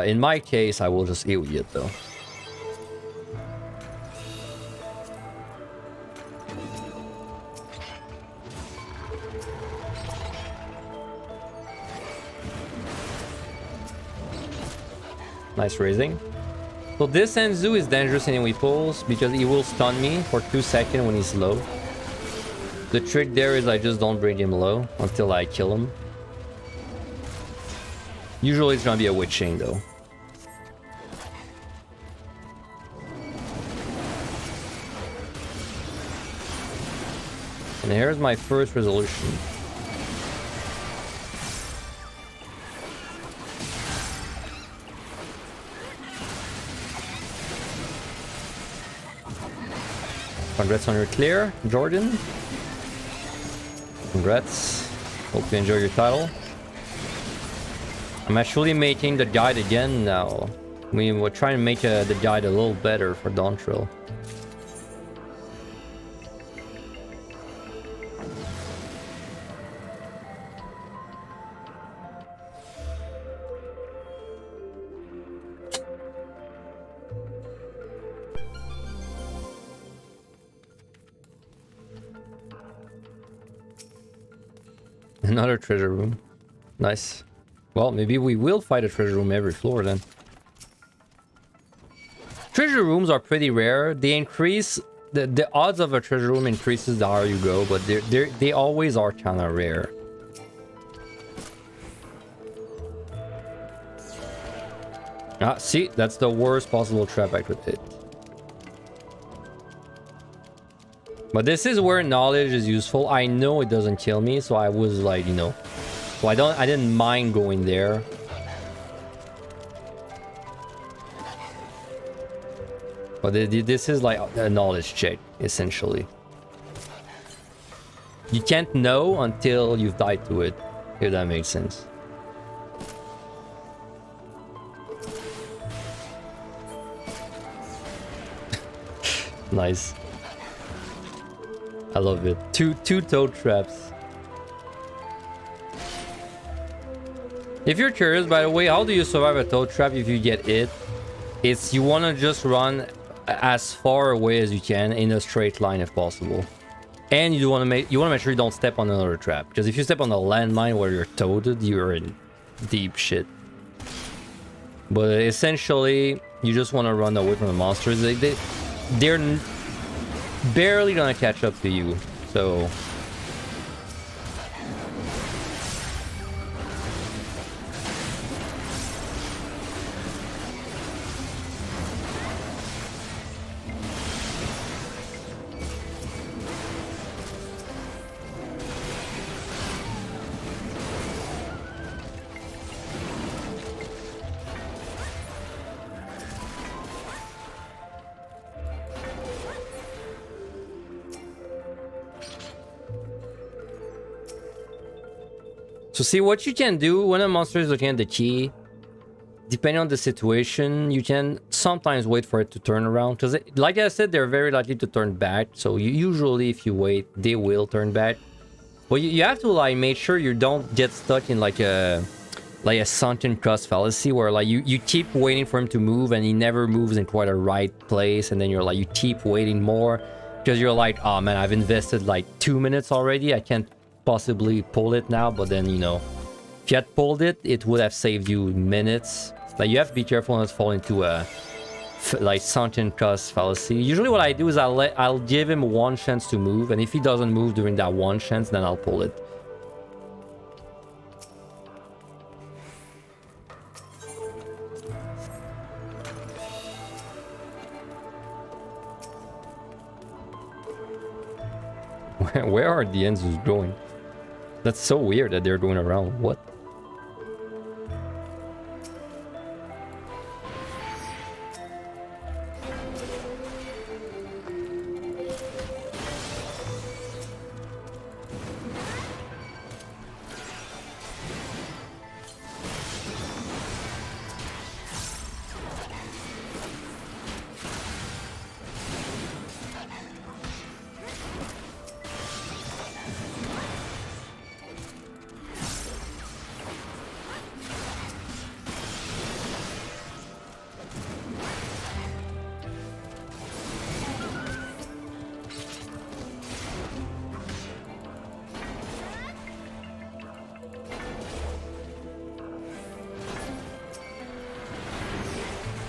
S1: In my case, I will just eat it though. Nice raising. So this Enzu is dangerous in AoE pulls because he will stun me for 2 seconds when he's low. The trick there is I just don't bring him low until I kill him. Usually it's gonna be a witch chain though. And here's my first resolution. Congrats on your clear, Jordan. Congrats. Hope you enjoy your title. I'm actually making the guide again now. We were trying to make the guide a little better for Dawntrail. Another treasure room. Nice. Well, maybe we will fight a treasure room every floor then. Treasure rooms are pretty rare. They increase... The odds of a treasure room increases the higher you go, but they always are kind of rare. Ah, see? That's the worst possible trap I could hit. But this is where knowledge is useful. I know it doesn't kill me, so I was like, you know... So I didn't mind going there. But this is like a knowledge check, essentially. You can't know until you've died to it, if that makes sense. Nice. I love it. Two toad traps. If you're curious, by the way, how do you survive a toad trap if you get it? It's you want to just run as far away as you can in a straight line if possible. And you want to make sure you don't step on another trap, because if you step on a landmine where you're toaded, you're in deep shit. But essentially, you just want to run away from the monsters. They're barely gonna catch up to you, so... So see what you can do when a monster is looking at the key. Depending on the situation, you can sometimes wait for it to turn around. Because like I said, they're very likely to turn back. So usually if you wait, they will turn back. But you have to like make sure you don't get stuck in like a sunken cost fallacy where like you keep waiting for him to move and he never moves in quite a right place. And then you're like, you keep waiting more because you're like, oh man, I've invested like 2 minutes already. I can't possibly pull it now. But then, you know, if you had pulled it, it would have saved you minutes. Like, you have to be careful not to fall into a like sunken cost fallacy. Usually what I do is I'll give him one chance to move, and if he doesn't move during that one chance, then I'll pull it. Where are the Enzus going? That's so weird that they're going around. What?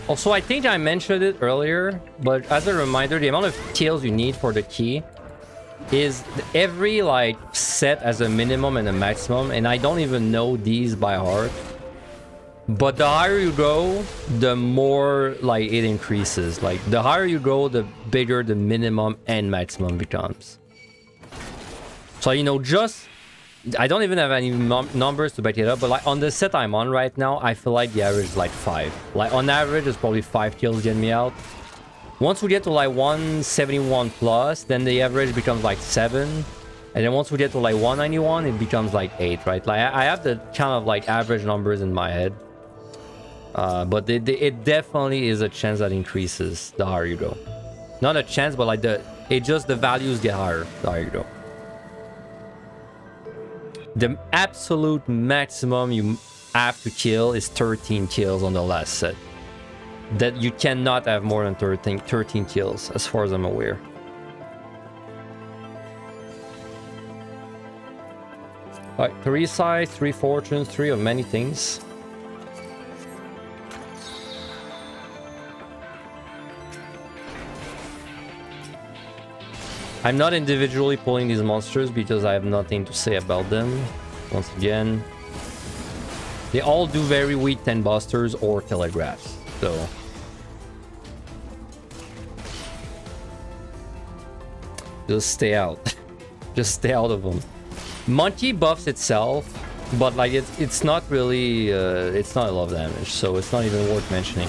S1: Also, I think I mentioned it earlier, but as a reminder, the amount of kills you need for the key is every like set as a minimum and a maximum, and I don't even know these by heart. But the higher you go, the more like it increases. Like the higher you go, the bigger the minimum and maximum becomes. So, you know, just I don't even have any numbers to back it up, but like on the set I'm on right now, I feel like the average is like 5. Like on average, it's probably 5 kills getting me out. Once we get to like 171 plus, then the average becomes like 7. And then once we get to like 191, it becomes like 8, right? Like I have the kind of like average numbers in my head. But it definitely is a chance that increases the higher you go. Not a chance, but like the values get higher the higher you go. The absolute maximum you have to kill is 13 kills on the last set. That you cannot have more than 13 kills, as far as I'm aware. Alright, 3 size, 3 fortunes, 3 of many things. I'm not individually pulling these monsters because I have nothing to say about them. Once again, they all do very weak 10 busters or telegraphs, so just stay out. Just stay out of them. Monkey buffs itself, but like it's not really it's not a lot of damage, so it's not even worth mentioning.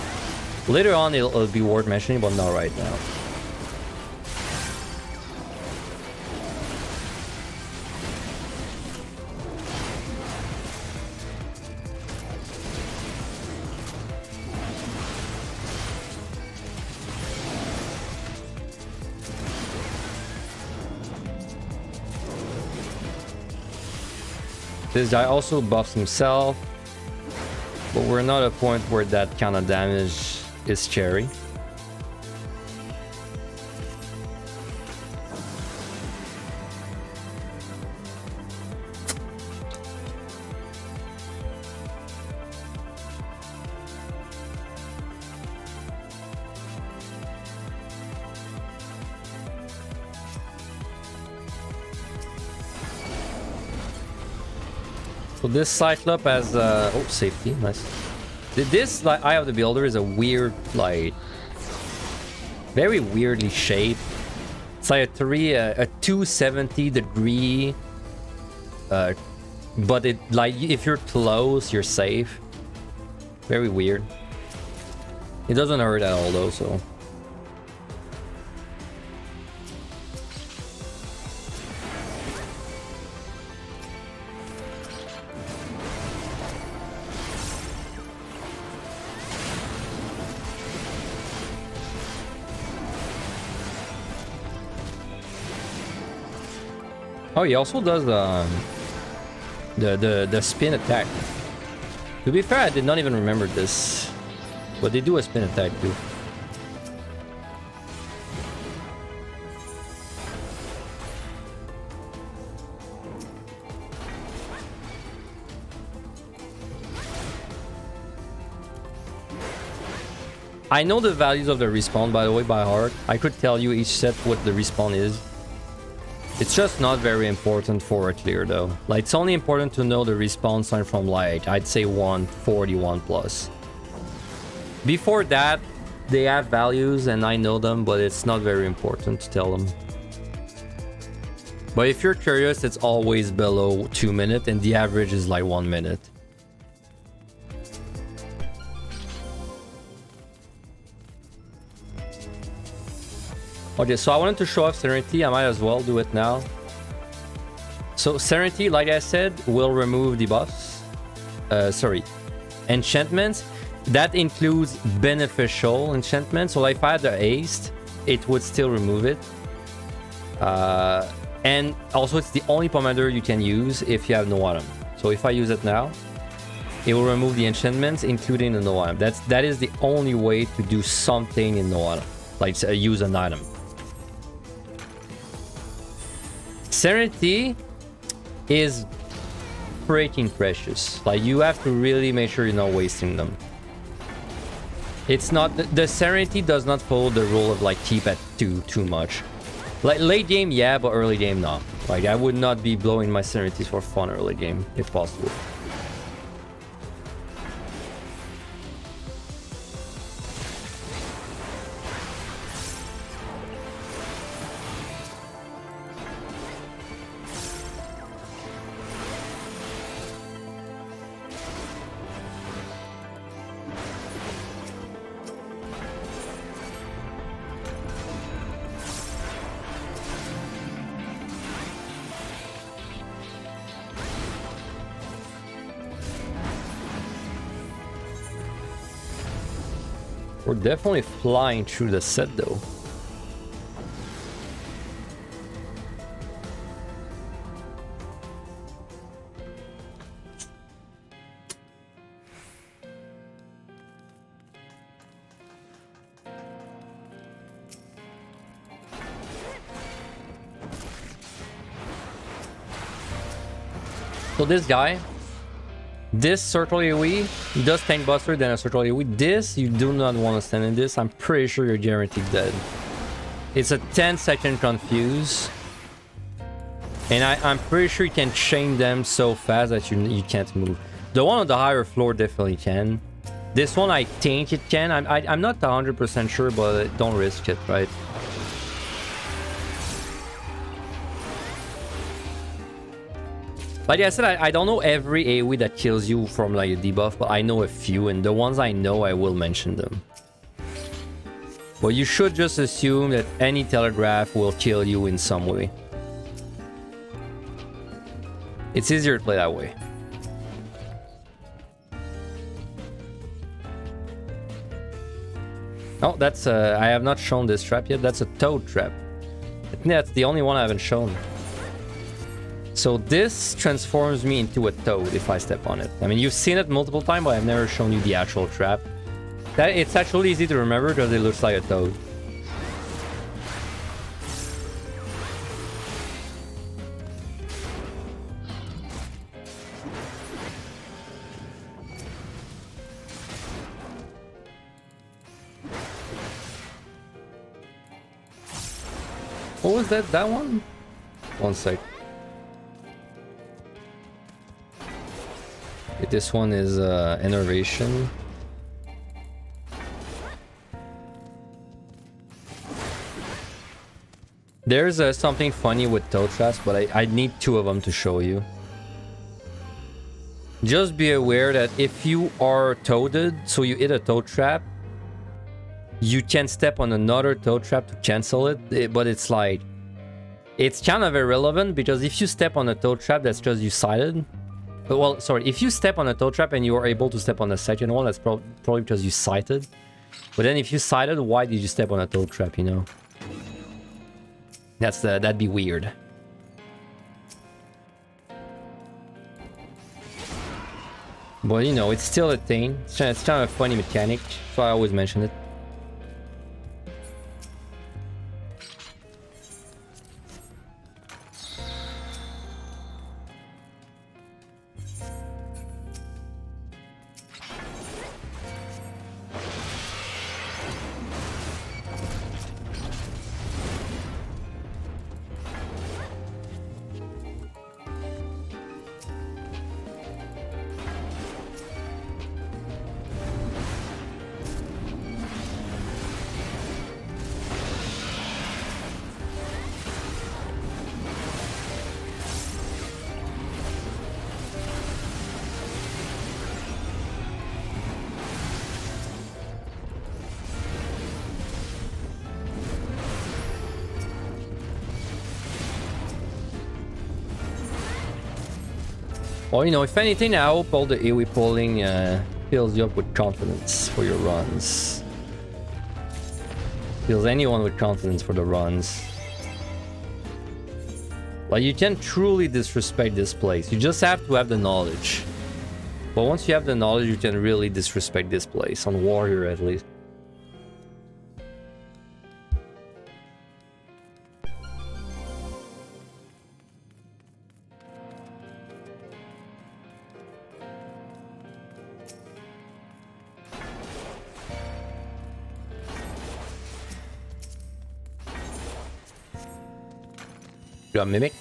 S1: Later on it'll be worth mentioning, but not right now. This guy also buffs himself, but we're not at a point where that kind of damage is scary. So this Cyclops has oh, safety, nice. This like Eye of the Beholder is a weird, like very weirdly shaped. It's like a 270 degree, but it like if you're close, you're safe. Very weird. It doesn't hurt at all though, so. Oh, he also does the spin attack. To be fair, I did not even remember this, but they do a spin attack too. I know the values of the respawn, by the way, by heart. I could tell you each set what the respawn is. It's just not very important for a clear though. Like it's only important to know the respawn time from like I'd say 141 plus. Before that, they have values and I know them, but it's not very important to tell them. But if you're curious, it's always below 2 minutes and the average is like 1 minute. Okay, so I wanted to show off Serenity. I might as well do it now. So Serenity, like I said, will remove debuffs. Enchantments. That includes beneficial enchantments. So if I had the haste, it would still remove it. And also it's the only commander you can use if you have no item. So if I use it now, it will remove the enchantments, including the no item. That is the only way to do something in no item, like use an item. Serenity is freaking precious. Like you have to really make sure you're not wasting them. It's not the Serenity does not follow the rule of like keep at 2 too much. Like late game, yeah, but early game, no. Like I would not be blowing my Serenities for fun early game if possible. We're definitely flying through the set though. So this guy, this Circle AoE, he does tank buster, then a Circle AoE. This, you do not want to stand in this. I'm pretty sure you're guaranteed dead. It's a 10-second confuse. And I'm pretty sure you can chain them so fast that you can't move. The one on the higher floor definitely can. This one, I think it can. I'm not 100% sure, but don't risk it, right? Like I said, I don't know every AoE that kills you from like a debuff, but I know a few, and the ones I know, I will mention them. But you should just assume that any telegraph will kill you in some way. It's easier to play that way. Oh, that's I have not shown this trap yet. That's a toad trap. I think that's the only one I haven't shown. So this transforms me into a toad if I step on it. I mean, you've seen it multiple times, but I've never shown you the actual trap. It's actually easy to remember because it looks like a toad. What was that? That one? One sec. This one is Innervation. There's something funny with toad traps, but I need 2 of them to show you. Just be aware that if you are toaded, so you hit a toad trap, you can step on another toad trap to cancel it, but it's like... It's kind of irrelevant, because if you step on a toad trap, that's just you sighted. Well, sorry, if you step on a toad trap and you are able to step on a second one, that's probably because you sighted. But then if you sighted, why did you step on a toad trap, you know? That'd be weird. But you know, it's still a thing. It's kind of a funny mechanic, so I always mention it. Well, you know, if anything, I hope all the AoE pulling fills you up with confidence for your runs. Fills anyone with confidence for the runs. Like, you can truly disrespect this place. You just have to have the knowledge. But once you have the knowledge, you can really disrespect this place, on Warrior at least. got Mimic.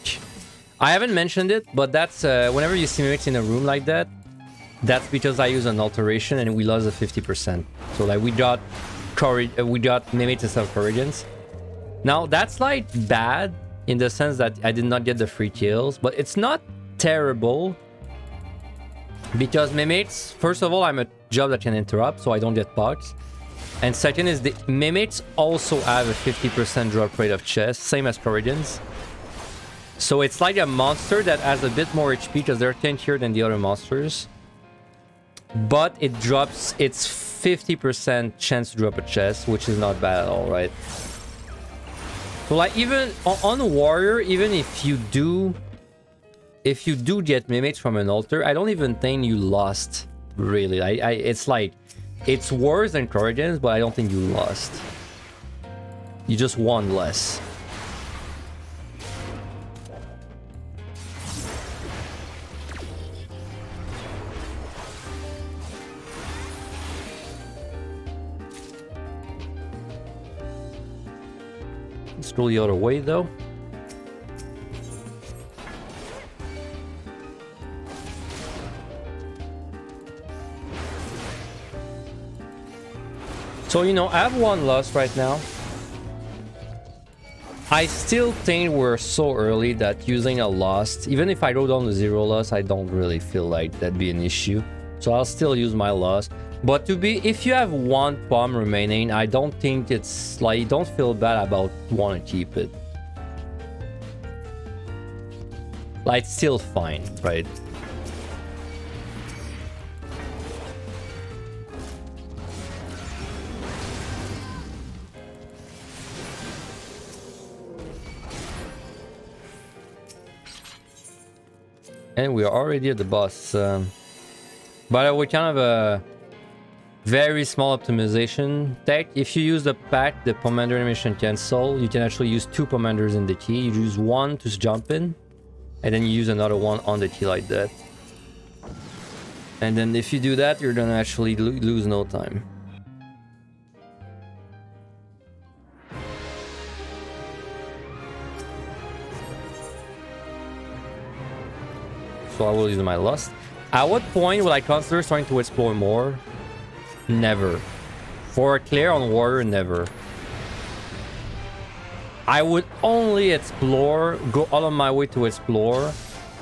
S1: I haven't mentioned it, but that's whenever you see Mimics in a room like that, that's because I use an alteration and we lost a 50%. So like we got Mimics instead of Corrigians. Now that's like bad in the sense that I did not get the free kills, but it's not terrible because Mimics, first of all, I'm a job that can interrupt, so I don't get pox. And second is the Mimics also have a 50% drop rate of chest, same as Corrigians. So it's like a monster that has a bit more HP because they're tankier than the other monsters. But it drops its 50% chance to drop a chest, which is not bad at all, right? So like even on Warrior, even if you do get Mimics from an altar, I don't even think you lost, really. It's like, it's worse than Corrigians, but I don't think you lost. You just won less. Let's go the other way, though. So, you know, I have one loss right now. I still think we're so early that using a loss, even if I go down to 0 loss, I don't really feel like that'd be an issue. So I'll still use my loss. But if you have one palm remaining, I don't think it's like, don't feel bad about wanting to keep it. Like, it's still fine, right? And we are already at the boss. By the way, kind of a very small optimization tech. If you use the pack, the Pomander animation cancel, you can actually use 2 Pomanders in the key. You use one to jump in, and then you use another one on the key like that. And then if you do that, you're gonna actually lose no time. So I will use my lust. At what point will I consider starting to explore more? Never. For a clear on Warrior, never. I would only explore, go all of my way to explore,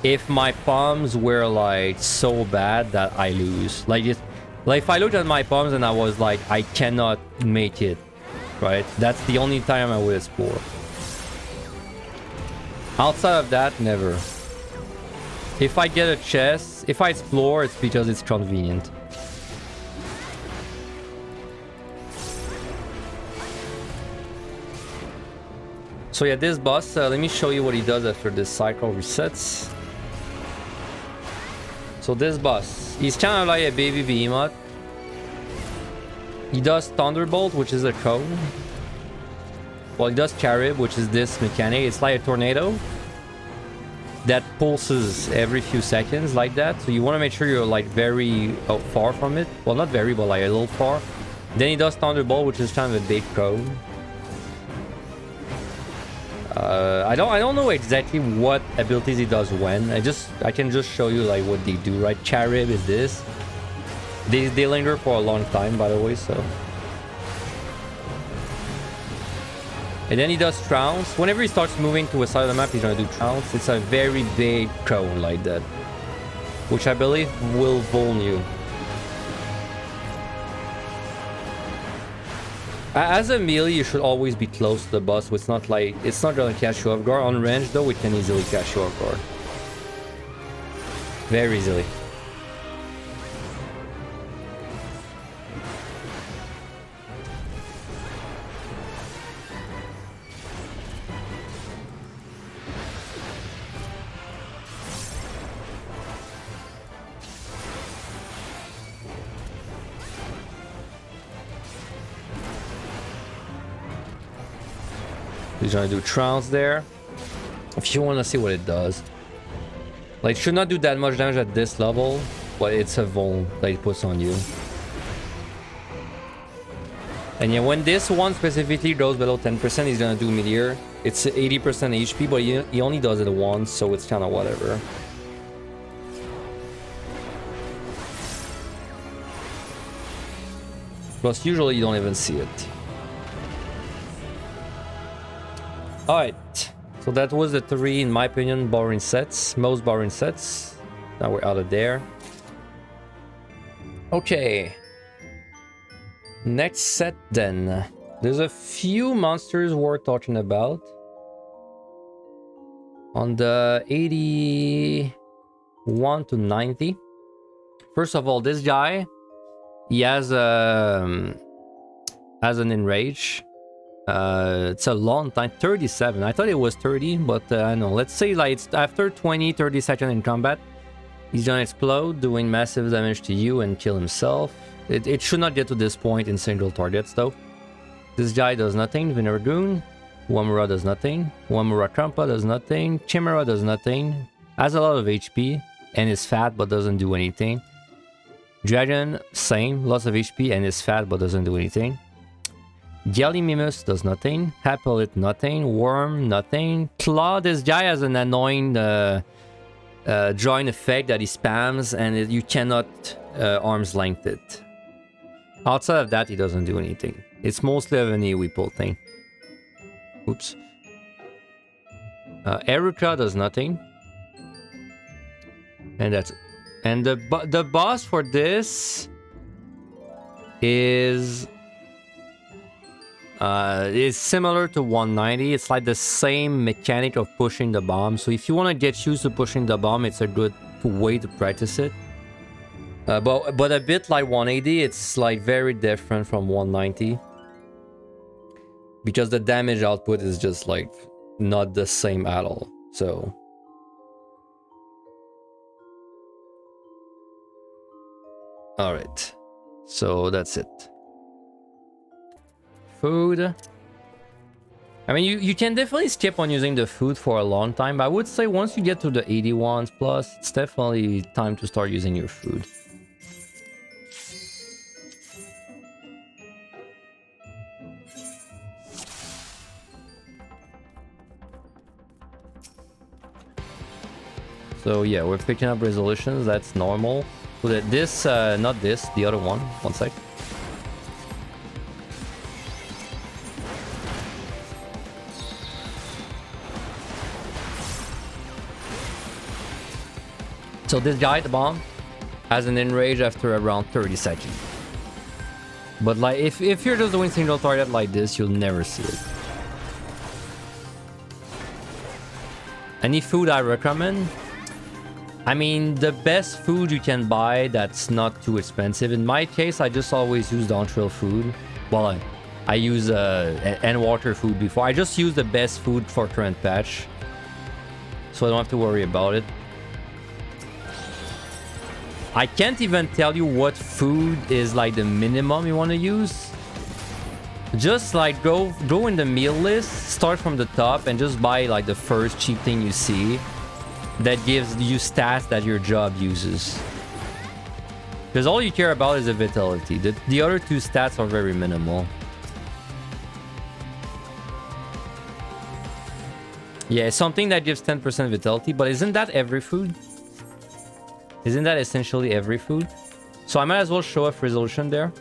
S1: if my palms were like so bad that I lose. Like if I looked at my palms and I was like, I cannot make it, right? That's the only time I would explore. Outside of that, never. If I get a chest, if I explore, it's because it's convenient. So yeah, this boss, let me show you what he does after this cycle resets. So this boss, he's kind of like a baby Behemoth. He does Thunderbolt, which is a cone. Well, he does Carib, which is this mechanic. It's like a tornado that pulses every few seconds like that. So you want to make sure you're like very far from it. Well, not very, but like a little far. Then he does Thunderbolt, which is kind of a big cone. I don't know exactly what abilities he does when. I can just show you like what they do, right? Charib is this. They linger for a long time, by the way, so. And then he does Trounce. Whenever he starts moving to a side of the map, he's gonna do Trounce. It's a very big cone like that, which I believe will vuln you. As a melee, you should always be close to the boss, so it's not like, it's not gonna catch you off guard. On range though, it can easily catch you off guard. Very easily. He's gonna do Trounce there. If you want to see what it does. Like, should not do that much damage at this level, but it's a vuln that it puts on you. And yeah, when this one specifically goes below 10%, he's gonna do Meteor. It's 80% HP, but he only does it once, so it's kind of whatever. Plus, usually you don't even see it. Alright, so that was the 3, in my opinion, boring sets. Most boring sets. Now we're out of there. Okay. Next set then. There's a few monsters worth talking about. On the 81 to 90. First of all, this guy, he has an enrage. It's a long time, 37. I thought it was 30, but I don't know. Let's say like it's after 20-30 seconds in combat, he's gonna explode, doing massive damage to you and kill himself. It should not get to this point in single targets though. This guy does nothing. Vineragoon, Wamura does nothing. Wamura Krampa does nothing. Chimera does nothing. Has a lot of HP and is fat but doesn't do anything. Dragon, same, lots of HP and is fat but doesn't do anything. Gallimimus does nothing. Hapelit, nothing. Worm, nothing. Claw, this guy has an annoying drawing effect that he spams and you cannot arm's length it. Outside of that, he doesn't do anything. It's mostly an AoE pull thing. Oops. Eruka does nothing. And that's it. And the boss for this is similar to 190. It's like the same mechanic of pushing the bomb. So if you want to get used to pushing the bomb, it's a good way to practice it. But a bit like 180, it's like very different from 190. Because the damage output is just like not the same at all. So alright. So that's it. Food. I mean, you can definitely skip on using the food for a long time, but I would say once you get to the 81s plus, it's definitely time to start using your food. So yeah, we're picking up resolutions, that's normal. So that this, not this, the other one. One sec. So this guy, the bomb, has an enrage after around 30 seconds. But like, if you're just doing single target like this, you'll never see it. Any food I recommend? I mean, the best food you can buy that's not too expensive. In my case, I just always use Dawntrail food. Well, I use and water food before. I just use the best food for current patch, so I don't have to worry about it. I can't even tell you what food is like the minimum you want to use. Just like go in the meal list, start from the top, and just buy like the first cheap thing you see that gives you stats that your job uses. Because all you care about is the vitality. The other two stats are very minimal. Yeah, something that gives 10% vitality, but isn't that every food? Isn't that essentially every food? So I might as well show off resolution there.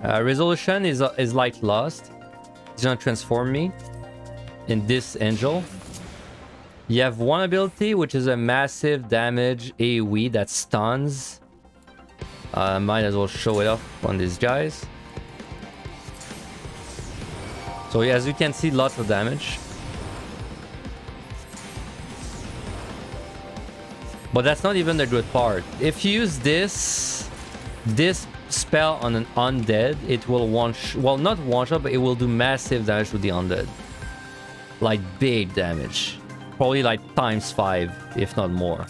S1: Resolution is like Lost. It's gonna transform me in this angel. You have one ability, which is a massive damage AoE that stuns. Might as well show it off on these guys. So yeah, as you can see, lots of damage. But that's not even the good part. If you use this spell on an undead, it will well, not one shot, but it will do massive damage to the undead. Like big damage. Probably like ×5, if not more.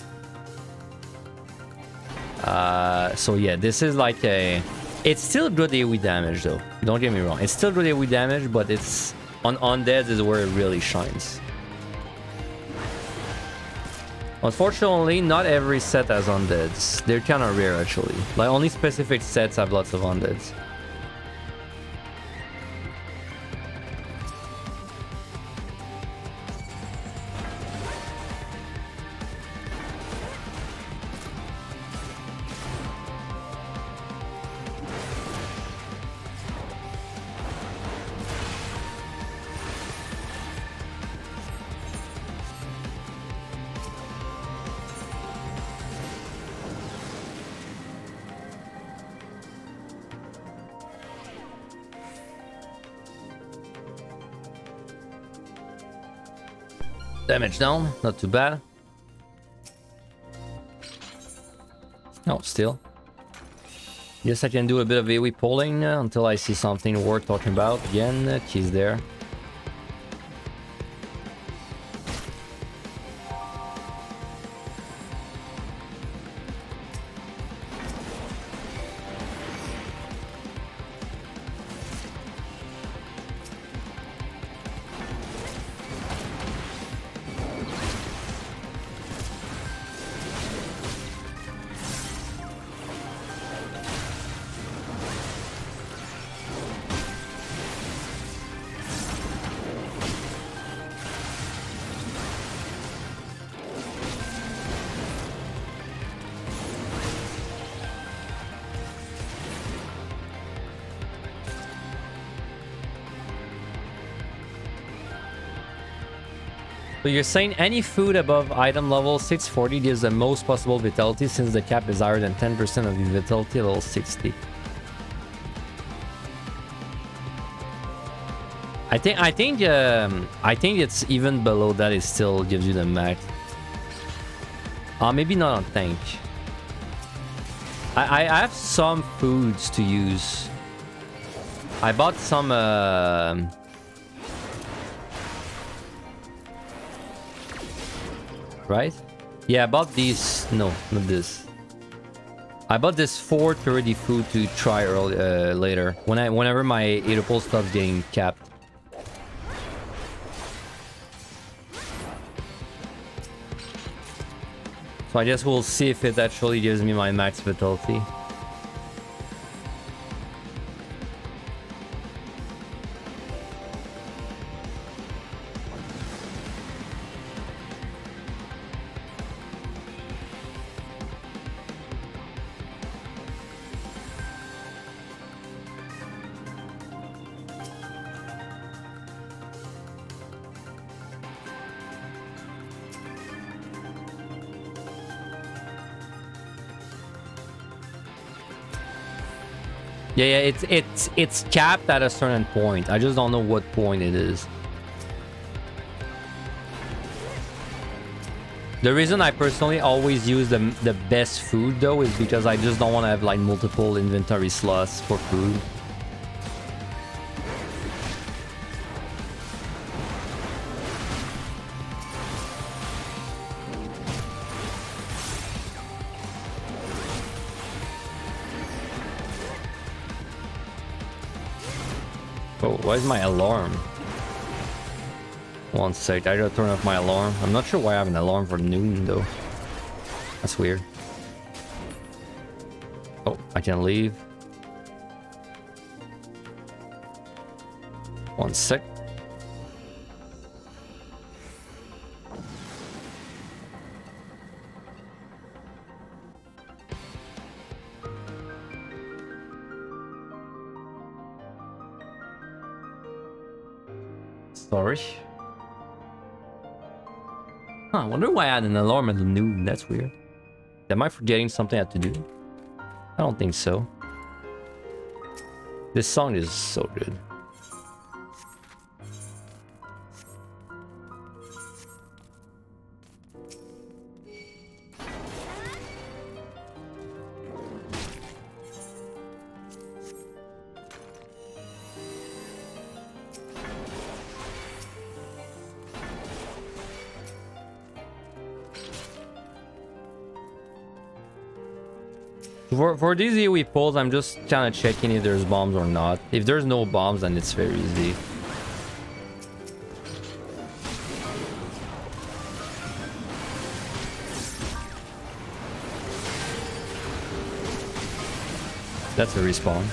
S1: So yeah, this is like a... It's still good AoE damage though. Don't get me wrong. It's still good AoE damage, but it's... On undead is where it really shines. Unfortunately, not every set has undeads. They're kind of rare actually. Like only specific sets have lots of undeads. Damage down, not too bad. No, still. Yes, I can do a bit of AoE pulling until I see something worth talking about. Again, she's there. So you're saying any food above item level 640 gives the most possible vitality since the cap is higher than 10% of your vitality level 60. I think it's even below that. It still gives you the max. Maybe not on tank. I have some foods to use. I bought some right? Yeah, I bought these. No, not this. I bought this 430 food to try later whenever my Aetherpool stops getting capped. So I guess we'll see if it actually gives me my max vitality. Yeah, it's capped at a certain point. I just don't know what point it is. The reason I personally always use the best food though is because I just don't want to have like multiple inventory slots for food. Why is my alarm? One sec, I gotta turn off my alarm. I'm not sure why I have an alarm for noon though. That's weird. Oh, I can leave. One sec. Sorry. Huh, I wonder why I had an alarm at noon. That's weird. Am I forgetting something I have to do? I don't think so. This song is so good. For these AoE pulls, I'm just kind of checking if there's bombs or not. If there's no bombs, then it's very easy. That's a respawn.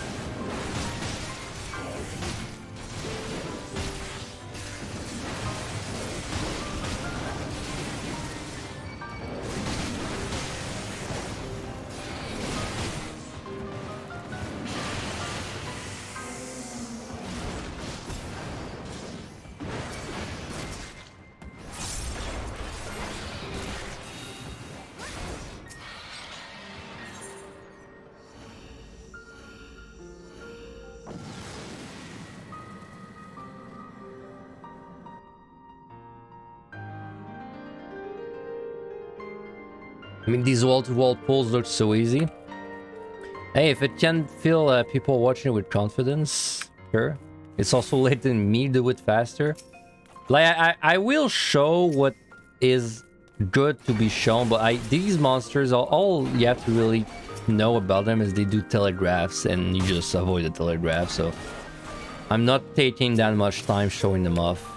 S1: I mean, these wall-to-wall pulls look so easy. Hey, if it can fill people watching with confidence, sure. It's also letting me do it faster. Like, I will show what is good to be shown, but these monsters, all you have to really know about them is they do telegraphs, and you just avoid the telegraph, so I'm not taking that much time showing them off.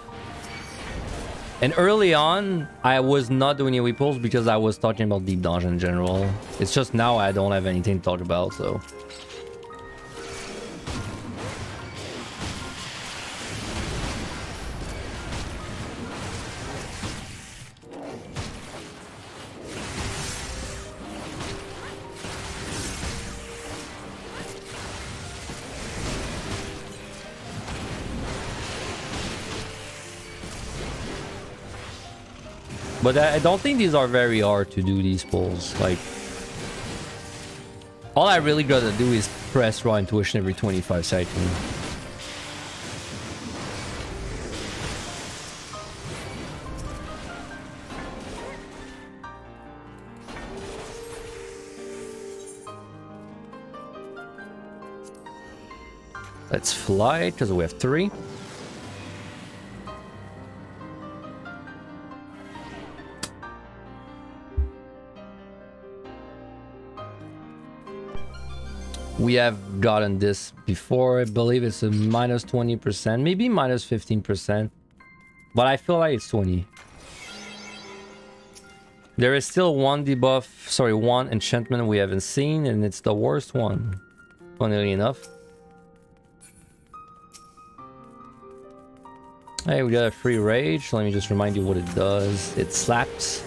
S1: And early on, I was not doing any pulls because I was talking about Deep Dungeon in general. It's just now I don't have anything to talk about, so... But I don't think these are very hard to do, these pulls. Like, all I really gotta do is press raw intuition every 25 seconds. Let's fly, because we have 3. We have gotten this before. I believe it's a minus 20%, maybe minus 15%, but I feel like it's 20. There is still one debuff, sorry, one enchantment we haven't seen, and it's the worst one, funnily enough. Hey, we got a free rage. Let me just remind you what it does. It slaps.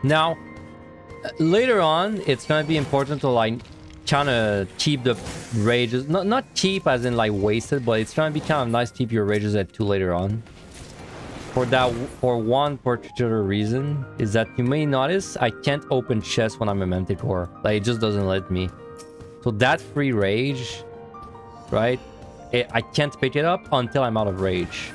S1: Now, later on, it's gonna be important to like kind of keep the rages, not keep as in like wasted, but it's gonna be kind of nice to keep your rages at 2 later on. For one particular reason is that you may notice I can't open chests when I'm a Manticore. Like, it just doesn't let me. So that free rage, right? I can't pick it up until I'm out of rage.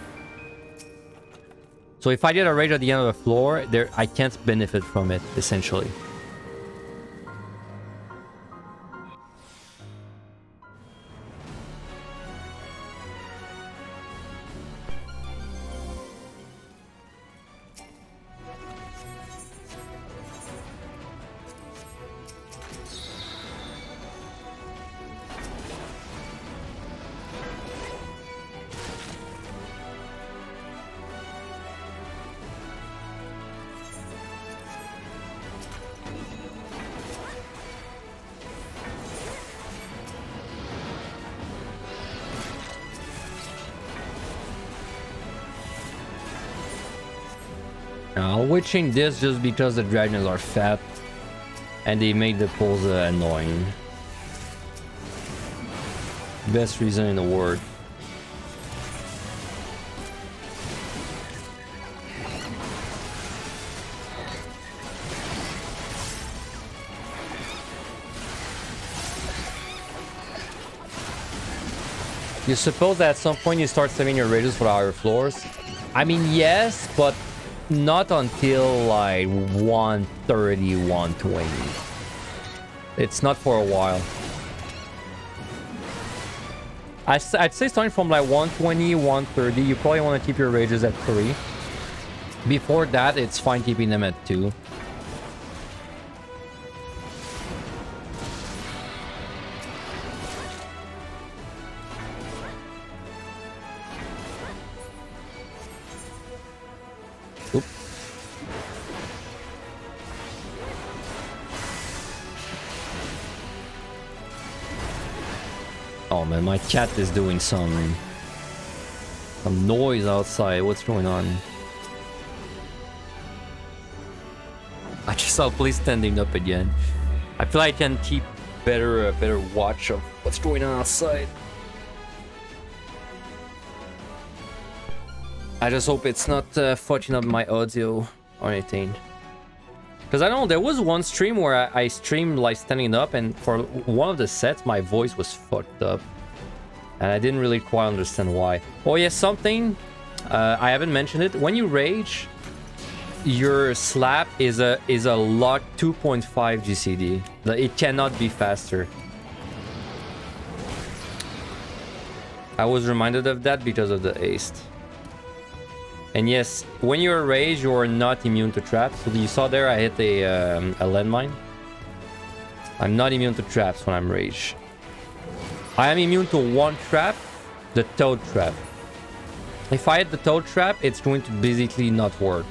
S1: So if I get a rage at the end of the floor, I can't benefit from it, essentially. Witching this just because the dragons are fat and they make the pulls annoying. Best reason in the world. You suppose that at some point you start saving your rages for the higher floors? I mean, yes, but not until like 130, 120. It's not for a while. I'd say starting from like 120, 130, you probably want to keep your rages at 3. Before that, it's fine keeping them at 2. Oh man, my cat is doing some noise outside. What's going on? I just saw police standing up again. I feel like I can keep better watch of what's going on outside. I just hope it's not fucking up my audio or anything. Because I know there was one stream where I streamed like standing up, and for one of the sets my voice was fucked up. And I didn't really quite understand why. Oh yeah, something, I haven't mentioned it. When you rage, your slap is a lock 2.5 GCD. It cannot be faster. I was reminded of that because of the haste. And yes, when you're raged, you're not immune to traps. So you saw there I hit a landmine. I'm not immune to traps when I'm raged. I am immune to one trap, the toad trap. If I hit the toad trap, it's going to basically not work.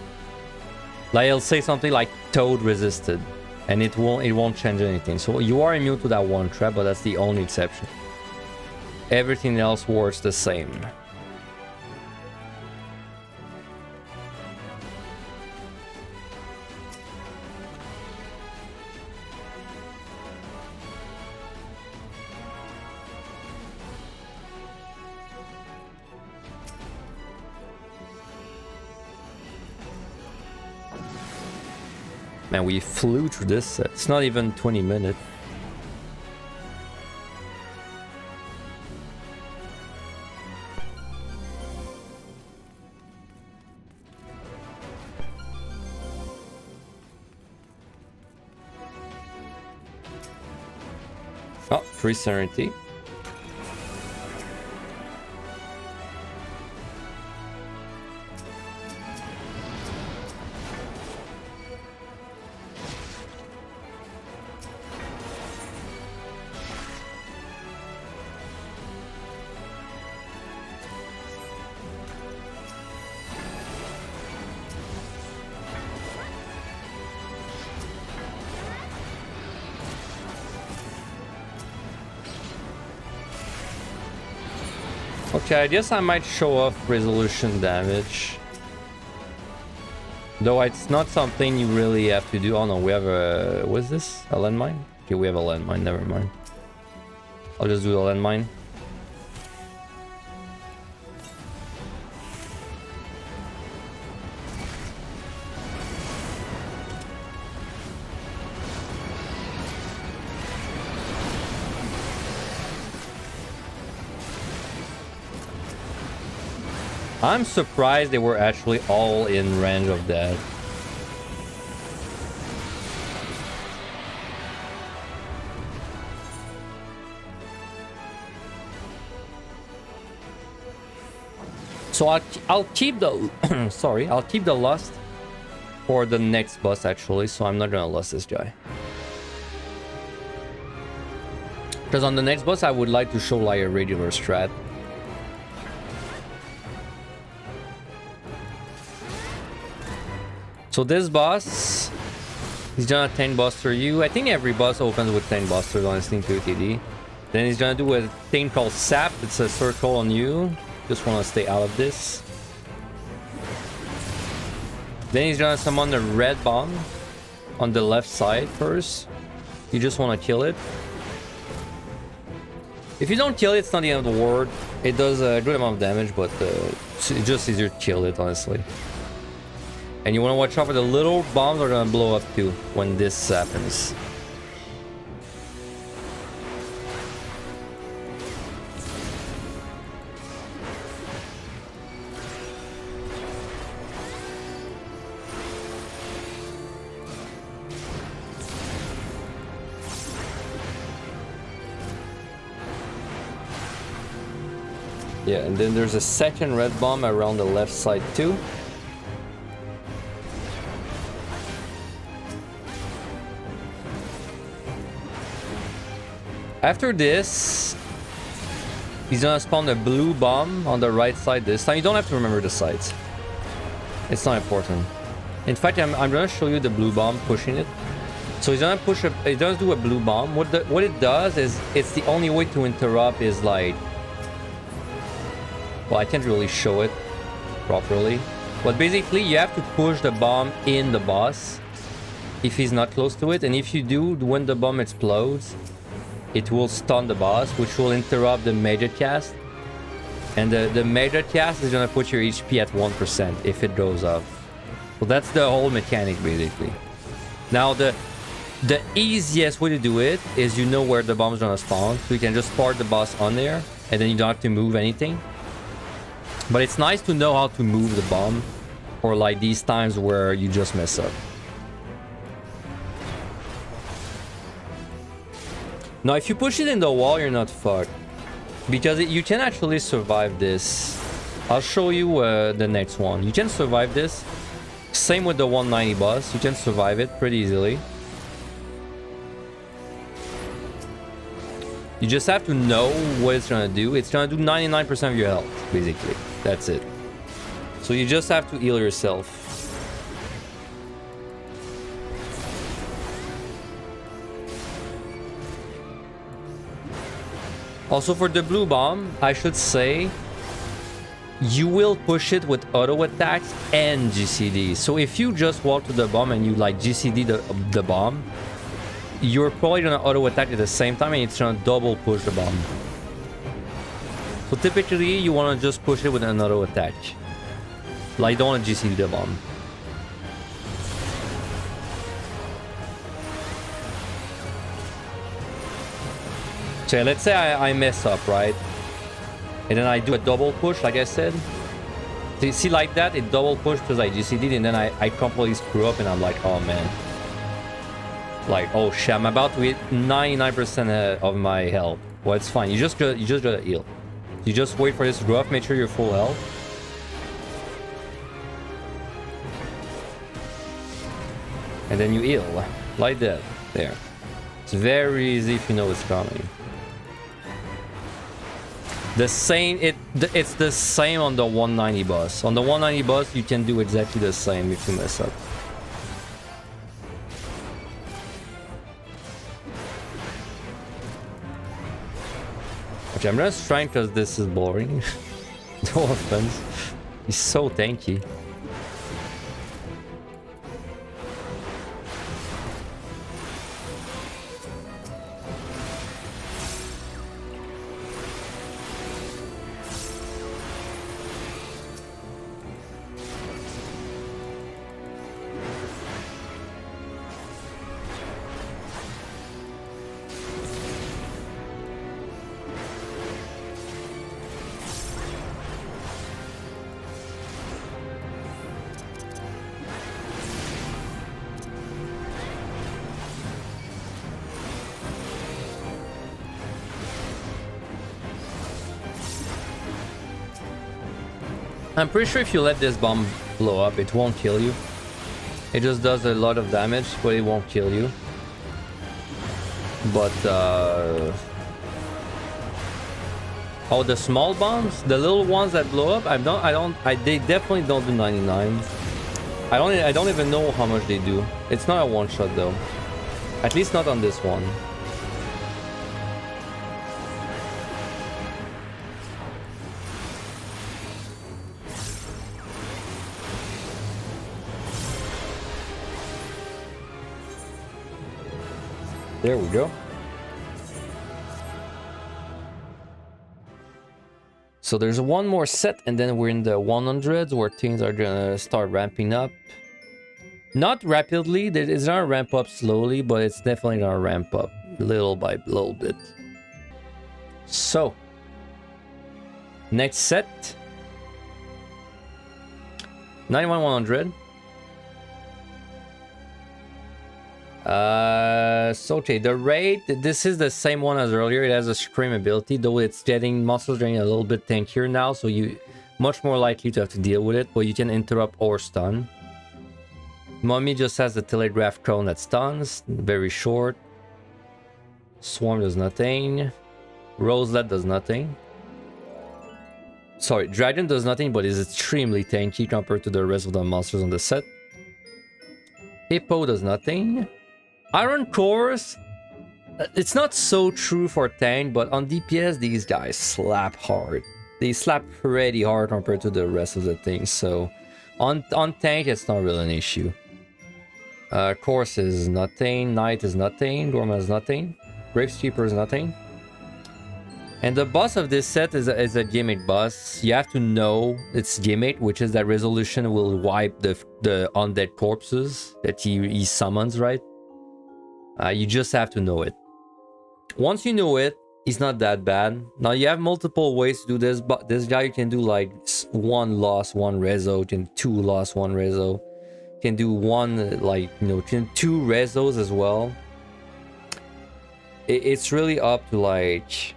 S1: Like it'll say something like toad resisted, and it won't change anything. So you are immune to that one trap, but that's the only exception. Everything else works the same. Man, we flew through this. It's not even 20 minutes. Oh, free Serenity. Okay, I guess I might show off resolution damage. Though it's not something you really have to do. Oh no, we have a... what is this? A landmine? Okay, we have a landmine, never mind. I'll just do the landmine. I'm surprised they were actually all in range of that. So I'll keep the sorry, I'll keep the lust for the next boss actually, so I'm not gonna lust this guy. Because on the next boss I would like to show like a regular strat. So this boss, he's gonna 10 buster you. I think every boss opens with 10 busters on his thing to TD. Then he's gonna do a thing called sap. It's a circle on you. Just wanna stay out of this. Then he's gonna summon the red bomb on the left side first. You just wanna kill it. If you don't kill it, it's not the end of the world. It does a good amount of damage, but it's just easier to kill it, honestly. And you want to watch out for the little bombs are going to blow up too when this happens. Yeah, and then there's a second red bomb around the left side too. After this, he's gonna spawn a blue bomb on the right side this time. You don't have to remember the sides. It's not important. In fact, I'm gonna show you the blue bomb pushing it. So he's gonna push a... It does do a blue bomb. What it does is... It's the only way to interrupt is like... Well, I can't really show it properly. But basically, you have to push the bomb in the boss if he's not close to it. And if you do, when the bomb explodes, it will stun the boss, which will interrupt the major cast. And the major cast is gonna put your HP at 1% if it goes up. So that's the whole mechanic, basically. Now, the easiest way to do it is you know where the bomb's gonna spawn. So you can just park the boss on there, and then you don't have to move anything. But it's nice to know how to move the bomb for like these times where you just mess up. Now, if you push it in the wall, you're not fucked. Because you can actually survive this. I'll show you the next one. You can survive this. Same with the 190 boss. You can survive it pretty easily. You just have to know what it's gonna do. It's gonna do 99% of your health, basically. That's it. So you just have to heal yourself. Also for the blue bomb, I should say, you will push it with auto attacks and GCD. So if you just walk to the bomb and you like GCD the bomb, you're probably gonna auto attack at the same time and it's gonna double push the bomb. So typically you wanna just push it with an auto attack. Like don't wanna GCD the bomb. So let's say I mess up, right? And then I do a double push, like I said. So you see like that, it double push because I GCD'd and then I completely screw up and I'm like, oh man. Like, oh shit, I'm about to hit 99% of my health. Well, it's fine. You just gotta heal. You just wait for this to grow up, make sure you're full health. And then you heal. Like that. There. It's very easy if you know it's coming. It's the same on the 190 boss. On the 190 boss, you can do exactly the same if you mess up. Okay, I'm just trying because this is boring. No offense. He's so tanky. I'm pretty sure if you let this bomb blow up, it won't kill you. It just does a lot of damage, but it won't kill you. But oh, the small bombs, the little ones that blow up, they definitely don't do 99. I don't even know how much they do. It's not a one shot though. At least not on this one. There we go. So there's one more set and then we're in the 100s where things are gonna start ramping up. Not rapidly, it's gonna ramp up slowly, but it's definitely gonna ramp up little by little bit. So, next set. 91-100. So okay, the Wraith, this is the same one as earlier. It has a scream ability, though it's getting monsters getting a little bit tankier now, so you much more likely to have to deal with it, but you can interrupt or stun. Mummy just has the telegraph cone that stuns, very short. Swarm does nothing. Roselet does nothing. Sorry, Dragon does nothing, but is extremely tanky compared to the rest of the monsters on the set. Hippo does nothing. Iron Cores, it's not so true for tank, but on DPS these guys slap hard. They slap pretty hard compared to the rest of the things, so on tank it's not really an issue. Course is nothing, Knight is nothing, Dorma is nothing, Graveskeeper is nothing. And the boss of this set is a gimmick boss. You have to know it's gimmick, which is that resolution will wipe the undead corpses that he summons, right? You just have to know it. Once you know it, He's not that bad. Now you have multiple ways to do this, but this guy you can do like 1 loss, 1 rezo, you can 2 loss, 1 rezo. You can do 1 like, you know, you can 2 rezos as well. It's really up to like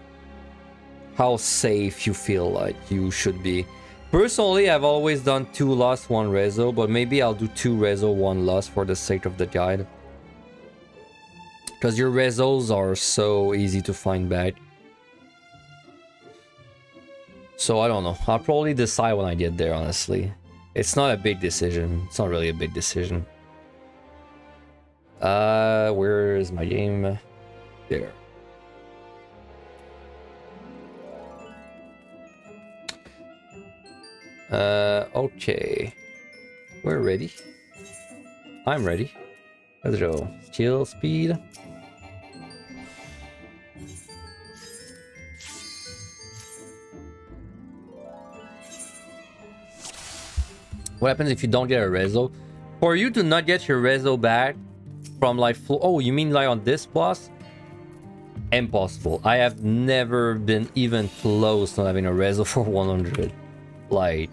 S1: how safe you feel like you should be. Personally, I've always done 2 loss, 1 rezo, but maybe I'll do 2 rezo, 1 loss for the sake of the guide. Because your rezos are so easy to find back. So I don't know. I'll probably decide when I get there, honestly. It's not a big decision. It's not really a big decision. Where is my game? There. Okay. We're ready. I'm ready. Let's go. Kill speed. What happens if you don't get a rezo? For you to not get your rezo back from like oh, you mean like on this boss? Impossible. I have never been even close to having a rezo for 100. Like,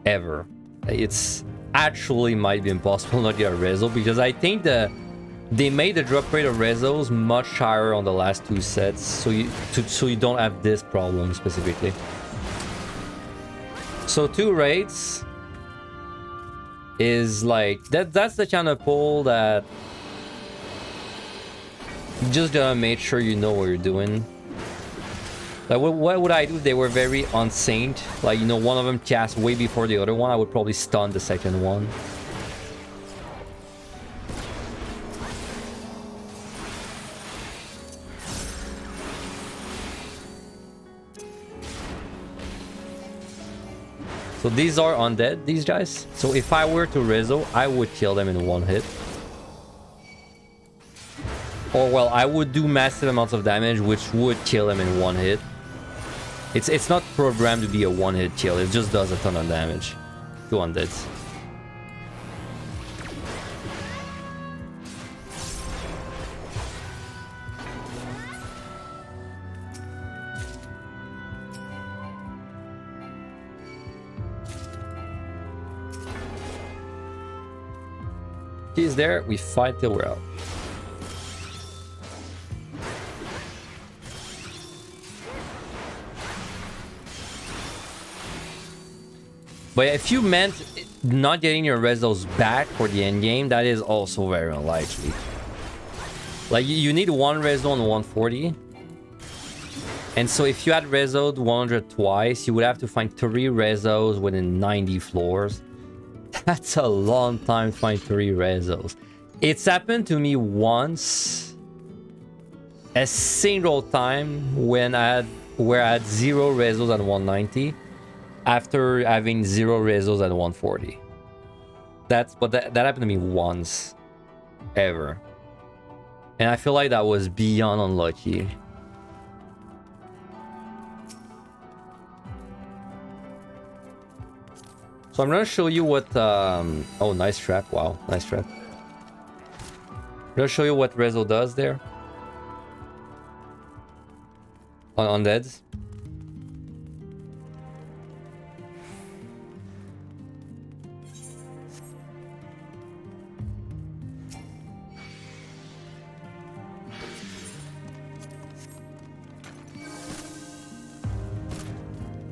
S1: ever. It's actually might be impossible not get a rezo, because I think that they made the drop rate of rezos much higher on the last 2 sets, so you don't have this problem specifically. So 2 raids is like that's the kind of pull that you just gotta make sure you know what you're doing. Like, what would I do if they were very unsynced? Like, you know, one of them cast way before the other one, I would probably stun the second one. So these are undead, these guys. So if I were to rezo, I would kill them in 1 hit. Or, well, I would do massive amounts of damage, which would kill them in 1 hit. It's not programmed to be a 1-hit kill. It just does a ton of damage to undeads. He's there. We fight till we're out. But if you meant not getting your rezos back for the end game, that is also very unlikely. Like, you need 1 rezo on 140. And so if you had rezoed 100 twice, you would have to find 3 rezos within 90 floors. That's a long time to find 3 rezos. It's happened to me once, a single time, when where I had 0 rezos at 190. After having 0 rezos at 140. That happened to me once. Ever. And I feel like that was beyond unlucky. So I'm gonna show you what oh, nice trap. Wow, nice trap. I'm gonna show you what rezo does there. On undeads.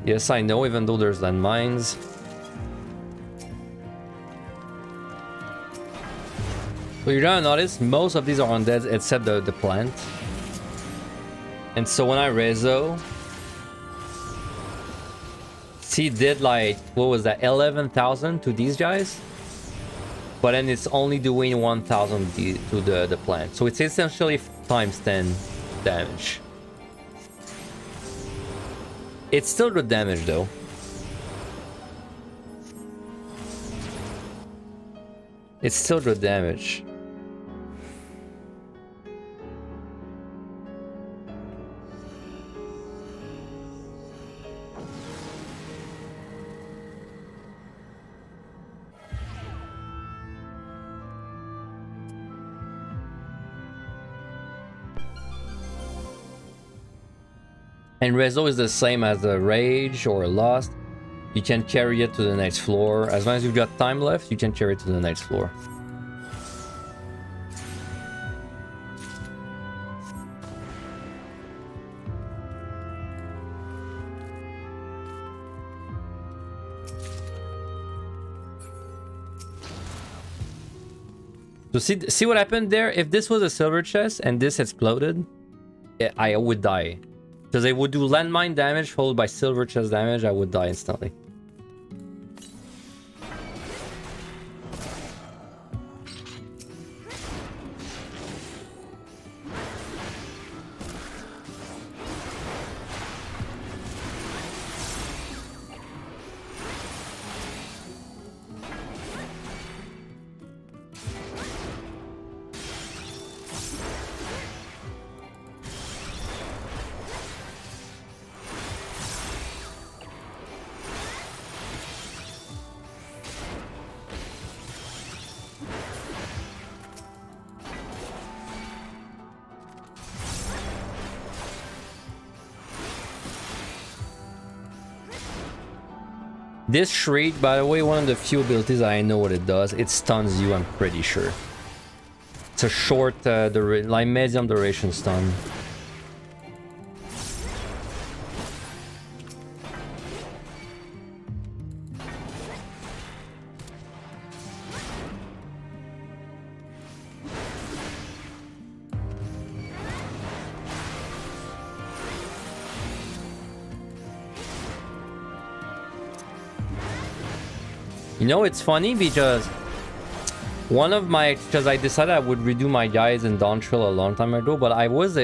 S1: Yes, I know, even though there's landmines. So you're gonna notice most of these are undead except the plant. And so when I rezo, see, did like, what was that, 11,000 to these guys? But then it's only doing 1,000 to the plant. So it's essentially times 10 damage. It's still good damage though. It's still good damage. And Rezo is the same as a Rage or a Lust. You can carry it to the next floor. As long as you've got time left, you can carry it to the next floor. So see what happened there? If this was a silver chest and this exploded, I would die. Because it would do landmine damage followed by silver chest damage, I would die instantly. This Shriek, by the way, one of the few abilities I know what it does. It stuns you, I'm pretty sure. It's a short, like medium duration stun. You know, it's funny because because I decided I would redo my guys in Dawntrail a long time ago, but I was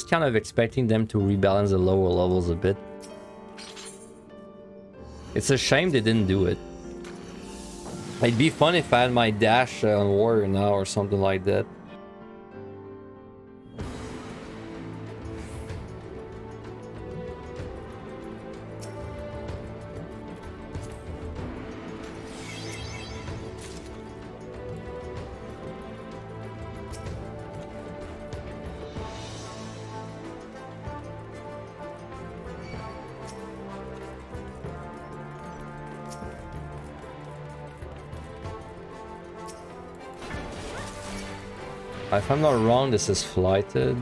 S1: kind of expecting them to rebalance the lower levels a bit. It's a shame they didn't do it. It'd be fun if I had my dash on Warrior now or something like that. If I'm not wrong, this is flighted.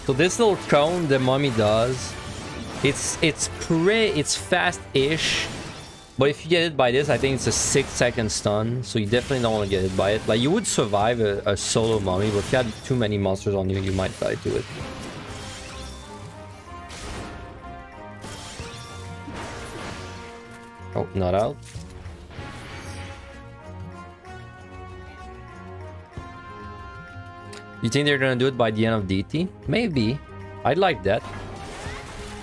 S1: So this little cone the mummy does, it's fast-ish. But if you get hit by this, I think it's a 6-second stun, so you definitely don't want to get hit by it. Like, you would survive a solo mummy, but if you had too many monsters on you, you might die to it. Oh, not out. You think they're gonna do it by the end of DT? Maybe. I'd like that.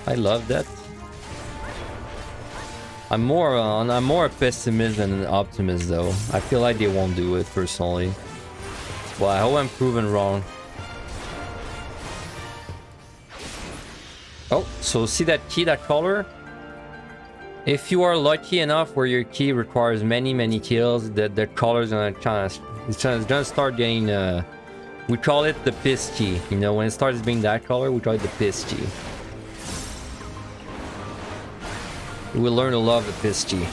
S1: I love that. I'm more a pessimist than an optimist, though. I feel like they won't do it personally. Well, I hope I'm proven wrong. Oh, so see that key, that color? If you are lucky enough where your key requires many kills, the color's gonna it's gonna start getting we call it the piss key. You know, when it starts being that color, we call it the piss key. We learn to love the piss key.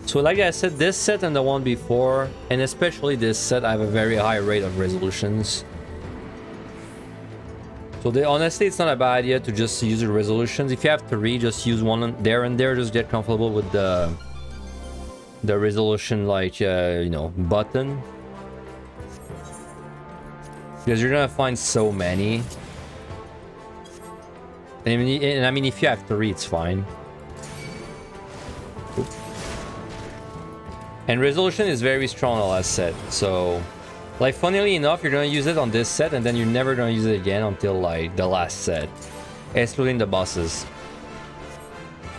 S1: So like I said, this set and the one before, and especially this set, I have a very high rate of resolutions. So honestly, it's not a bad idea to just use the resolutions. If you have 3, just use one there and there. Just get comfortable with the resolution, like, you know, button. Because you're gonna find so many. And I mean, if you have 3, it's fine. And resolution is very strong on the last set, so Like, funnily enough, you're gonna use it on this set, and then you're never gonna use it again until, like, the last set. Excluding the bosses.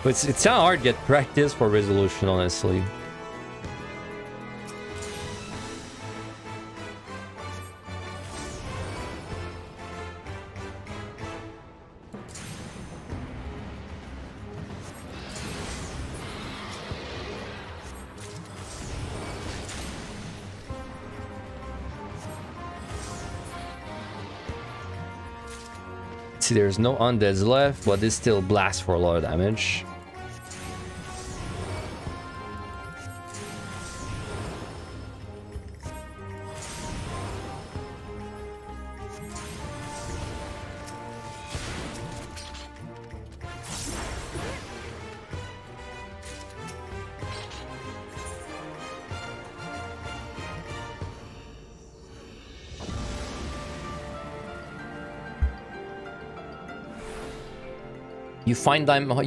S1: But it's kind of hard to get practice for resolution, honestly. See, there's no undeads left, but this still blasts for a lot of damage. You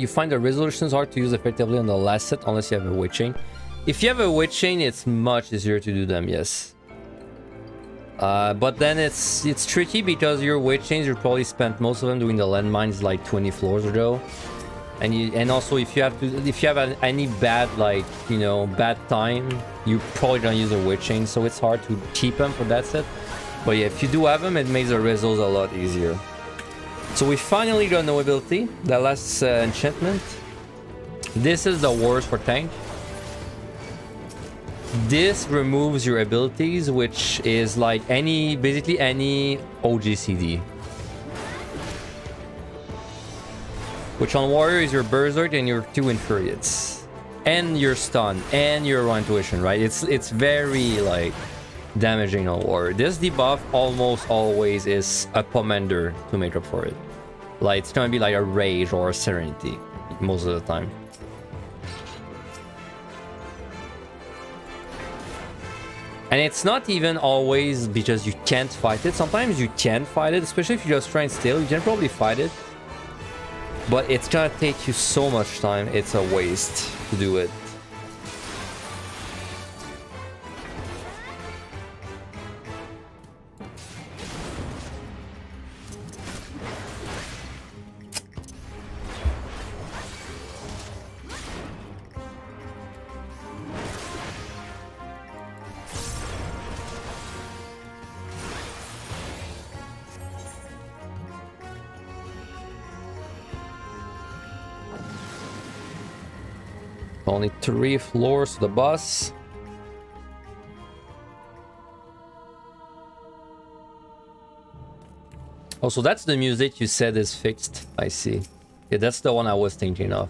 S1: find the resolutions hard to use effectively on the last set unless you have a witch chain. If you have a witch chain, it's much easier to do them, yes. But then it's tricky because your witch chains, you probably spent most of them doing the landmines like 20 floors ago. And also if you have any bad, like, you know, bad time, you probably gonna use a witch chain, so it's hard to keep them for that set. But yeah, if you do have them, it makes the results a lot easier. So we finally got no ability, that last enchantment. This is the worst for tank. This removes your abilities, which is like basically any OGCD. Which on warrior is your berserk and your 2 infuriates. And your stun, and your raw intuition, right? It's very like damaging on warrior. This debuff almost always is a pomander to make up for it. Like, it's gonna be like a rage or a serenity most of the time. And it's not even always because you can't fight it. Sometimes you can fight it, especially if you just try and steal. You can probably fight it, but it's gonna take you so much time. It's a waste to do it. Only 3 floors to the boss. Oh, so that's the music you said is fixed. I see. Yeah, that's the one I was thinking of.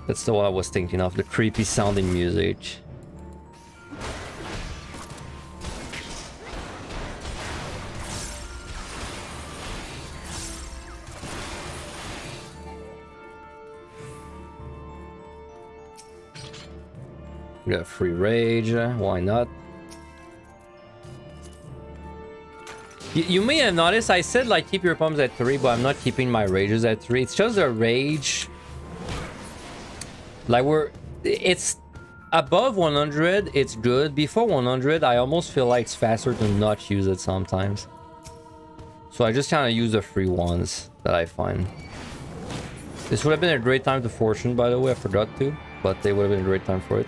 S1: That's the one I was thinking of. The creepy sounding music. We got free rage, why not? You may have noticed I said like keep your pumps at 3, but I'm not keeping my rages at 3. It's just a rage. Like it's above 100, it's good. Before 100, I almost feel like it's faster to not use it sometimes. So I just kind of use the free ones that I find. This would have been a great time to fortune, by the way, I forgot to, but they would have been a great time for it.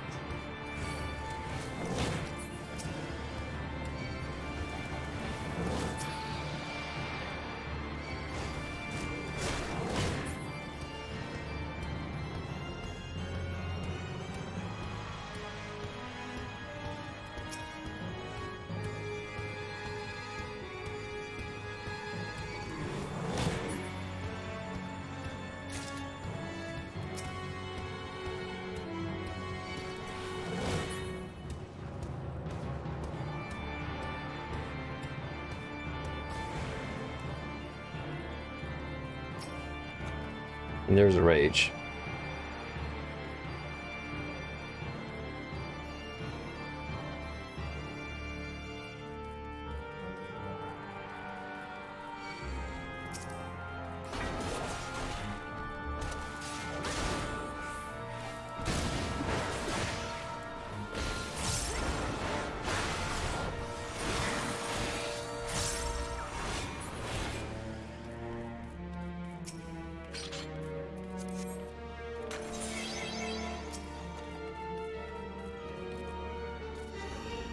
S1: And there's a rage.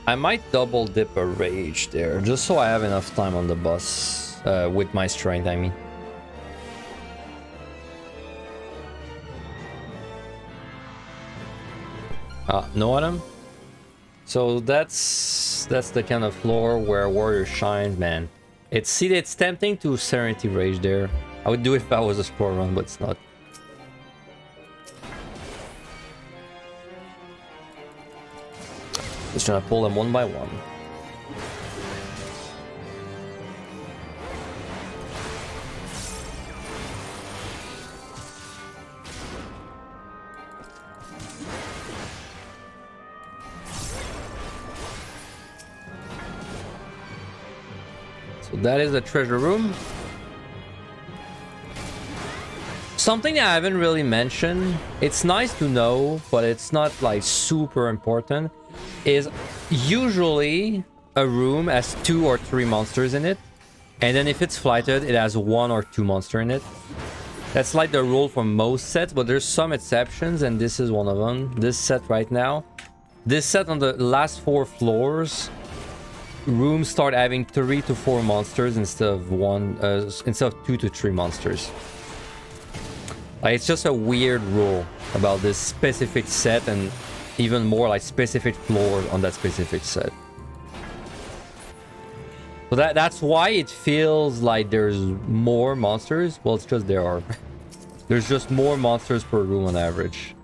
S1: I might double dip a rage there, just so I have enough time on the bus, with my strength, I mean. No item? So that's the kind of floor where warrior shines, man. It's tempting to Serenity Rage there. I would do it if I was a scroll run, but it's not. Just trying to pull them one by one. So that is the treasure room. Something I haven't really mentioned, it's nice to know, but it's not like super important, is usually a room has 2 or 3 monsters in it, and then if it's flighted, it has 1 or 2 monsters in it. That's like the rule for most sets, but there's some exceptions, and this is one of them. This set right now, this set on the last 4 floors, rooms start having 3 to 4 monsters instead of 2 to 3 monsters. Like, it's just a weird rule about this specific set, and even more like specific floors on that specific set. So that's why it feels like there's more monsters. Well, it's just there are. There's just more monsters per room on average.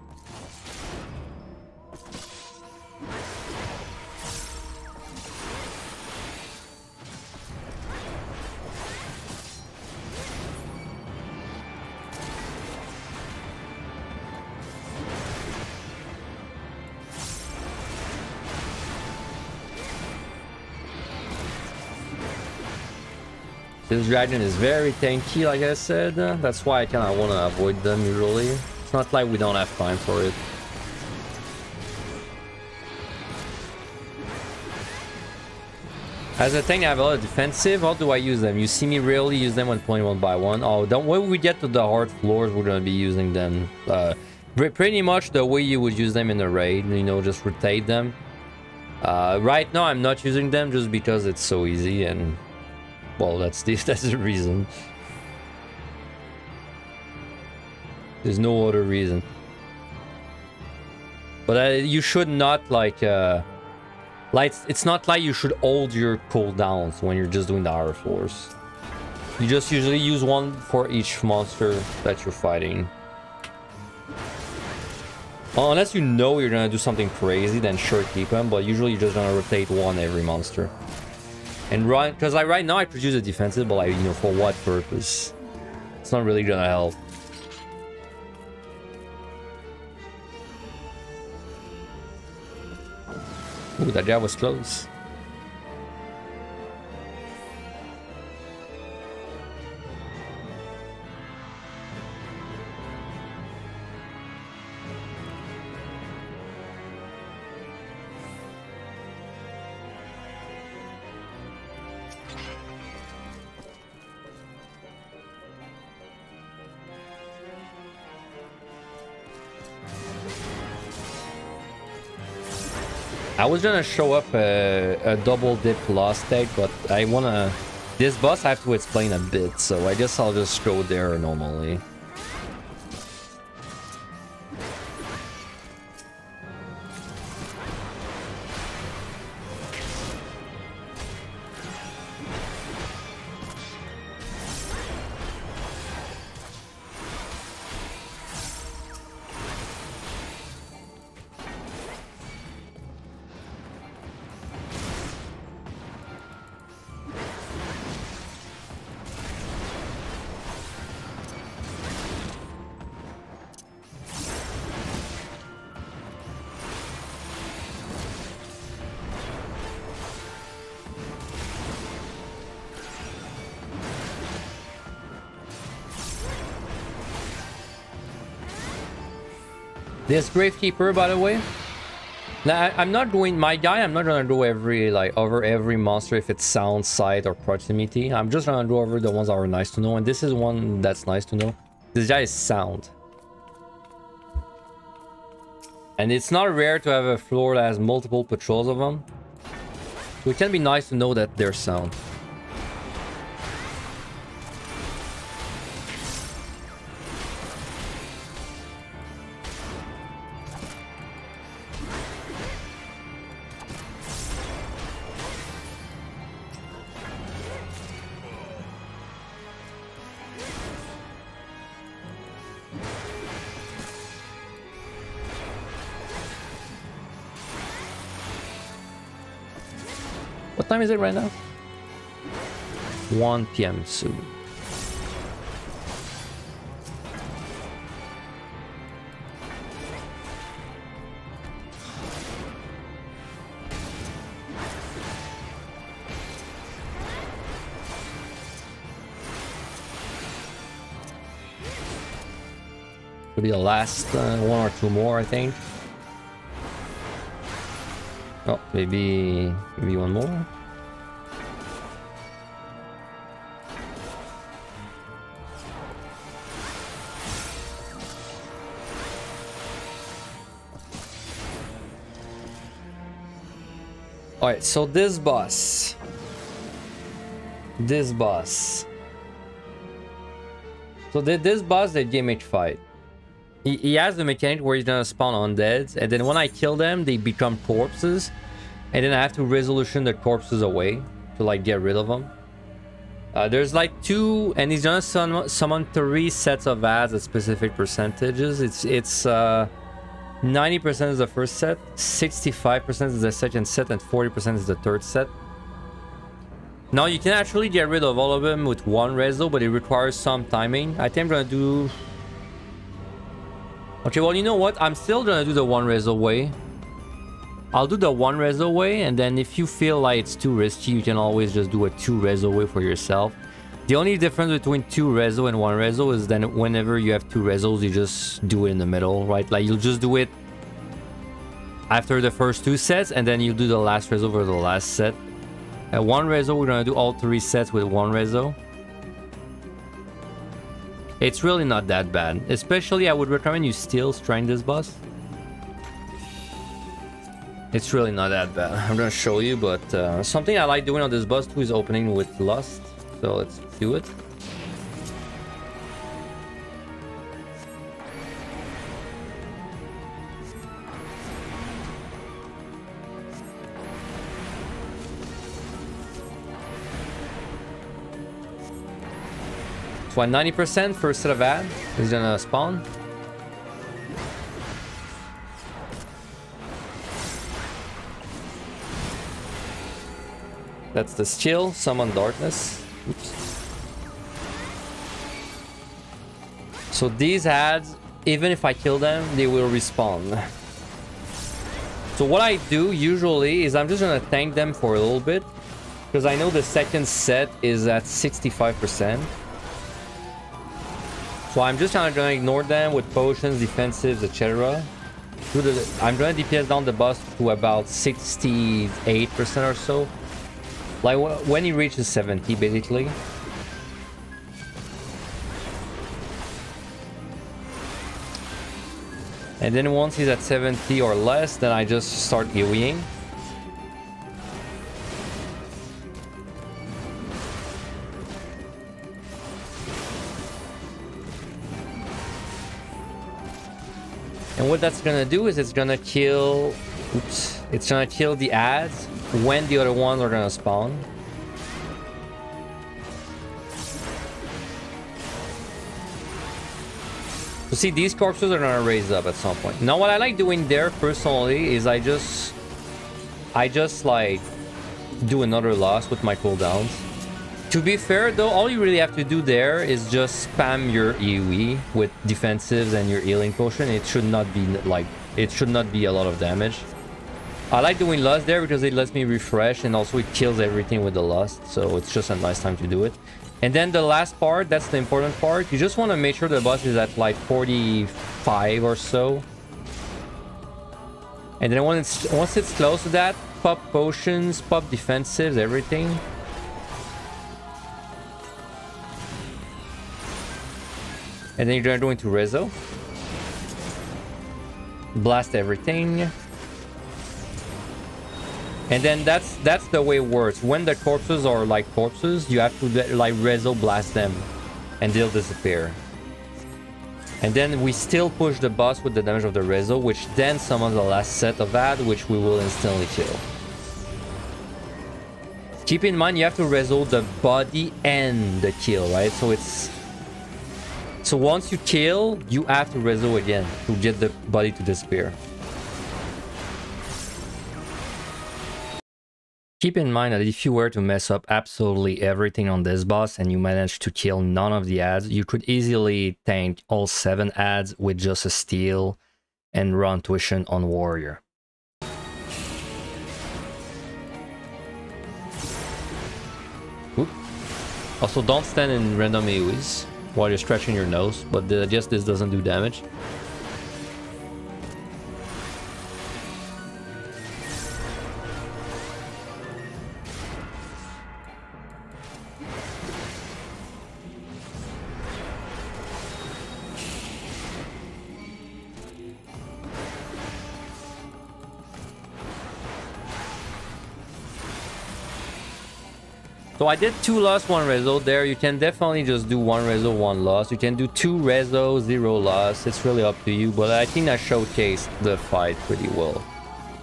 S1: This dragon is very tanky, like I said. That's why I kind of want to avoid them usually. It's not like we don't have time for it. As a thing, I have a lot of defensive. How do I use them? You see me rarely use them when playing 1 by 1. Oh, when we get to the hard floors, we're going to be using them. Pretty much the way you would use them in a raid, you know, just rotate them. Right now, I'm not using them just because it's so easy, and well, that's the reason. There's no other reason. But you should not like it's not like you should hold your cooldowns when you're just doing the higher floors. You just usually use one for each monster that you're fighting. Well, unless you know you're gonna do something crazy, then sure, keep them. But usually you're just gonna rotate one every monster. And run, because right now I produce a defensive, but like, you know, for what purpose? It's not really gonna help. Ooh, that guy was close. I was gonna show up a double dip lost tech, but I wanna... This boss I have to explain a bit, so I guess I'll just go there normally. This Gravekeeper, by the way. Now, I'm not going... My guy, I'm not gonna do every, like, over every monster if it's sound, sight, or proximity. I'm just gonna go over the ones that are nice to know, and this is one that's nice to know. This guy is sound. And it's not rare to have a floor that has multiple patrols of them. So it can be nice to know that there's sound. What time is it right now? 1 PM soon. Could be the last one or two more, I think. Oh, maybe one more. All right, so this boss. So this boss, the gimmick fight. He has the mechanic where he's gonna spawn undeads, and then when I kill them, they become corpses, and then I have to resolution the corpses away to like get rid of them. There's like 2, and he's gonna summon 3 sets of ads at specific percentages. It's 90% is the first set, 65% is the second set, and 40% is the third set. Now you can actually get rid of all of them with one reso, but it requires some timing. I think I'm gonna do... Okay, well, you know what? I'm still gonna do the one reso way. I'll do the one reso way, and then if you feel like it's too risky, you can always just do a 2 reso way for yourself. The only difference between 2 reso and 1 reso is then whenever you have 2 resos, you just do it in the middle, right? Like you'll just do it after the first 2 sets, and then you do the last reso for the last set. At 1 reso, we're gonna do all 3 sets with 1 reso. It's really not that bad. Especially, I would recommend you still trying this boss. It's really not that bad. I'm gonna show you, but something I like doing on this boss too is opening with Lust. So let's do it. So at 90%, first set of ad is gonna spawn. That's the skill, Summon Darkness. Oops. So these ads, even if I kill them, they will respawn. So what I do usually is I'm just gonna tank them for a little bit, because I know the second set is at 65%. So I'm just kind of gonna ignore them with potions, defensives, etc. I'm gonna DPS down the boss to about 68% or so. Like when he reaches 70, basically. And then once he's at 70 or less, then I just start AoEing. And what that's gonna do is it's gonna kill... Oops. It's gonna kill the ads when the other ones are gonna spawn. So see, these corpses are gonna raise up at some point. Now what I like doing there personally is I just like do another loss with my cooldowns. To be fair though, all you really have to do there is just spam your AoE with defensives and your healing potion. It should not be like, it should not be a lot of damage. I like doing Lust there because it lets me refresh, and also it kills everything with the Lust, so it's just a nice time to do it. And then the last part, that's the important part. You just want to make sure the boss is at like 45 or so. And then once it's close to that, pop potions, pop defensives, everything. And then you're gonna go into Rezo. Blast everything. And then that's the way it works. When the corpses are like corpses, you have to like reso blast them and they'll disappear. And then we still push the boss with the damage of the reso, which then summons the last set of ad, which we will instantly kill. Keep in mind you have to reso the body and the kill, right? So it's... So once you kill, you have to reso again to get the body to disappear. Keep in mind that if you were to mess up absolutely everything on this boss and you manage to kill none of the ads, you could easily tank all 7 ads with just a steal and run tuition on warrior. Oop. Also, don't stand in random AoEs while you're stretching your nose, but I guess this doesn't do damage. So I did 2 loss, 1 reso there. You can definitely just do 1 reso, 1 loss. You can do 2 reso, 0 loss. It's really up to you, but I think I showcased the fight pretty well.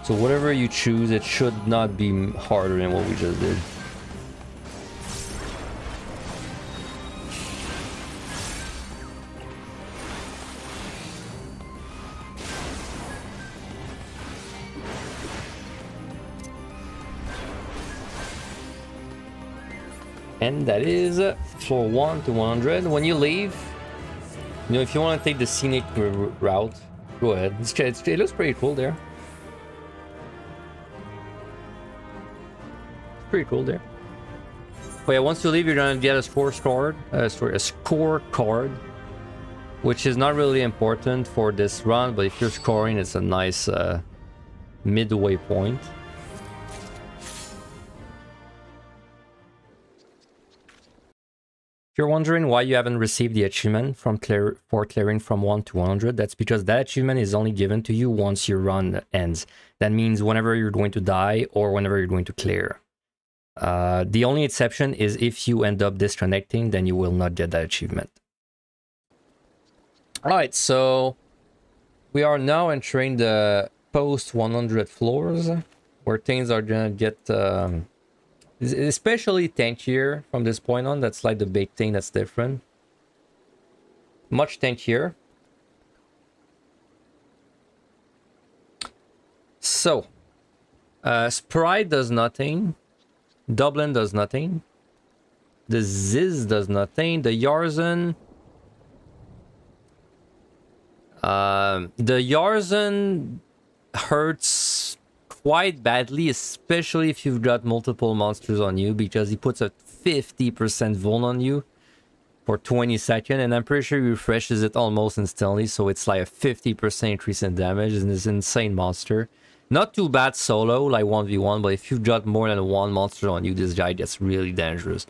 S1: So whatever you choose, it should not be harder than what we just did. And that is floor 1 to 100. When you leave, you know, if you want to take the scenic route, go ahead. It looks pretty cool there. It's pretty cool there. But yeah, once you leave, you're gonna get a score card, which is not really important for this run. But if you're scoring, it's a nice midway point. If you're wondering why you haven't received the achievement for clearing from 1 to 100, that's because that achievement is only given to you once your run ends. That means whenever you're going to die or whenever you're going to clear. The only exception is if you end up disconnecting, then you will not get that achievement. Alright, so we are now entering the post 100 floors where things are gonna get... especially tankier from this point on. That's like the big thing that's different. Much tankier. So, Sprite does nothing. Dublin does nothing. The Ziz does nothing. The Yarzan... the Yarzan hurts quite badly, especially if you've got multiple monsters on you, because he puts a 50% vul on you for 20 seconds, and I'm pretty sure he refreshes it almost instantly, so it's like a 50% increase in damage, and it's an insane monster. Not too bad solo, like 1v1, but if you've got more than 1 monster on you, this guy gets really dangerous.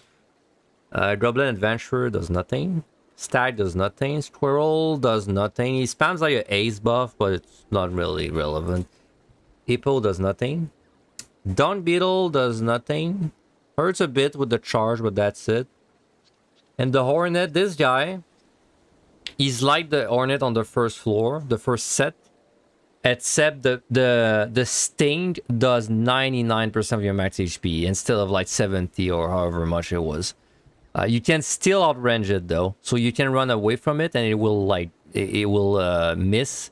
S1: Goblin Adventurer does nothing. Stag does nothing. Squirrel does nothing. He spams like an ace buff, but it's not really relevant. Hippo does nothing. Dung Beetle does nothing. Hurts a bit with the charge, but that's it. And the Hornet, this guy, he's like the Hornet on the first floor, the first set. Except the Sting does 99% of your max HP instead of like 70 or however much it was. You can still outrange it though, so you can run away from it and it will like it will miss.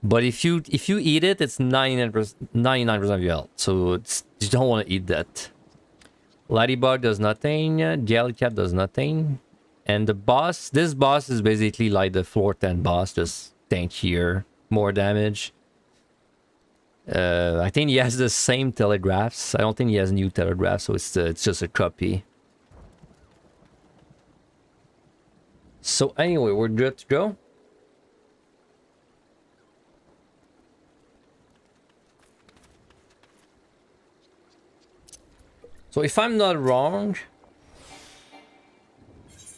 S1: But if you eat it, it's 99% of your health, so you don't want to eat that. Ladybug does nothing. Jellycat does nothing, and the boss. This boss is basically like the floor 10 boss, just tankier, more damage. I think he has the same telegraphs. I don't think he has new telegraphs, so it's just a copy. So anyway, we're good to go. So if I'm not wrong,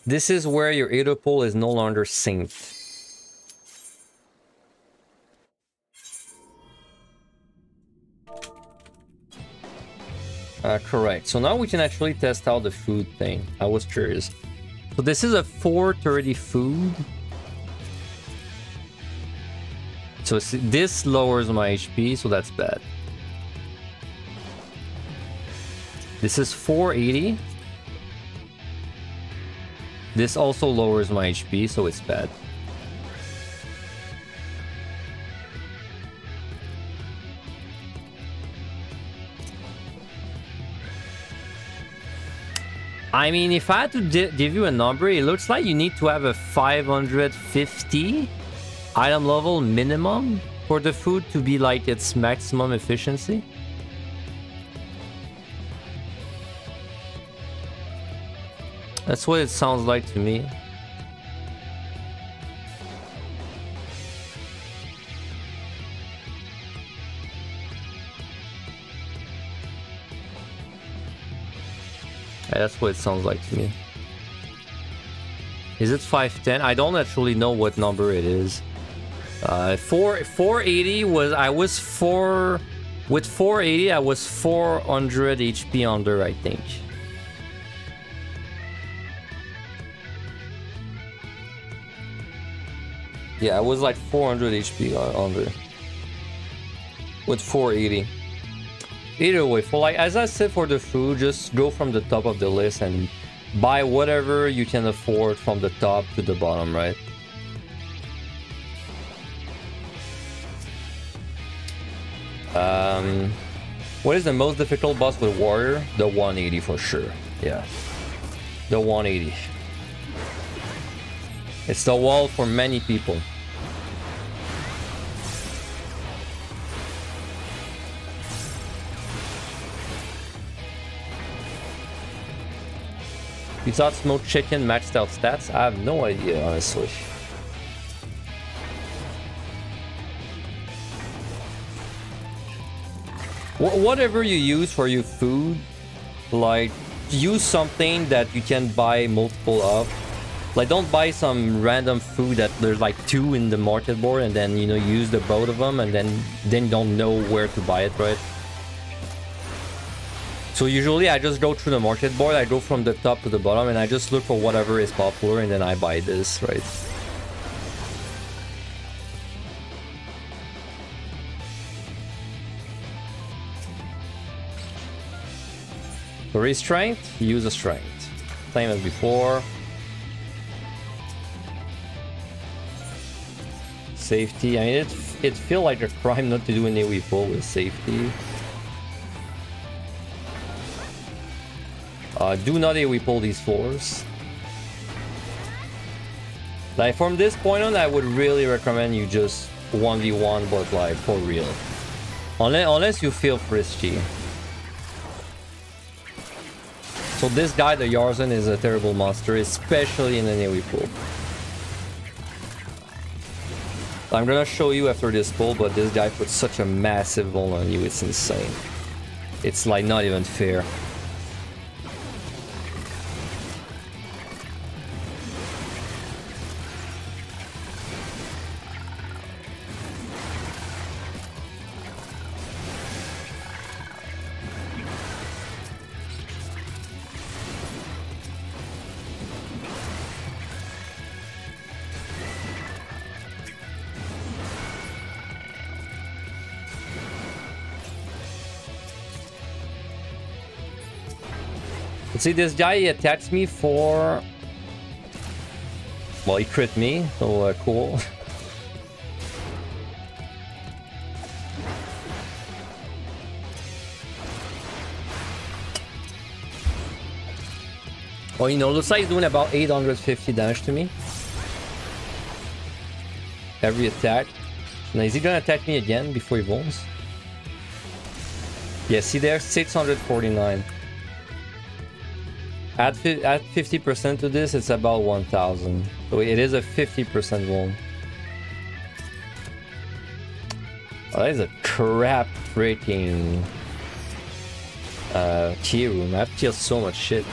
S1: this is where your Aetherpool is no longer synced. Correct. So now we can actually test out the food thing. I was curious. So this is a 430 food. So this lowers my HP, so that's bad. This is 480. This also lowers my HP, so it's bad. I mean, if I had to give you a number, it looks like you need to have a 550 item level minimum for the food to be like its maximum efficiency. That's what it sounds like to me. Yeah, that's what it sounds like to me. Is it 510? I don't actually know what number it is. 480 was... With 480, I was 400 HP under, I think. Yeah, I was like 400 HP under. With 480. Either way, for like, as I said, for the food, just go from the top of the list and buy whatever you can afford from the top to the bottom, right? What is the most difficult boss with Warrior? The 180 for sure. Yeah. The 180. It's the wall for many people. You thought Smoked Chicken maxed out stats? I have no idea, honestly. Whatever you use for your food, like, use something that you can buy multiple of. Like, don't buy some random food that there's like 2 in the market board and then, you know, use the both of them and then you don't know where to buy it, right? So usually I just go through the market board, I go from the top to the bottom and I just look for whatever is popular and then I buy this, right? For his strength, use a strength. Same as before. Safety, I mean, it feels like a crime not to do an AoE pull with safety. Do not AoE pull these floors. Like, from this point on, I would really recommend you just 1v1, but like, for real. Unless you feel frisky. So this guy, the Yarzan, is a terrible monster, especially in an AoE pool. I'm gonna show you after this pull, but this guy puts such a massive vul on you, it's insane. It's like not even fair. See, this guy, he attacks me for... Well, he crit me, so cool. Oh, you know, looks like he's doing about 850 damage to me. Every attack. Now, is he gonna attack me again before he volts? Yeah, see there? 649. Add 50% to this, it's about 1000. So it is a 50% wound. Oh, that is a crap freaking key room. I've killed so much shit.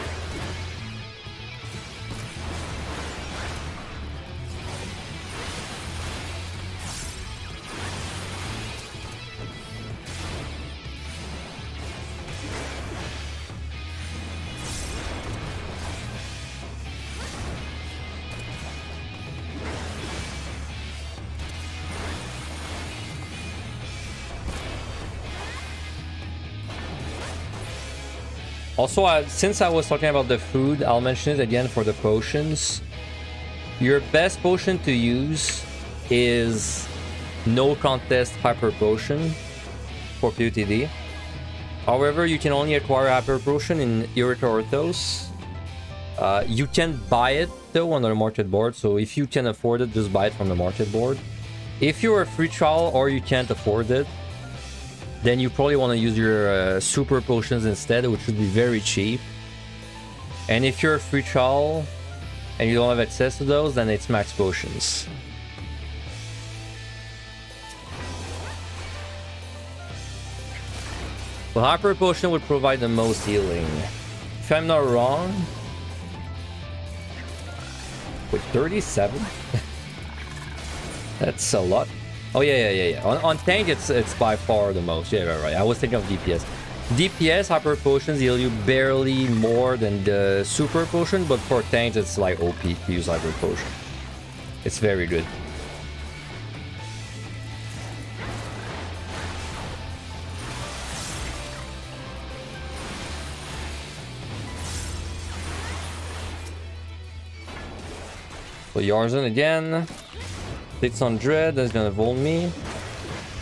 S1: Also, since I was talking about the food, I'll mention it again for the potions. Your best potion to use is no contest hyper potion for PotD. However, you can only acquire hyper potion in Irritorthos. You can buy it though on the market board, so if you can afford it, just buy it from the market board. If you're a free trial or you can't afford it, then you probably want to use your super potions instead, which would be very cheap. And if you're a free trial and you don't have access to those, then it's max potions. Well, hyper potion would provide the most healing. If I'm not wrong. With 37? That's a lot. Oh yeah. On tank, it's by far the most. Yeah, right. I was thinking of DPS. DPS hyper potions heal you barely more than the super potion, but for tanks, it's like OP to use hyper potion. It's very good. So Yarzan again. 600, that's gonna volt me.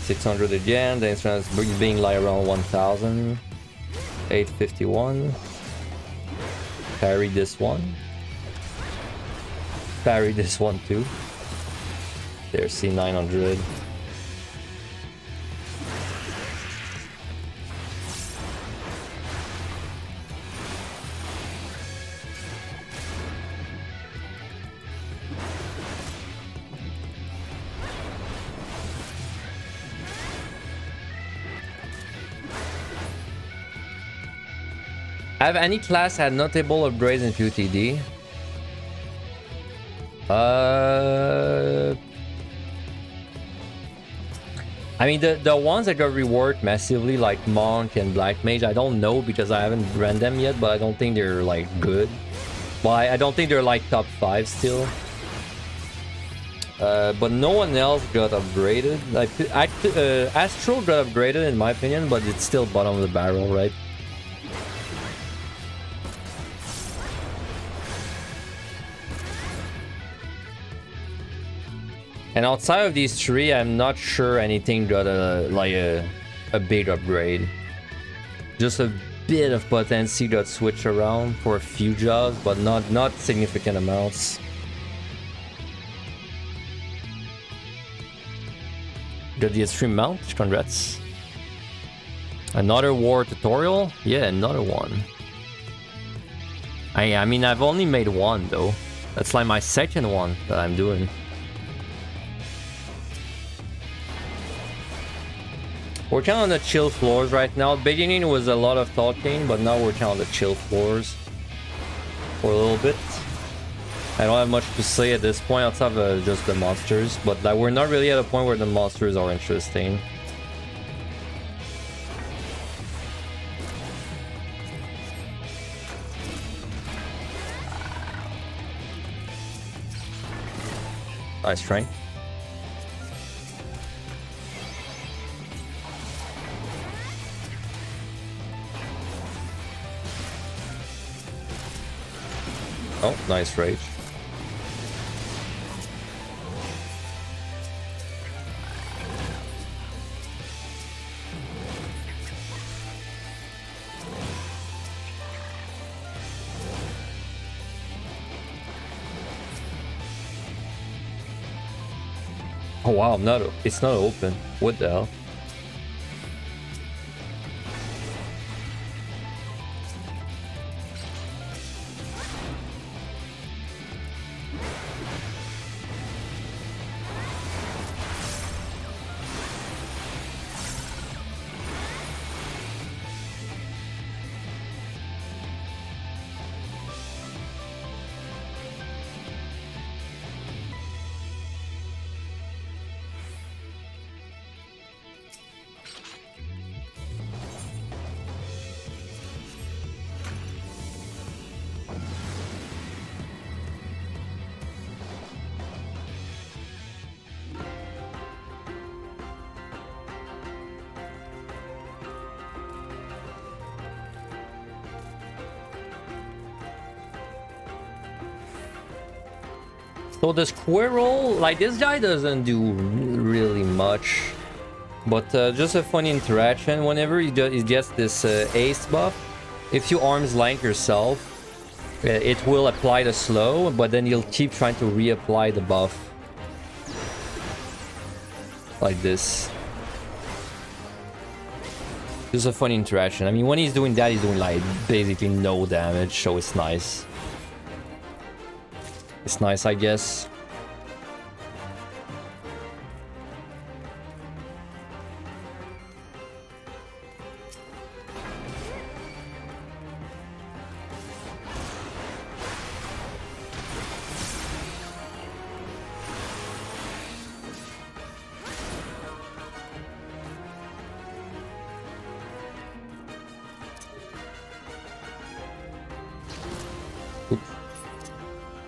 S1: 600 again, then it's gonna being like around 1000. 851. Parry this one. Parry this one too. There's C900. Have any class had notable upgrades in PotD? I mean, the ones that got reworked massively, like Monk and Black Mage, I don't know because I haven't ran them yet, but I don't think they're like good. Well, I don't think they're like top 5 still. But no one else got upgraded. Like, Astro got upgraded in my opinion, but it's still bottom of the barrel, right? And outside of these three, I'm not sure anything got a big upgrade. Just a bit of potency got switched around for a few jobs, but not significant amounts. Got the extreme mount, congrats. Another war tutorial? Yeah, another one. I mean, I've only made one though. That's like my second one that I'm doing. We're kind of on the chill floors right now. Beginning was a lot of talking, but now we're kind of on the chill floors for a little bit. I don't have much to say at this point outside of just the monsters, but like, we're not really at a point where the monsters are interesting. Nice strength. Oh, nice rage. Oh wow, it's not open. What the hell? So the squirrel, like this guy doesn't do really much, but just a funny interaction. Whenever he gets this ace buff, if you arm's length yourself, it will apply the slow, but then you'll keep trying to reapply the buff. Like this. Just a funny interaction. I mean, when he's doing that, he's doing like basically no damage, so it's nice. It's nice, I guess.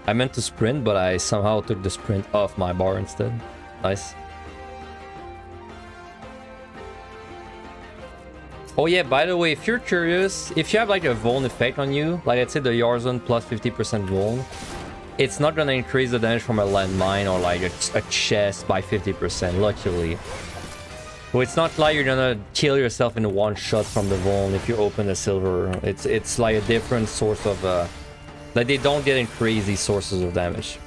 S1: I meant to sprint, but I somehow took the sprint off my bar instead. Nice. Oh yeah, by the way, if you're curious, if you have like a Vuln effect on you, like let's say the Yarzun plus 50% Vuln, it's not gonna increase the damage from a landmine or like a chest by 50%, luckily. So it's not like you're gonna kill yourself in one shot from the Vuln if you open a silver. It's like a different source of like they don't get in crazy sources of damage.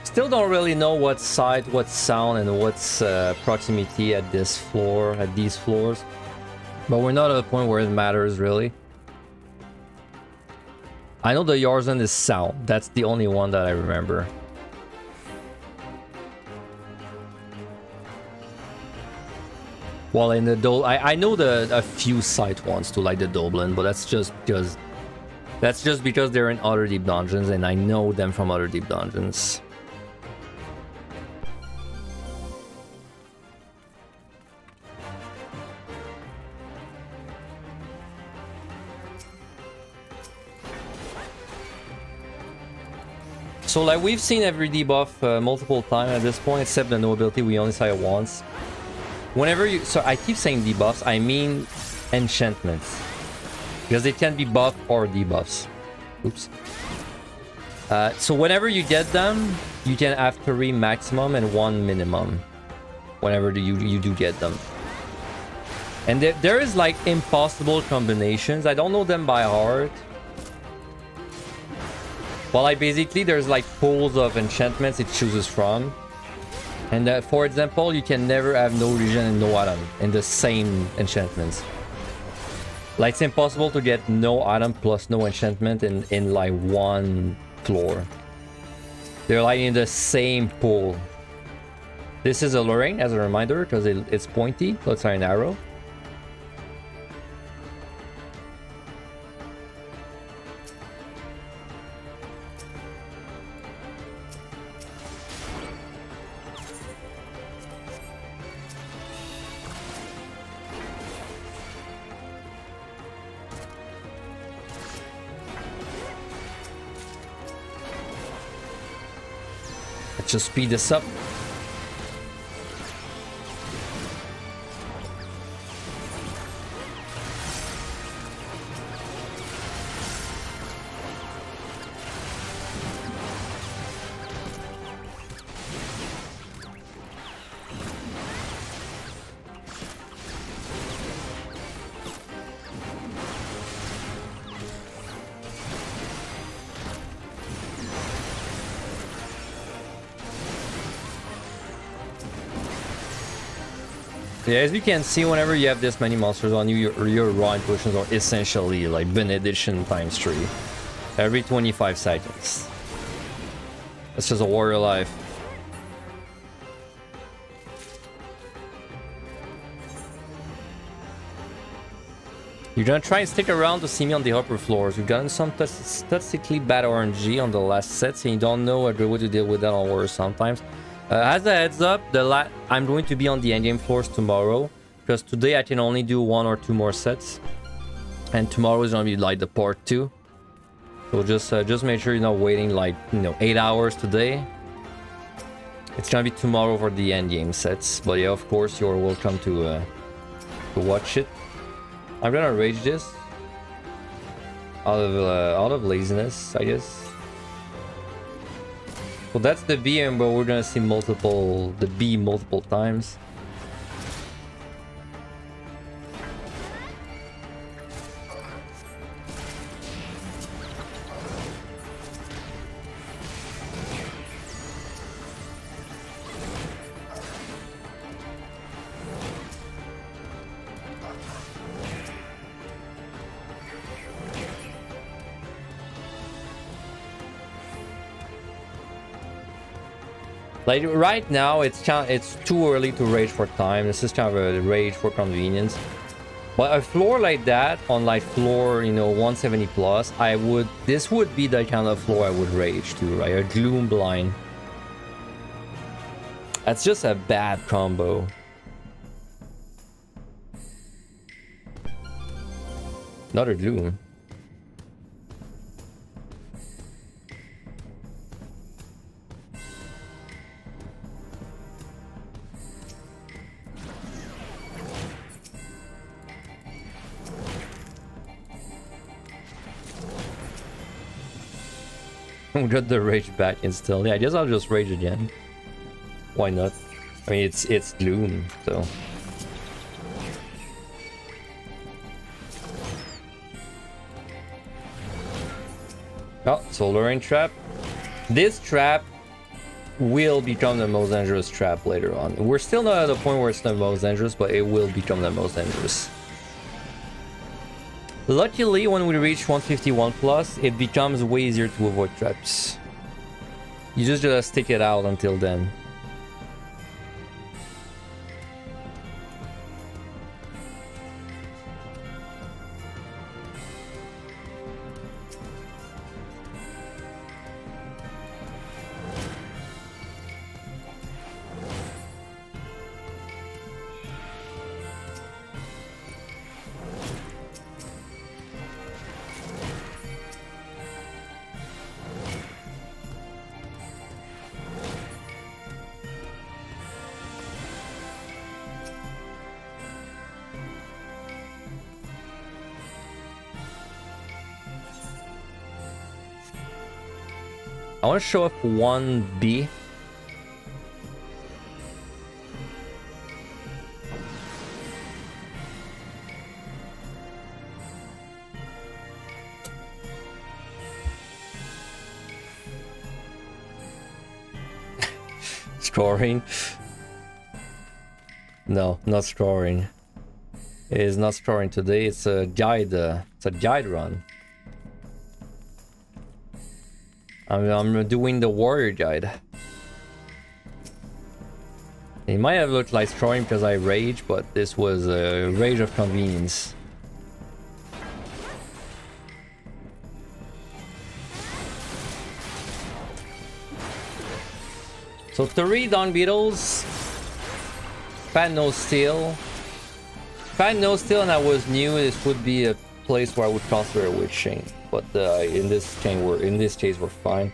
S1: Still don't really know what side, what sound, and what's proximity at this floor, at these floors. But we're not at a point where it matters, really. I know the Yarzun is sound. That's the only one that I remember. Well, in the I know a few site ones too, like the Doblin, but that's just because they're in other deep dungeons, and I know them from other deep dungeons. So like we've seen every debuff multiple times at this point, except the no ability we only saw it once. Whenever you, so I keep saying debuffs, I mean enchantments, because they can be buff or debuffs. Oops. So whenever you get them, you can have 3 maximum and 1 minimum. Whenever you do get them, and there is like impossible combinations. I don't know them by heart. Well, like basically there's like pools of enchantments it chooses from, and for example, you can never have no region and no item in the same enchantments. Like it's impossible to get no item plus no enchantment in like one floor. They're like in the same pool. This is alluring as a reminder because it's pointy, so it's like an arrow. Let's just speed this up. Yeah, as you can see, whenever you have this many monsters on you, your run potions are essentially like benediction times 3 every 25 seconds. That's just a warrior life. You're gonna try and stick around to see me on the upper floors. We've gotten some statistically bad RNG on the last sets, and you don't know a good way to deal with that on war sometimes. As a heads up, I'm going to be on the endgame floors tomorrow, because today I can only do 1 or 2 more sets, and tomorrow is gonna be like the part 2. So just make sure you're not waiting like 8 hours today. It's gonna be tomorrow for the endgame sets, but yeah, of course you're welcome to watch it. I'm gonna rage this out of laziness, I guess. So that's the VM, but we're gonna see the B multiple times. Like right now, it's too early to rage for time. This is kind of a rage for convenience. But a floor like that, on like floor 170 plus, this would be the kind of floor I would rage to, right? A gloom blind. That's just a bad combo. Another gloom. We got the rage back instantly. I guess I'll just rage again. Why not? I mean, it's gloom, so. Oh, solar rain trap. This trap will become the most dangerous trap later on. We're still not at the point where it's the most dangerous, but it will become the most dangerous. Luckily, when we reach 151 plus, it becomes way easier to avoid traps. You just gotta stick it out until then. I want to show up 1B. Scoring? No, not scoring. It is not scoring today. It's a guide. It's a guide run. I'm doing the warrior guide. It might have looked like scoring because I rage, but this was a rage of convenience. So 3 Dawn Beetles, Fat No Steel. Fat No Steel, and I was new. This would be a place where I would consider a Witch Chain, but in this case we're fine.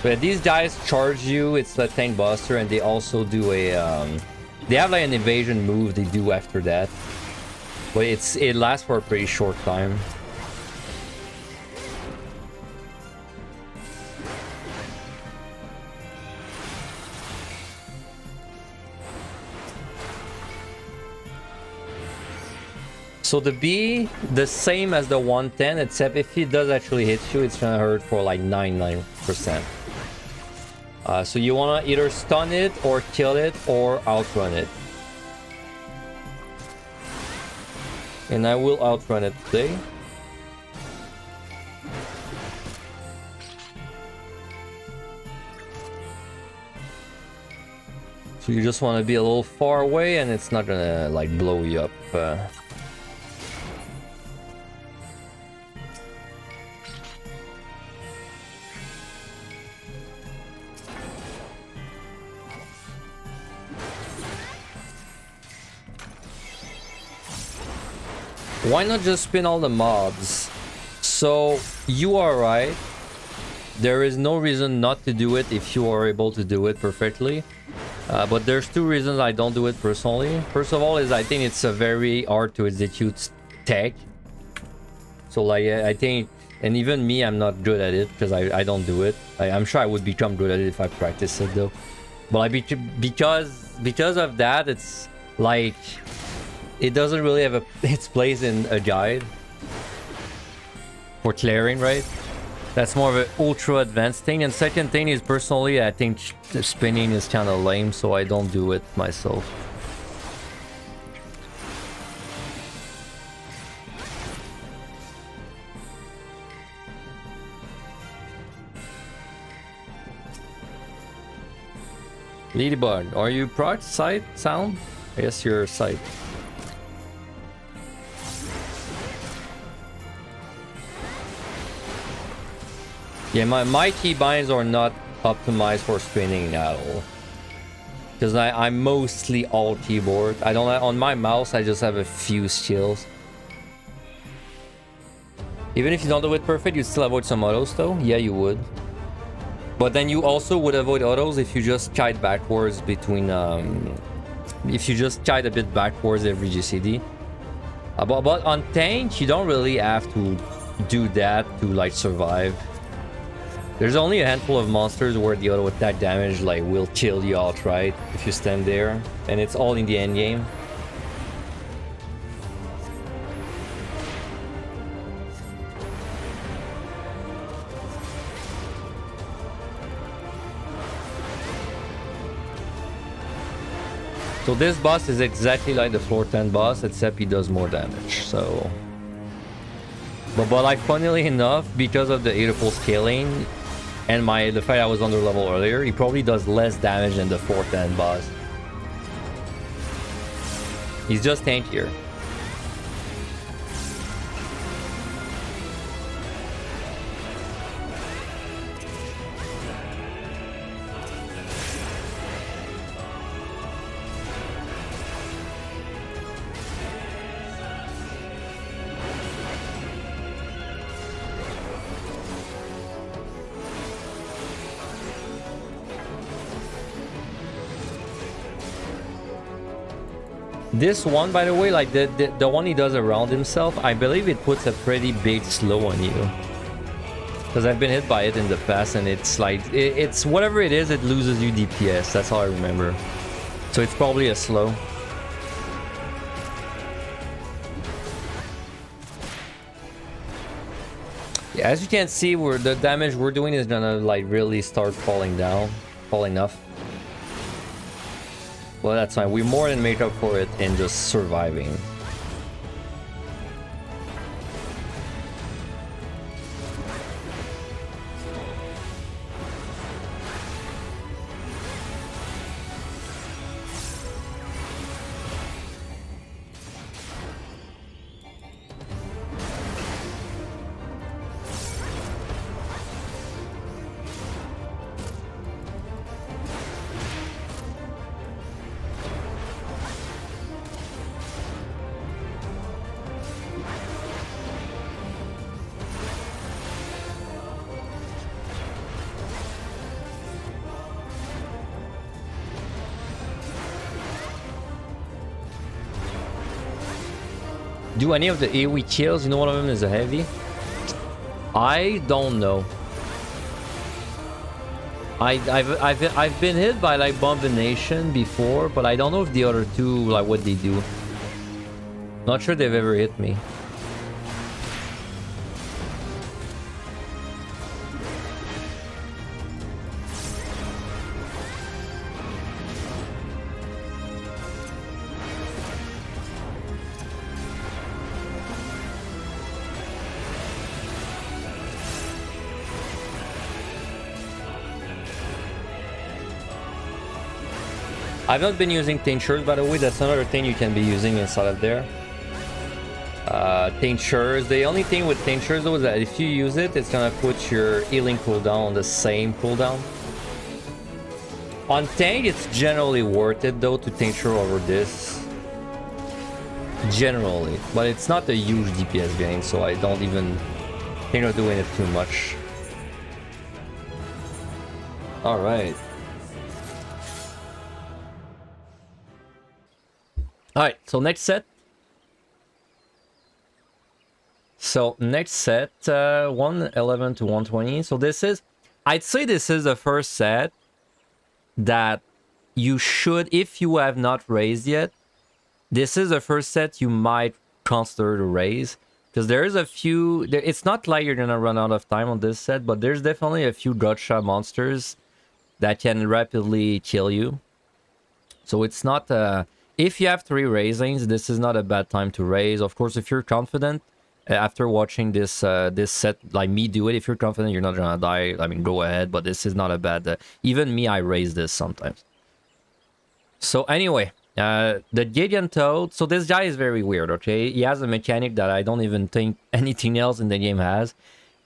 S1: But these guys charge you. It's a tank buster, and they also do a they have like an evasion move they do after that, but it lasts for a pretty short time. So the B, the same as the 110, except if it does actually hit you, it's gonna hurt for like 99%. So you wanna either stun it, or kill it, or outrun it. And I will outrun it today. So you just want to be a little far away and it's not gonna like blow you up. Why not just spin all the mobs? So you are right. There is no reason not to do it if you are able to do it perfectly. But there's two reasons I don't do it personally. First of all is I think it's a very hard to execute tech. So like I think, and even me, I'm not good at it because I don't do it. I'm sure I would become good at it if I practice it though. But because of that, it's like it doesn't really have its place in a guide for clearing, right? That's more of an ultra advanced thing. And second thing is personally, I think the spinning is kind of lame, so I don't do it myself. Ladybug, are you proc site sound? I guess you're site. Yeah, my keybinds are not optimized for spinning at all. Because I'm mostly all keyboard. I don't on my mouse I just have a few skills. Even if you don't do it perfect, you'd still avoid some autos though. Yeah, you would. But then you also would avoid autos if you just kite backwards between if you just kite a bit backwards every GCD. But on tank you don't really have to do that to like survive. There's only a handful of monsters where the auto attack damage like will kill you outright if you stand there, and it's all in the end game. So this boss is exactly like the floor 10 boss, except he does more damage. So, but like funnily enough, because of the Aetherpool scaling and the fact I was under level earlier, he probably does less damage than the 410 boss. He's just tankier. This one, by the way, like the one he does around himself, I believe it puts a pretty big slow on you. Because I've been hit by it in the past, and it's like, it's whatever it is, it loses you DPS. That's all I remember. So it's probably a slow. Yeah, as you can see, the damage we're doing is gonna like really start falling off. Well, that's fine. We more than make up for it in just surviving. Do any of the AoE kills? You know, one of them is a heavy. I don't know. I've been hit by like Bombination before, but I don't know if the other two, like what they do. Not sure they've ever hit me. I've not been using tinctures, by the way. That's another thing you can be using inside of there. Tinctures. The only thing with tinctures though is that if you use it, it's gonna put your healing cooldown on the same cooldown. On tank, it's generally worth it though to tincture over this. Generally, but it's not a huge DPS gain, so I don't even think of doing it too much. All right. All right. So next set. So next set, 111 to 120. So this is, I'd say this is the first set that you should, if you have not raised yet, this is the first set you might consider to raise. Because there is a few, it's not like you're going to run out of time on this set, but there's definitely a few gotcha monsters that can rapidly kill you. So it's not, if you have 3 raisings, this is not a bad time to raise. Of course, if you're confident, after watching this this set, like me do it, if you're confident you're not gonna die, I mean, go ahead, but this is not a bad, even me, I raise this sometimes. So anyway, the Gideon Toad, so this guy is very weird, okay? He has a mechanic that I don't even think anything else in the game has.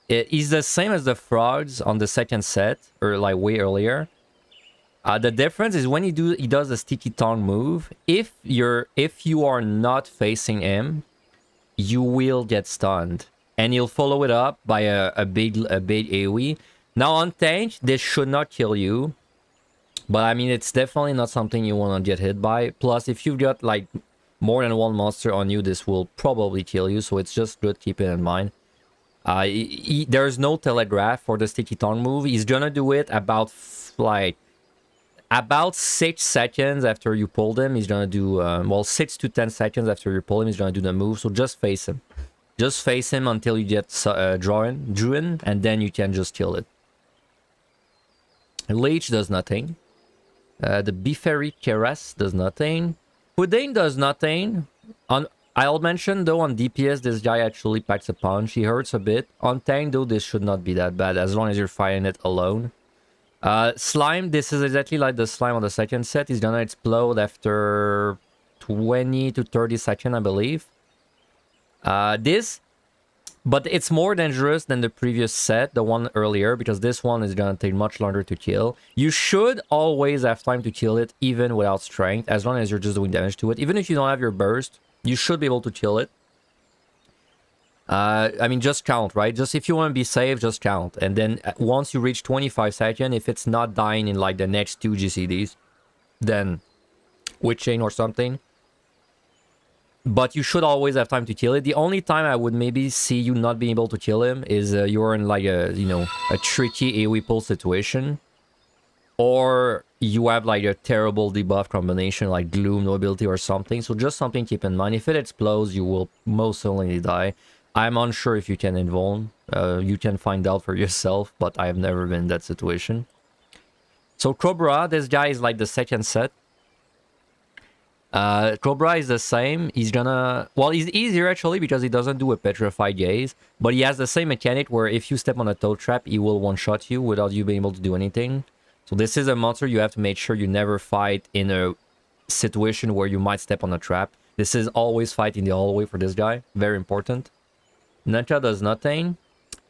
S1: He's the same as the frogs on the second set, or like way earlier. The difference is when he does a sticky tongue move, if you are not facing him, you will get stunned, and he'll follow it up by a big AoE. Now on tank, this should not kill you, but I mean, it's definitely not something you want to get hit by. Plus, if you've got like more than one monster on you, this will probably kill you, so it's just good keeping in mind. There's no telegraph for the sticky tongue move. He's gonna do it about 6 seconds after you pulled him. He's gonna do well, 6 to 10 seconds after you pull him, he's gonna do the move. So just face him. Just face him until you get drew in, and then you can just kill it. Leech does nothing. The Biferi Keras does nothing. Pudding does nothing. I'll mention though, on DPS, this guy actually packs a punch. He hurts a bit. On tank though, this should not be that bad as long as you're fighting it alone. Slime, this is exactly like the slime on the second set. He's gonna explode after 20 to 30 seconds, I believe. But it's more dangerous than the previous set, the one earlier, because this one is gonna take much longer to kill. You should always have time to kill it, even without strength, as long as you're just doing damage to it. Even if you don't have your burst, you should be able to kill it. I mean, just count, right? Just if you want to be safe, just count. And then once you reach 25 seconds, if it's not dying in like the next 2 GCDs, then Witch Chain or something. But you should always have time to kill it. The only time I would maybe see you not being able to kill him is you're in like a, you know, a tricky AoE pull situation. Or you have like a terrible debuff combination like Gloom, no ability or something. So just something to keep in mind. If it explodes, you will most certainly die. I'm unsure if you can invuln. You can find out for yourself, but I have never been in that situation. So Cobra, this guy is like the second set. Cobra is the same. He's gonna... Well, he's easier actually because he doesn't do a Petrified Gaze. But he has the same mechanic where if you step on a Toad Trap, he will one-shot you without you being able to do anything. So this is a monster you have to make sure you never fight in a situation where you might step on a trap. This is always fight in the hallway for this guy. Very important. Nuncha does nothing.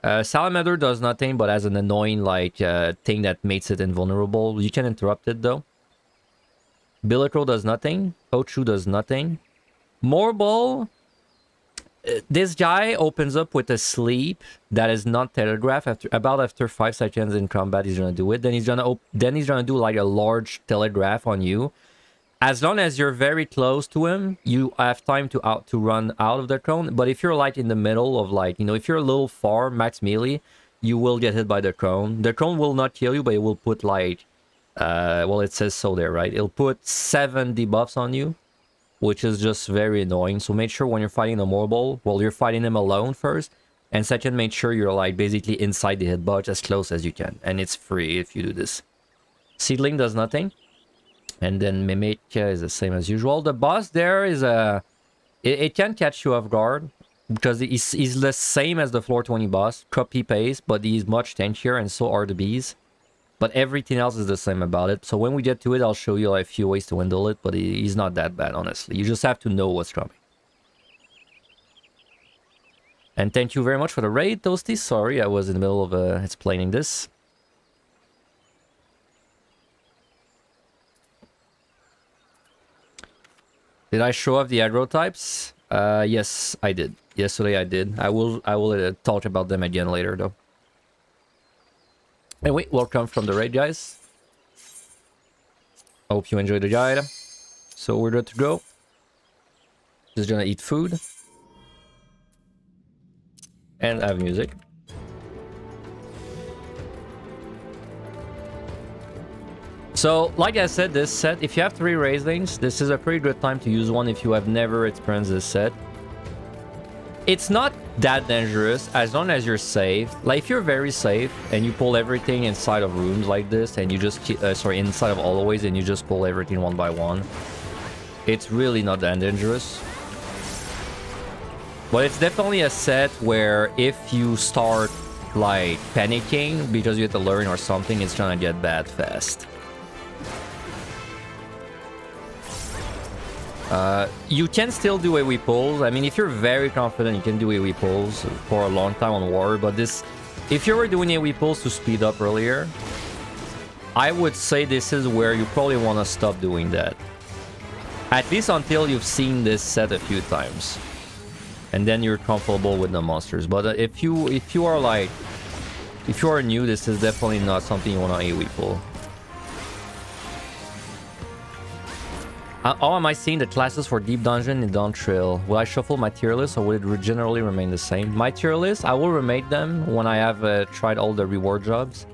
S1: Salamander does nothing, but has an annoying like thing that makes it invulnerable. You can interrupt it though. Billico does nothing. Ochu does nothing. Morbol, this guy opens up with a sleep that is not telegraph. After 5 seconds in combat, he's gonna do it. Then he's gonna do like a large telegraph on you. As long as you're very close to him, you have time to run out of the cone. But if you're like in the middle of like, you know, if you're a little far, max melee, you will get hit by the cone. The cone will not kill you, but it will put like, well, it says so there, right? It'll put 7 debuffs on you, which is just very annoying. So make sure when you're fighting the Morbol, well, you're fighting him alone first. And second, make sure you're like basically inside the hitbox as close as you can. And it's free if you do this. Seedling does nothing. And then Mimic is the same as usual. The boss there is a... It can catch you off guard. Because he's the same as the floor 20 boss. Copy paste, but he's much tankier and so are the bees. But everything else is the same about it. So when we get to it, I'll show you like, a few ways to handle it, but he's not that bad, honestly. You just have to know what's coming. And thank you very much for the raid, Toasty. Sorry, I was in the middle of explaining this. Did I show off the aggro types? Yes, I did. Yesterday I did. I will talk about them again later, though. Anyway, welcome from the raid, guys. I hope you enjoyed the guide. So we're good to go. Just gonna eat food. And have music. So, like I said, this set, if you have 3 raisins, this is a pretty good time to use one if you have never experienced this set. It's not that dangerous as long as you're safe. Like, if you're very safe and you pull everything inside of rooms like this and you just keep, inside of hallways and you just pull everything one by one, it's really not that dangerous. But it's definitely a set where if you start, like, panicking because you have to learn or something, it's gonna get bad fast. You can still do AoE pulls. I mean, if you're very confident, you can do AoE pulls for a long time on War, but this... If you were doing AoE pulls to speed up earlier, I would say this is where you probably want to stop doing that. At least until you've seen this set a few times. And then you're comfortable with the monsters. But if you are like... If you are new, this is definitely not something you want to AoE pull. How am I seeing the classes for Deep Dungeon in Dawntrail? Will I shuffle my tier list or will it generally remain the same? My tier list, I will remake them when I have tried all the reward jobs.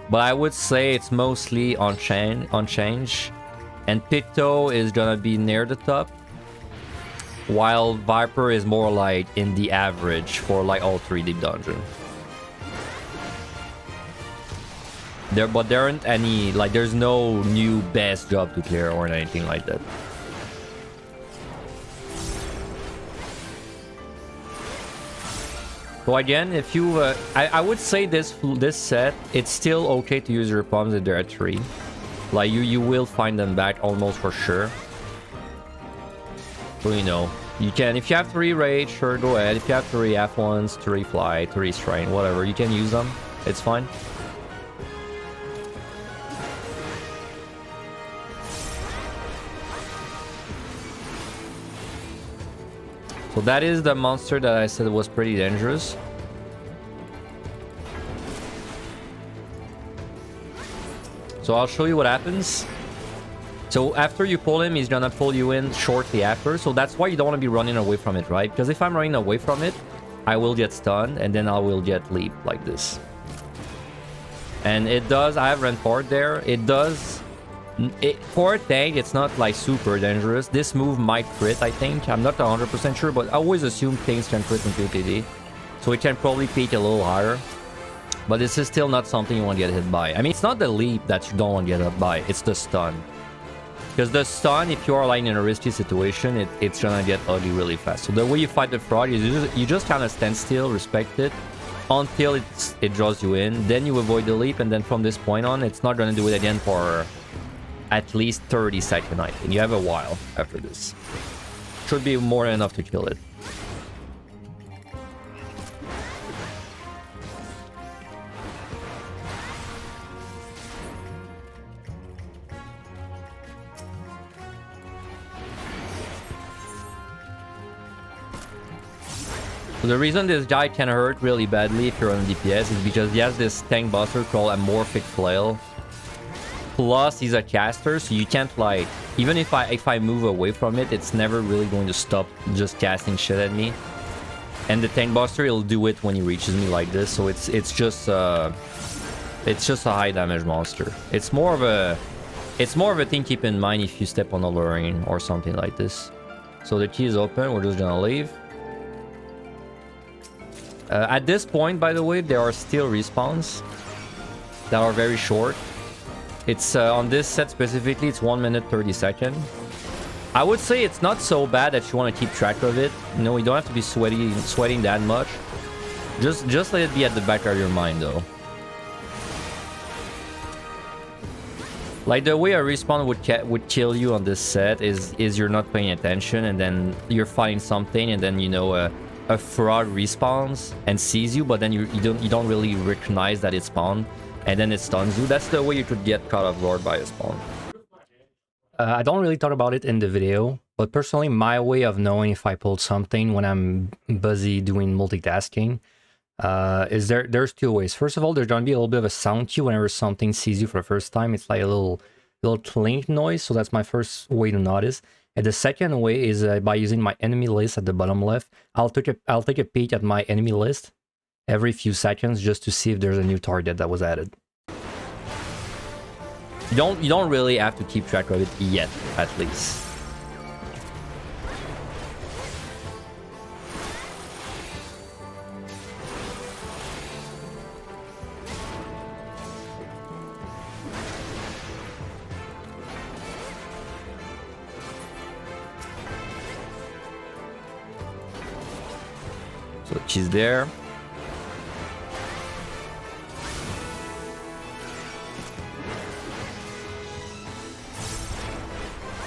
S1: But I would say it's mostly on change. And Picto is gonna be near the top. While Viper is more like in the average for like all 3 Deep Dungeon. But there aren't any, like, there's no new best job to clear or anything like that. So again, if you, I would say this set, it's still okay to use your pumps if they're at 3. Like, you will find them back almost for sure. So, you know, you can, if you have 3 rage, sure, go ahead. If you have 3 F1s, 3 fly, 3 strain, whatever, you can use them. It's fine. So that is the monster that I said was pretty dangerous. So I'll show you what happens. So after you pull him, he's gonna pull you in shortly after. So that's why you don't want to be running away from it, right? Because if I'm running away from it, I will get stunned and then I will get leap like this. And it does, I have Rampart there. It does... for a tank, it's not like super dangerous. This move might crit, I think. I'm not 100% sure, but I always assume things can crit in PotD. So it can probably peak a little higher. But this is still not something you want to get hit by. I mean, it's not the leap that you don't want to get hit by. It's the stun. Because the stun, if you are like in a risky situation, it's gonna get ugly really fast. So the way you fight the frog is you just kind of stand still, respect it, until it draws you in. Then you avoid the leap, and then from this point on, it's not gonna do it again for... at least 30 seconds, I think. You have a while after this. Should be more than enough to kill it. So the reason this guy can hurt really badly if you're on DPS is because he has this tank buster called Amorphic Flail. Plus, he's a caster, so you can't, like... Even if I move away from it, it's never really going to stop just casting shit at me. And the tank buster, he'll do it when he reaches me like this, so it's just a high damage monster. It's more of a thing keep in mind if you step on a luring or something like this. So the key is open, we're just gonna leave. At this point, by the way, there are still respawns that are very short. It's on this set specifically, it's 1 minute 30 seconds. I would say it's not so bad that you want to keep track of it. You know, you don't have to be sweating that much. Just let it be at the back of your mind, though. Like the way a respawn would kill you on this set is you're not paying attention, and then you're fighting something, and then you know a frog respawns and sees you, but then you don't really recognize that it spawned, and then it stuns you. That's the way you could get caught off guard by a spawn.
S2: I don't really talk about it in the video, but personally, my way of knowing if I pulled something when I'm busy doing multitasking is there's two ways. First of all, there's going to be a little bit of a sound cue whenever something sees you for the first time. It's like a little clink noise, so that's my first way to notice. And the second way is by using my enemy list at the bottom left. I'll take a peek at my enemy list every few seconds just to see if there's a new target that was added.
S1: You don't really have to keep track of it yet, at least. So she's there.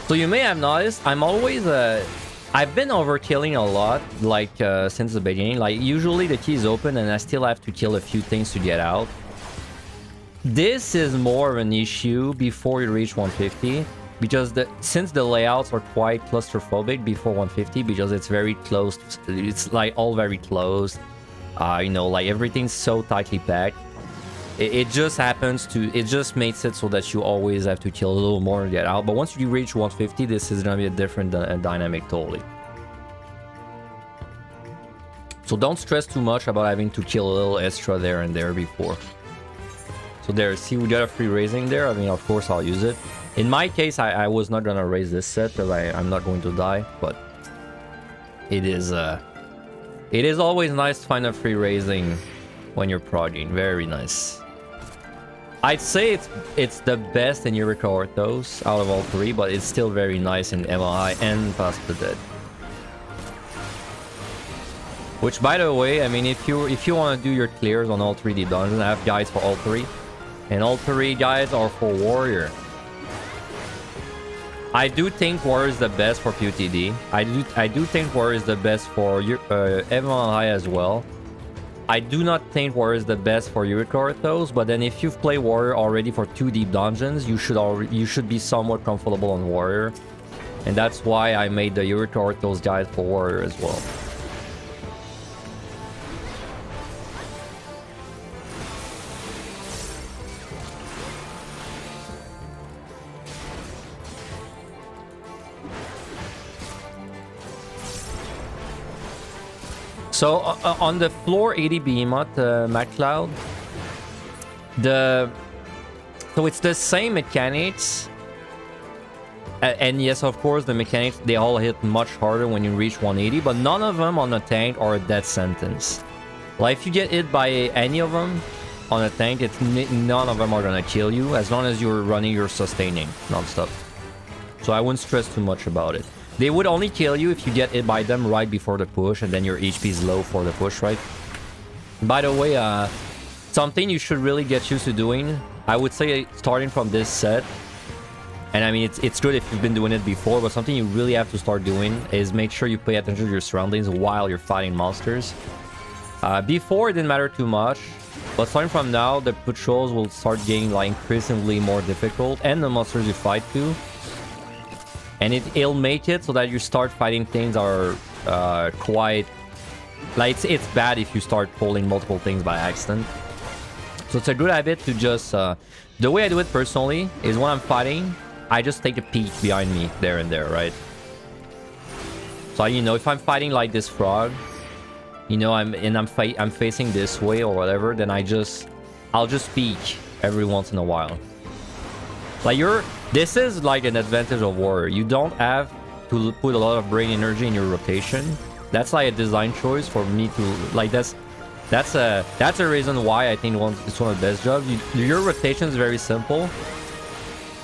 S1: So you may have noticed, I'm always I've been overkilling a lot, like since the beginning. Like usually the key is open and I still have to kill a few things to get out. This is more of an issue before you reach 150, because since the layouts are quite claustrophobic before 150, because it's very close, it's like all very close. You know, like everything's so tightly packed. It just happens to, it just makes it so that you always have to kill a little more to get out. But once you reach 150, this is going to be a different dynamic totally. So don't stress too much about having to kill a little extra there and there before. So there, see, we got a free raising there. I mean, of course, I'll use it. In my case, I was not going to raise this set because I'm not going to die. But it is always nice to find a free raising when you're progging. Very nice. I'd say it's the best in Eureka Orthos out of all three, but it's still very nice in MLI and Past the Dead. Which, by the way, I mean, if you want to do your clears on all 3D dungeons, I have guides for all three, and all three guides are for Warrior. I do think Warrior is the best for PotD. I do think Warrior is the best for MLI as well. I do not think Warrior is the best for Eureka Orthos, but then if you've played Warrior already for 2 deep dungeons, you should be somewhat comfortable on Warrior. And that's why I made the Eureka Orthos guide for Warrior as well. So on the floor 80 Behemoth MacLeod, so it's the same mechanics, and yes, of course, the mechanics, they all hit much harder when you reach 180, but none of them on a tank are a death sentence. Like if you get hit by any of them on a tank, none of them are gonna kill you as long as you're running your sustaining non-stop. So I wouldn't stress too much about it. They would only kill you if you get hit by them right before the push, and then your HP is low for the push, right? By the way, something you should really get used to doing, I would say starting from this set, and I mean, it's good if you've been doing it before, but something you really have to start doing is make sure you pay attention to your surroundings while you're fighting monsters. Before, it didn't matter too much, but starting from now, the patrols will start getting like increasingly more difficult, and the monsters you fight too. And it'll make it so that you start fighting things that are quite... Like, it's bad if you start pulling multiple things by accident. So it's a good habit to just... the way I do it personally is when I'm fighting, I just take a peek behind me there and there, right? So, you know, if I'm fighting like this frog, you know, I'm facing this way or whatever, then I'll just peek every once in a while. Like this is like an advantage of Warrior. You don't have to put a lot of brain energy in your rotation. That's like a design choice for me to like. That's a reason why I think it's one of the best jobs. Your rotation is very simple,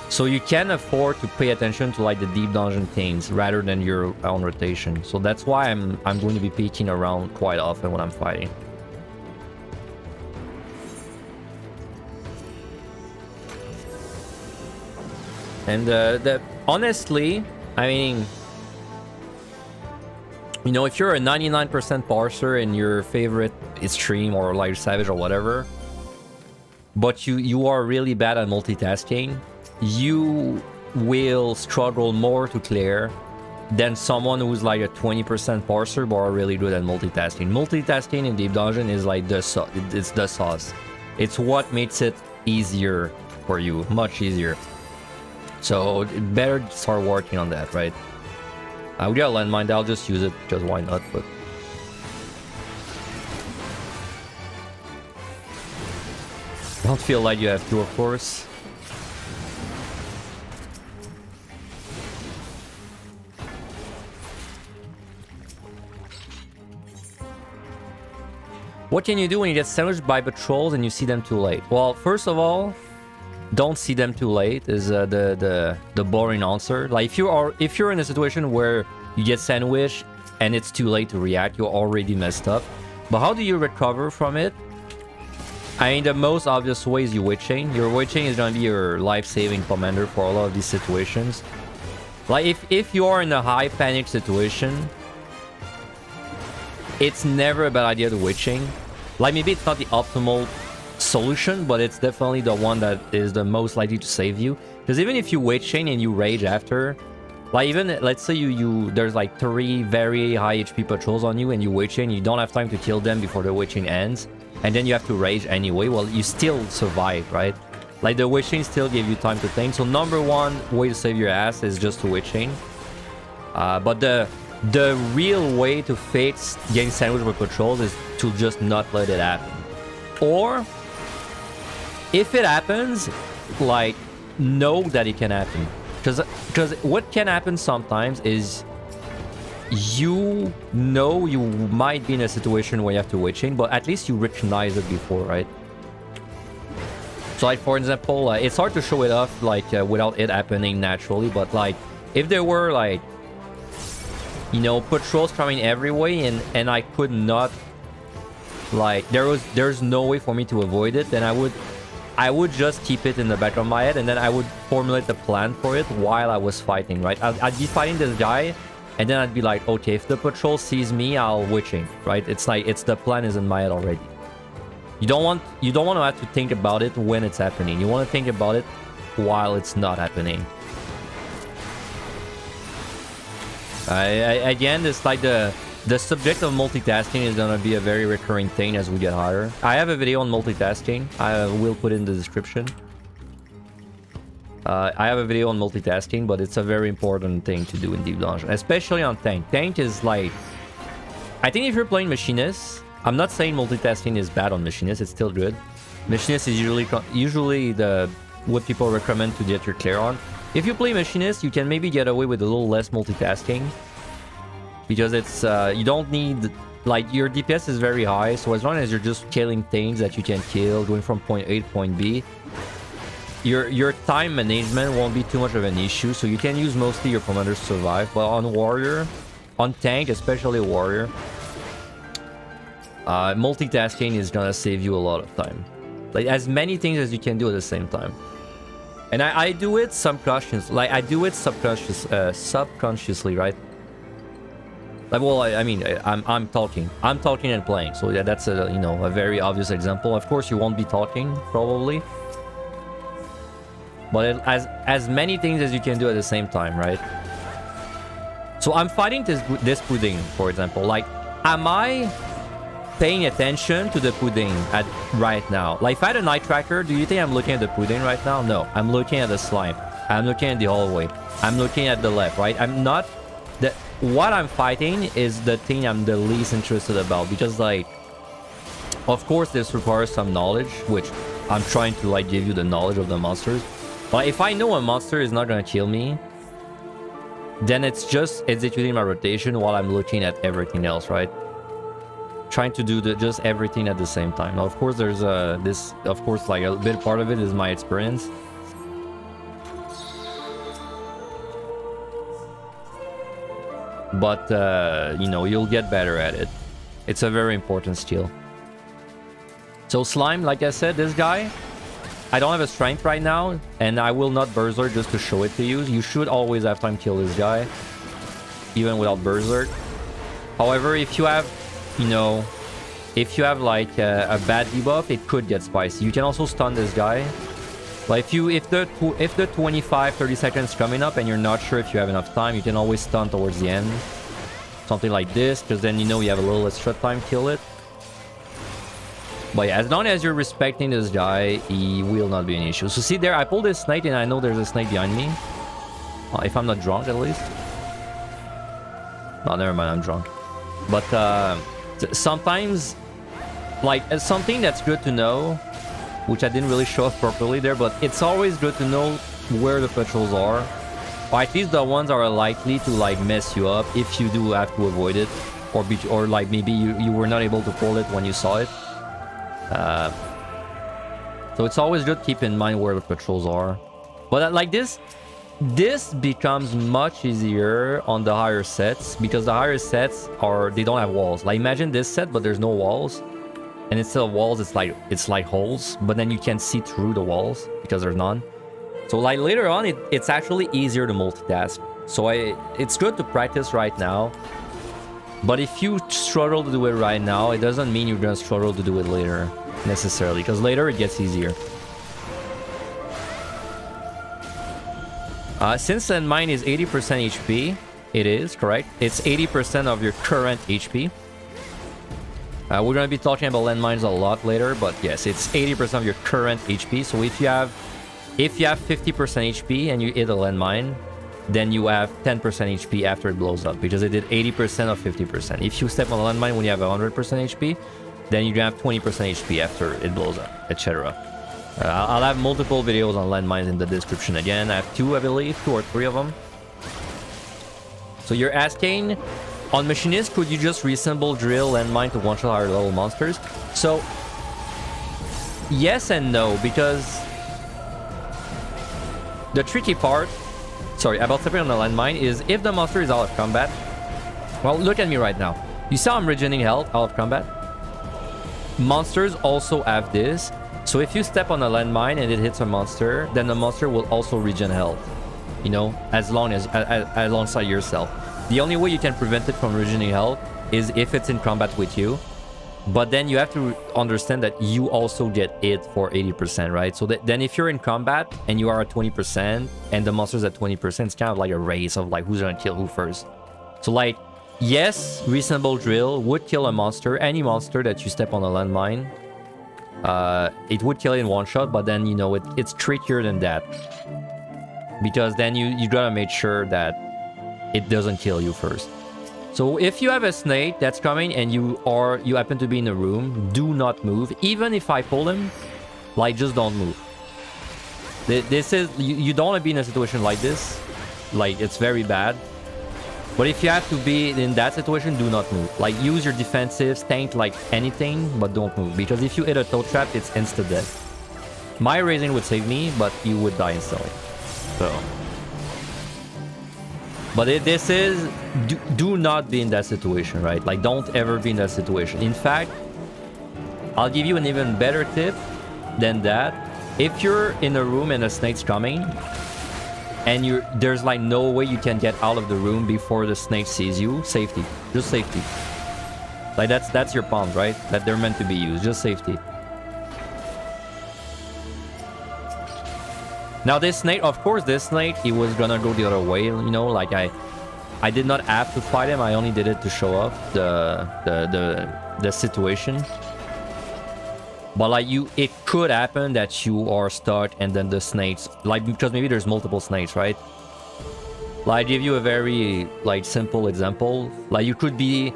S1: so you can afford to pay attention to like the deep dungeon things rather than your own rotation. So that's why I'm going to be peeking around quite often when I'm fighting. And honestly, I mean, you know, if you're a 99% parser in your favorite stream or like Savage or whatever, but you are really bad at multitasking, you will struggle more to clear than someone who's like a 20% parser but are really good at multitasking. Multitasking in Deep Dungeon is like it's the sauce. It's what makes it easier for you, much easier. So better start working on that, right? We got a landmine, I'll just use it because why not, but... Don't feel like you have to, of course. What can you do when you get sandwiched by patrols and you see them too late? Well, first of all, don't see them too late is the boring answer. Like if you're in a situation where you get sandwiched and it's too late to react, you're already messed up. But how do you recover from it? I mean, the most obvious way is you witch chain. Your witch chain is gonna be your life-saving commander for a lot of these situations. Like if you are in a high panic situation, it's never a bad idea to witch chain. Like maybe it's not the optimal solution, but it's definitely the one that is the most likely to save you. Because even if you witch chain and you rage after, like even let's say there's like 3 very high HP patrols on you and you witch chain, you don't have time to kill them before the witch chain ends, and then you have to rage anyway, well, you still survive, right? Like the witch chain still give you time to think. So number one way to save your ass is just to witch chain. But the real way to fix getting sandwiched with patrols is to just not let it happen. Or if it happens, like, know that it can happen. Because what can happen sometimes is you know you might be in a situation where you have to witch chain, but at least you recognize it before, right? So like, for example, it's hard to show it off like without it happening naturally, but like if there were like, you know, patrols coming every way and I could not, like, there's no way for me to avoid it, then I would just keep it in the back of my head, and then I would formulate the plan for it while I was fighting, right? I'd be fighting this guy, and then I'd be like, okay, if the patrol sees me, I'll witching, right? It's like, the plan is in my head already. You don't want to have to think about it when it's happening. You want to think about it while it's not happening. Again, it's like the subject of multitasking is going to be a very recurring thing as we get higher. I have a video on multitasking. I will put it in the description. I have a video on multitasking, but it's a very important thing to do in Deep Dungeon, especially on tank. Tank is like... I think if you're playing Machinist, I'm not saying multitasking is bad on Machinist, it's still good. Machinist is usually what people recommend to get your clear on. If you play Machinist, you can maybe get away with a little less multitasking. Because it's, you don't need, like, your DPS is very high, so as long as you're just killing things that you can kill, going from point A to point B, your time management won't be too much of an issue, so you can use mostly your commanders to survive. But on Warrior, on tank, especially Warrior, multitasking is gonna save you a lot of time. Like, as many things as you can do at the same time. And I do it subconsciously, like, I do it subconsciously, right? Like, well, I mean, I'm talking and playing, so yeah, that's a, you know, a very obvious example. Of course, you won't be talking, probably. But as many things as you can do at the same time, right? So I'm fighting this pudding, for example. Like, am I paying attention to the pudding right now? Like, if I had a night tracker, do you think I'm looking at the pudding right now? No, I'm looking at the slime. I'm looking at the hallway. I'm looking at the left, right? I'm not... What I'm fighting is the thing I'm the least interested about, because, like, of course this requires some knowledge, which I'm trying to, like, give you the knowledge of the monsters. But if I know a monster is not gonna kill me, then it's just executing my rotation while I'm looking at everything else, right? Trying to do just everything at the same time. Now, of course, there's this, of course, like, a bit part of it is my experience. But, you know, you'll get better at it. It's a very important skill. So slime, like I said, this guy, I don't have a strength right now, and I will not berserk just to show it to you. You should always have time to kill this guy, even without berserk. However, if you have, you know, if you have like a bad debuff, it could get spicy. You can also stun this guy. Like if the 25-30 seconds coming up and you're not sure if you have enough time, you can always stun towards the end. Something like this, because then you know you have a little extra time to kill it. But yeah, as long as you're respecting this guy, he will not be an issue. So see there, I pulled this snake and I know there's a snake behind me. If I'm not drunk, at least. Oh, never mind, I'm drunk. But sometimes, like, something that's good to know, which I didn't really show off properly there, but it's always good to know where the patrols are. Or at least the ones that are likely to, like, mess you up if you do have to avoid it. Or like, maybe you were not able to pull it when you saw it. So it's always good to keep in mind where the patrols are. But like this becomes much easier on the higher sets, because the higher sets they don't have walls. Like imagine this set, but there's no walls, and instead of walls, it's like holes. But then you can see through the walls because there's none. So like later on, it's actually easier to multitask. So it's good to practice right now. But if you struggle to do it right now, it doesn't mean you're gonna struggle to do it later, necessarily, because later it gets easier. Since landmine is 80% HP, it is, correct? It's 80% of your current HP. We're gonna be talking about landmines a lot later, but yes, it's 80% of your current HP. So if you have 50% HP and you hit a landmine, then you have 10% HP after it blows up, because it did 80% of 50%. If you step on a landmine when you have 100% HP, then you're gonna have 20% HP after it blows up, etc. I'll have multiple videos on landmines in the description again. I have 2, I believe, 2 or 3 of them. So you're asking, on Machinist, could you just reassemble drill landmine to one-shot higher level monsters? So, yes and no, because the tricky part, about stepping on a landmine is if the monster is out of combat. Well, look at me right now. You saw I'm regening health out of combat. Monsters also have this. So if you step on a landmine and it hits a monster, then the monster will also regen health. You know, as long as alongside yourself. The only way you can prevent it from regening health is if it's in combat with you. But then you have to understand that you also get it for 80%, right? So then if you're in combat and you are at 20% and the monster's at 20%, it's kind of like a race of like who's gonna kill who first. So like, yes, reasonable drill would kill a monster, any monster that you step on a landmine. It would kill it in one shot, but then, you know, it's trickier than that. Because then you gotta make sure that it doesn't kill you first. So if you have a snake that's coming and you happen to be in a room, do not move. Even if I pull him, like, just don't move. This is, you don't want to be in a situation like this. Like, it's very bad. But if you have to be in that situation, do not move. Like, use your defensives, tank like anything, but don't move. Because if you hit a toe trap, it's insta-death. My raising would save me, but you would die instantly. So... But this is, do not be in that situation, right? Like, don't ever be in that situation. In fact, I'll give you an even better tip than that. If you're in a room and a snake's coming, and there's like no way you can get out of the room before the snake sees you, safety. Just safety. Like, that's your palm, right? That they're meant to be used. Just safety. Now this snake, of course, this snake, he was gonna go the other way, you know, like I did not have to fight him, I only did it to show off the situation. But like it could happen that you are stuck and then the snakes, like, because maybe there's multiple snakes, right? Like, I give you a very like simple example. Like you could be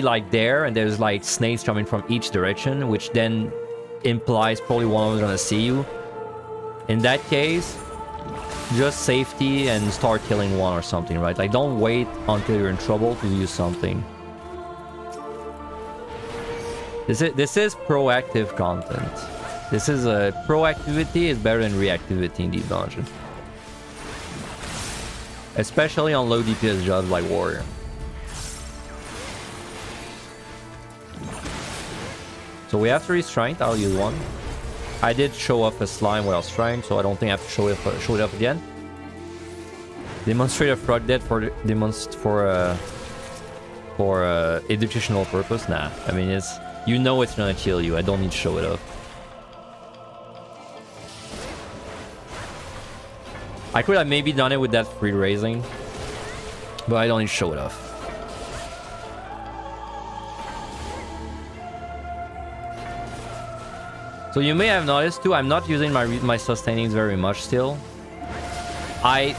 S1: like there and there's like snakes coming from each direction, which then implies probably one of them is gonna see you. In that case, just safety and start killing one or something, right? Like, don't wait until you're in trouble to use something. This is proactive content. This is proactivity is better than reactivity in Deep Dungeon. Especially on low DPS jobs like Warrior. So we have 3 strength, I'll use 1. I did show off a slime while I was trying, so I don't think I have to show it off again. Demonstrate a frog dead for educational purpose? Nah, I mean it's it's gonna kill you. I don't need to show it off. I could have maybe done it with that free raising, but I don't need to show it off. So you may have noticed too, I'm not using my sustainings very much still. I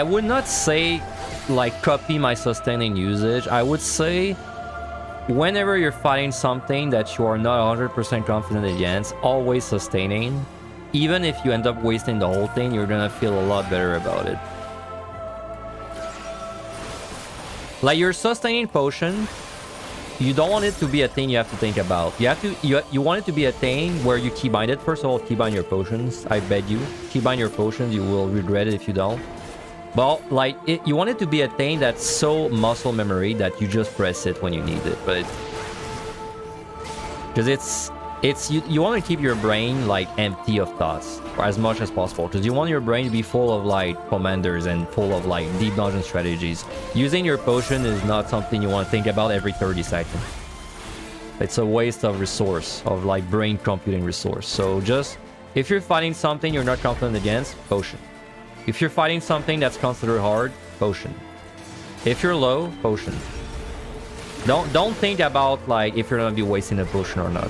S1: would not say like copy my sustaining usage. I would say whenever you're fighting something that you are not 100% confident against, always sustaining. Even if you end up wasting the whole thing, you're gonna feel a lot better about it. Like your sustaining potion, you don't want it to be a thing you have to think about. You want it to be a thing where you keybind it. First of all, keybind your potions. I beg you, keybind your potions. You will regret it if you don't. But like you want it to be a thing that's so muscle memory that you just press it when you need it. But because you want to keep your brain like empty of thoughts or as much as possible, because you want your brain to be full of like commanders and full of like deep dungeon strategies. Using your potion is not something you want to think about every 30 seconds. It's a waste of resource, of like brain computing resource. So just if you're fighting something you're not confident against, potion. If you're fighting something that's considered hard, potion. If you're low, potion. Don't think about like if you're gonna be wasting a potion or not.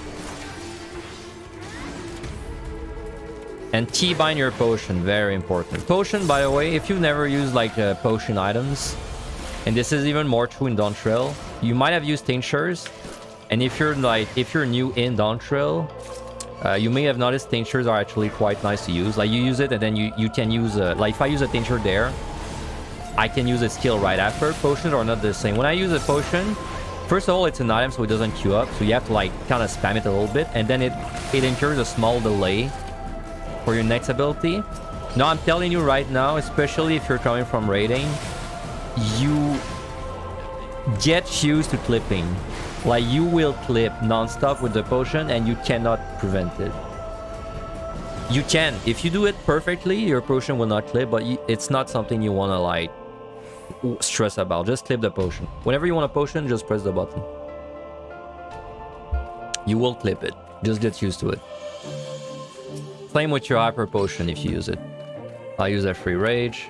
S1: And keybind your potion, very important. Potion, by the way, if you've never used like potion items, and this is even more true in Dawntrail, you might have used tinctures. And if you're new in Dawntrail, you may have noticed tinctures are actually quite nice to use. Like you use it and then you can use like if I use a tincture there, I can use a skill right after. Potions are not the same. When I use a potion, first of all, it's an item so it doesn't queue up, so you have to like kind of spam it a little bit, and then it incurs a small delay for your next ability. Now I'm telling you right now, especially if you're coming from raiding, you get used to clipping. Like you will clip non-stop with the potion and you cannot prevent it. You can. If you do it perfectly, your potion will not clip, but it's not something you want to like stress about. Just clip the potion. Whenever you want a potion, just press the button. You will clip it. Just get used to it. Same with your hyper potion if you use it. I'll use a free rage.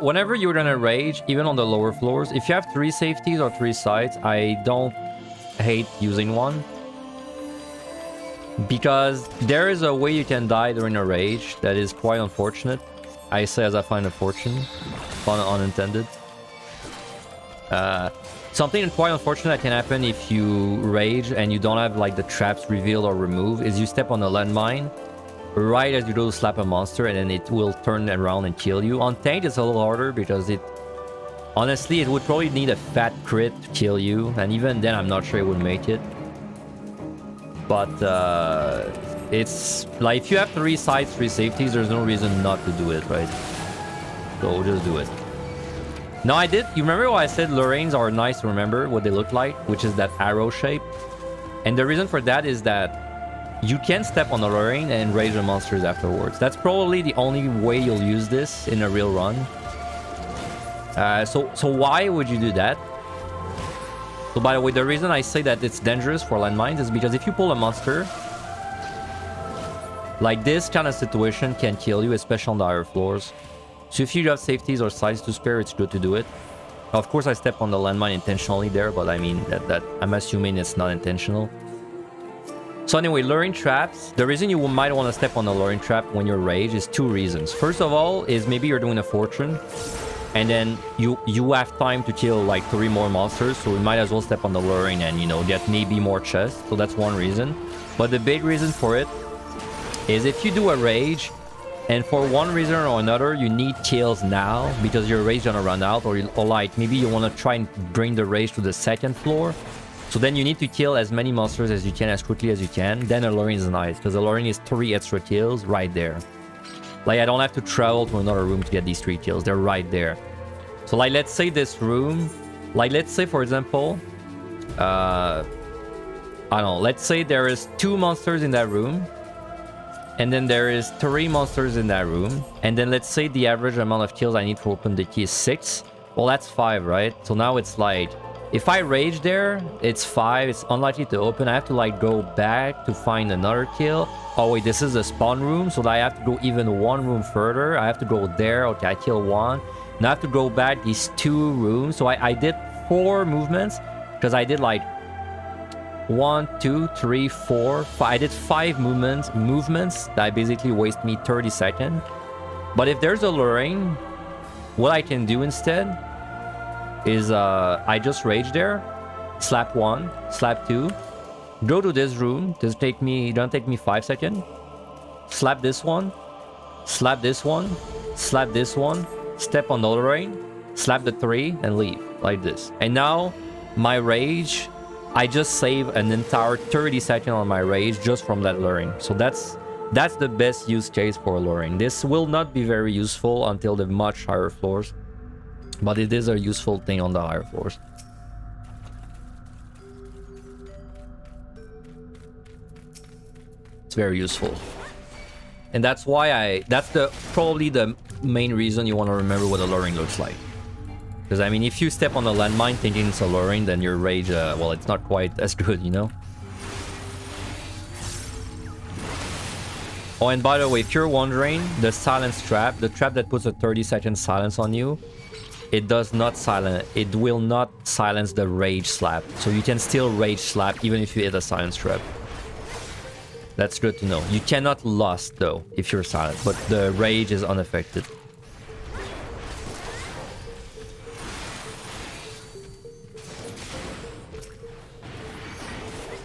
S1: Whenever you're gonna rage, even on the lower floors, if you have 3 safeties or 3 sides, I don't hate using one. Because there is a way you can die during a rage that is quite unfortunate. I say as I find a fortune. Fun unintended. Something quite unfortunate that can happen if you rage and you don't have like the traps revealed or removed is you step on a landmine right as you go to slap a monster, and then it will turn around and kill you. On tank it's a little harder because honestly it would probably need a fat crit to kill you, and even then I'm not sure it would make it. But it's like if you have 3 sides, 3 safeties, there's no reason not to do it, right? So just do it. Now you remember why I said Lorraines are nice to remember what they look like, which is that arrow shape? And the reason for that is that you can step on the Lorraine and rage the monsters afterwards. That's probably the only way you'll use this in a real run. So why would you do that? So by the way, the reason I say that it's dangerous for landmines is because if you pull a monster, like this kind of situation can kill you, especially on the higher floors. So if you have safeties or sides to spare, it's good to do it. Of course, I step on the landmine intentionally there, but I mean that I'm assuming it's not intentional. So anyway, luring traps. The reason you might want to step on the luring trap when you're rage is 2 reasons. First of all, is maybe you're doing a fortune, and then you have time to kill like 3 more monsters, so you might as well step on the luring and, you know, get maybe more chests. So that's one reason. But the big reason for it is if you do a rage, and for one reason or another, you need kills now because your rage is gonna run out, or like maybe you want to try and bring the rage to the 2nd floor. So then you need to kill as many monsters as you can, as quickly as you can. Then Alluring is nice, because Alluring is 3 extra kills right there. Like, I don't have to travel to another room to get these 3 kills. They're right there. So, like, let's say this room... Like, let's say, for example... I don't know, let's say there is 2 monsters in that room, and then there is 3 monsters in that room, and then let's say the average amount of kills I need to open the key is 6. Well, that's 5, right? So now it's like, if I rage there, it's 5, it's unlikely to open. I have to like go back to find another kill. Oh wait, this is the spawn room, so I have to go even 1 room further. I have to go there. Okay, I kill 1. Now I have to go back these 2 rooms. So I did 4 movements, because I did like 1, 2, 3, 4, 5. I did 5 movements that basically waste me 30 seconds. But if there's a luring, what I can do instead is I just rage there, slap 1, slap 2, go to this room. This don't take me 5 seconds. Slap this one, slap this one, slap this one, step on the luring, slap the 3, and leave like this. And now my rage, I just save an entire 30 seconds on my rage just from that luring. So that's the best use case for luring. This will not be very useful until the much higher floors, but it is a useful thing on the higher floors. It's very useful. And that's why that's probably the main reason you want to remember what a luring looks like. Because I mean, if you step on a landmine thinking it's a luring, then your rage, well, it's not quite as good, you know? Oh, and by the way, if you're wondering, the silence trap, the trap that puts a 30-second silence on you, it does not silence, it will not silence the rage slap. So you can still rage slap even if you hit a silence trap. That's good to know. You cannot lust though if you're silent, but the rage is unaffected.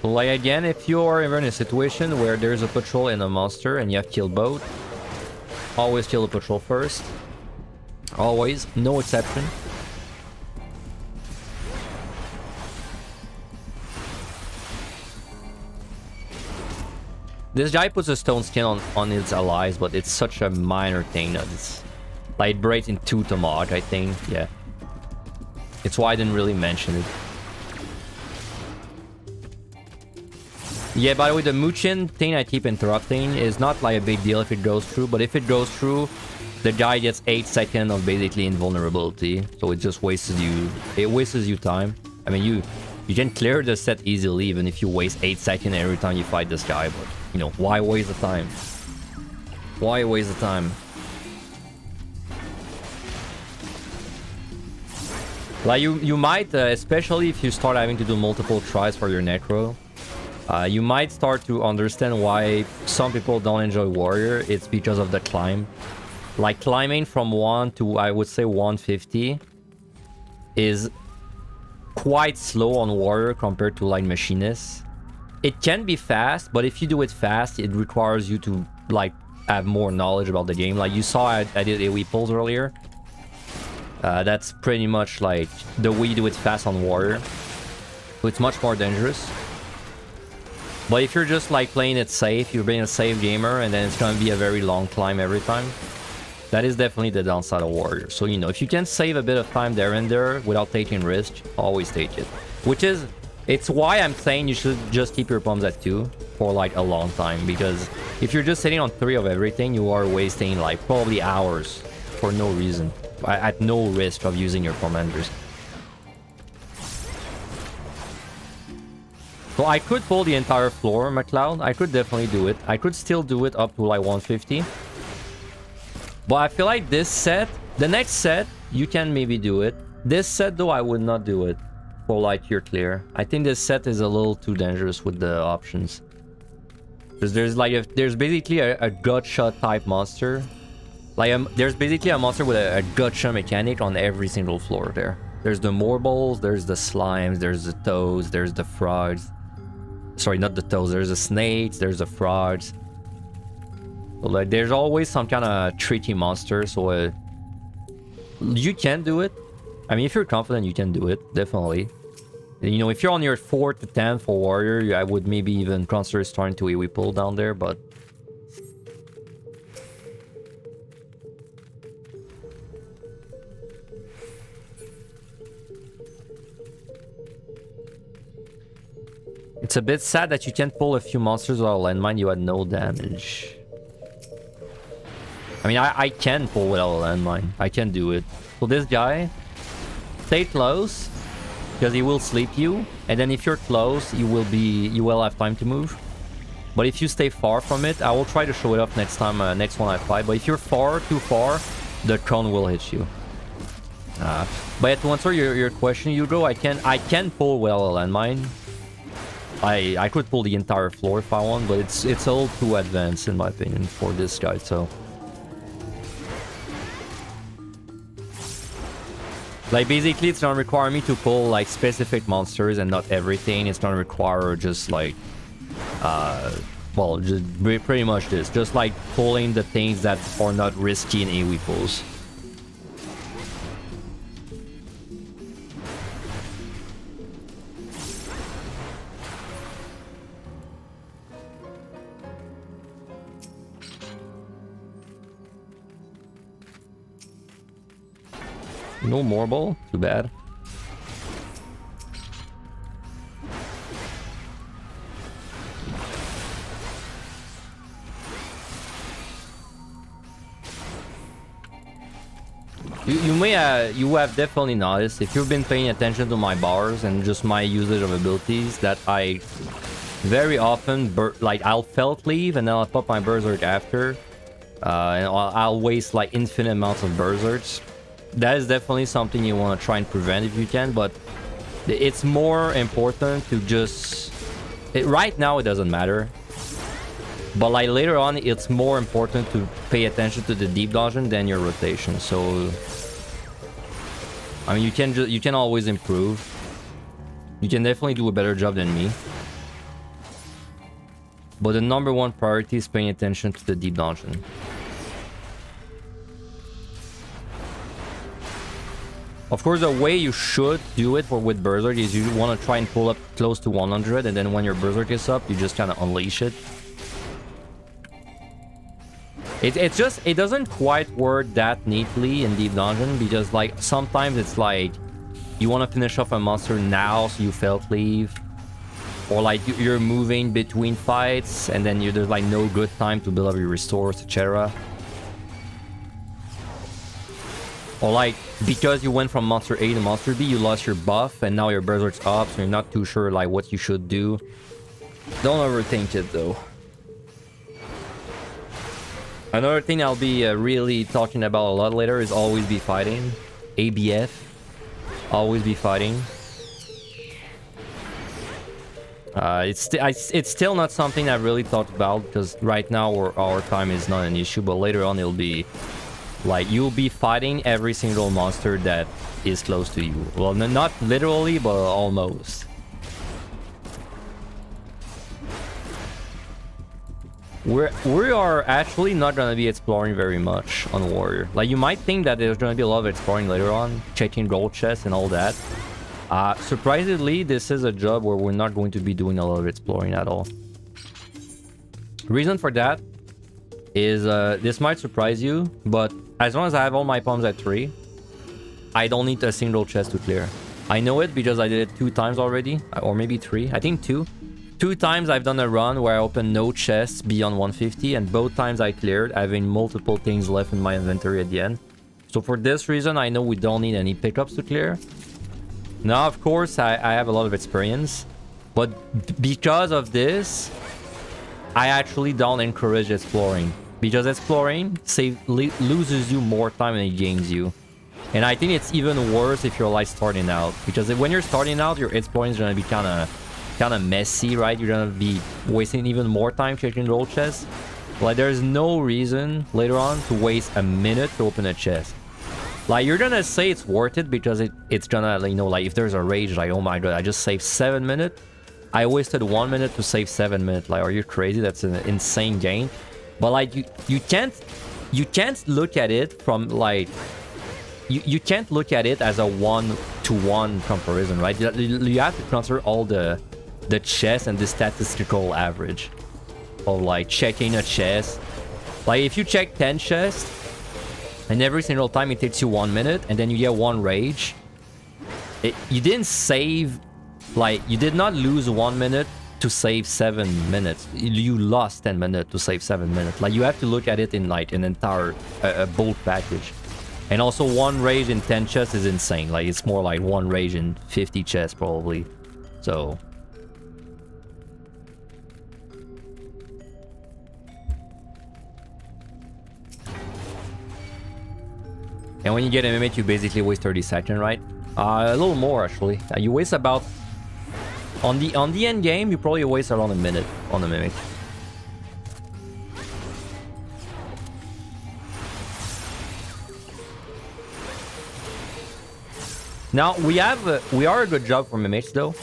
S1: Like again, if you are ever in a situation where there's a patrol and a monster and you have killed both, always kill the patrol first. Always, no exception. This guy puts a stone skin on his allies, but it's such a minor thing that it's like it breaks in 2 to mod, I think. Yeah. It's why I didn't really mention it. Yeah, by the way, the Muchin thing I keep interrupting is not like a big deal if it goes through, but if it goes through, the guy gets 8 seconds of basically invulnerability, so it just wastes you time. I mean, you can clear the set easily even if you waste 8 seconds every time you fight this guy, but you know, why waste the time? Why waste the time? Like you might, especially if you start having to do multiple tries for your necro, you might start to understand why some people don't enjoy warrior. It's because of the climb. Like climbing from 1 to, I would say, 150 is quite slow on warrior compared to like machinist. It can be fast, but if you do it fast, it requires you to like have more knowledge about the game. Like you saw I did AoE pulls earlier. That's pretty much like the way you do it fast on warrior. So it's much more dangerous. But if you're just like playing it safe, you're being a safe gamer, and then it's gonna be a very long climb every time. That is definitely the downside of warrior. So, you know, if you can save a bit of time there and there without taking risk, always take it. Which is, it's why I'm saying you should just keep your pumps at 2 for like a long time. Because if you're just sitting on 3 of everything, you are wasting like probably hours for no reason. At no risk of using your commanders. So I could pull the entire floor, McLeod. I could definitely do it. I could still do it up to like 150. But I feel like this set, the next set, you can maybe do it. This set though, I would not do it for like your clear. I think this set is a little too dangerous with the options. Because there's like there's basically a gotcha type monster. Like there's basically a monster with a gotcha mechanic on every single floor there. There's the morbles, there's the slimes, there's the toads, there's the frogs. Sorry, not the toads, there's the snakes, there's the frogs. So like there's always some kind of tricky monster, so you can do it. I mean, if you're confident, you can do it, definitely. You know, if you're on your 4th to 10th for warrior, I would maybe even consider starting to AoE pull down there, but It's a bit sad that you can't pull a few monsters without a landmine. You had no damage. I mean, I can pull without a landmine. I can do it. So this guy, stay close, because he will sleep you. And then if you're close, you will have time to move. But if you stay far from it, I will try to show it off next time, next one I fight. But if you're too far, the cone will hit you. But to answer your question, Hugo, I can pull without a landmine. I could pull the entire floor if I want, but it's a little too advanced in my opinion for this guy, so. Like basically it's gonna require me to pull like specific monsters and not everything. It's gonna require just like well, just pretty much this. Just like pulling the things that are not risky in AoE pulls. No Morbol, too bad. You have definitely noticed, if you've been paying attention to my bars and just my usage of abilities, that I very often I'll felt leave and then I'll pop my berserk after, and I'll waste like infinite amounts of berserks. That is definitely something you want to try and prevent if you can, but it's more important to just... right now it doesn't matter, but like later on it's more important to pay attention to the deep dungeon than your rotation. So I mean, you can always improve. You can definitely do a better job than me, but the #1 priority is paying attention to the deep dungeon. Of course, the way you should do it with Berserk is you want to try and pull up close to 100, and then when your Berserk is up, you just kind of unleash it. It doesn't quite work that neatly in Deep Dungeon, because like sometimes it's like you want to finish off a monster now, so you felt leave, or like you're moving between fights, and then there's like no good time to build up your restores, etc. Or like, because you went from Monster A to Monster B, you lost your buff, and now your Berserk's up, so you're not too sure like what you should do. Don't overthink it though. Another thing I'll be really talking about a lot later is always be fighting. ABF. Always be fighting. It's still not something I've really thought about, because right now our time is not an issue, but later on it'll be... like, you'll be fighting every single monster that is close to you. Well, not literally, but almost. We are actually not going to be exploring very much on Warrior. Like, you might think that there's going to be a lot of exploring later on, checking gold chests and all that. Surprisingly, this is a job where we're not going to be doing a lot of exploring at all. Reason for that is, this might surprise you, but as long as I have all my pumps at 3, I don't need a single chest to clear. I know it because I did it 2 times already, or maybe 3. I think 2. 2 times I've done a run where I opened no chests beyond 150, and both times I cleared, having multiple things left in my inventory at the end. So for this reason, I know we don't need any pickups to clear. Now, of course, I have a lot of experience, but because of this, I actually don't encourage exploring. Because exploring loses you more time than it gains you. And I think it's even worse if you're like starting out. Because when you're starting out, your exploring is going to be kind of messy, right? You're going to be wasting even more time checking gold chests. Like, there's no reason later on to waste a minute to open a chest. Like, you're going to say it's worth it because it's going to, you know, like if there's a rage, like, oh my god, I just saved 7 minutes. I wasted 1 minute to save 7 minutes. Like, are you crazy? That's an insane gain. But like you can't look at it from like you can't look at it as a 1-to-1 comparison, right? You have to consider all the chests and the statistical average of like checking a chest. Like if you check 10 chests and every single time it takes you 1 minute and then you get 1 rage, you didn't save, like you did not lose 1 minute to save 7 minutes. You lost 10 minutes to save 7 minutes. Like, you have to look at it in like an entire bulk package. And also 1 rage in 10 chests is insane. Like, it's more like 1 rage in 50 chests probably. So and when you get a mimic, you basically waste 30 seconds, right? A little more actually. You waste about on the end game, you probably waste around a minute on the mimic. Now we are a good job for mimics though.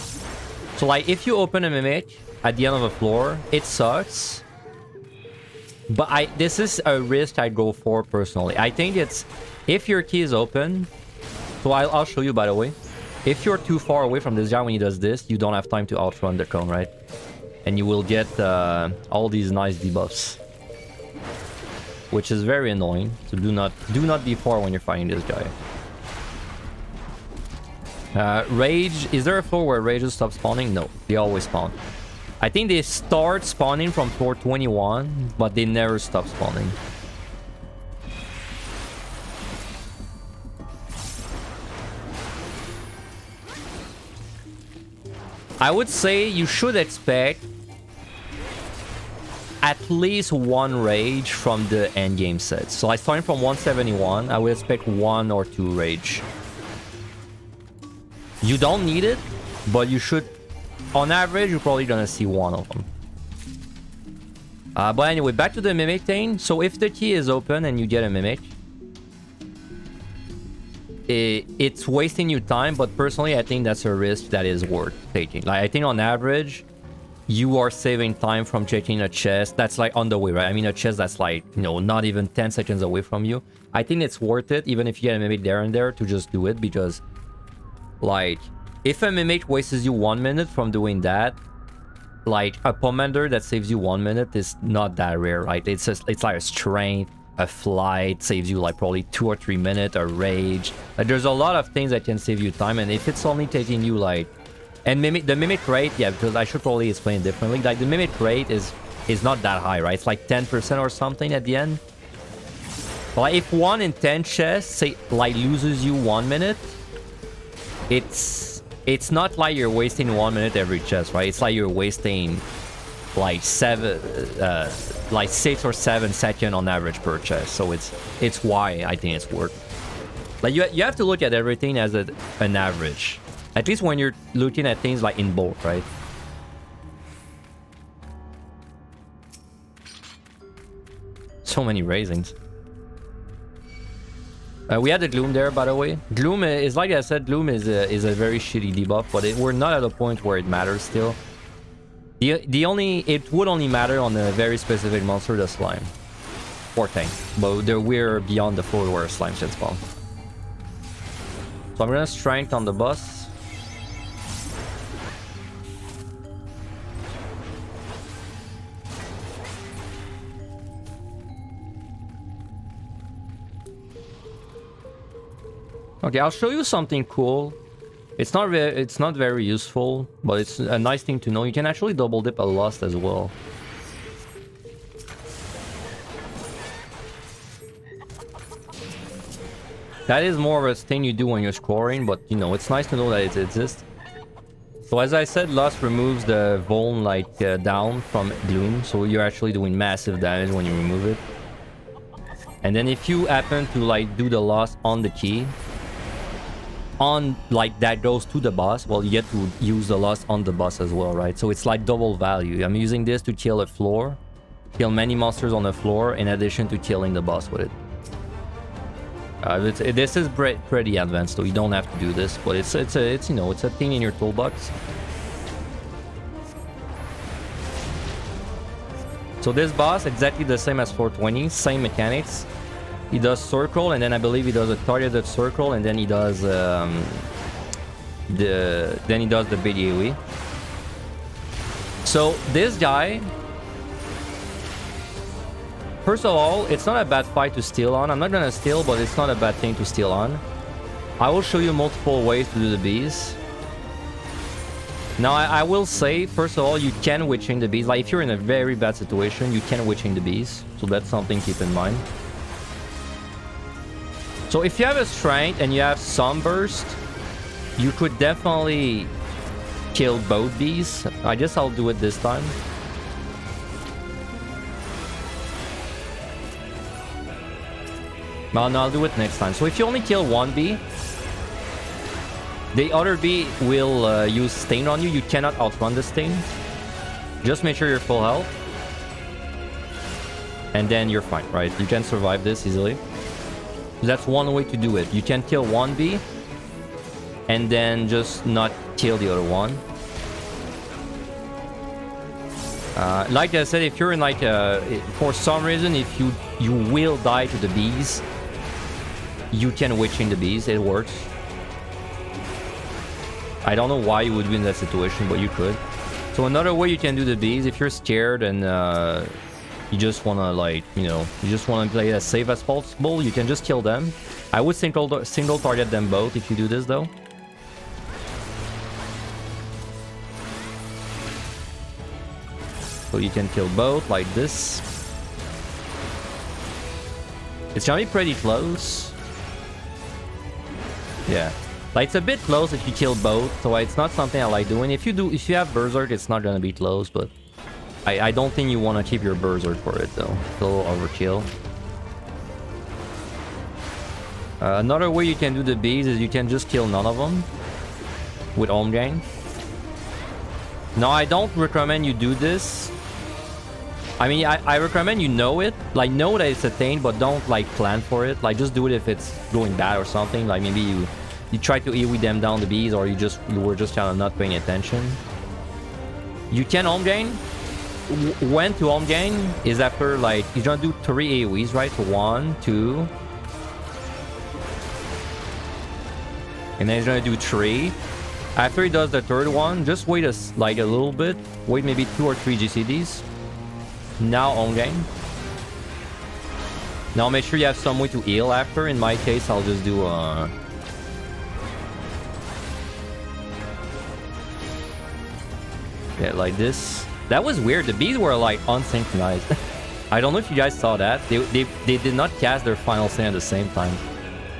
S1: So like if you open a mimic at the end of a floor, it sucks. But this is a risk I go for personally. I think it's if your key is open. So I'll show you, by the way. If you're too far away from this guy when he does this, you don't have time to outrun the cone, right? And you will get all these nice debuffs, which is very annoying. So do not be far when you're fighting this guy. Rage, is there a floor where rages stop spawning? No, they always spawn. I think they start spawning from floor 21, but they never stop spawning. I would say you should expect at least 1 rage from the endgame set. So like starting from 171, I would expect 1 or 2 rage. You don't need it, but you should. On average, you're probably gonna see 1 of them. But anyway, back to the mimic thing. So if the key is open and you get a mimic, it's wasting you time, but personally I think that's a risk that is worth taking. Like, I think on average you are saving time from checking a chest that's like on the way, right? I mean a chest that's like, you know, not even 10 seconds away from you. I think it's worth it, even if you get a mimic there and there, to just do it, because like if a mimic wastes you 1 minute from doing that, like a pomander that saves you 1 minute is not that rare, right? It's just, it's like a strength, a flight saves you like probably 2 or 3 minutes, a rage. Like, there's a lot of things that can save you time, and if it's only taking you like, and the mimic rate, yeah, because I should probably explain it differently. Like the mimic rate is not that high, right? It's like 10% or something at the end. But like if 1 in 10 chests say like loses you 1 minute, it's not like you're wasting 1 minute every chest, right? It's like you're wasting like 6 or 7 seconds on average per chest. So it's why I think it's worth. Like you have to look at everything as an average, at least when you're looking at things like in bulk, right? So many raisings. We had the Gloom there, by the way. Gloom is, like I said, Gloom is a very shitty debuff, but we're not at a point where it matters still. It would only matter on a very specific monster, the slime or tank, but we're beyond the floor where slime should spawn. So I'm gonna strength on the boss. Okay, I'll show you something cool. It's not very useful, but it's a nice thing to know. You can actually double dip a Lust as well. That is more of a thing you do when you're scoring, but you know, it's nice to know that it exists. So as I said, Lust removes the Vuln like down from Gloom, so you're actually doing massive damage when you remove it. And then if you happen to like do the Lust on the key, on like that goes to the boss, well, you get to use the Lust on the boss as well, right? So it's like double value. I'm using this to kill a floor, kill many monsters on the floor, in addition to killing the boss with it. This is pretty advanced, though. You don't have to do this, but it's you know, it's a thing in your toolbox. So this boss, exactly the same as 420, same mechanics. He does circle, and then I believe he does a targeted circle, and then he does the big AoE. So this guy, first of all, it's not a bad fight to steal on. I'm not gonna steal, but it's not a bad thing to steal on. I will show you multiple ways to do the bees. Now, I will say, first of all, you can witching the bees. Like, if you're in a very bad situation, you can witching the bees. So that's something to keep in mind. So if you have a strength and you have sunburst, you could definitely kill both bees. I guess I'll do it this time. Well, no, I'll do it next time. So if you only kill one bee, the other bee will use stain on you. You cannot outrun the stain. Just make sure you're full health. And then you're fine, right? You can survive this easily. That's one way to do it. You can kill one bee and then just not kill the other one. Like I said, if you're in like for some reason, if you will die to the bees, you can witching the bees. It works. I don't know why you would be in that situation, but you could. So another way you can do the bees, if you're scared and you just want to, like, you know, you just want to play as safe as possible, you can just kill them. I would single target them both if you do this, though. So you can kill both like this. It's gonna be pretty close. Yeah. Like, it's a bit close if you kill both, so it's not something I like doing. If you have Berserk, it's not gonna be close, but I don't think you want to keep your Berserk for it, though. It's a little overkill. Another way you can do the bees is you can just kill none of them with Home Gain. Now, I don't recommend you do this. I mean, I recommend you know it. Like, know that it's a thing, but don't, like, plan for it. Like, just do it if it's going bad or something. Like, maybe you try to AoE them down the bees, or you were just kind of not paying attention. You can Home Gain. When to Home Gain is after, like, you're gonna do 3 AoEs, right? So 1, 2. And then he's gonna do 3. After he does the third one, just wait a little bit. Wait maybe 2 or 3 GCDs. Now Home Gain. Now make sure you have some way to heal after. In my case, I'll just do yeah, like this. That was weird. The bees were like unsynchronized. I don't know if you guys saw that. They did not cast their final stain at the same time.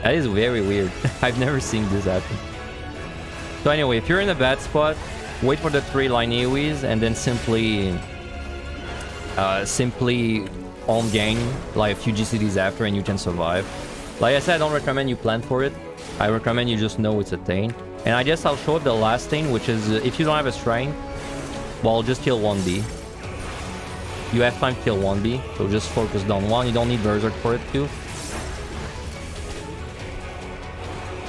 S1: That is very weird. I've never seen this happen. So anyway, if you're in a bad spot, wait for the 3 line AoEs and then simply Home Gain like a few GCDs after, and you can survive. Like I said, I don't recommend you plan for it. I recommend you just know it's a thing. And I guess I'll show up the last thing, which is if you don't have a strength, well, just kill 1 bee. You have time to kill 1 bee, so just focus on 1. You don't need Berserk for it too.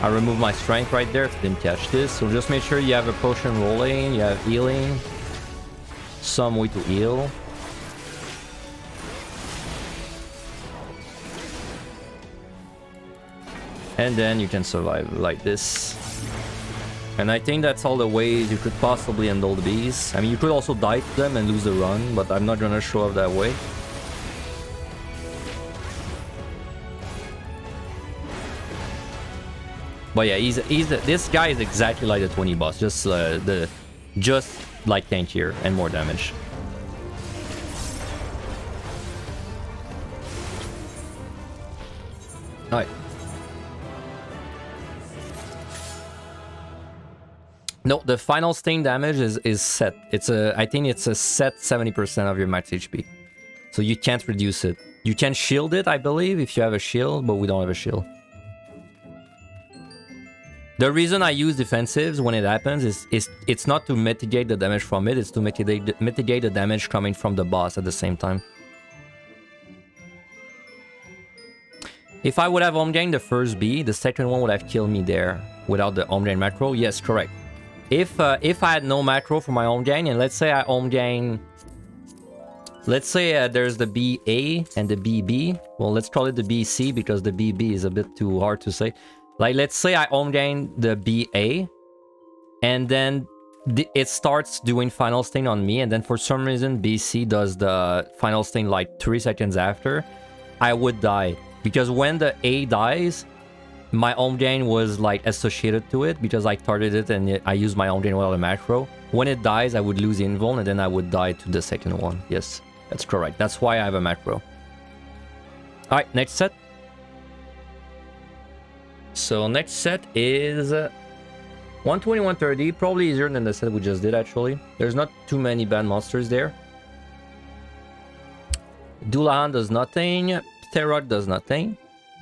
S1: I remove my strength right there if you didn't catch this. So just make sure you have a potion rolling, you have healing, some way to heal. And then you can survive like this. And I think that's all the ways you could possibly handle the bees. I mean, you could also die to them and lose the run, but I'm not gonna show up that way. But yeah, this guy is exactly like the 20 boss, just like tankier and more damage. All right. No, the final stain damage is set. I think it's a set 70% of your max HP. So you can't reduce it. You can shield it, I believe, if you have a shield, but we don't have a shield. The reason I use defensives when it happens is it's not to mitigate the damage from it, it's to mitigate the damage coming from the boss at the same time. If I would have Home Gain the first bee, the second one would have killed me there without the Home Gain macro. Yes, correct. If I had no macro for my Home Gain, and let's say I Home Gain, let's say there's the BA and the BB. Well, let's call it the BC because the BB is a bit too hard to say. Like, let's say I Home Gain the BA, and then it starts doing final stain on me, and then for some reason BC does the final stain like 3 seconds after, I would die. Because when the A dies, my home gain was like associated to it because I targeted it and I used my home gain while a macro. When it dies, I would lose the invuln and then I would die to the second one. Yes, that's correct. That's why I have a macro. All right, next set. So next set is 120, 130. Probably easier than the set we just did, actually. There's not too many bad monsters there. Dullahan does nothing. Pterod does nothing.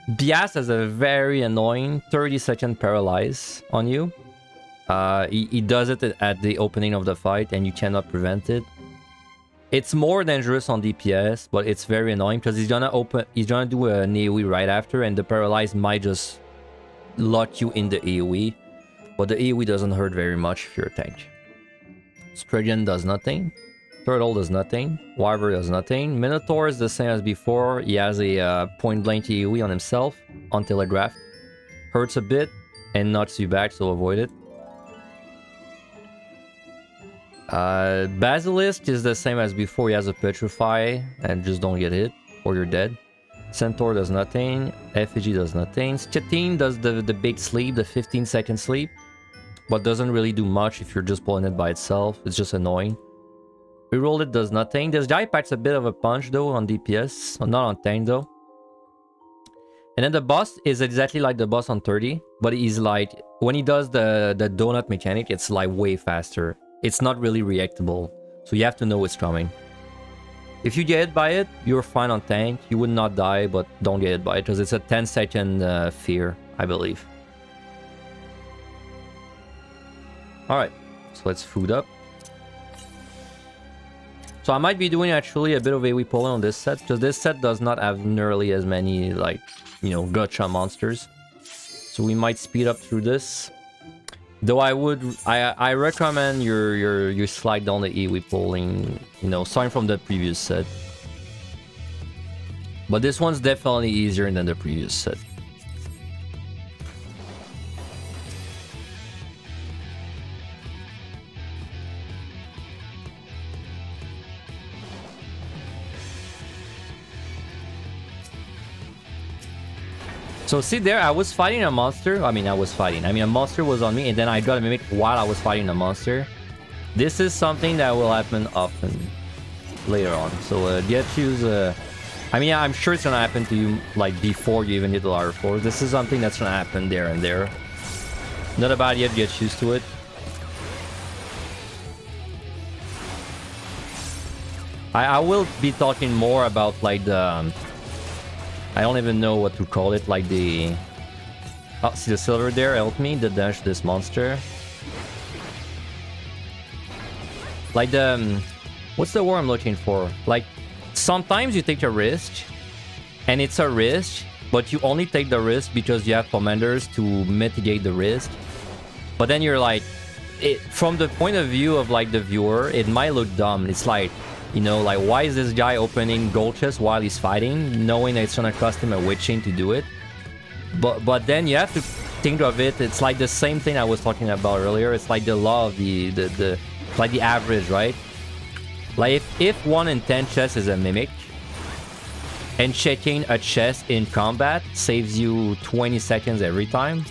S1: Bias has a very annoying 30-second paralyze on you. He does it at the opening of the fight and you cannot prevent it. It's more dangerous on DPS, but it's very annoying because he's gonna do an AoE right after, and the paralyze might just lock you in the AoE. But the AoE doesn't hurt very much if you're a tank. Spriggan does nothing. Turtle does nothing. Wyver does nothing. Minotaur is the same as before. He has a point-blank AoE on himself on Telegraph. Hurts a bit and knocks you back, so avoid it. Basilisk is the same as before. He has a Petrify and just don't get hit or you're dead. Centaur does nothing. Effigy does nothing. Scatine does the big sleep, the 15-second sleep, but doesn't really do much if you're just pulling it by itself. It's just annoying. Reroll it does nothing. This guy packs a bit of a punch though on DPS, not on tank though. And then the boss is exactly like the boss on 30, but he's like, when he does the donut mechanic, it's like way faster. It's not really reactable, so you have to know it's coming. If you get hit by it, you're fine on tank. You would not die, but don't get hit by it because it's a 10-second fear, I believe. Alright, so let's food up. So I might be doing actually a bit of AoE pulling on this set, because this set does not have nearly as many, like, you know, gotcha monsters. So we might speed up through this. Though I recommend you slide down the AoE pulling, you know, starting from the previous set. But this one's definitely easier than the previous set. So see there, I was fighting a monster. I mean, a monster was on me and then I got a mimic while I was fighting a monster. This is something that will happen often later on. So get used. I mean, I'm sure it's gonna happen to you like before you even hit the lower floors. This is something that's gonna happen there and there. Not a bad yet, get used to it. I will be talking more about like the... I don't even know what to call it, like the... Oh, see the silver there? Help me to dash this monster. Like the... What's the word I'm looking for? Like, sometimes you take a risk, and it's a risk, but you only take the risk because you have commanders to mitigate the risk. But then you're like... from the point of view of like the viewer, it might look dumb. It's like... You know, like, why is this guy opening gold chest while he's fighting, knowing that it's gonna cost him a witching to do it? But then you have to think of it. It's like the same thing I was talking about earlier. It's like the law of like the average, right? Like if 1 in 10 chests is a mimic, and checking a chest in combat saves you 20 seconds every time.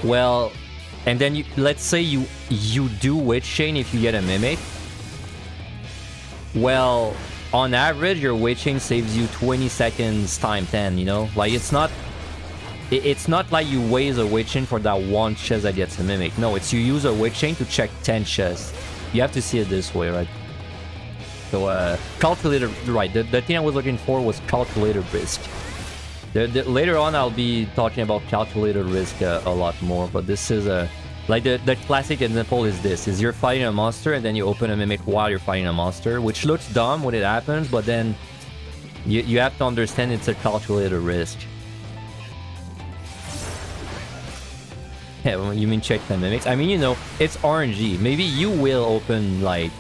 S1: Well, and then let's say you do witch chain if you get a mimic. Well, on average, your witching saves you 20 seconds time 10, you know? Like, it's not like you waste a witching for that one chest that gets a mimic. No, it's you use a witching to check 10 chests. You have to see it this way, right? So, calculated, right. The thing I was looking for was calculated risk. Later on, I'll be talking about calculated risk a lot more, but this is a... Like, the classic example is this, is you're fighting a monster and then you open a mimic while you're fighting a monster, which looks dumb when it happens, but then you have to understand it's a calculated risk. Yeah, you mean check 10 mimics? I mean, you know, it's RNG. Maybe you will open, like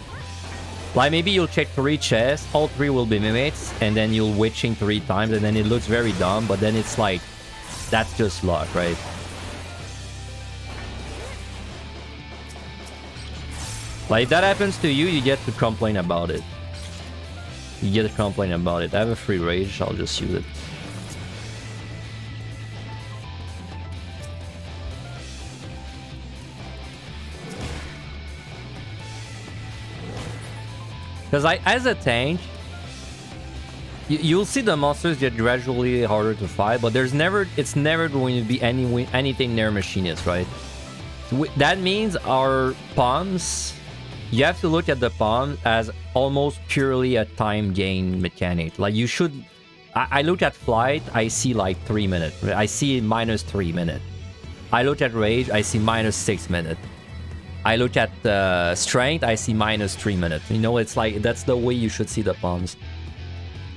S1: maybe you'll check 3 chests, all 3 will be mimics, and then you'll witching 3 times, and then it looks very dumb, but then it's like, that's just luck, right? Like, if that happens to you, you get to complain about it. You get to complain about it. I have a free rage, I'll just use it. Because as a tank, you'll see the monsters get gradually harder to fight, but it's never going to be anything near machinist, right? That means our palms, you have to look at the palm as almost purely a time gain mechanic. Like you should, I look at flight, I see like 3 minutes. I see -3 minutes. I look at rage, I see -6 minutes. I look at strength, I see -3 minutes. You know, it's like, that's the way you should see the palms.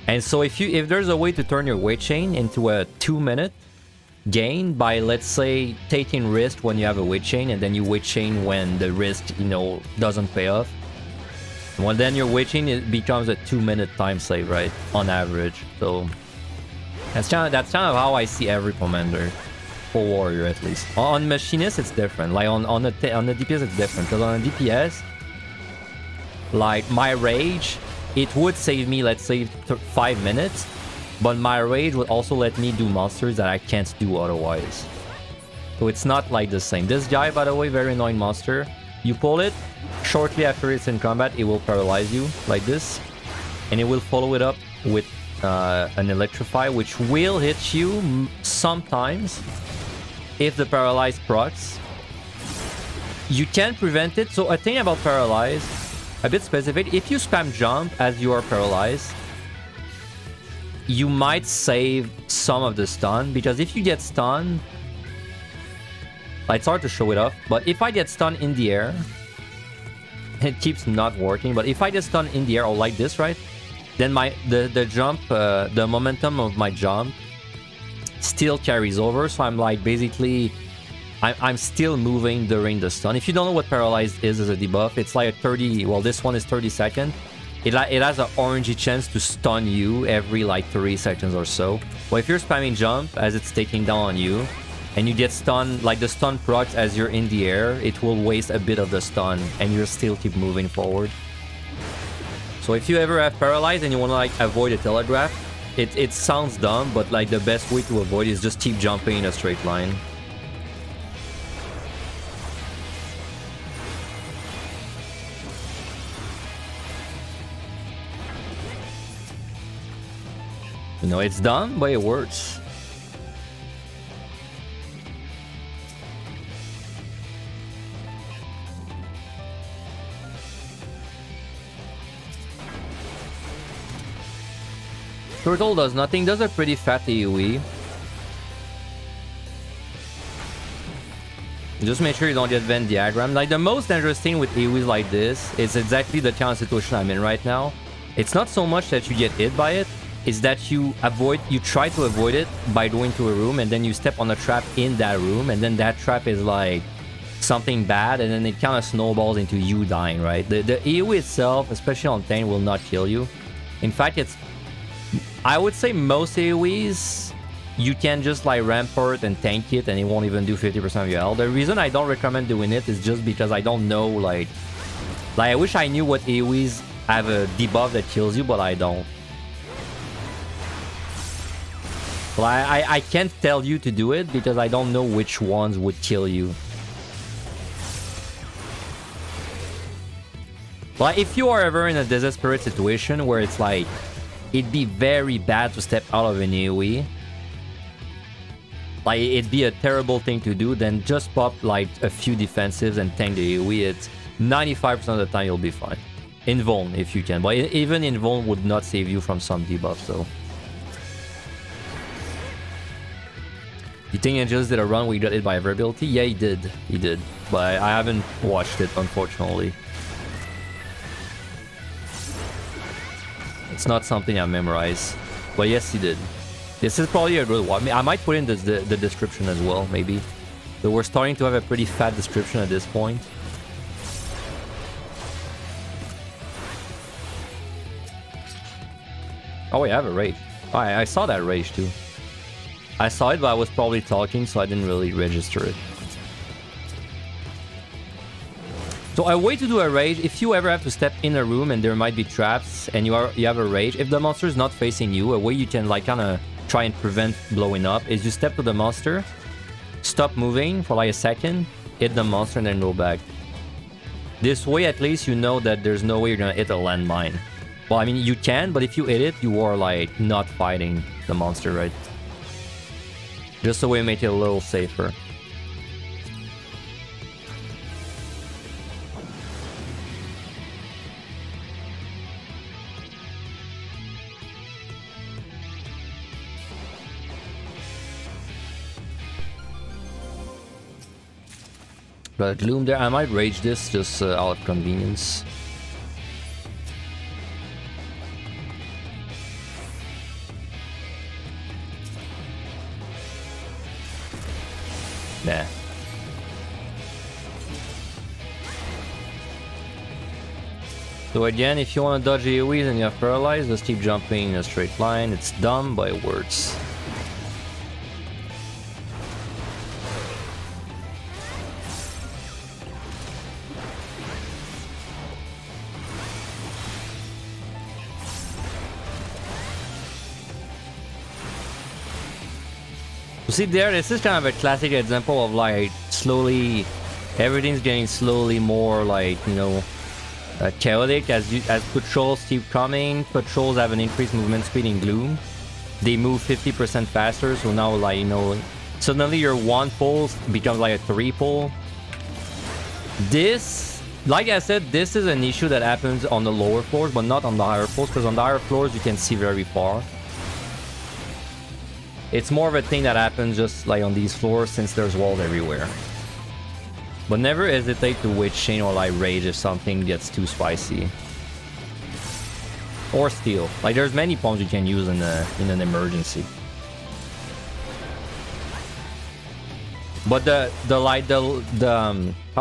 S1: And so if there's a way to turn your weight chain into a 2-minute gain by, let's say, taking risk when you have a weight chain, and then you weight chain when the risk, you know, doesn't pay off, well, then your weight chain, it becomes a 2-minute time save, right, on average. So that's kind of how I see every commander, for warrior at least. On machinist, it's different. Like on the DPS, it's different, because on a DPS, like my rage, it would save me, let's say, 5 minutes, but my rage would also let me do monsters that I can't do otherwise. So it's not like the same. This guy, by the way, very annoying monster. You pull it, shortly after it's in combat, it will paralyze you like this, and it will follow it up with an electrify, which will hit you sometimes if the paralyzed procs. You can prevent it. So a thing about paralyzed, a bit specific, if you spam jump as you are paralyzed, you might save some of the stun, because if you get stunned, it's hard to show it off, but if I get stunned in the air, it keeps not working, but if I get stunned in the air, or like this, right, then the jump, the momentum of my jump still carries over, so I'm like, basically, I'm still moving during the stun. If you don't know what paralyzed is as a debuff, it's like a 30, well, this one is 30 seconds. It has an orangey chance to stun you every like 3 seconds or so. But if you're spamming jump as it's taking down on you, and you get stunned, like the stun procs as you're in the air, it will waste a bit of the stun, and you'll still keep moving forward. So if you ever have paralyzed and you want to like avoid a telegraph, it sounds dumb, but like the best way to avoid is just keep jumping in a straight line. You know, it's dumb, but it works. Turtle does nothing, does a pretty fat AoE. Just make sure you don't get Venn diagram. Like, the most dangerous thing with AoEs like this is exactly the kind of situation I'm in right now. It's not so much that you get hit by it, it's that you try to avoid it by going to a room, and then you step on a trap in that room, and then that trap is like something bad, and then it kind of snowballs into you dying, right? The AoE itself, especially on tank, will not kill you. In fact, I would say most AoEs, you can just like rampart and tank it, and it won't even do 50% of your health. The reason I don't recommend doing it is just because I don't know, like I wish I knew what AoEs have a debuff that kills you, but I don't. Well, I can't tell you to do it because I don't know which ones would kill you. But if you are ever in a desperate situation where it's like, it'd be very bad to step out of an AoE, like it'd be a terrible thing to do, then just pop like a few defensives and tank the AoE. It's 95% of the time you'll be fine. Invuln if you can, but even Invuln would not save you from some debuffs, so. You think Angelus did a run where he got hit by a variability? Yeah, he did. He did. But I haven't watched it, unfortunately. It's not something I memorize. But yes, he did. This is probably a good one. I might put in the description as well, maybe. But we're starting to have a pretty fat description at this point. Oh, we have a rage. Oh, I saw that rage too. I saw it, but I was probably talking, so I didn't really register it. So a way to do a rage, if you ever have to step in a room and there might be traps and you have a rage, if the monster is not facing you, a way you can like kind of try and prevent blowing up is you step to the monster, stop moving for like a second, hit the monster, and then go back. This way, at least, you know that there's no way you're gonna hit a landmine. Well, I mean, you can, but if you hit it, you are, like, not fighting the monster, right? Just so we make it a little safer. But Gloom there, I might rage this just out of convenience. Nah. So again, if you want to dodge AoEs and you have paralyzed, just keep jumping in a straight line. It's dumb, but it works. See there, this is kind of a classic example of like slowly, everything's getting slowly more like, you know, chaotic as patrols keep coming. Patrols have an increased movement speed in Gloom. They move 50% faster, so now like, you know, suddenly your 1 pull becomes like a 3 pull. This, like I said, this is an issue that happens on the lower floors, but not on the higher floors, because on the higher floors you can see very far. It's more of a thing that happens just like on these floors since there's walls everywhere. But never hesitate to Witch Chain or like Rage if something gets too spicy. Or Steal. Like there's many pawns you can use in an emergency. But how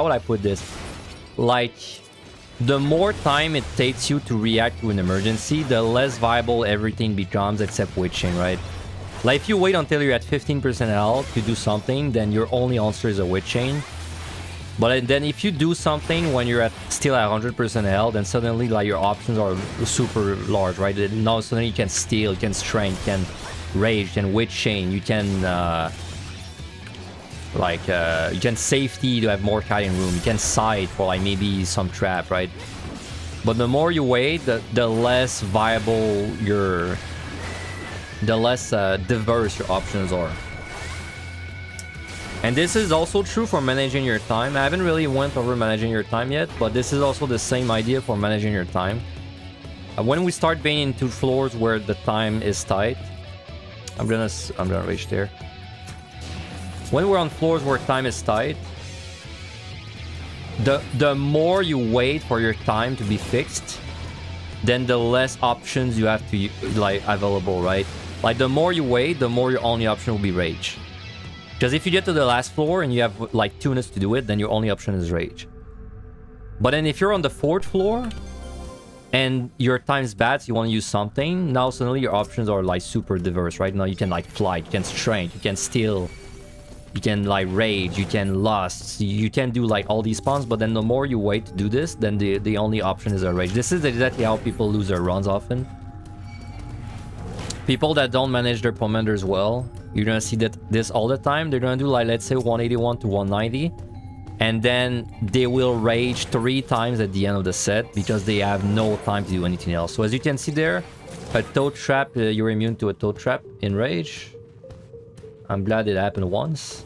S1: would I put this? Like the more time it takes you to react to an emergency, the less viable everything becomes except Witch Chain, right? Like, if you wait until you're at 15% health to do something, then your only answer is a Witch Chain. But then if you do something when you're still at 100% health, then suddenly, like, your options are super large, right? Now, suddenly you can Steal, you can Strength, you can Rage, you can Witch Chain, you can, you can Safety to have more kiting room, you can Sight for, like, maybe some trap, right? But the more you wait, the less viable your... the less diverse your options are. And this is also true for managing your time. I haven't really went over managing your time yet, but this is also the same idea for managing your time. When we start being into floors where the time is tight, I'm gonna reach there. When we're on floors where time is tight, the more you wait for your time to be fixed, then the less options you have to like available, right? Like, the more you wait, the more your only option will be Rage. Because if you get to the last floor and you have, like, 2 minutes to do it, then your only option is Rage. But then if you're on the 4th floor and your time's bad, so you want to use something, now suddenly your options are, like, super diverse, right? Now you can, like, Flight, you can Strength, you can Steal, you can, like, Rage, you can Lust, you can do, like, all these spawns, but then the more you wait to do this, then the only option is a Rage. This is exactly how people lose their runs often. People that don't manage their commanders well, you're gonna see that this all the time. They're gonna do, like, let's say 181 to 190, and then they will Rage 3 times at the end of the set because they have no time to do anything else. So as you can see there, a Toad Trap, you're immune to a Toad Trap in Rage. I'm glad it happened once.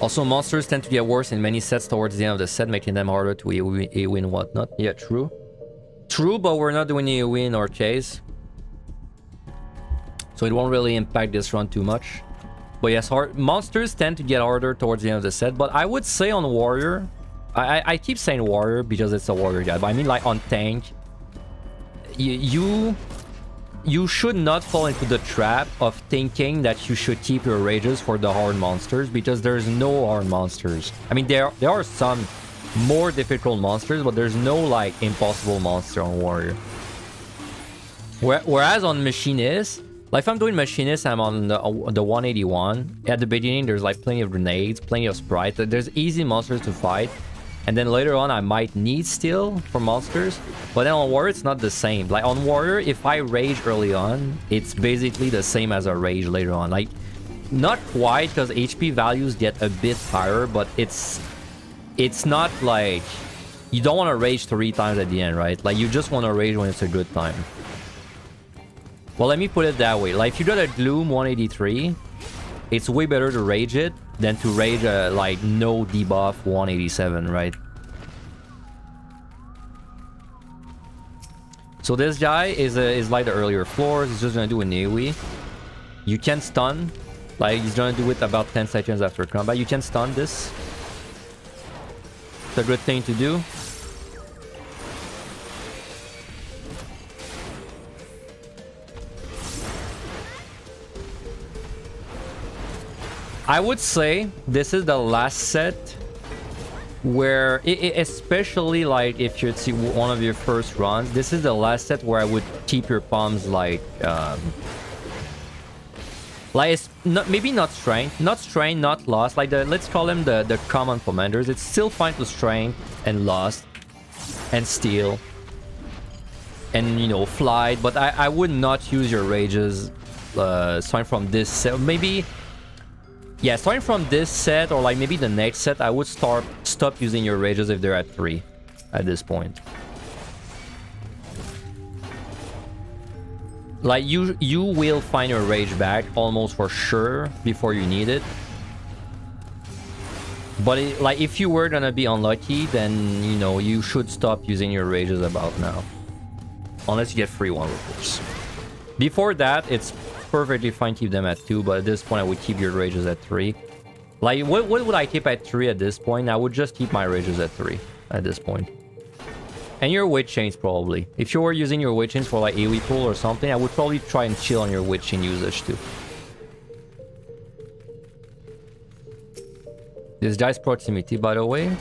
S1: Also, monsters tend to get worse in many sets towards the end of the set, making them harder to AoE and whatnot. Yeah, true. True, but we're not doing AoE in our case, so it won't really impact this run too much. But yes, monsters tend to get harder towards the end of the set, but I would say on Warrior... I keep saying Warrior because it's a Warrior guy, but I mean, like, on Tank, you should not fall into the trap of thinking that you should keep your rages for the hard monsters, because there's no hard monsters. I mean, there are some more difficult monsters, but there's no, like, impossible monster on Warrior. Whereas on Machinist, like, if I'm doing Machinist, I'm on the 181. At the beginning, there's, like, plenty of grenades, plenty of sprites. There's easy monsters to fight. And then later on, I might need steel for monsters. But then on warrior, it's not the same. Like on warrior, if I rage early on, it's basically the same as a rage later on. Like, not quite, because HP values get a bit higher, but it's not like... You don't want to rage 3 times at the end, right? Like, you just want to rage when it's a good time. Well, let me put it that way. Like, if you got a Gloom 183, it's way better to rage it than to rage a, like, no debuff 187, right? So this guy is like the earlier floors. He's just gonna do an AoE. You can stun. Like, he's gonna do it about 10 seconds after combat. You can stun this. It's a good thing to do. I would say this is the last set where, especially like if you're one of your first runs, this is the last set where I would keep your palms like it's not, maybe not strength, not lost. Like let's call them the common commanders. It's still fine to strength and lost and steal and, you know, flight, but I would not use your rages starting from this set. Maybe. Yeah, starting from this set or like maybe the next set, I would stop using your rages if they're at 3 at this point. Like you will find your rage back almost for sure before you need it. But like if you were gonna be unlucky, then, you know, you should stop using your rages about now. Unless you get free one, of course. Before that, it's perfectly fine to keep them at 2, but at this point I would keep your rages at 3. Like, what would I keep at 3 at this point? I would just keep my rages at 3 at this point. And your witch chains probably. If you were using your witch chains for like AoE pool or something, I would probably try and chill on your witch chain usage too. This guy's proximity, by the way.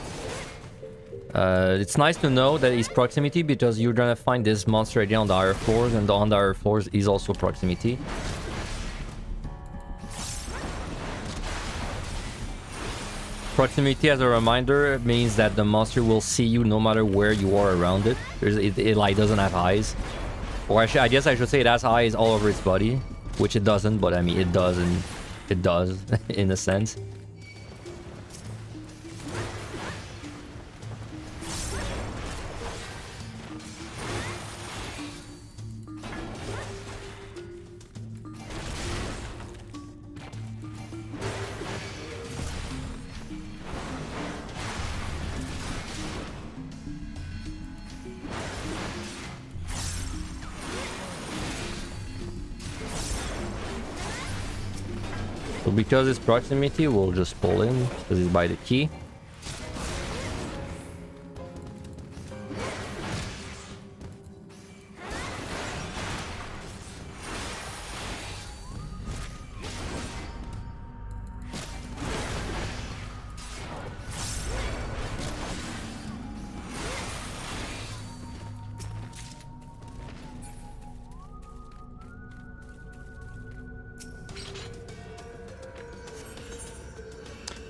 S1: It's nice to know that it's proximity because you're gonna find this monster again on the higher floors, and on the higher floors is also proximity. Proximity, as a reminder, means that the monster will see you no matter where you are around it. It like doesn't have eyes, or I guess I should say it has eyes all over its body, which it doesn't, but I mean it does, and it does in a sense. So because it's proximity, we'll just pull in because he's by the key.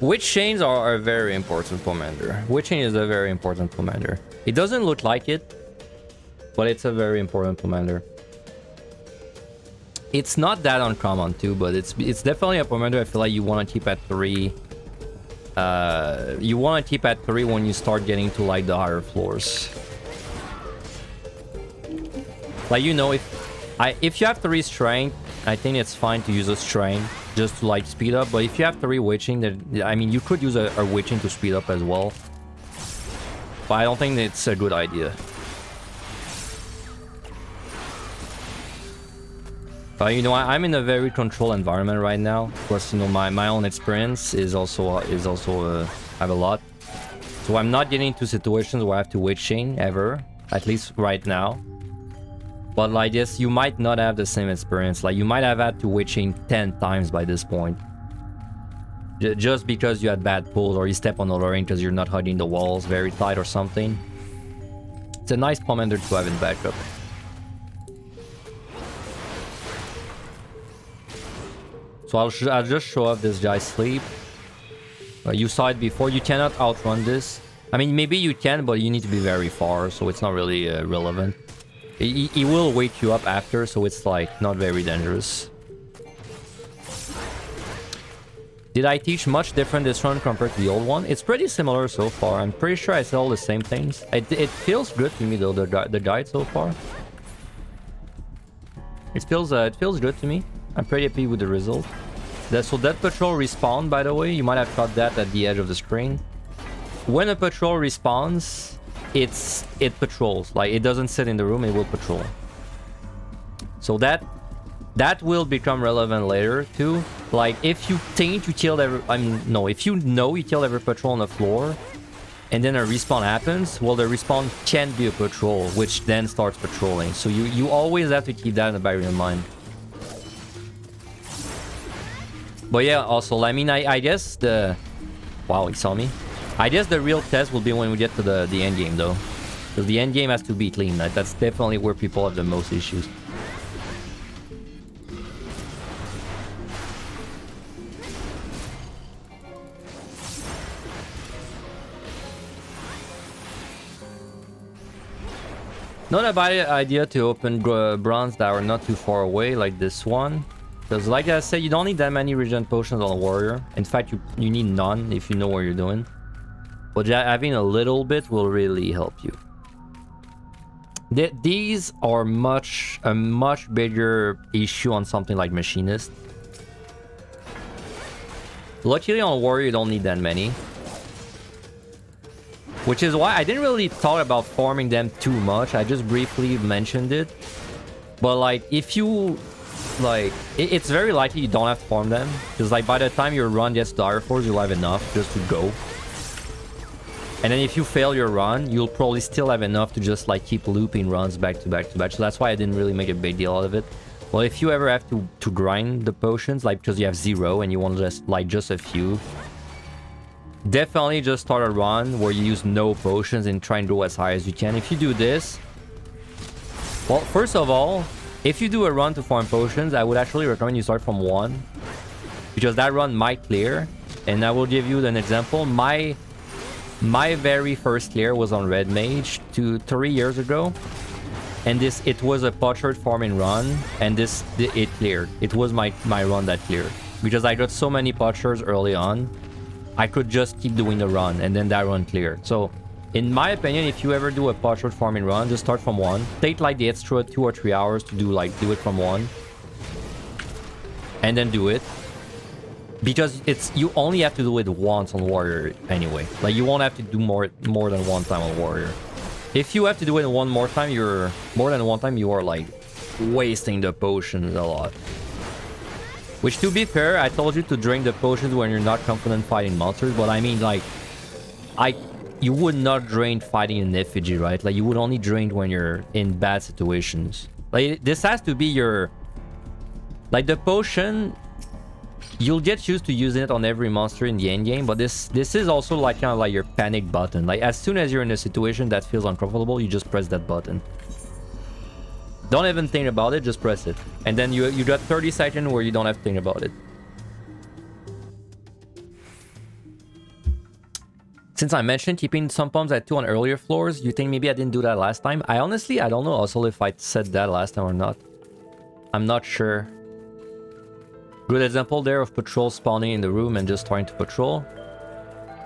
S1: Witch chains are a very important commander. Witch chain is a very important commander. It doesn't look like it, but it's a very important commander. It's not that uncommon too, but it's definitely a commander I feel like you want to keep at 3. You want to keep at 3 when you start getting to like the higher floors. Like, you know, if you have 3 strength, I think it's fine to use a strength just to like speed up. But if you have 3 witching, then I mean you could use a witching to speed up as well. But I don't think it's a good idea. But you know, I'm in a very controlled environment right now. Plus, you know, my own experience is also I have a lot. So I'm not getting into situations where I have to witch chain ever, at least right now. But like this, you might not have the same experience. Like you might have had to witch chain 10 times by this point. Just because you had bad pulls or you step on the lorraine because you're not hugging the walls very tight or something. It's a nice commander to have in backup. So I'll just show off this guy's sleep. You saw it before. You cannot outrun this. I mean, maybe you can, but you need to be very far, so it's not really relevant. He will wake you up after, so it's like not very dangerous. Did I teach much different this run compared to the old one? It's pretty similar so far. I'm pretty sure I said all the same things. It feels good to me though, the guide so far. It feels good to me. I'm pretty happy with the result. So that patrol respawn, by the way, you might have caught that at the edge of the screen. When a patrol respawns, it patrols. Like, it doesn't sit in the room, it will patrol. So that will become relevant later too. Like, if you think you killed every... if you know you killed every patrol on the floor, and then a respawn happens, well, the respawn can be a patrol, which then starts patrolling. So you always have to keep that in the back of your mind. But yeah, also, I mean, I guess the... Wow, he saw me. I guess the real test will be when we get to the end game, though. Because the end game has to be clean. That's definitely where people have the most issues. Not a bad idea to open bronze that are not too far away, like this one. Because like I said, you don't need that many regen potions on a warrior. In fact, you need none if you know what you're doing. But having a little bit will really help you. These are a much bigger issue on something like Machinist. Luckily on warrior, you don't need that many. Which is why I didn't really talk about farming them too much. I just briefly mentioned it. But like, if you... Like, it's very likely you don't have to farm them. Because like, by the time your run gets to Dire Force, you'll have enough just to go. And then if you fail your run, you'll probably still have enough to just like keep looping runs back to back to back. So that's why I didn't really make a big deal out of it. Well, if you ever have to grind the potions, like because you have 0 and you want just a few, definitely just start a run where you use no potions and try and go as high as you can. If you do this, well, first of all, if you do a run to farm potions, I would actually recommend you start from 1, because that run might clear. And I will give you an example. My very first clear was on Red Mage 3 years ago, and it was a potsherd farming run, and it cleared. It was my run that cleared, because I got so many potsherds early on. I could just keep doing the run, and then that run cleared. So, in my opinion, if you ever do a potsherd farming run, just start from 1. Take like the extra 2 or 3 hours to do it from 1, and then do it. Because you only have to do it once on warrior anyway. Like, you won't have to do more than one time on warrior. If you have to do it more than one time, you are like wasting the potions a lot. Which, to be fair, I told you to drink the potions when you're not confident fighting monsters, but I mean, like, you would not drain fighting an effigy, right? Like, you would only drain when you're in bad situations. Like, this has to be your... Like, the potion... You'll get used to using it on every monster in the end game, but this is also like kind of like your panic button. Like, as soon as you're in a situation that feels uncomfortable, you just press that button. Don't even think about it, just press it. And then you got 30 seconds where you don't have to think about it. Since I mentioned keeping some pumps at 2 on earlier floors, you think maybe I didn't do that last time? I don't know also if I said that last time or not. I'm not sure. Good example there of patrols spawning in the room and just starting to patrol.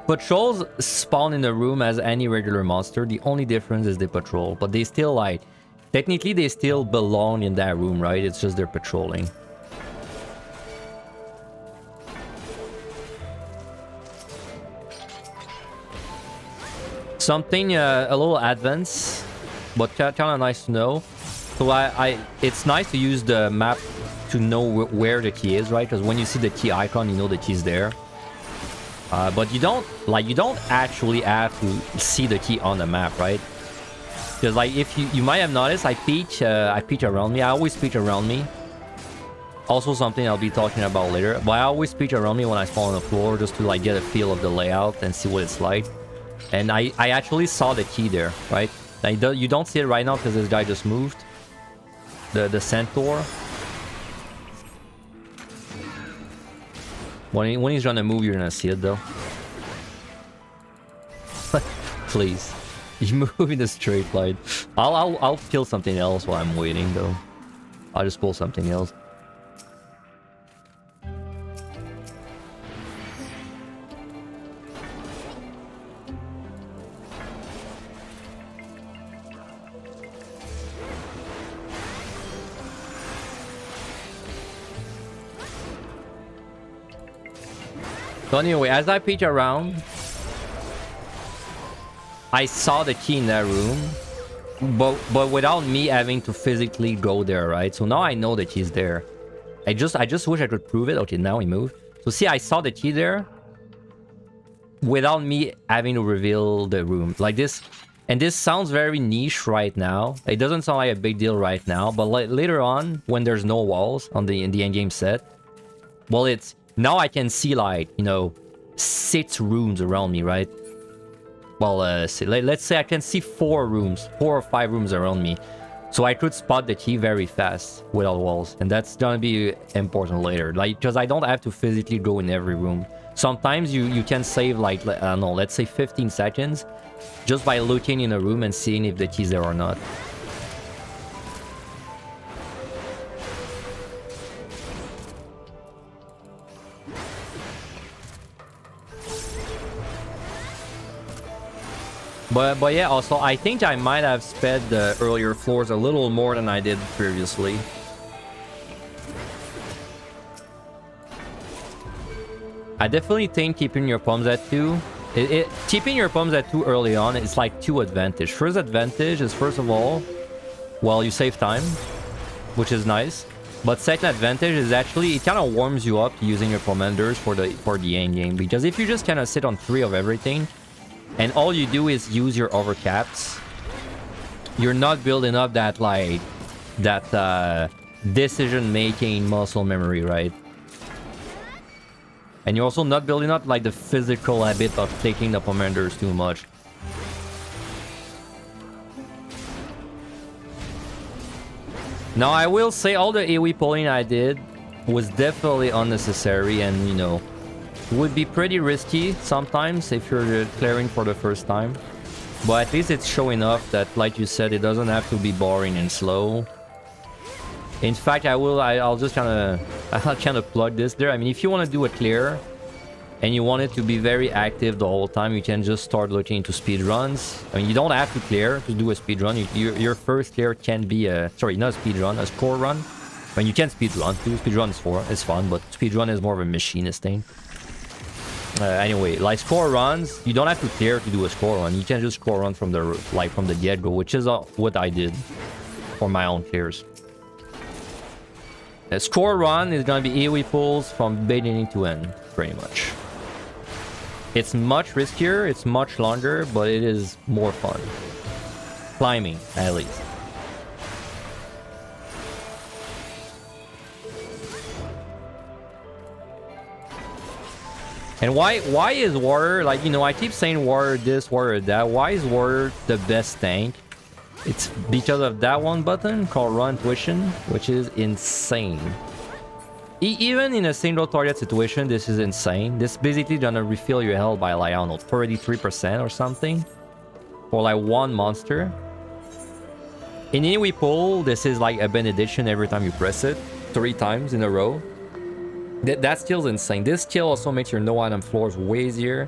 S1: Patrols spawn in the room as any regular monster. The only difference is they patrol, but they still like... Technically, they still belong in that room, right? It's just they're patrolling. Something a little advanced, but kind of nice to know. So it's nice to use the map to know where the key is, right? Because when you see the key icon, you know the key's there. But you don't actually have to see the key on the map, right? Because like, if you might have noticed, I peek around me. I always peek around me. Also something I'll be talking about later. But I always peek around me when I fall on the floor, just to like get a feel of the layout and see what it's like. And I actually saw the key there, right? Like, you don't see it right now because this guy just moved. The centaur. When he's gonna move, you're gonna see it though. Please. You move in a straight line. I'll kill something else while I'm waiting though. I'll just pull something else. So anyway, as I peek around, I saw the key in that room, but without me having to physically go there, right? So now I know the key's there. I just wish I could prove it. Okay, now we move. So see, I saw the key there without me having to reveal the room like this. And this sounds very niche right now. It doesn't sound like a big deal right now, but like later on, when there's no walls on in the endgame set, well, it's now I can see like, you know, 6 rooms around me, right? Well, let's say I can see 4 or 5 rooms around me. So I could spot the key very fast without walls. And that's gonna be important later. Like, because I don't have to physically go in every room. Sometimes you can save like, I don't know, let's say 15 seconds just by looking in a room and seeing if the key's there or not. But yeah, also I think I might have sped the earlier floors a little more than I did previously. I definitely think keeping your pumps at 2, keeping your pumps at 2 early on is like 2 advantage. First advantage is, first of all, well, you save time, which is nice. But second advantage is actually it kind of warms you up to using your commanders for the end game, because if you just kind of sit on 3 of everything, and all you do is use your overcaps, you're not building up that, like, that decision-making muscle memory, right? And you're also not building up, like, the physical habit of taking the commanders too much. Now, I will say all the AoE pulling I did was definitely unnecessary and, you know, would be pretty risky sometimes if you're clearing for the first time. But at least it's showing off that, like you said, it doesn't have to be boring and slow. In fact, I'll just kind of plug this there. I mean, if you want to do a clear and you want it to be very active the whole time, you can just start looking into speed runs. I mean, you don't have to clear to do a speed run. Your first clear can be a, sorry, not a speed run, a score run. I mean, you can speed run too. Speed run is fun, but speed run is more of a machinist thing. Anyway, like score runs, you don't have to clear to do a score run. You can just score run from the get-go, which is what I did for my own clears. A score run is gonna be AoE pulls from beginning to end, pretty much. It's much riskier, it's much longer, but it is more fun. Climbing, at least. And why is Warrior, like, you know, I keep saying Warrior this, Warrior that. Why is Warrior the best tank? It's because of that one button called Run Tuition, which is insane. Even in a single target situation, this is insane. This basically gonna refill your health by, like, I don't know, 33% or something. For like one monster. In AoE pull, this is like a benediction every time you press it. 3 times in a row. That skill's insane. This skill also makes your no-item floors way easier.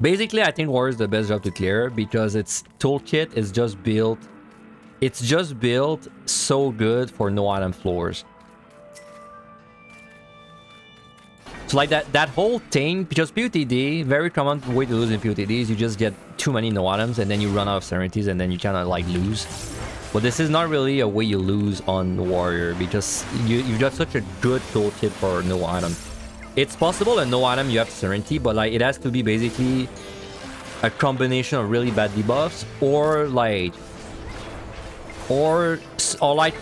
S1: Basically, I think Warrior is the best job to clear because its toolkit is just built... It's just built so good for no-item floors. So like that whole thing, because PotD, very common way to lose in PotD is you just get too many no-items and then you run out of serenities and then you kind of like lose. But this is not really a way you lose on Warrior because you've got such a good toolkit for no item. It's possible that no item you have Serenity, but like it has to be basically a combination of really bad debuffs or like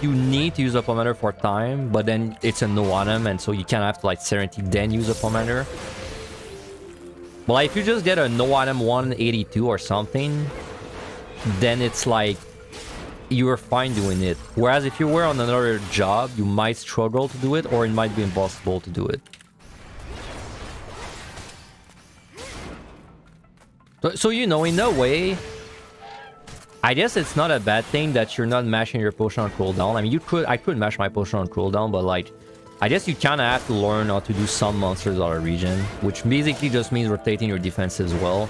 S1: you need to use a commander for time, but then it's a no item and so you kind of have to like Serenity then use a commander. But like if you just get a no item 182 or something, then it's like you're fine doing it. Whereas if you were on another job, you might struggle to do it or it might be impossible to do it. So you know, in a way, I guess it's not a bad thing that you're not mashing your potion on cooldown. I mean, I could mash my potion on cooldown, but like, I guess you kind of have to learn how to do some monsters out of region, which basically just means rotating your defense as well.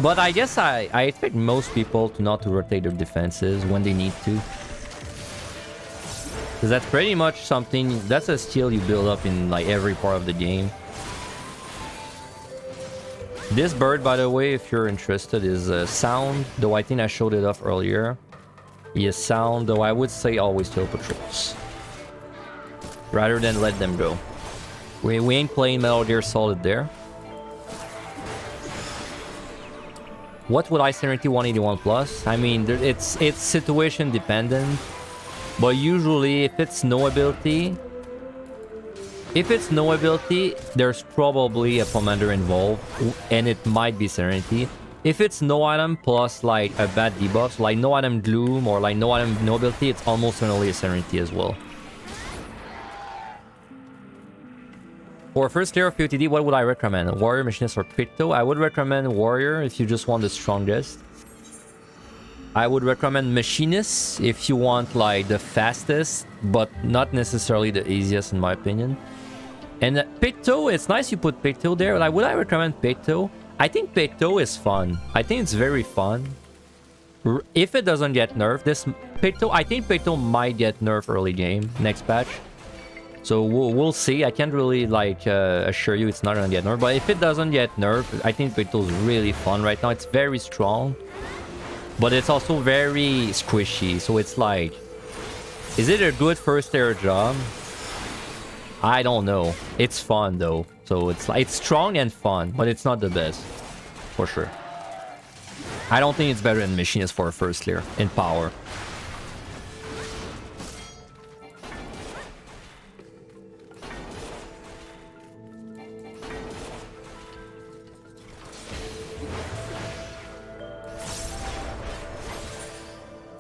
S1: But I guess I expect most people to not to rotate their defenses when they need to. Because that's pretty much something, that's a skill you build up in like every part of the game. This bird, by the way, if you're interested, is sound, though I think I showed it off earlier. He is sound, though I would say always kill patrols. Rather than let them go. We ain't playing Metal Gear Solid there. What would I Serenity 181 plus? I mean, it's situation dependent. But usually, if it's no ability, there's probably a commander involved, and it might be Serenity. If it's no item plus like a bad debuff, so like no item gloom or like no item no ability, it's almost certainly a Serenity as well. For first tier of PotD, what would I recommend? Warrior, Machinist, or Crypto? I would recommend Warrior if you just want the strongest. I would recommend Machinist if you want like the fastest, but not necessarily the easiest in my opinion. And Picto, it's nice you put Picto there. Like, would I recommend Picto? I think Picto is fun. I think it's very fun. If it doesn't get nerfed, I think Picto might get nerfed early game, next patch. So we'll see. I can't really like assure you it's not gonna get nerfed. But if it doesn't get nerfed, I think Picto is really fun right now. It's very strong. But it's also very squishy. So it's like, is it a good first tier job? I don't know. It's fun though. So it's like, it's strong and fun, but it's not the best. For sure. I don't think it's better than Machinist for a first tier in power.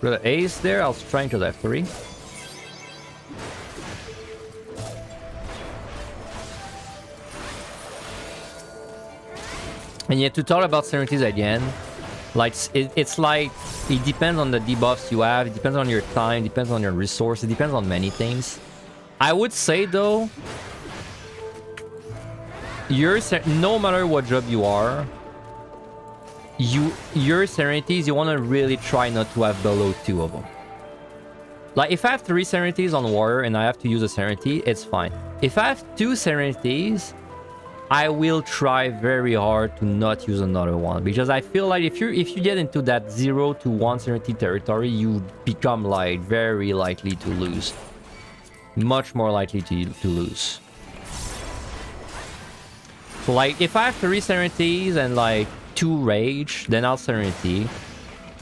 S1: For the ace there, I was trying to left 3. And yet to talk about Serenities again, like it's like it depends on the debuffs you have, it depends on your time, it depends on your resource, it depends on many things. I would say though, no matter what job you are, your Serenities, you want to really try not to have below 2 of them. Like if I have 3 Serenities on Warrior and I have to use a Serenity, it's fine. If I have 2 Serenities, I will try very hard to not use another one, because I feel like if you get into that 0 to 1 Serenity territory, you become like very likely to lose. Much more likely to lose. So like if I have 3 Serenities and like 2 Rage, then I'll Serenity.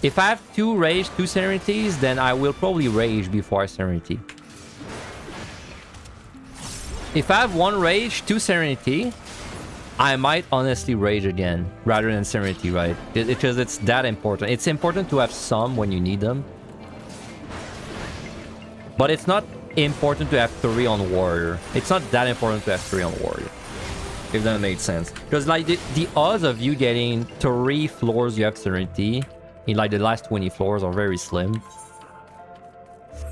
S1: If I have 2 Rage, 2 Serenities, then I will probably Rage before I Serenity. If I have 1 Rage, 2 Serenity, I might honestly Rage again rather than Serenity, right? Because it's that important. It's important to have some when you need them. But it's not important to have 3 on Warrior. It's not that important to have 3 on Warrior. If that makes sense. Because like the odds of you getting 3 floors you have Serenity in like the last 20 floors are very slim.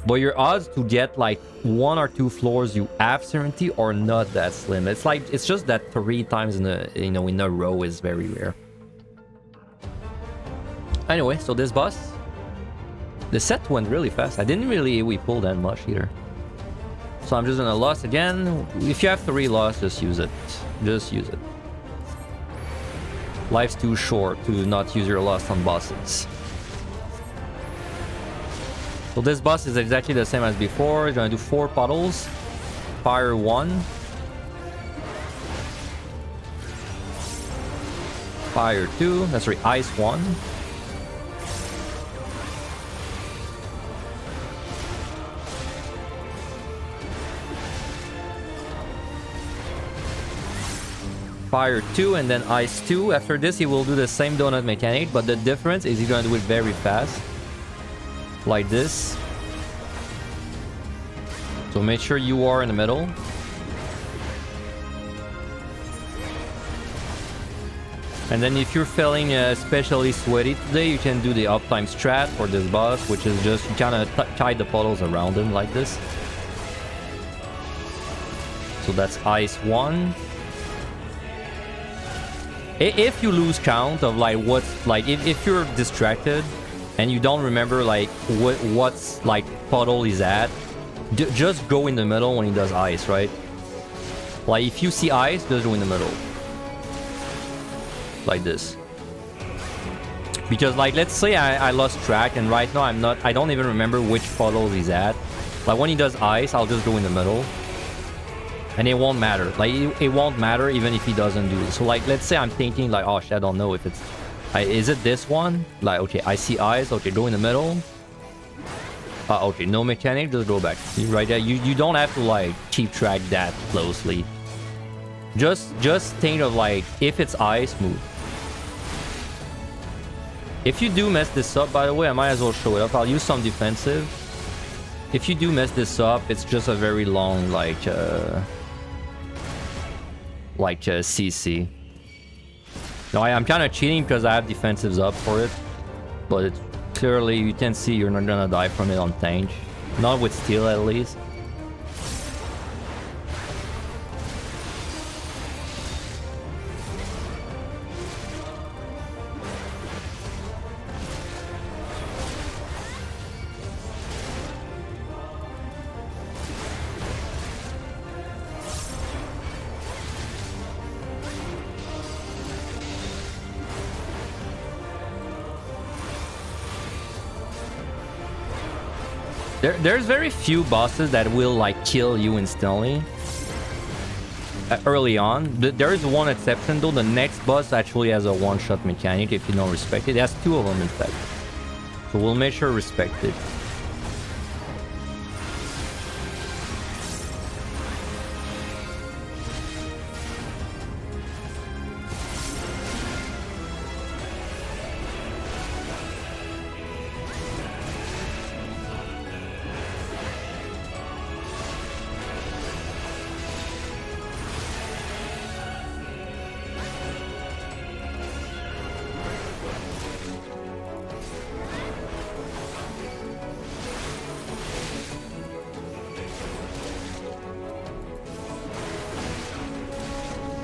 S1: But your odds to get like 1 or 2 floors you have Serenity are not that slim. It's like, it's just that 3 times in a row is very rare. Anyway, so this boss, the set went really fast. I didn't really pull that much either. So I'm just gonna loss again. If you have 3 loss, just use it. Just use it. Life's too short to not use your loss on bosses. So this boss is exactly the same as before. You're gonna do 4 puddles. Fire 1. Fire 2. That's right, Ice 1. Fire 2 and then Ice 2. After this, he will do the same donut mechanic, but the difference is he's gonna do it very fast. Like this. So make sure you are in the middle. And then if you're feeling especially sweaty today, you can do the uptime strat for this boss, which is just you kind of tie the puddles around him like this. So that's ice 1. If you lose count of like what's like, if you're distracted and you don't remember like what's like puddle he's at, just go in the middle when he does ice, right? Like if you see ice, just go in the middle. Like this. Because like let's say I lost track and right now I don't even remember which puddle he's at. Like when he does ice, I'll just go in the middle. And it won't matter. Like it won't matter even if he doesn't do it. So like let's say I'm thinking like, oh shit, I don't know if it's is it this one? Like okay, I see ice, okay, go in the middle. Okay, no mechanic, just go back. Right there. You don't have to like keep track that closely. Just think of like if it's ice, move. If you do mess this up, by the way, I might as well show it up. I'll use some defensive. If you do mess this up, it's just a very long like CC. Now I'm kind of cheating because I have defensives up for it, but it's clearly you can see you're not gonna die from it on tank, not with steel at least. There's very few bosses that will like kill you instantly early on. There is one exception though. The next boss actually has a one-shot mechanic if you don't respect it. It has 2 of them in fact. So we'll make sure to respect it.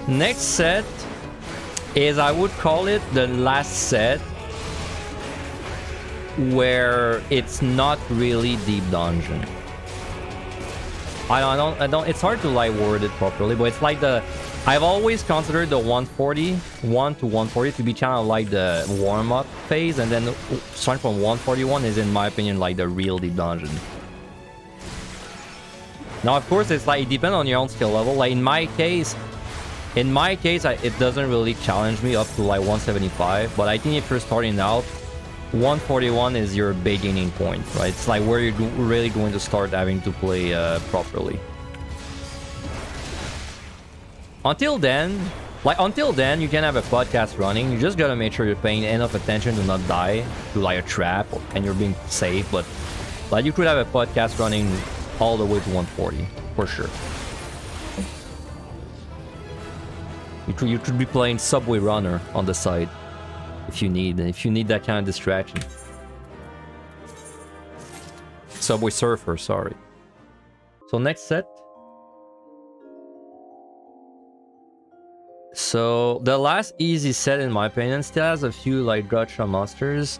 S1: Next set is, I would call it the last set where it's not really deep dungeon. I don't, it's hard to like word it properly, but it's like I've always considered the 140, 1 to 140 to be kind of like the warm-up phase, and then starting from 141 is in my opinion like the real deep dungeon. Now of course it's like, it depends on your own skill level. Like in my case, it doesn't really challenge me up to like 175, but I think if you're starting out, 141 is your beginning point, right? It's like where you're really going to start having to play properly. Until then, you can have a podcast running. You just gotta make sure you're paying enough attention to not die to like a trap and you're being safe, but like you could have a podcast running all the way to 140, for sure. You could be playing Subway Runner on the side if you need that kind of distraction. Subway Surfer, sorry. So next set. So the last easy set in my opinion still has a few like gotcha monsters.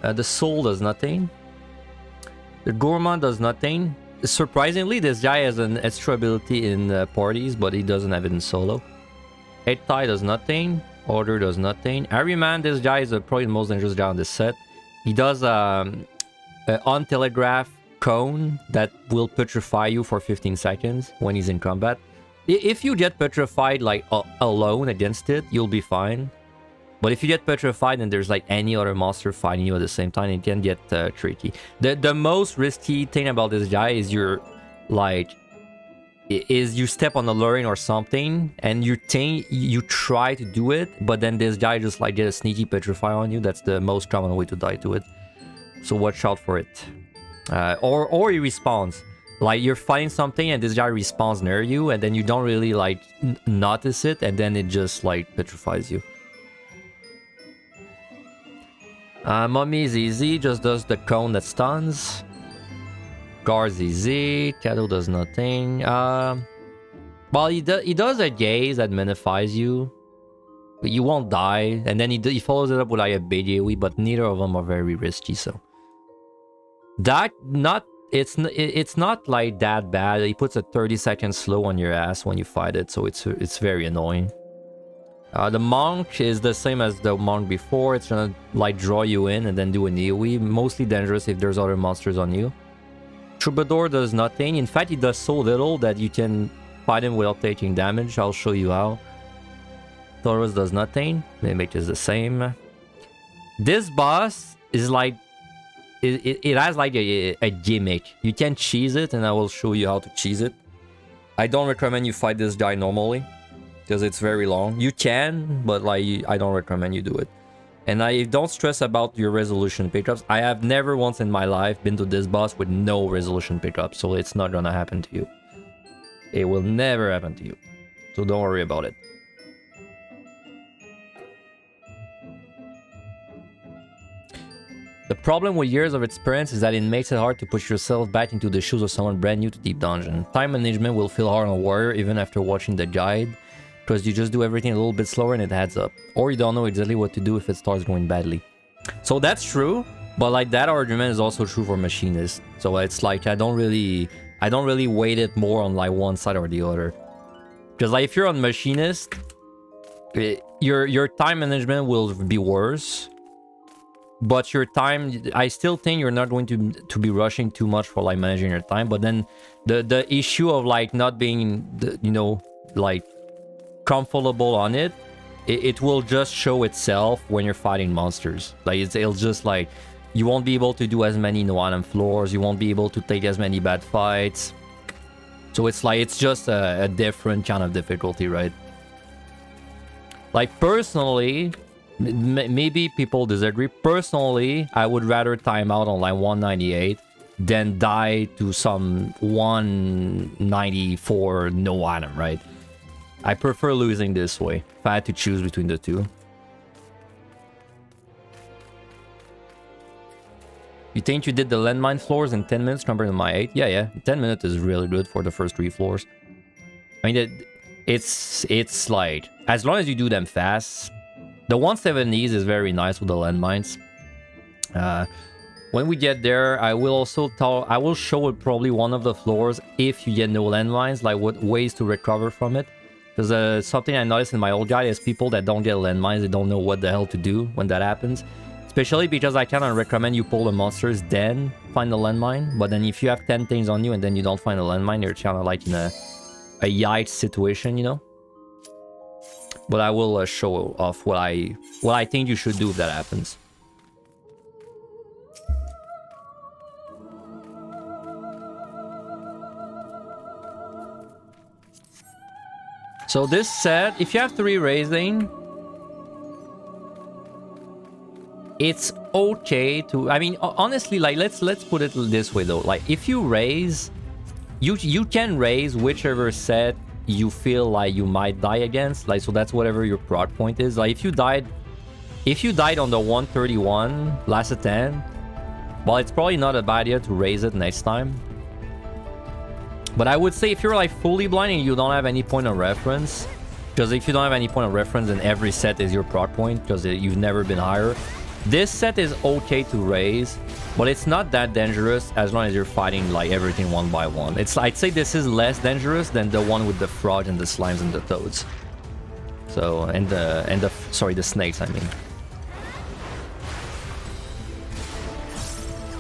S1: The Soul does nothing. The Gourmand does nothing. Surprisingly, this guy has an extra ability in parties, but he doesn't have it in solo. Edda does nothing. Order does nothing. Harryman, this guy is probably the most dangerous guy on this set. He does on telegraph cone that will petrify you for 15 seconds when he's in combat. If you get petrified like alone against it, you'll be fine. But if you get petrified and there's like any other monster fighting you at the same time, it can get tricky. The most risky thing about this guy is you step on a luring or something and you try to do it, but then this guy just like get a sneaky petrify on you. That's the most common way to die to it. So watch out for it. Or he respawns. Like you're fighting something and this guy respawns near you and then you don't really like notice it and then it just like petrifies you. Mummy is easy, just does the cone that stuns. Guard's easy, Shadow does nothing. Well, he does a gaze that minifies you. But you won't die, and then he follows it up with like a big AoE, but neither of them are very risky, so... That, it's not like that bad. He puts a 30-second slow on your ass when you fight it, so it's very annoying. The Monk is the same as the Monk before. It's gonna like draw you in and then do an AoE. Mostly dangerous if there's other monsters on you. Troubadour does nothing. In fact, he does so little that you can fight him without taking damage. I'll show you how. Taurus does nothing. Mimic is the same. This boss is like... It has like a gimmick. You can cheese it, and I will show you how to cheese it. I don't recommend you fight this guy normally, because it's very long. You can, but like I don't recommend you do it. And I don't stress about your resolution pickups. I have never once in my life been to this boss with no resolution pickup, so it's not gonna happen to you. It will never happen to you. So don't worry about it. The problem with years of experience is that it makes it hard to push yourself back into the shoes of someone brand new to Deep Dungeon. Time management will feel hard on a warrior even after watching the guide, because you just do everything a little bit slower and it adds up. Or you don't know exactly what to do if it starts going badly. So that's true, but like that argument is also true for machinists. So it's like I don't really weight it more on like one side or the other. Because like if you're on machinist, your time management will be worse. But your time, I still think you're not going to be rushing too much for like managing your time. But then the issue of like not being, you know, like comfortable on it, it will just show itself when you're fighting monsters. Like it'll just like, you won't be able to do as many no-item floors. You won't be able to take as many bad fights. So it's like, it's just a different kind of difficulty, right? Like personally... Maybe people disagree. Personally, I would rather time out on like 198 than die to some 194 no item, right? I prefer losing this way if I had to choose between the two. You think you did the landmine floors in 10 minutes compared to my 8? Yeah. 10 minutes is really good for the first 3 floors. I mean, it's like, as long as you do them fast... The 170s is very nice with the landmines. When we get there, I will show probably one of the floors if you get no landmines, like what ways to recover from it. Because something I noticed in my old guide is people that don't get landmines, they don't know what the hell to do when that happens. Especially because I cannot recommend you pull the monsters, then find the landmine. But then if you have 10 things on you and then you don't find a landmine, you're kind of like in a yikes situation, you know? But I will show off what I think you should do if that happens. So this set, if you have 3 raising, it's okay to... I mean, honestly, like let's put it this way though. Like if you raise, you can raise whichever set you feel like you might die against, like, so that's whatever your proc point is. Like if you died on the 131 last attempt, well, it's probably not a bad idea to raise it next time. But I would say if you're like fully blind and you don't have any point of reference, because if you don't have any point of reference, then every set is your proc point because you've never been higher. This set is okay to raise, but it's not that dangerous as long as you're fighting like everything one by one. I'd say this is less dangerous than the one with the frogs and the slimes and the toads. So the snakes, I mean.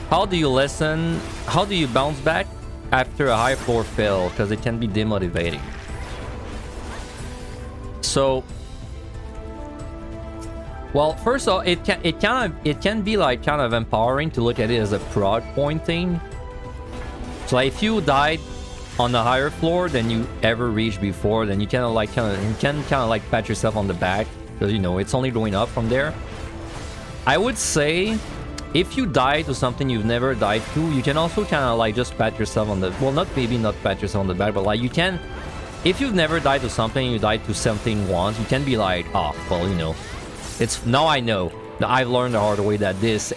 S1: How do you bounce back after a high floor fail? Because it can be demotivating. So, well, first of all, it can be like kind of empowering to look at it as a prod point thing. So like, if you died on the higher floor than you ever reached before, then you can kind of like pat yourself on the back because, you know, it's only going up from there. I would say if you die to something you've never died to, you can also kind of like just pat yourself on the, well, not pat yourself on the back, but like you can, if you've never died to something, you died to something once, you can be like, oh, well, you know, it's, now I know. I've learned the hard way that this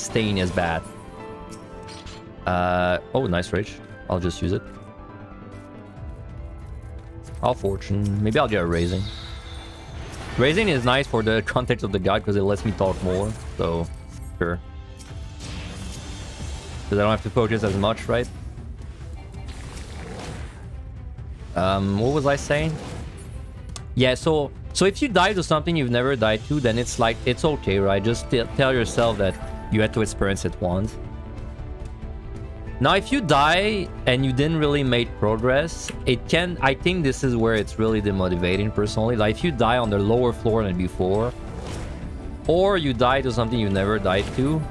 S1: thing is bad. Oh, nice rage. I'll just use it. I'll fortune. Maybe I'll get a raising. Raising is nice for the context of the guide because it lets me talk more. So, sure. Because I don't have to focus as much, right? What was I saying? Yeah, so if you die to something you've never died to, then it's like, it's okay, right? Just tell yourself that you had to experience it once. Now, if you die and you didn't really make progress, it can... I think this is where it's really demotivating, personally. Like, if you die on the lower floor than before, or you die to something you never died to,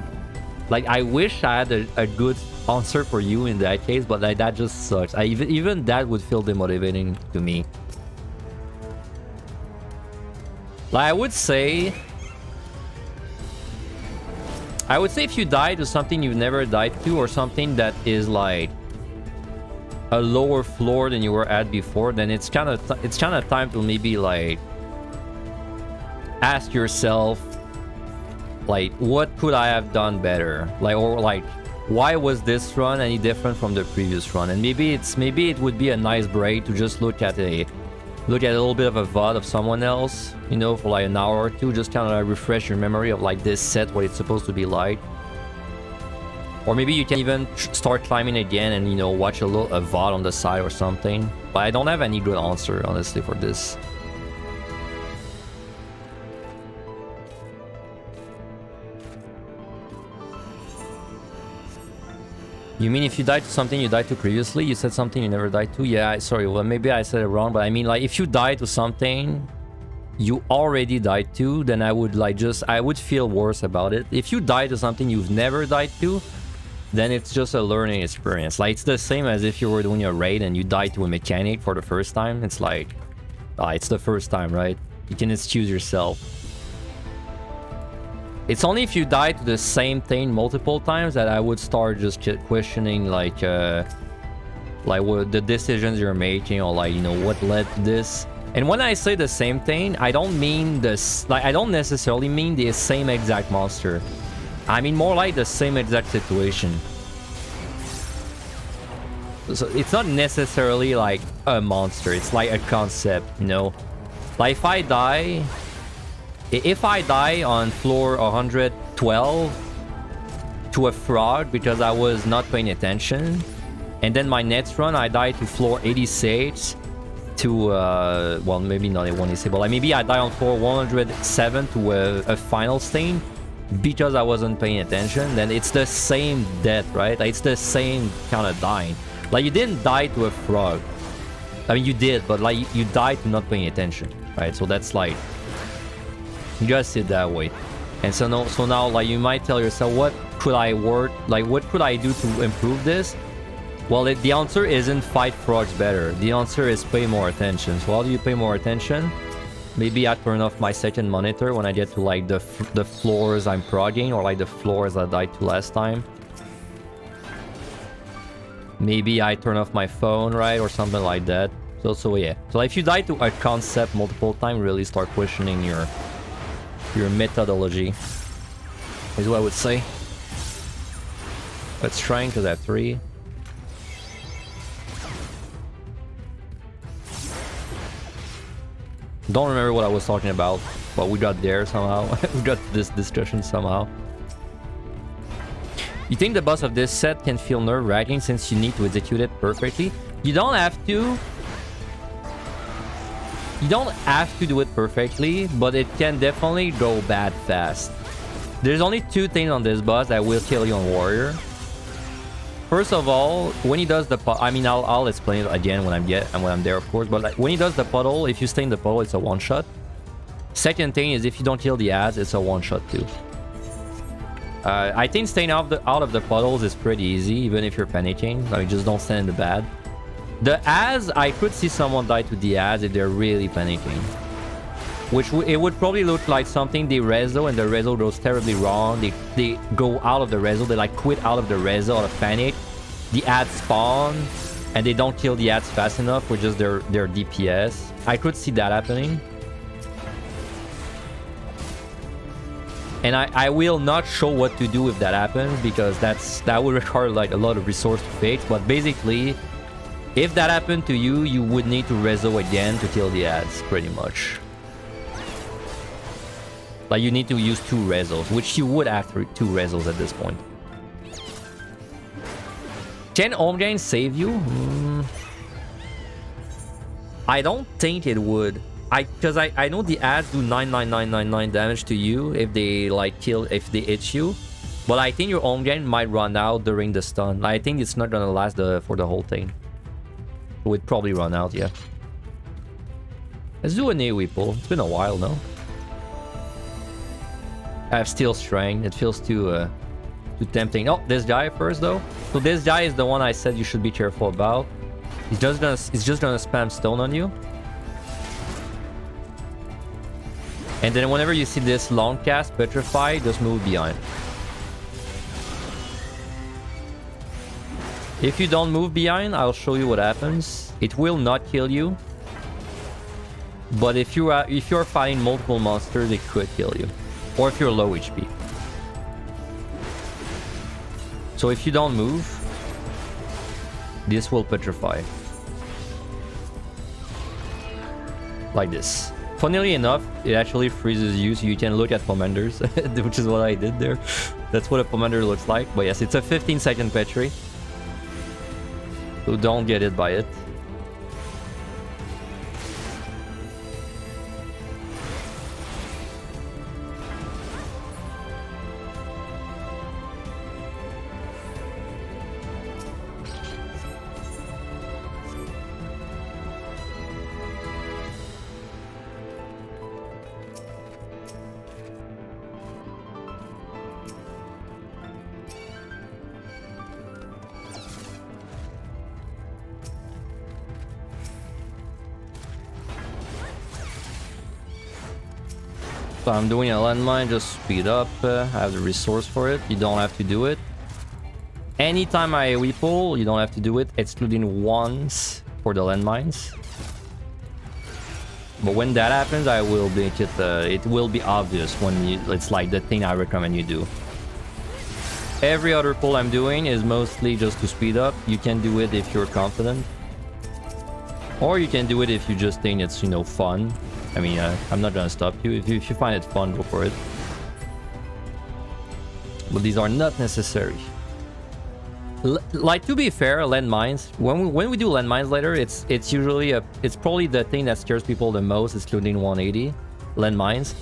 S1: like, I wish I had a good answer for you in that case, but like, that just sucks. Even that would feel demotivating to me. Like, I would say if you die to something you've never died to, or something that is like a lower floor than you were at before, then it's kind of time to maybe like ask yourself, like, what could I have done better? Like, or like, why was this run any different from the previous run? And maybe it would be a nice break to just look at a little bit of a VOD of someone else, you know, for like an hour or two, just kind of refresh your memory of like this set, what it's supposed to be like. Or maybe you can even start climbing again and, you know, watch a VOD on the side or something. But I don't have any good answer, honestly, for this. You mean if you died to something you died to previously? You said something you never died to? Yeah, sorry, well, maybe I said it wrong, but I mean, like, if you died to something you already died to, then I would, like, I would feel worse about it. If you died to something you've never died to, then it's just a learning experience. Like, it's the same as if you were doing a raid and you died to a mechanic for the first time. It's like, it's the first time, right? You can excuse yourself. It's only if you die to the same thing multiple times that I would start just questioning, like what the decisions you're making, or like, you know, what led to this. And when I say the same thing, I don't mean this, like, I don't necessarily mean the same exact monster. I mean more like the same exact situation. So it's not necessarily like a monster, it's like a concept, you know. Like, if I die on floor 112 to a frog because I was not paying attention, and then my next run I die to floor 86 to, well, maybe not a 186, but like maybe I die on floor 107 to a final stain because I wasn't paying attention, then it's the same death, right? Like, it's the same kind of dying. Like, you didn't die to a frog. I mean, you did, but like, you died to not paying attention, right? So that's like, you gotta see it that way. And so now, like, you might tell yourself, what could I what could I do to improve this? Well, the answer isn't fight frogs better. The answer is pay more attention. So how do you pay more attention? Maybe I turn off my second monitor when I get to like the floors I'm progging, or like the floors I died to last time. Maybe I turn off my phone, right? Or something like that. So yeah. So if you die to a concept multiple times, really start questioning your methodology, is what I would say. Let's try into that 3. Don't remember what I was talking about, but we got there somehow. We got this discussion somehow. You think the boss of this set can feel nerve-wracking since you need to execute it perfectly? You don't have to. You don't have to do it perfectly, but it can definitely go bad fast. There's only 2 things on this boss that will kill you on Warrior. First of all, when he does the I mean, I'll explain it again when I'm there, of course. But like, when he does the puddle, if you stay in the puddle, it's a one-shot. Second thing is, if you don't kill the ads, it's a one-shot too. I think staying out of the puddles is pretty easy, even if you're panicking. Like, just don't stand in the bad. The ads, I could see someone die to the ads if they're really panicking. Which it would probably look like something they rezo, and the rezo goes terribly wrong. They go out of the rezo, they like quit out of the rezo out of panic. The ads spawn, and they don't kill the ads fast enough with just their DPS. I could see that happening. And I will not show what to do if that happens, because that would require like a lot of resource to fix. But basically, if that happened to you, you would need to reso again to kill the ads, pretty much. Like you need to use 2 resos, which you would have 2 resos at this point. Can home gain save you? I don't think it would. Because I know the ads do 99999 damage to you if they like if they hit you. But I think your home gain might run out during the stun. I think it's not gonna last for the whole thing. It would probably run out, yeah. Let's do an AoE pull. It's been a while, no? I have Steel Strength. It feels too tempting. Oh, this guy first though. So this guy is the one I said you should be careful about. He's just gonna spam stone on you. And then whenever you see this long cast Petrify, just move behind. If you don't move behind, I'll show you what happens. It will not kill you. But if you're fighting multiple monsters, it could kill you. Or if you're low HP. So if you don't move, this will petrify. Like this. Funnily enough, it actually freezes you, so you can look at commanders, which is what I did there. That's what a commander looks like. But yes, it's a 15-second petri. So don't get hit by it. So I'm doing a landmine, just speed up. I have the resource for it. You don't have to do it. Anytime I AoE pull, you don't have to do it, excluding once for the landmines. But when that happens, I will make it. It will be obvious when it's like the thing I recommend you do. Every other pull I'm doing is mostly just to speed up. You can do it if you're confident, or you can do it if you just think it's, you know, fun. I mean, I'm not gonna stop you. If you find it fun, go for it. But these are not necessary. Like, to be fair, landmines. When we do landmines later, it's usually it's probably the thing that scares people the most, excluding 180 landmines.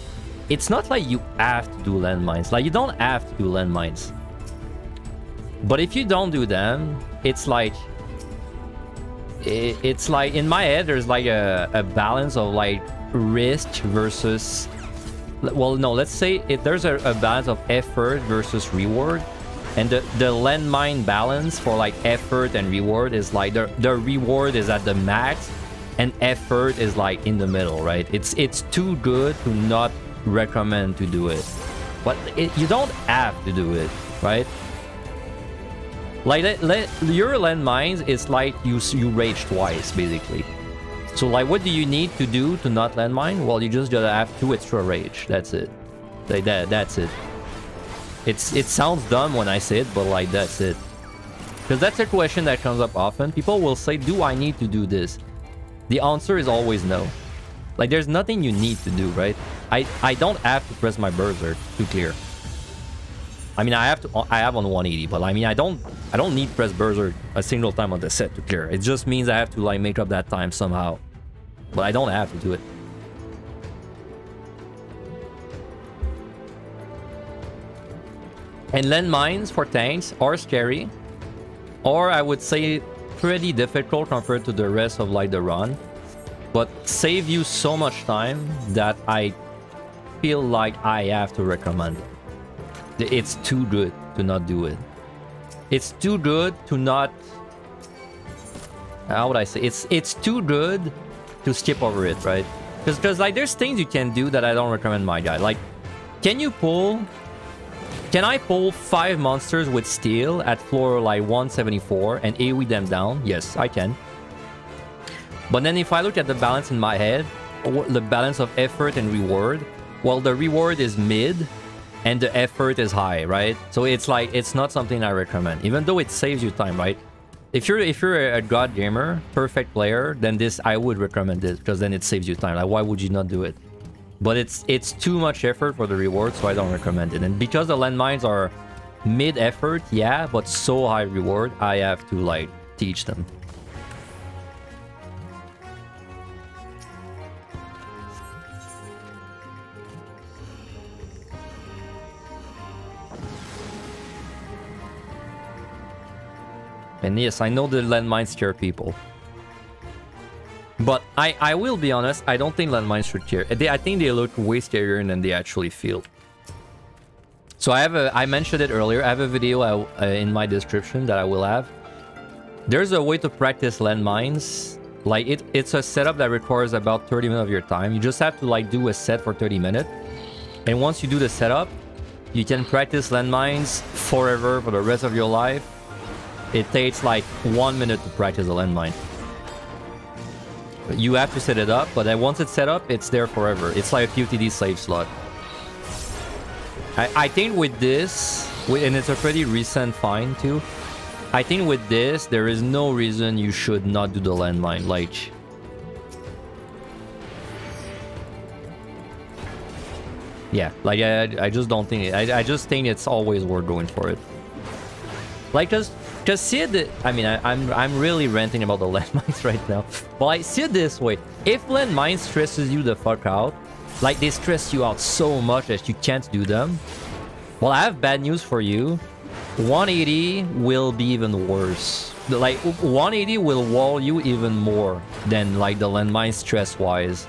S1: It's not like you have to do landmines. Like, you don't have to do landmines. But if you don't do them, it's like in my head there's like a balance of like risk versus, well, no, let's say if there's a balance of effort versus reward, and the landmine balance for like effort and reward is like the reward is at the max and effort is like in the middle, right? It's too good to not recommend to do it, but you don't have to do it, right? Like your landmines is like you rage twice basically. So like, what do you need to do to not landmine? Well, you just gotta have 2 extra rage. That's it. Like that's it. It sounds dumb when I say it, but like that's it. Because that's a question that comes up often. People will say, "Do I need to do this?" The answer is always no. Like, there's nothing you need to do, right? I don't have to press my Berserk to clear. I mean, I have on 180, but I mean, I don't need to press Berserk a single time on the set to clear. It just means I have to like make up that time somehow. But I don't have to do it. And landmines for tanks are scary, or I would say pretty difficult compared to the rest of like the run, but save you so much time that I feel like I have to recommend it. It's too good to not do it. It's too good to not... How would I say? It's too good to skip over it, right? Because like, there's things you can do that I don't recommend my guy. Like, can I pull 5 monsters with steel at floor like 174 and AoE them down? Yes, I can. But then if I look at the balance in my head, or the balance of effort and reward, well, the reward is mid, and the effort is high, right? So it's like, it's not something I recommend, even though it saves you time, right? If you're a god gamer, perfect player, then this, I would recommend this, because then it saves you time. Like, why would you not do it? But it's too much effort for the reward, so I don't recommend it. And because the landmines are mid-effort, yeah, but so high reward, I have to, like, teach them. And yes, I know the landmines scare people. But I will be honest, I don't think landmines should scare. I think they look way scarier than they actually feel. So I mentioned it earlier, I have a video in my description that I will have. There's a way to practice landmines. Like, it's a setup that requires about 30 minutes of your time. You just have to, like, do a set for 30 minutes. And once you do the setup, you can practice landmines forever for the rest of your life. It takes like 1 minute to practice a landmine. You have to set it up, but then once it's set up, it's there forever. It's like a PotD save slot. I think with this, and it's a pretty recent find too, I think with this, there is no reason you should not do the landmine. Like, yeah, like I just don't think I just think it's always worth going for it. Like, just see it, I mean, I'm really ranting about the landmines right now. But I see it this way. If landmines stresses you the fuck out, like they stress you out so much that you can't do them, well, I have bad news for you. 180 will be even worse. Like, 180 will wall you even more than, like, the landmine stress-wise.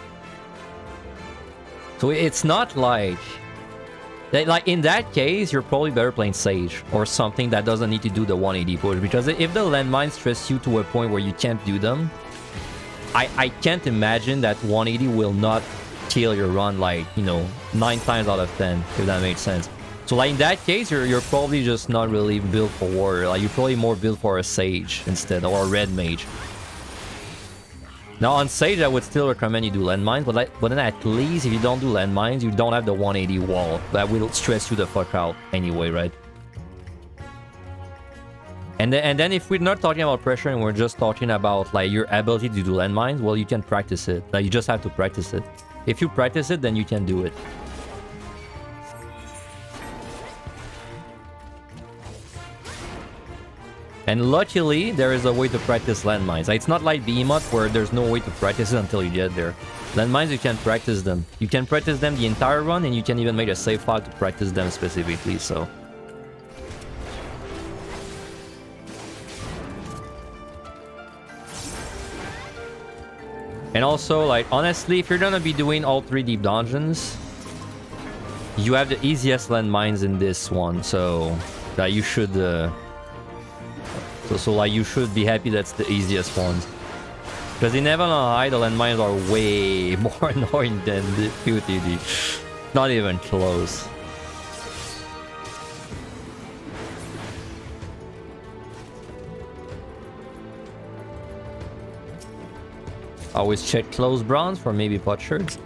S1: So it's not like... Like, in that case, you're probably better playing Sage or something that doesn't need to do the 180 push. Because if the landmines stress you to a point where you can't do them, I can't imagine that 180 will not kill your run, like, you know, 9 times out of 10, if that makes sense. So, like, in that case, you're probably just not really built for warrior. Like, you're probably more built for a Sage instead, or a red mage. Now, on Sage, I would still recommend you do landmines, but then at least if you don't do landmines, you don't have the 180 wall. That will stress you the fuck out anyway, right? And then if we're not talking about pressure and we're just talking about, like, your ability to do landmines, well, you can practice it. Like, you just have to practice it. If you practice it, then you can do it. And luckily, there is a way to practice landmines. It's not like Behemoth where there's no way to practice it until you get there. Landmines, you can practice them. You can practice them the entire run, and you can even make a save file to practice them specifically, so... And also, like, honestly, if you're gonna be doing all 3 deep dungeons, you have the easiest landmines in this one, so... that you should... So like, you should be happy that's the easiest ones. Because in Heaven on High, the landmines are way more annoying than the PotD. Not even close. Always check close bronze for maybe pot shirts.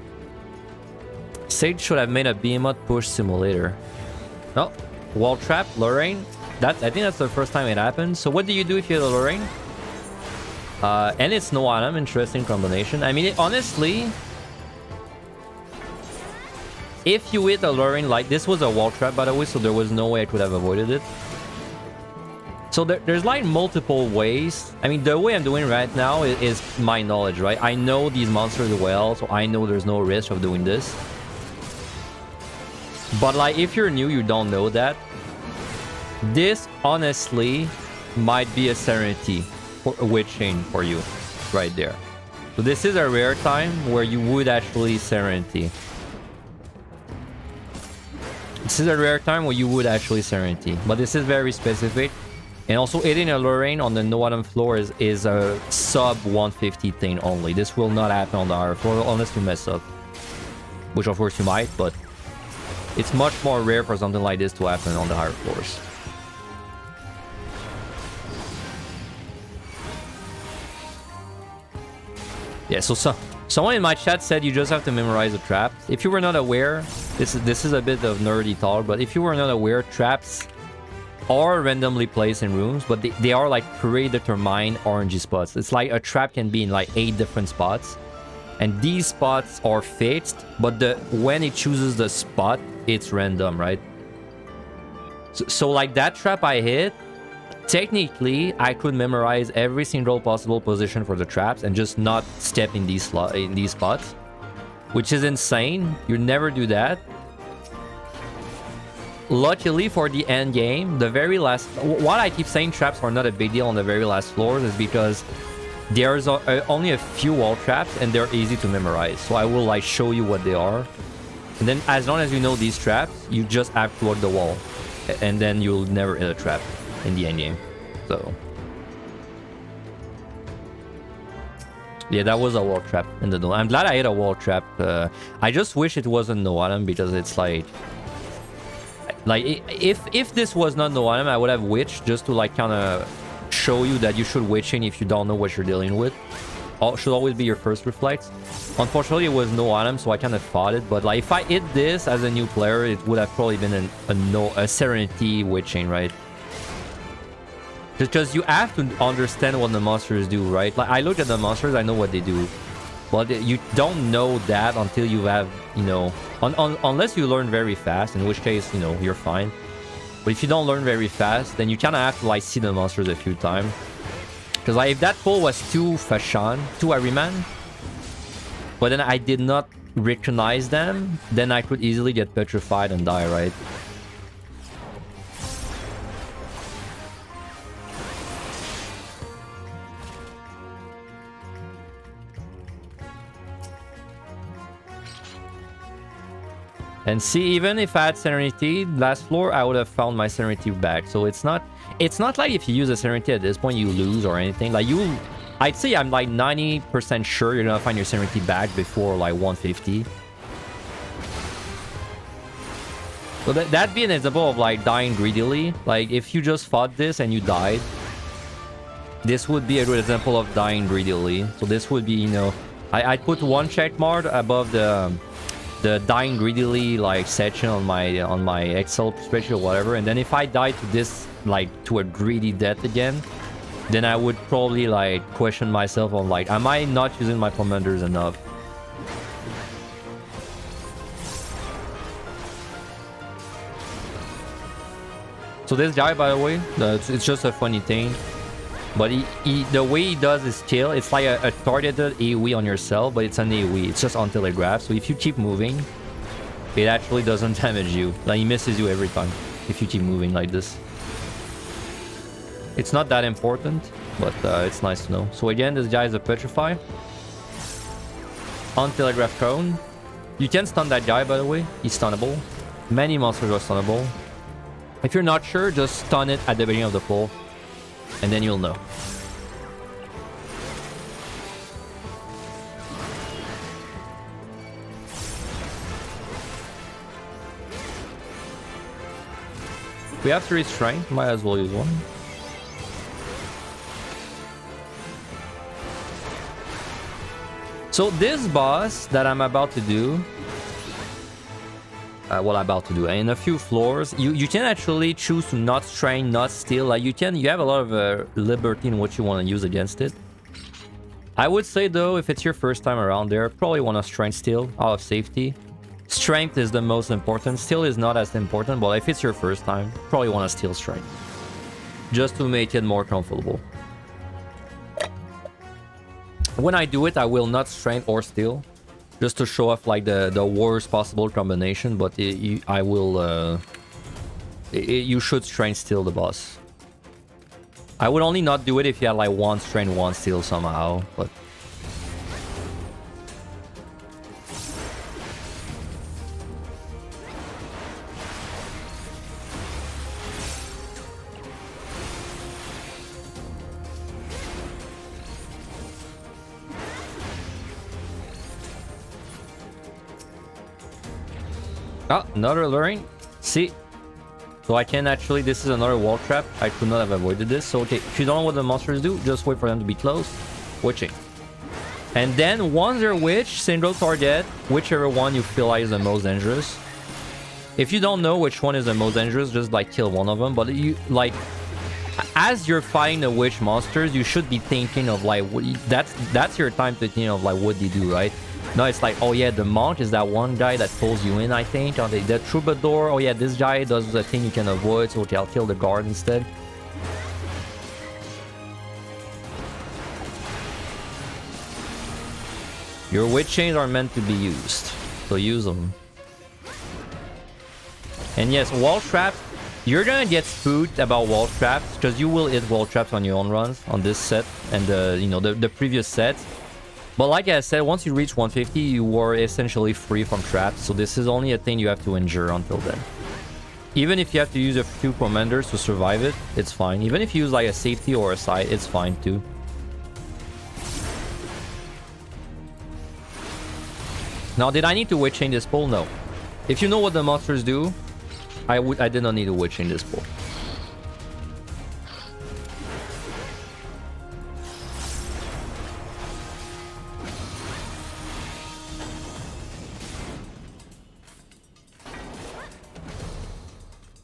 S1: Sage should have made a Behemoth push simulator. Oh, wall trap, Lorraine. I think that's the first time it happened. So what do you do if you hit a Lorraine? And it's no item. Interesting combination. I mean, honestly, if you hit a Lorraine, like, this was a wall trap, by the way, so there was no way I could have avoided it. So there's, like, multiple ways. I mean, the way I'm doing right now is my knowledge, right? I know these monsters well, so I know there's no risk of doing this. But, like, if you're new, you don't know that. This, honestly, might be a Serenity for a Witch Chain for you, right there. So this is a rare time where you would actually Serenity. This is a rare time where you would actually Serenity, but this is very specific. And also, hitting a Lorraine on the no-item floor is a sub 150 thing only. This will not happen on the higher floor unless you mess up. Which, of course, you might, but it's much more rare for something like this to happen on the higher floors. Yeah, so Someone in my chat said you just have to memorize the traps. If you were not aware, this is a bit of nerdy talk, but if you were not aware, traps are randomly placed in rooms, but they are like predetermined RNG spots. It's like a trap can be in like 8 different spots, and these spots are fixed, but when it chooses the spot, it's random, right? So like that trap I hit, technically, I could memorize every single possible position for the traps and just not step in these spots, which is insane. You never do that. Luckily for the end game, the very last... Why I keep saying traps are not a big deal on the very last floors is because there's only a few wall traps and they're easy to memorize. So I will like show you what they are. And then as long as you know these traps, you just have to hug the wall. And then you'll never hit a trap in the end game. So yeah, that was a wall trap in the door. I'm glad I hit a wall trap. I just wish it wasn't no item, because it's like if this was not no item, I would have witched just to like kind of show you that you should witch in if you don't know what you're dealing with. Should always be your first reflex. Unfortunately, it was no item, so I kind of fought it. But like if I hit this as a new player, it would have probably been a Serenity witching, right? Because you have to understand what the monsters do, right? Like I look at the monsters, I know what they do, but you don't know that until you have, you know, unless you learn very fast, in which case, you know, you're fine. But if you don't learn very fast, then you kind of have to like see the monsters a few times. Because like if that pull was too Fashan, too Ahriman, but then I did not recognize them, then I could easily get petrified and die, right? And see, even if I had Serenity last floor, I would have found my Serenity back. So it's not like if you use a Serenity at this point, you lose or anything. Like I'd say I'm like 90% sure you're gonna find your Serenity back before like 150. So that'd be an example of like dying greedily. Like if you just fought this and you died, this would be a good example of dying greedily. So this would be, you know, I'd put one check mark above the dying greedily like section on my Excel spreadsheet or whatever, and then if I die to this, like to a greedy death again, then I would probably like question myself on like, am I not using my commanders enough? So this guy, by the way, it's just a funny thing, but the way he does his kill, it's like a targeted AoE on yourself, but it's an AoE. It's just on telegraph. So if you keep moving, it actually doesn't damage you. Like he misses you every time if you keep moving like this. It's not that important, but it's nice to know. So again, this guy is a Petrify. On telegraph cone. You can stun that guy, by the way. He's stunnable. Many monsters are stunnable. If you're not sure, just stun it at the beginning of the pull, and then you'll know. We have 3 strength, might as well use one. So this boss that I'm about to do, in a few floors, you can actually choose to not strain, not steal. Like you have a lot of liberty in what you want to use against it. I would say though, if it's your first time around there, probably want to strain steal out of safety. Strength is the most important. Steal is not as important, but if it's your first time, probably want to steal strength, just to make it more comfortable. When I do it, I will not strength or steal, just to show off like the worst possible combination. But you should strength steal the boss. I would only not do it if you had like 1 strength, 1 steal somehow, but. Ah, another alluring. See? So I can actually... This is another wall trap. I could not have avoided this. So, okay, if you don't know what the monsters do, just wait for them to be close. Watching. And then once they're witch, single target, whichever one you feel like is the most dangerous. If you don't know which one is the most dangerous, just like kill one of them. But you like, as you're fighting the witch monsters, you should be thinking of like, that's your time to think of like what they do, right? No, it's like, oh yeah, the monk is that one guy that pulls you in, I think. Or the troubadour, oh yeah, this guy does the thing you can avoid, so okay, I'll kill the guard instead. Your witch chains are meant to be used, so use them. And yes, wall traps, you're gonna get spooked about wall traps, because you will hit wall traps on your own runs, on this set, and you know, the previous set. But like I said, once you reach 150, you were essentially free from traps, so this is only a thing you have to endure until then. Even if you have to use a few commanders to survive it, it's fine. Even if you use like a safety or a side, it's fine too. Now, did I need to witch chain this pull? No. If you know what the monsters do, I did not need to witch chain this pull.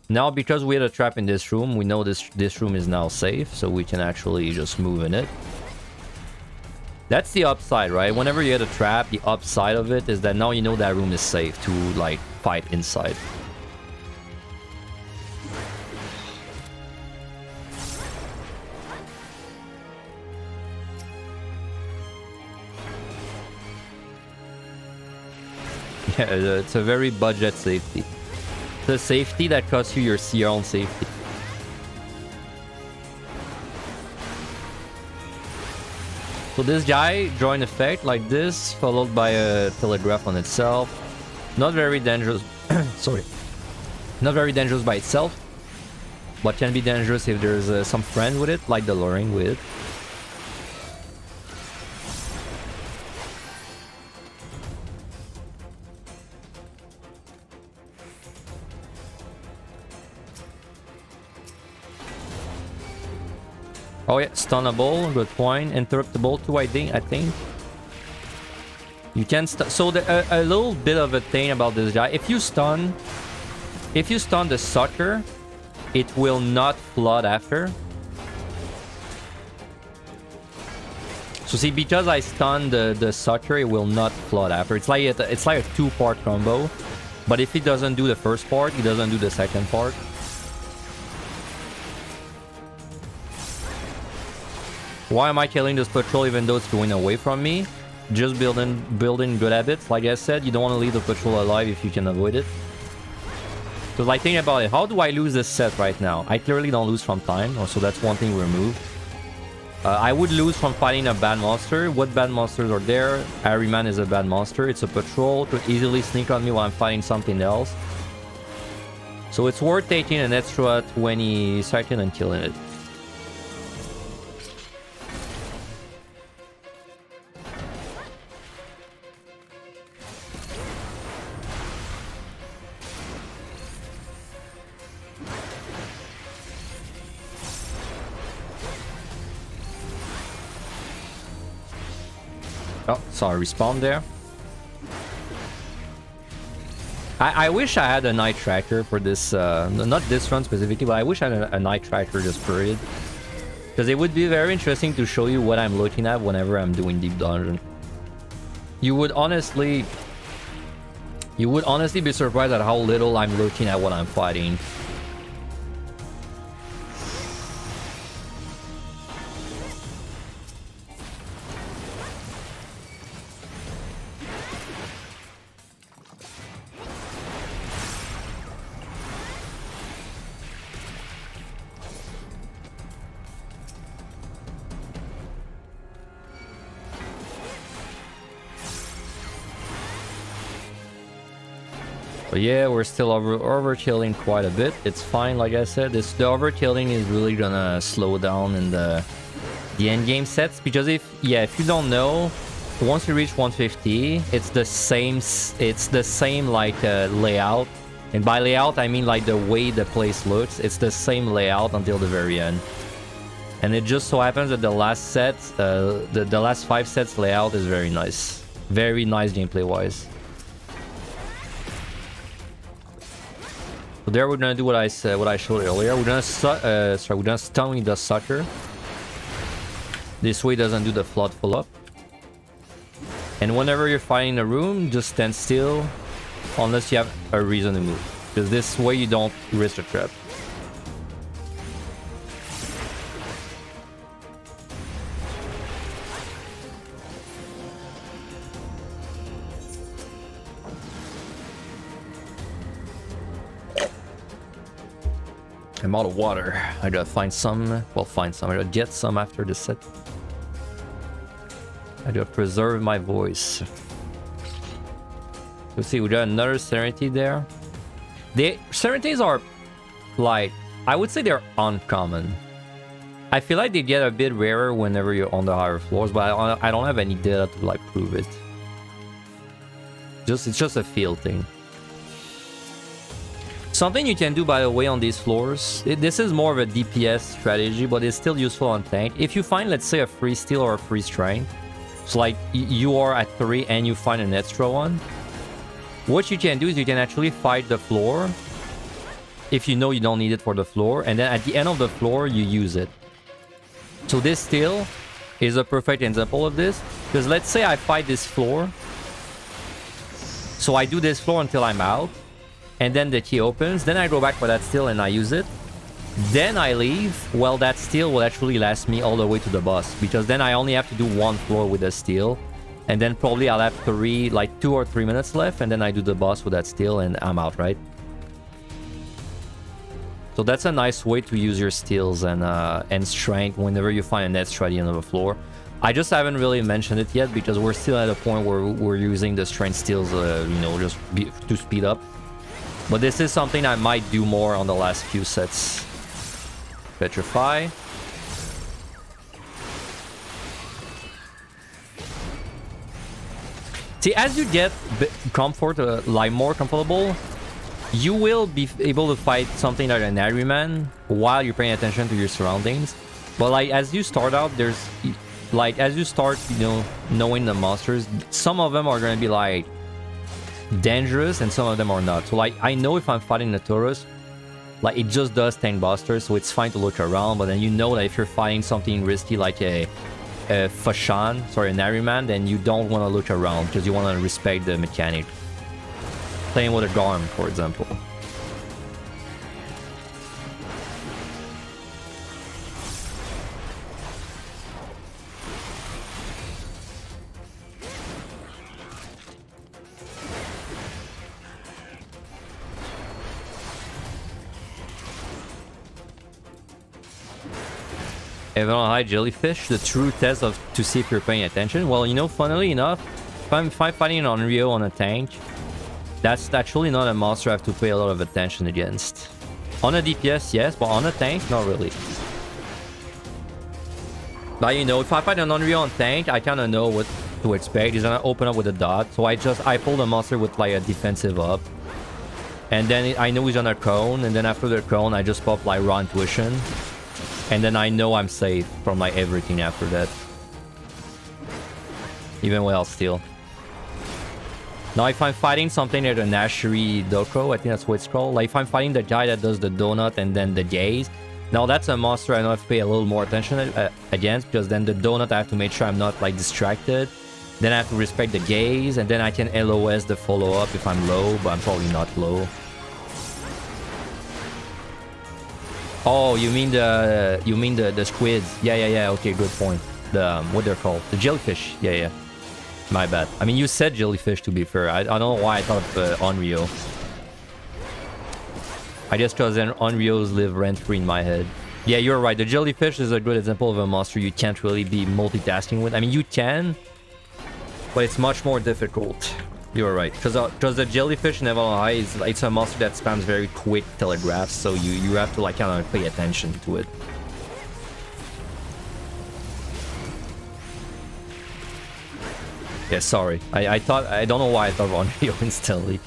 S1: Now, because we had a trap in this room, we know this room is now safe, so we can actually just move in it. That's the upside, right? Whenever you hit a trap, the upside of it is that now you know that room is safe to, like, fight inside. Yeah, it's a very budget safety. It's a safety that costs you your CR on safety. So this guy, join effect like this, followed by a telegraph on itself. Not very dangerous. Sorry. Not very dangerous by itself, but can be dangerous if there's some friend with it, like the luring with it. Oh yeah, stunnable, good point. Interruptible too, I think. You can so a little bit of a thing about this guy. If you stun the sucker, it will not flood after. So see, because I stunned the sucker, it will not flood after. It's like a two-part combo. But if it doesn't do the first part, it doesn't do the second part. Why am I killing this patrol even though it's going away from me? Just building good habits. Like I said, you don't want to leave the patrol alive if you can avoid it. Because like, think about it. How do I lose this set right now? I clearly don't lose from time. So that's one thing we removed. I would lose from fighting a bad monster. What bad monsters are there? Harryman is a bad monster. It's a patrol. Could easily sneak on me while I'm fighting something else. So it's worth taking an extra 20 seconds and killing it. Oh, saw a respawn there. I wish I had a night tracker for this, not this run specifically, but I wish I had a night tracker just period. Because it would be very interesting to show you what I'm looking at whenever I'm doing deep dungeon. You would honestly be surprised at how little I'm looking at what I'm fighting. But yeah, we're still overkilling quite a bit. It's fine, like I said. The overkilling is really gonna slow down in the end game sets, because if you don't know, once you reach 150, it's the same like layout. And by layout, I mean like the way the place looks. It's the same layout until the very end. And it just so happens that the last set, the last 5 sets layout is very nice. Very nice gameplay-wise. So there we're gonna do what I said, what I showed earlier. We're gonna stun with the sucker. This way it doesn't do the flood full up. And whenever you're fighting a room, just stand still unless you have a reason to move. Because this way you don't risk a trap. I'm out of water. I gotta find some. Well, find some. I gotta get some after this set. I gotta preserve my voice. Let's see, we got another Serenity there. The Serenities are, like, I would say they're uncommon. I feel like they get a bit rarer whenever you're on the higher floors, but I don't have any data to, like, prove it. It's just a feel thing. Something you can do, by the way, on these floors, this is more of a DPS strategy, but it's still useful on tank. If you find, let's say, a free steal or a free strength, so like you are at 3 and you find an extra one, what you can do is you can actually fight the floor if you know you don't need it for the floor, and then at the end of the floor, you use it. So this steal is a perfect example of this, because let's say I fight this floor, so I do this floor until I'm out, and then the key opens, then I go back for that steal and I use it. Then I leave. Well, that steal will actually last me all the way to the boss, because then I only have to do 1 floor with a steal. And then probably I'll have 2 or 3 minutes left, and then I do the boss with that steal and I'm out, right? So that's a nice way to use your steals and strength whenever you find an extra at the end of the floor. I just haven't really mentioned it yet because we're still at a point where we're using the strength steals, you know, just to speed up. But this is something I might do more on the last few sets. Petrify. See, as you get like more comfortable, you will be able to fight something like an Everyman while you're paying attention to your surroundings. But like as you start out, there's like as you start, you know, knowing the monsters, some of them are going to be like dangerous and some of them are not. So like I know if I'm fighting the Taurus, like it just does tank busters, so it's fine to look around. But then you know that if you're fighting something risky like a Fashan, sorry, an Everyman, then you don't want to look around because you want to respect the mechanic. Playing with a Garm, for example. Even on high jellyfish, the true test of to see if you're paying attention. Well, you know, funnily enough, if I'm fighting an Onryo on a tank, that's actually not a monster I have to pay a lot of attention against. On a DPS, yes, but on a tank, not really. But you know, if I fight an Onryo on tank, I kind of know what to expect. He's gonna open up with a dot, so I pull the monster with like a defensive up. And then I know he's on a cone, and then after the cone, I just pop like raw intuition. And then I know I'm safe from like everything after that. Even without steal. Now if I'm fighting something like a Nashiri Doko, I think that's what it's called. Like if I'm fighting the guy that does the donut and then the gaze. Now that's a monster I know I have to pay a little more attention against, because then the donut I have to make sure I'm not like distracted. Then I have to respect the gaze, and then I can LOS the follow-up if I'm low, but I'm probably not low. Oh, you mean the squids? Yeah. Okay, good point. The what they're called? The jellyfish. Yeah. My bad. I mean, you said jellyfish, to be fair. I don't know why I thought of Onryo. I guess because Onryos live rent-free in my head. Yeah, you're right. The jellyfish is a good example of a monster you can't really be multitasking with. I mean, you can, but it's much more difficult. You're right, because the jellyfish in Avalon High it's a monster that spams very quick telegraphs, so you have to like kind of pay attention to it. Yeah, sorry. I don't know why I thought of Onryo instantly.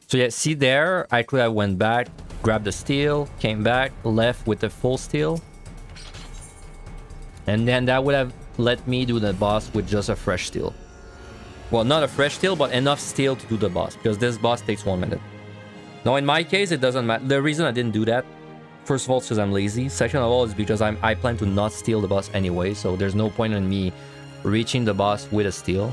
S1: So yeah, see there, I could have went back, grabbed the steel, came back, left with the full steel. And then that would have let me do the boss with just a fresh steel. Well, not a fresh steel, but enough steel to do the boss, because this boss takes 1 minute. Now, in my case, it doesn't matter. The reason I didn't do that, first of all, is because I'm lazy. Second of all, is because I plan to not steal the boss anyway, so there's no point in me reaching the boss with a steal.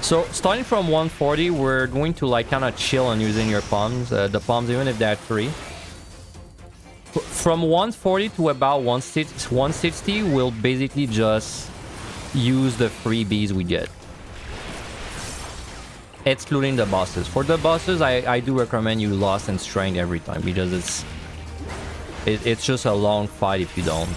S1: So starting from 140, we're going to like kind of chill on using your palms, the palms, even if they're 3. From 140 to about 160, we'll basically just use the freebies we get, excluding the bosses. For the bosses, I do recommend you Lost and Strength every time, because it's just a long fight if you don't.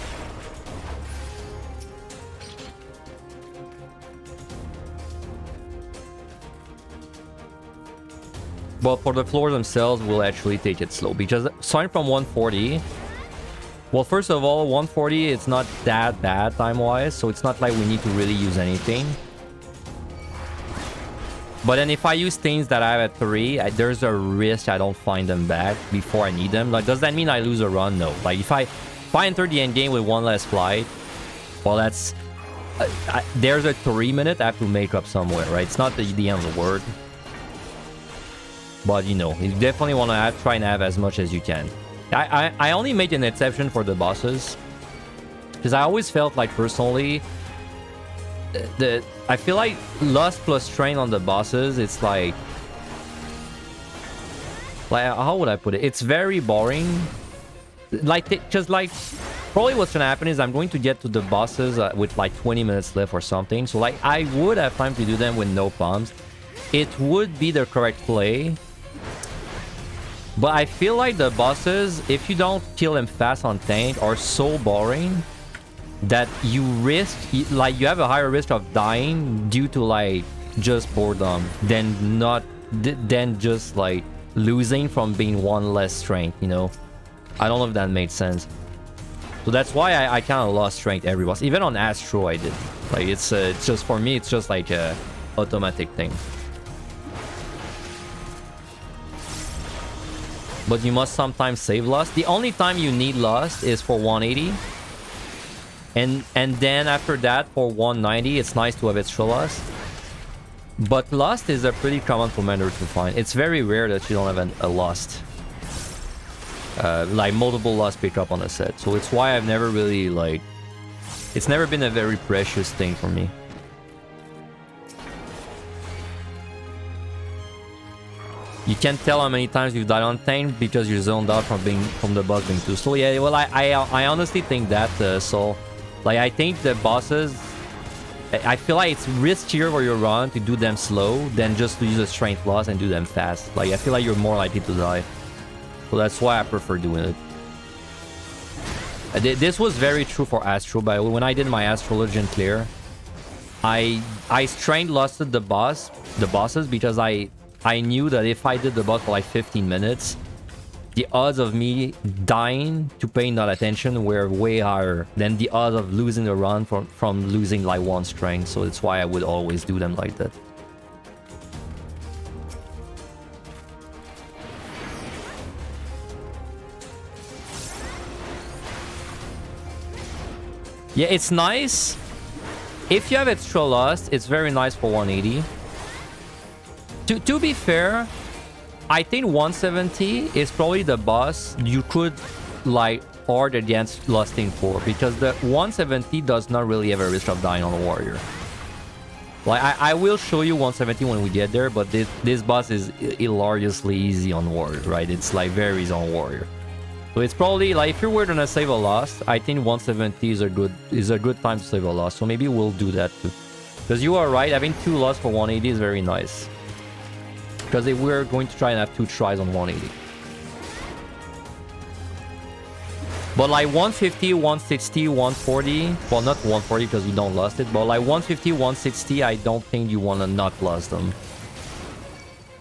S1: But for the floors themselves, we'll actually take it slow, because starting from 140, well, first of all, 140, it's not that bad time-wise, so it's not like we need to really use anything. But then if I use things that I have at 3, there's a risk I don't find them back before I need them. Like, does that mean I lose a run? No. Like, if I enter the endgame with 1 less flight, well, that's... there's a 3 minute I have to make up somewhere, right? It's not the end of the world. But, you know, you definitely want to try and have as much as you can. I only made an exception for the bosses, because I always felt like, personally, I feel like Lust plus Strain on the bosses, it's like... how would I put it? It's very boring. Like, because, like, probably what's going to happen is I'm going to get to the bosses with, like, 20 minutes left or something. So, like, I would have time to do them with no palms. It would be the correct play. But I feel like the bosses, if you don't kill them fast on tank, are so boring that you risk, like, you have a higher risk of dying due to, like, just boredom than just, like, losing from being 1 less strength, you know? I don't know if that made sense. So that's why I kind of lost strength every boss. Even on Astro, I did. Like, it's just, for me, it's just like a automatic thing. But you must sometimes save Lust. The only time you need Lust is for 180. And then after that, for 190, it's nice to have extra Lust. But Lust is a pretty common commander to find. It's very rare that you don't have a Lust. Like multiple Lust pickup on a set. So it's why I've never really, like... It's never been a very precious thing for me. You can't tell how many times you've died on tank because you're zoned out from the boss being too slow. Yeah, well, I honestly think that, so... Like, I think the bosses... I feel like it's riskier for your run to do them slow than just to use a strength loss and do them fast. Like, I feel like you're more likely to die. So that's why I prefer doing it. This was very true for Astro, by the way. When I did my Astro Legend clear, I strength losted the bosses because I knew that if I did the boss for like 15 minutes, the odds of me dying to paying not attention were way higher than the odds of losing the run from losing like 1 strength. So that's why I would always do them like that. Yeah, it's nice. If you have extra Lust, it's very nice for 180. To be fair, I think 170 is probably the boss you could, like, hard against lusting for, because the 170 does not really have a risk of dying on a warrior. Like, I will show you 170 when we get there, but this boss is hilariously easy on warrior, right? It's like very easy on warrior. So it's probably, like, if you're gonna save a loss, I think 170 is a good time to save a loss. So maybe we'll do that too. Because you are right, having 2 loss for 180 is very nice. Because we're going to try and have 2 tries on 180. But like 150, 160, 140, well not 140 because you don't lost it, but like 150, 160, I don't think you want to not lose them.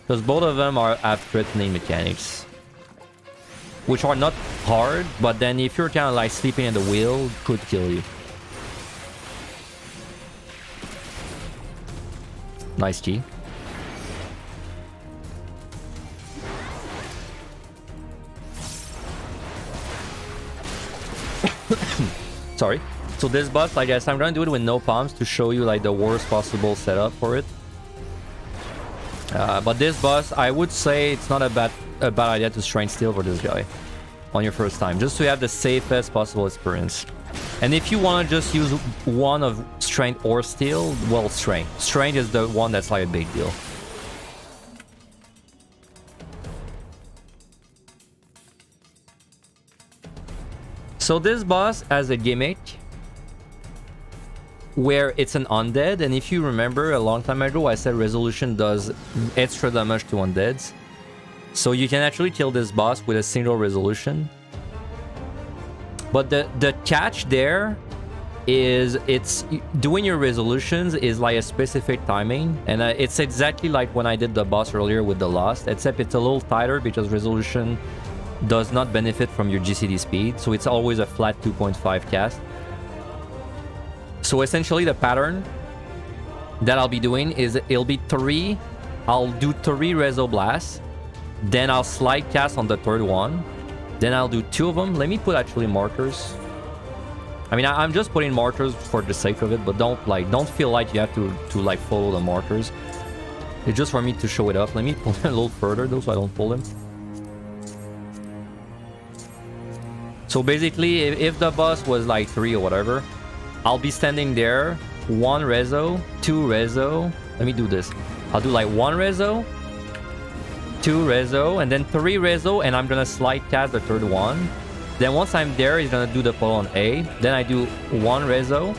S1: Because both of them have threatening mechanics. Which are not hard, but then if you're kind of like sleeping at the wheel, could kill you. Nice G. Sorry. So this boss, like I said, I'm gonna do it with no palms to show you like the worst possible setup for it. But this boss, I would say it's not a bad idea to strength steal for this guy on your first time, just to have the safest possible experience. And if you want to just use one of strength or steal, well, strength. Strength is the one that's like a big deal. So this boss has a gimmick where it's an undead, and if you remember a long time ago I said resolution does extra damage to undeads. So you can actually kill this boss with a single resolution. But the catch there is it's doing your resolutions is like a specific timing, and it's exactly like when I did the boss earlier with the Lost, except it's a little tighter because resolution does not benefit from your GCD speed, so it's always a flat 2.5 cast. So essentially the pattern that I'll be doing is it'll be 3, I'll do 3 Rezo Blasts, then I'll slide cast on the third one, then I'll do 2 of them. Let me put actually markers. I mean, I'm just putting markers for the sake of it, but don't feel like you have to like follow the markers. It's just for me to show it off. Let me pull it a little further though so I don't pull them. So basically, if the boss was like 3 or whatever, I'll be standing there, 1 Rezo, 2 Rezo. Let me do this. I'll do like 1 Rezo, 2 Rezo, and then 3 Rezo, and I'm gonna slide cast the third one. Then once I'm there, he's gonna do the puddle on A. Then I do 1 Rezo,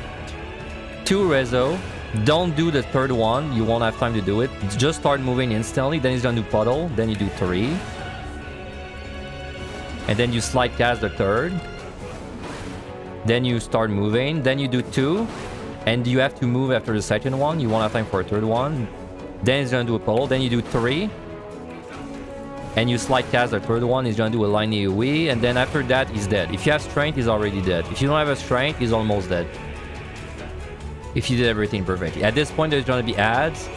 S1: 2 Rezo. Don't do the third one, you won't have time to do it. Just start moving instantly, then he's gonna do puddle, then you do 3. And then you slide cast the third. Then you start moving, then you do 2. And you have to move after the second one, you won't have time for a third one. Then he's gonna do a puddle, then you do 3. And you slide cast the third one, he's gonna do a line AoE, and then after that, he's dead. If you have strength, he's already dead. If you don't have a strength, he's almost dead. If you did everything perfectly. At this point, there's gonna be ads,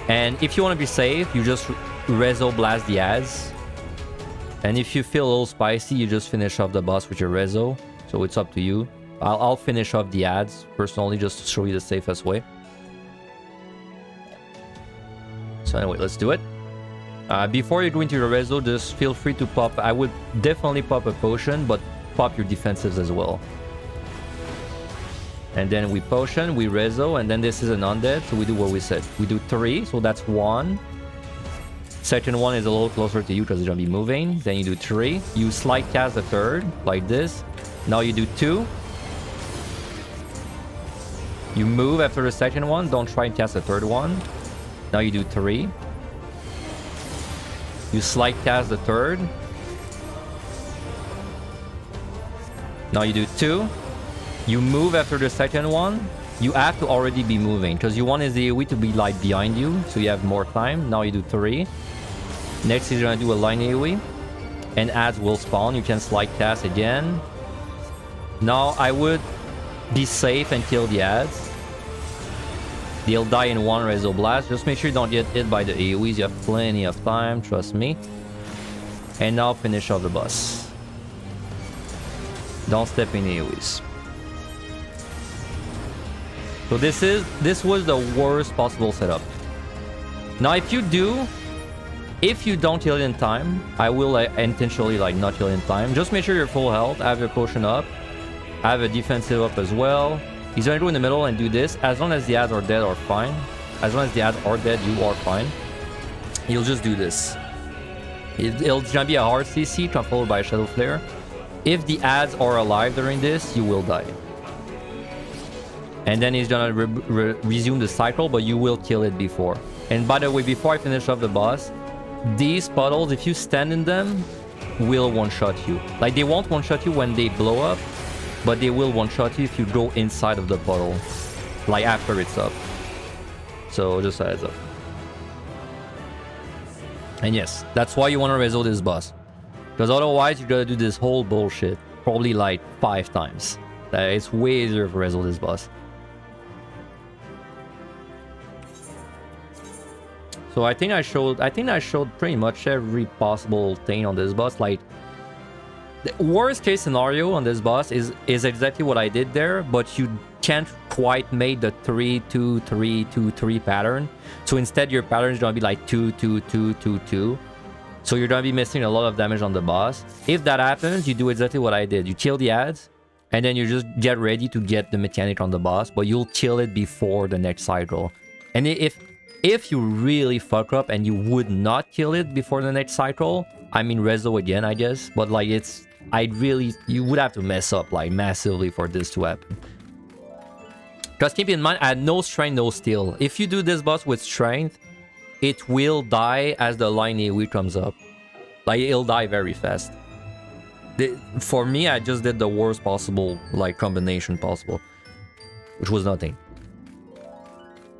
S1: and if you want to be safe, you just Rezo Blast the ads. And if you feel a little spicy, you just finish off the boss with your Rezo. So it's up to you. I'll finish off the ads, personally, just to show you the safest way. So anyway, let's do it. Before you go into your Rezo, just feel free to pop. I would definitely pop a potion, but pop your defensives as well. And then we potion, we Rezo, and then this is an undead, so we do what we said. We do 3, so that's 1. Second one is a little closer to you because it's gonna be moving. Then you do 3. You slide cast the third, like this. Now you do 2. You move after the second one, don't try and cast the third one. Now you do 3. You slide cast the third. Now you do 2. You move after the second one. You have to already be moving because you want his AoE to be like behind you, so you have more time. Now you do 3. Next he's gonna do a line AoE, and ads will spawn. You can slide cast again. Now I would be safe and kill the ads. They'll die in 1 Rezo Blast. Just make sure you don't get hit by the AoEs. You have plenty of time, trust me. And now finish off the boss. Don't step in AoEs. So this was the worst possible setup. Now if you don't heal in time, I will intentionally like not heal in time. Just make sure you're full health, have your potion up, have a defensive up as well. He's gonna go in the middle and do this. As long as the ads are dead or fine. As long as the ads are dead, you are fine. He'll just do this. It's gonna be a hard CC, followed by a Shadow Flare. If the ads are alive during this, you will die. And then he's gonna resume the cycle, but you will kill it before. And by the way, before I finish off the boss, these puddles, if you stand in them, will one-shot you. Like, they won't one-shot you when they blow up, but they will one-shot you if you go inside of the puddle, like after it's up. So just a heads up. And yes, that's why you want to resolve this boss, because otherwise you gotta do this whole bullshit probably like 5 times. It's way easier to resolve this boss. So I think I showed pretty much every possible thing on this boss. Like, the worst case scenario on this boss is exactly what I did there, but you can't quite make the 3-2-3-2-3 pattern. So instead your pattern is gonna be like 2-2-2-2-2. So you're gonna be missing a lot of damage on the boss. If that happens, you do exactly what I did. You kill the ads, and then you just get ready to get the mechanic on the boss, but you'll kill it before the next cycle. And if you really fuck up and you would not kill it before the next cycle, I mean reso again, I guess. But like, you would have to mess up like massively for this to happen. Because keep in mind, I had no strength, no steel. If you do this boss with strength, it will die as the line AoE comes up. Like, it'll die very fast. For me, I just did the worst possible like combination possible, which was nothing.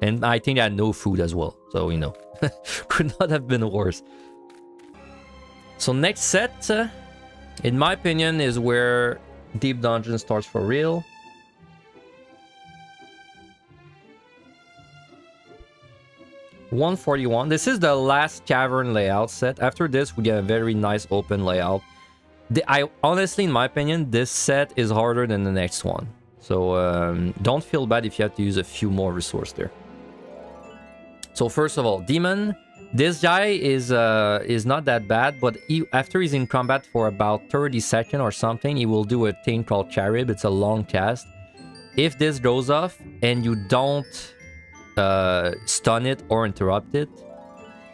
S1: And I think I had no food as well, so you know, could not have been worse. So next set, in my opinion, is where Deep Dungeon starts for real. $141. This is the last cavern layout set. After this, we get a very nice open layout. Honestly, in my opinion, this set is harder than the next one. So don't feel bad if you have to use a few more resources there. So first of all, Demon. This guy is not that bad, but after he's in combat for about 30 seconds or something, he will do a thing called Charib. It's a long cast. If this goes off and you don't stun it or interrupt it,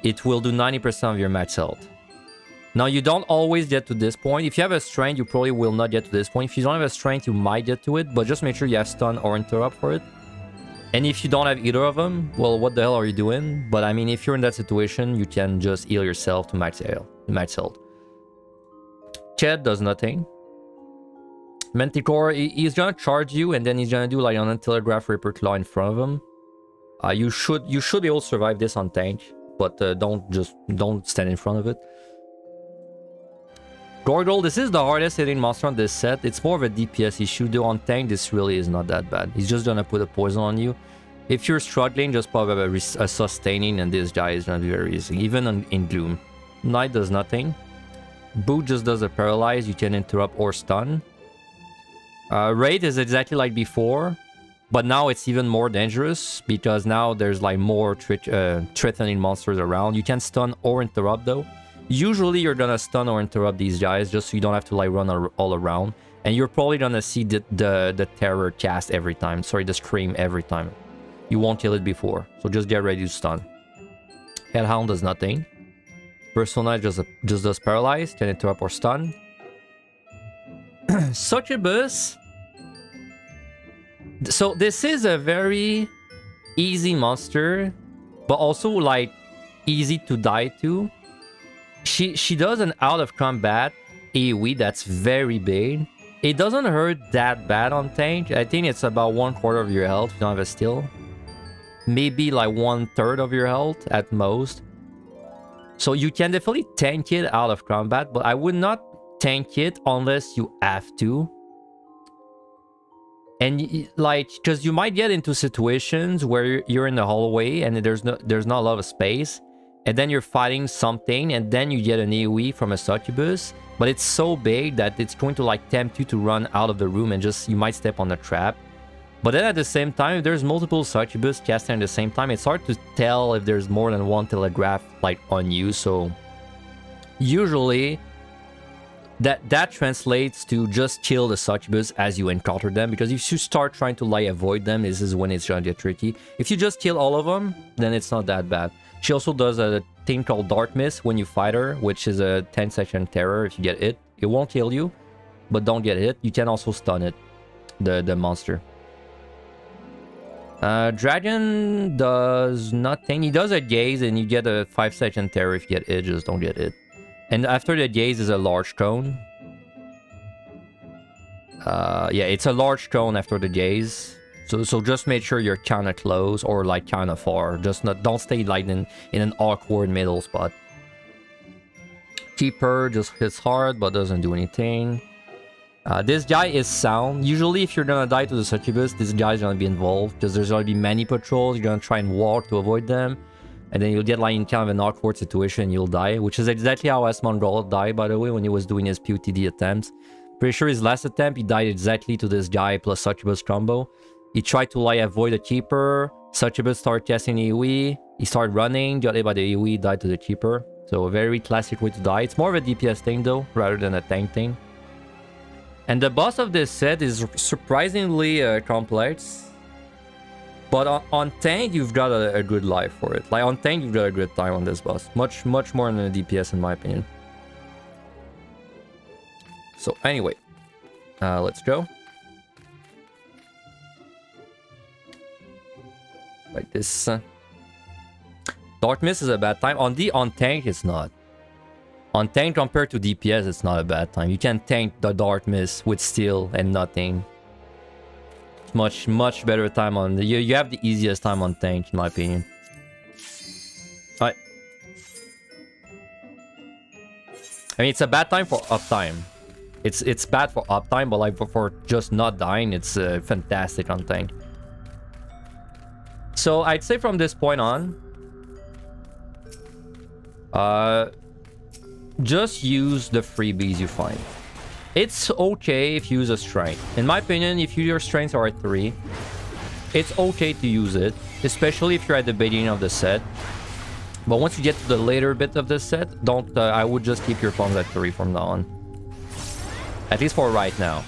S1: it will do 90% of your max health. Now, you don't always get to this point. If you have a strength, you probably will not get to this point. If you don't have a strength, you might get to it, but just make sure you have stun or interrupt for it. And if you don't have either of them, well, what the hell are you doing? But I mean, if you're in that situation, you can just heal yourself to max health. Ched does nothing. Manticore, he's gonna charge you, and then he's gonna do like an Telegraph Reaper Claw in front of him. You should be able to survive this on tank, but don't stand in front of it. Gorgle, this is the hardest hitting monster on this set. It's more of a DPS issue, though. On tank, this really is not that bad. He's just gonna put a poison on you. If you're struggling, just pop a sustaining, and this guy is gonna be very easy, even in Gloom. Knight does nothing. Boot just does a paralyze. You can interrupt or stun. Wraith is exactly like before, but now it's even more dangerous because now there's like more threatening monsters around. You can stun or interrupt though. Usually you're gonna stun or interrupt these guys just so you don't have to like run all around, and you're probably gonna see the terror cast every time. Sorry, the scream every time. You won't kill it before, so just get ready to stun. Hellhound does nothing. Persona just does paralyze, can interrupt or stun. Succubus. So this is a very easy monster, but also like easy to die to. She does an out of combat AoE that's very big. It doesn't hurt that bad on tank. I think it's about 1/4 of your health if you don't have a steal. Maybe like 1/3 of your health at most. So you can definitely tank it out of combat, but I would not tank it unless you have to. And like, because you might get into situations where you're in the hallway and there's not a lot of space, and then you're fighting something, and then you get an AoE from a Succubus, but it's so big that it's going to like tempt you to run out of the room, and just you might step on a trap. But then at the same time, if there's multiple Succubus casting at the same time, it's hard to tell if there's more than one Telegraph like on you. So usually that translates to just kill the Succubus as you encounter them, because if you start trying to like avoid them, this is when it's gonna get tricky. If you just kill all of them, then it's not that bad. She also does a thing called Dark Mist when you fight her, which is a 10-second terror. If you get hit, it won't kill you, but don't get hit. You can also stun it, the monster. Dragon does nothing. He does a gaze and you get a 5-second terror if you get hit. Just don't get hit. And after the gaze is a large cone. Yeah, it's a large cone after the gaze. So just make sure you're kind of close or like kind of far. Just don't stay like in an awkward middle spot. Keeper just hits hard but doesn't do anything. This guy is sound. Usually if you're gonna die to the Succubus, this guy's gonna be involved because there's gonna be many patrols. You're gonna try and walk to avoid them. And then you'll get like in kind of an awkward situation and you'll die. Which is exactly how Asmongold died, by the way, when he was doing his POTD attempts. Pretty sure his last attempt, he died exactly to this guy plus Succubus combo. He tried to like avoid the Keeper. Succubus started casting AoE. He started running, got hit by the AoE, died to the Keeper. So a very classic way to die. It's more of a DPS thing though, rather than a tank thing. And the boss of this set is surprisingly complex. But on tank, you've got a good life for it. Like on tank, you've got a good time on this boss. Much more than a DPS in my opinion. So anyway, let's go. Like this. Dark Mist is a bad time. On tank, it's not. On tank compared to DPS, it's not a bad time. You can tank the Dark Mist with steel and nothing. It's much better time on the... You have the easiest time on tank, in my opinion. Alright. I mean, it's a bad time for uptime. It's bad for uptime, but like for just not dying, it's fantastic on tank. So I'd say from this point on, just use the freebies you find. It's okay if you use a strength. In my opinion, if your strengths are at 3, it's okay to use it, especially if you're at the beginning of the set. But once you get to the later bit of the set, don't. I would just keep your pawns at 3 from now on. At least for right now.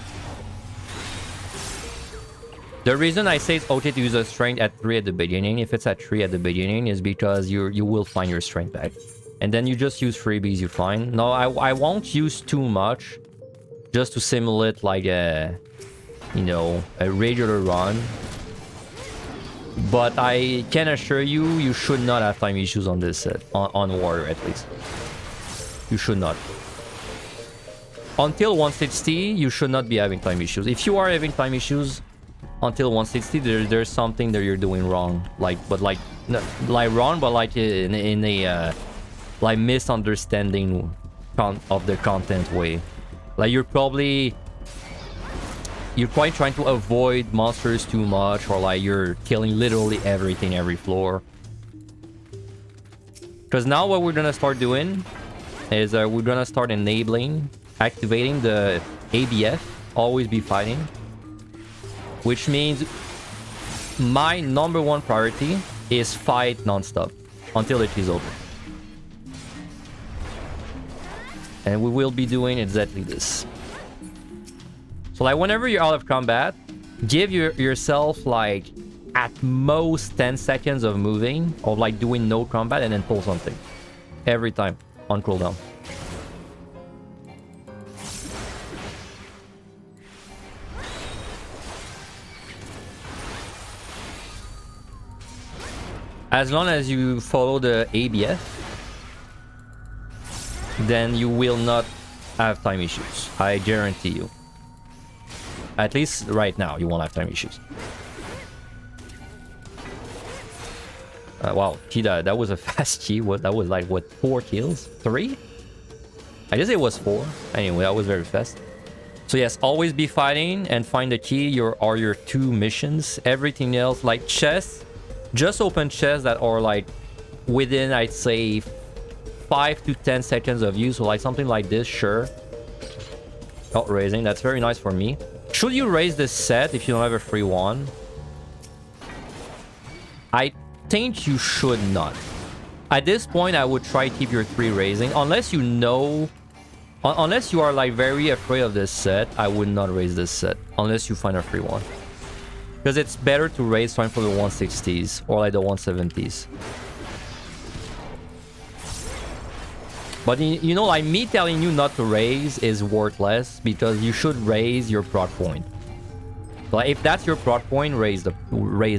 S1: The reason I say it's okay to use a strength at 3 at the beginning, if it's at 3 at the beginning, is because you will find your strength back. And then you just use freebies you find. No, I won't use too much. Just to simulate like a, you know, a regular run. But I can assure you, you should not have time issues on this set. On Warrior at least. You should not. Until 160, you should not be having time issues. If you are having time issues until 160, there's something that you're doing wrong. Like wrong, but like in a like misunderstanding of the content way. Like you're probably trying to avoid monsters too much, or like you're killing literally everything every floor. Because now what we're gonna start doing is we're gonna start activating the ABF, always be fighting. Which means my #1 priority is fight non-stop until it is over. And we will be doing exactly this. So like whenever you're out of combat, give yourself like at most 10 seconds of moving or like doing no combat and then pull something. Every time on cooldown. As long as you follow the ABF, then you will not have time issues. I guarantee you. At least right now, you won't have time issues. Wow, that was a fast key. That was like, what, 4 kills? 3? I guess it was 4. Anyway, that was very fast. So yes, always be fighting and find the key your 2 missions. Everything else, like chests, just open chests that are like within, I'd say, 5 to 10 seconds of use. So like something like this, sure. Not raising, that's very nice for me. Should you raise this set if you don't have a free one? I think you should not. At this point, I would try to keep your 3 raising. Unless you know... Unless you are like very afraid of this set, I would not raise this set. Unless you find a free one. Because it's better to raise time for the 160s or like the 170s. But you know, like me telling you not to raise is worthless because you should raise your proc point. Like if that's your proc point, raise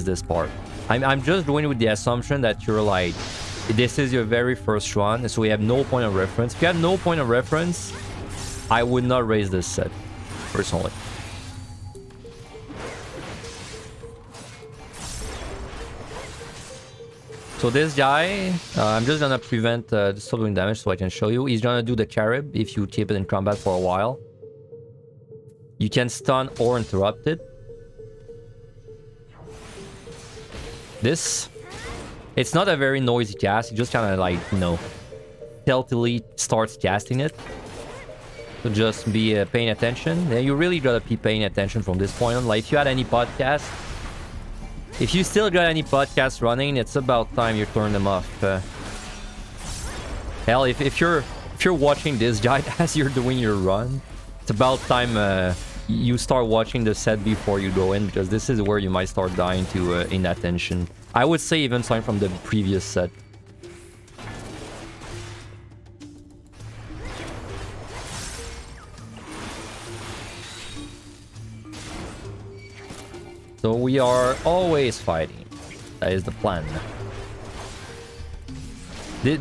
S1: this part. I'm just going with the assumption that you're like this is your very first run, so we have no point of reference. If you have no point of reference, I would not raise this set, personally. So this guy, I'm just gonna prevent still doing damage so I can show you. He's gonna do the Carib if you keep it in combat for a while. You can stun or interrupt it. This, it's not a very noisy cast. You just kind of like, you know, stealthily starts casting it. So just be paying attention. And you really gotta be paying attention from this point on. Like if you had any podcast, if you still got any podcasts running, it's about time you turn them off. Hell, if you're watching this guy as you're doing your run, it's about time you start watching the set before you go in, because this is where you might start dying to inattention. I would say even starting from the previous set. So we are always fighting. That is the plan.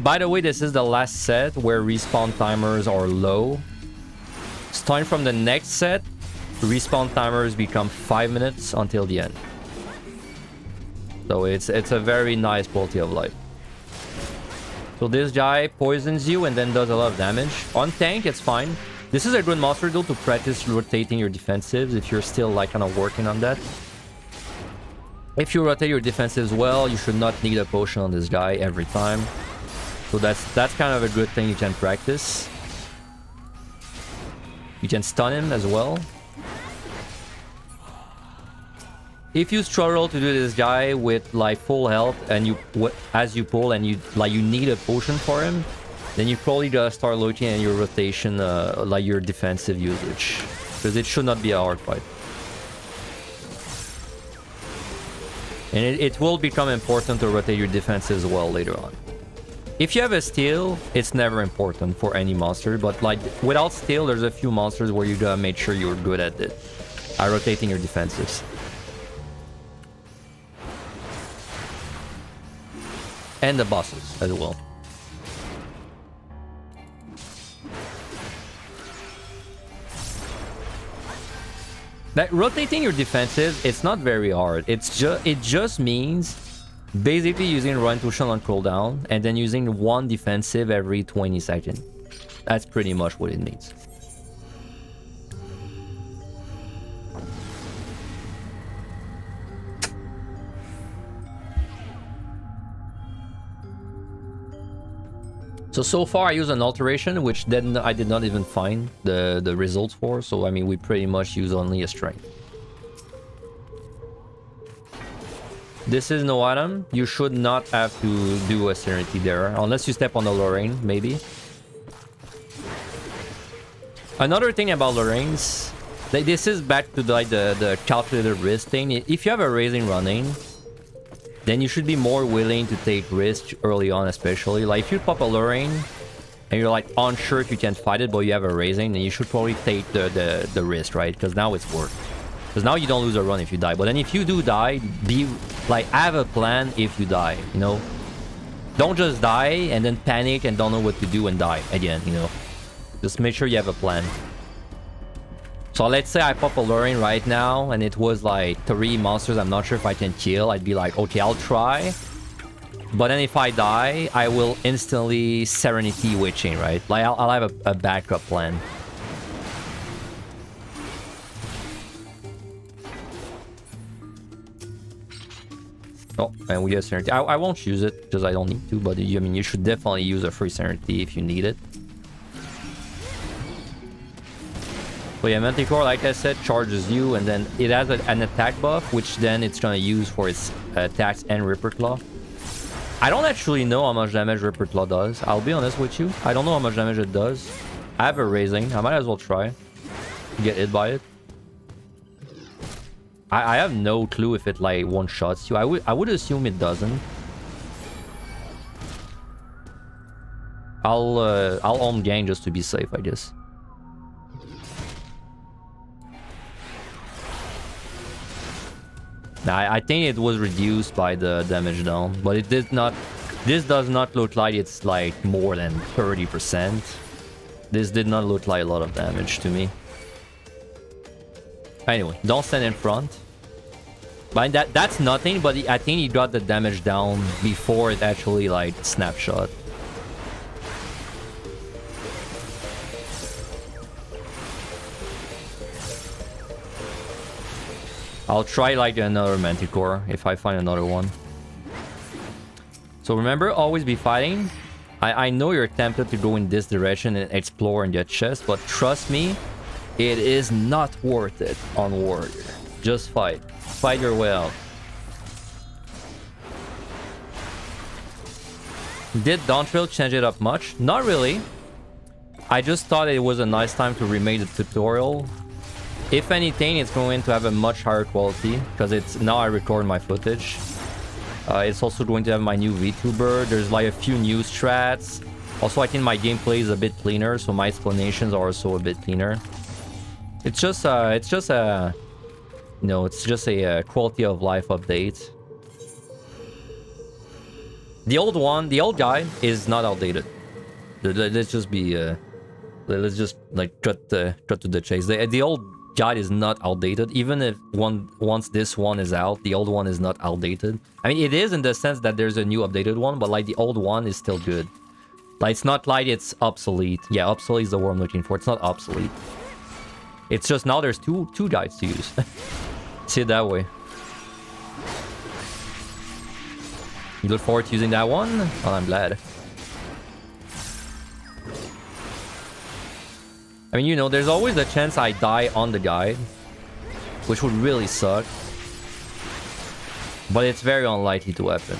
S1: By the way, this is the last set where respawn timers are low. Starting from the next set, respawn timers become 5 minutes until the end. So it's a very nice quality of life. So this guy poisons you and then does a lot of damage. On tank, it's fine. This is a good monster though to practice rotating your defensives if you're still like kind of working on that. If you rotate your defensives well, you should not need a potion on this guy every time. So that's kind of a good thing you can practice. You can stun him as well. If you struggle to do this guy with like full health and you as you pull and you need a potion for him, then you probably gotta start looking at your rotation, like your defensive usage, because it should not be a hard fight. And it will become important to rotate your defense as well later on. If you have a steal, it's never important for any monster, but like without steal, there's a few monsters where you gotta make sure you're good at it, at rotating your defenses. And the bosses as well. That rotating your defenses, it's not very hard. It just means basically using run potion on cooldown and then using one defensive every 20 seconds. That's pretty much what it means. So far I use an alteration, which then I did not even find the results for. So I mean, we pretty much use only a strength. This is no item. You should not have to do a Serenity there, unless you step on the Lorraine, maybe. Another thing about Lorraines, like this is back to the calculated risk thing. If you have a raising running, then you should be more willing to take risks early on, especially. Like if you pop a Lorraine and you're like unsure if you can fight it, but you have a raising, then you should probably take the risk, right? Because now it's worth. Because now you don't lose a run if you die. But then if you do die, be like, have a plan if you die, you know? Don't just die and then panic and don't know what to do and die again, you know? Just make sure you have a plan. So let's say I pop a Lorraine right now and it was like 3 monsters I'm not sure if I can kill. I'd be like, okay, I'll try. But then if I die, I will instantly Serenity Witching, right? Like I'll have a backup plan. Oh, and we get Serenity. I won't use it because I don't need to, but I mean, you should definitely use a free Serenity if you need it. So yeah, Manticore, like I said, charges you, and then it has an attack buff, which then it's gonna use for its attacks and Ripper Claw. I don't actually know how much damage Ripper Claw does. I'll be honest with you. I don't know how much damage it does. I have a raising. I might as well try to get hit by it. I have no clue if it like one-shots you. I would assume it doesn't. I'll on gang just to be safe, I guess. Now, I think it was reduced by the damage down, but it did not This does not look like it's like more than 30%. This did not look like a lot of damage to me. Anyway, don't stand in front. But that's nothing, but I think he got the damage down before it actually like snapshot. I'll try like another Manticore if I find another one. So remember, always be fighting. I know you're tempted to go in this direction and explore and get chests, but trust me, it is not worth it on Warrior. Just fight. Fight your way out. Did Dawntrail change it up much? Not really. I just thought it was a nice time to remake the tutorial. If anything, it's going to have a much higher quality because it's now I record my footage. It's also going to have my new VTuber. There's like a few new strats. Also, I think my gameplay is a bit cleaner, so my explanations are also a bit cleaner. It's just a quality of life update. The old guy is not outdated. Let's just be, let's just like cut to the chase. The old guide is not outdated. Even if once this one is out, the old one is not outdated. I mean, it is in the sense that there's a new updated one, but like the old one is still good. Like it's not like it's obsolete. Yeah, obsolete is the word I'm looking for. It's not obsolete. It's just now there's two guides to use. See it that way. You look forward to using that one? Well, I'm glad. I mean, you know, there's always a chance I die on the guide, which would really suck. But it's very unlikely to happen.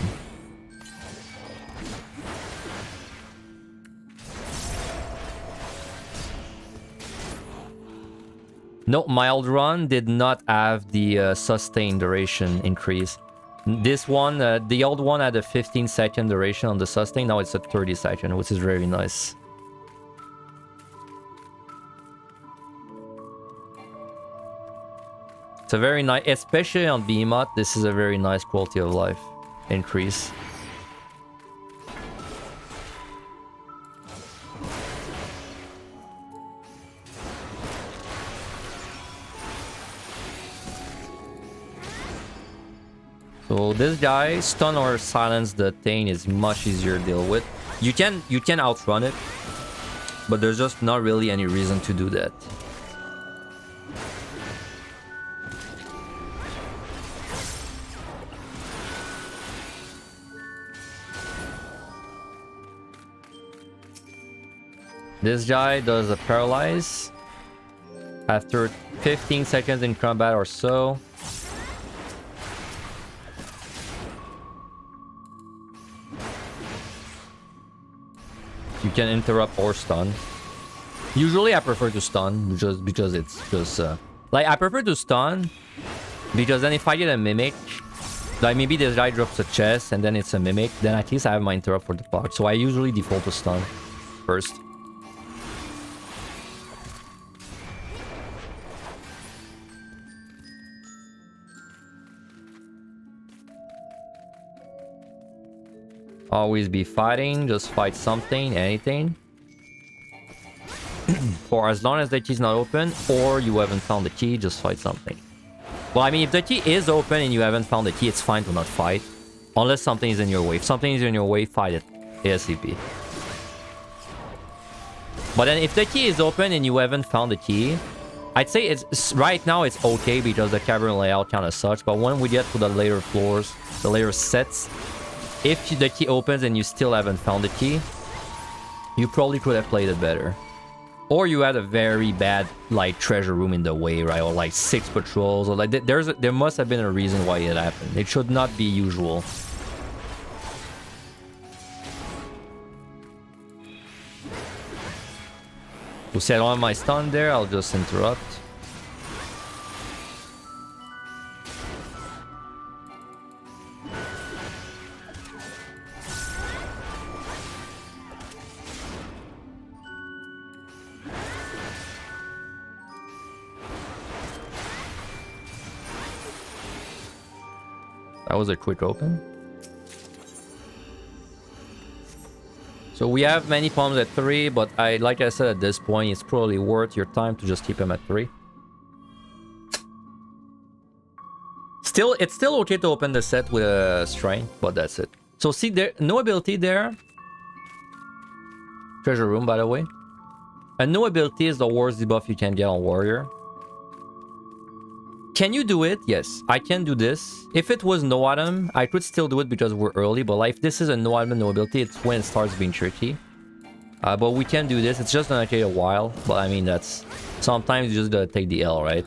S1: No, Mild Run did not have the sustain duration increase. This one, the old one had a 15-second duration on the sustain. Now it's a 30-second, which is very nice. It's a very nice, especially on Behemoth, this is a very nice quality of life increase. So this guy, stun or silence the thing is much easier to deal with. You can outrun it, but there's just not really any reason to do that. This guy does a paralyze after 15 seconds in combat or so. You can interrupt or stun. Usually I prefer to stun just because it's just like I prefer to stun because then if I get a mimic, like maybe this guy drops a chest and then it's a mimic, then at least I have my interrupt for the block. So I usually default to stun first. Always be fighting, just fight something, anything. For as long as the key's not open, or you haven't found the key, just fight something. Well, I mean, if the key is open and you haven't found the key, it's fine to not fight. Unless something is in your way. If something is in your way, fight it. ASAP. But then if the key is open and you haven't found the key, I'd say it's right now it's okay because the cavern layout kind of sucks. But when we get to the later floors, the later sets, if the key opens and you still haven't found the key, you probably could have played it better. Or you had a very bad, like, treasure room in the way, right? Or, like, 6 patrols. Or, like, there must have been a reason why it happened. It should not be usual. To set on my stun there, I'll just interrupt. That was a quick open. So we have many palms at 3, but like I said, at this point, it's probably worth your time to just keep him at 3. Still, it's still okay to open the set with a strain, but that's it. So see, there no ability there. Treasure room, by the way. And no ability is the worst debuff you can get on warrior. Can you do it? Yes, I can do this. If it was no item, I could still do it because we're early. But like, if this is a no item, no ability, it's when it starts being tricky. But we can do this. It's just gonna take a while. But I mean, that's sometimes you just gotta take the L, right?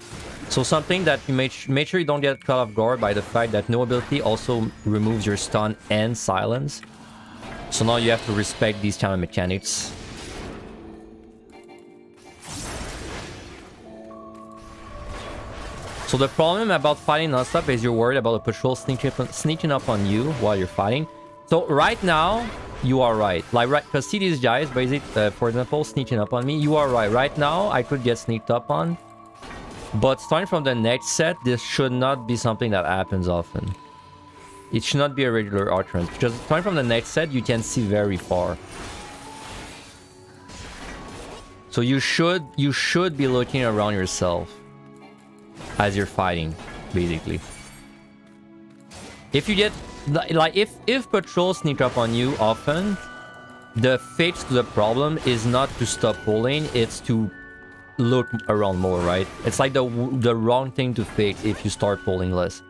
S1: So something that you make sure you don't get caught off guard by the fact that no ability also removes your stun and silence. So now you have to respect these kind of mechanics. So the problem about fighting non-stop is you're worried about a patrol sneaking up on you while you're fighting. So right now, you are right. Like, right, because see these guys, basically, for example, sneaking up on me. You are right. Right now, I could get sneaked up on. But starting from the next set, this should not be something that happens often. It should not be a regular occurrence. Because starting from the next set, you can see very far. So you should be looking around yourself as you're fighting, basically. If you get, like, if patrols sneak up on you often, the fix to the problem is not to stop pulling, it's to look around more, right? It's like the wrong thing to fix if you start pulling less.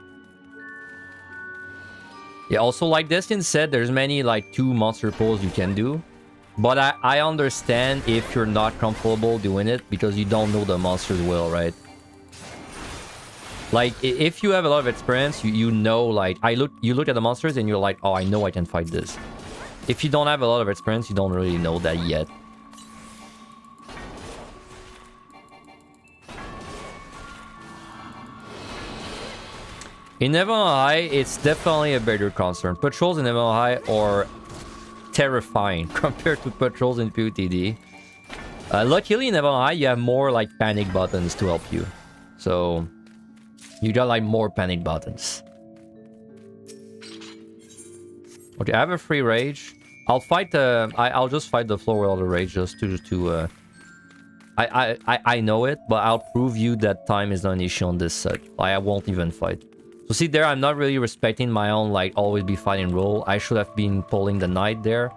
S1: Yeah, also, like Destin said, there's many, like, 2 monster pulls you can do. But I understand if you're not comfortable doing it because you don't know the monsters well, right? Like, if you have a lot of experience, you know, like, you look at the monsters and you're like, oh, I know I can fight this. If you don't have a lot of experience, you don't really know that yet. In F1 High, it's definitely a bigger concern. Patrols in F1 High are terrifying compared to patrols in PotD. Luckily, in F1 High, you have more, like, panic buttons to help you. So you got, like, more panic buttons. Okay, I have a free rage. I'll fight the... I'll just fight the floor without the rage just to I know it, but I'll prove you that time is not an issue on this set. Like, I won't even fight. So see there, I'm not really respecting my own, like, always be fighting role. I should have been pulling the knight there.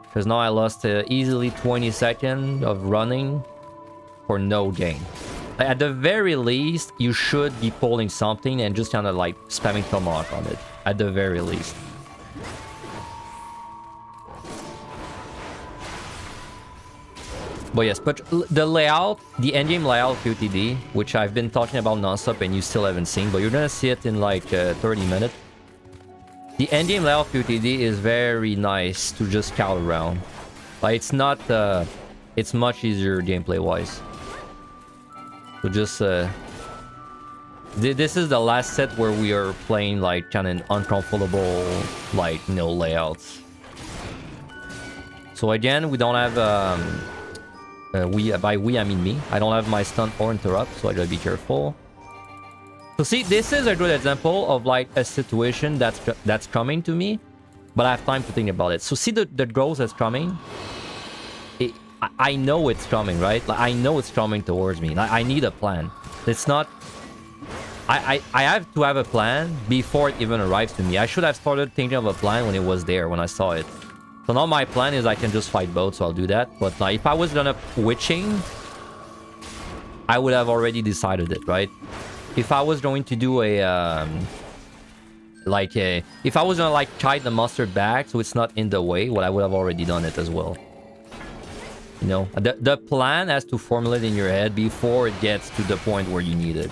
S1: Because now I lost easily 20 seconds of running for no gain. Like, at the very least, you should be pulling something and just kind of, like, spamming tomahawk on it. At the very least. But yes, but the layout, the endgame layout of PotD, which I've been talking about non-stop and you still haven't seen, but you're gonna see it in like 30 minutes. The endgame layout of PotD is very nice to just scout around. Like, it's not, it's much easier gameplay-wise. So just, this is the last set where we are playing like kind of uncomfortable, like, you know, layouts. So again, we don't have, by we I mean me. I don't have my stun or interrupt, so I gotta be careful. So see, this is a good example of like a situation that's coming to me, but I have time to think about it. So see the growth that's coming. I know it's coming, right? Like, I know it's coming towards me. Like, I need a plan. It's not... I have to have a plan before it even arrives to me. I should have started thinking of a plan when it was there, when I saw it. So now my plan is I can just fight both, so I'll do that. But like, if I was gonna witching, I would have already decided it, right? If I was going to do a if I was gonna like kite the mustard back so it's not in the way, well, I would have already done it as well. You know, the plan has to formulate in your head before it gets to the point where you need it.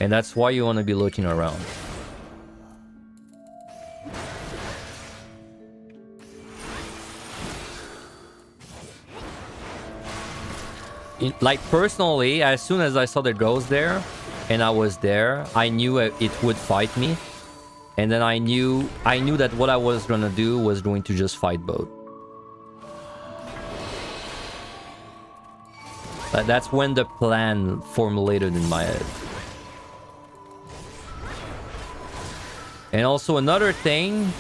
S1: And that's why you want to be looking around. Like, personally, as soon as I saw the ghost there and I was there, I knew it would fight me. And then I knew that what I was gonna do was going to just fight both. But that's when the plan formulated in my head. And also another thing,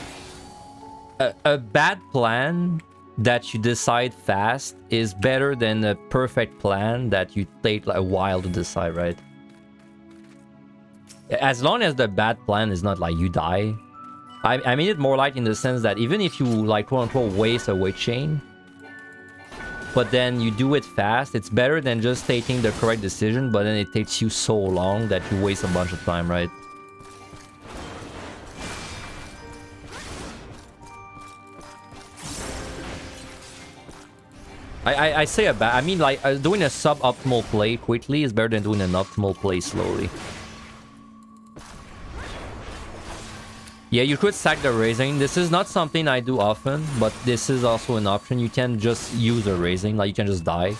S1: a bad plan that you decide fast is better than a perfect plan that you take like a while to decide, right? As long as the bad plan is not like you die. I mean it more like in the sense that even if you like quote-unquote waste a weight chain, but then you do it fast, it's better than just taking the correct decision, but then it takes you so long that you waste a bunch of time, right? I say a bad... I mean, like, doing a suboptimal play quickly is better than doing an optimal play slowly. Yeah, you could sack the raising. This is not something I do often, but this is also an option. You can just use a raising, like you can just die.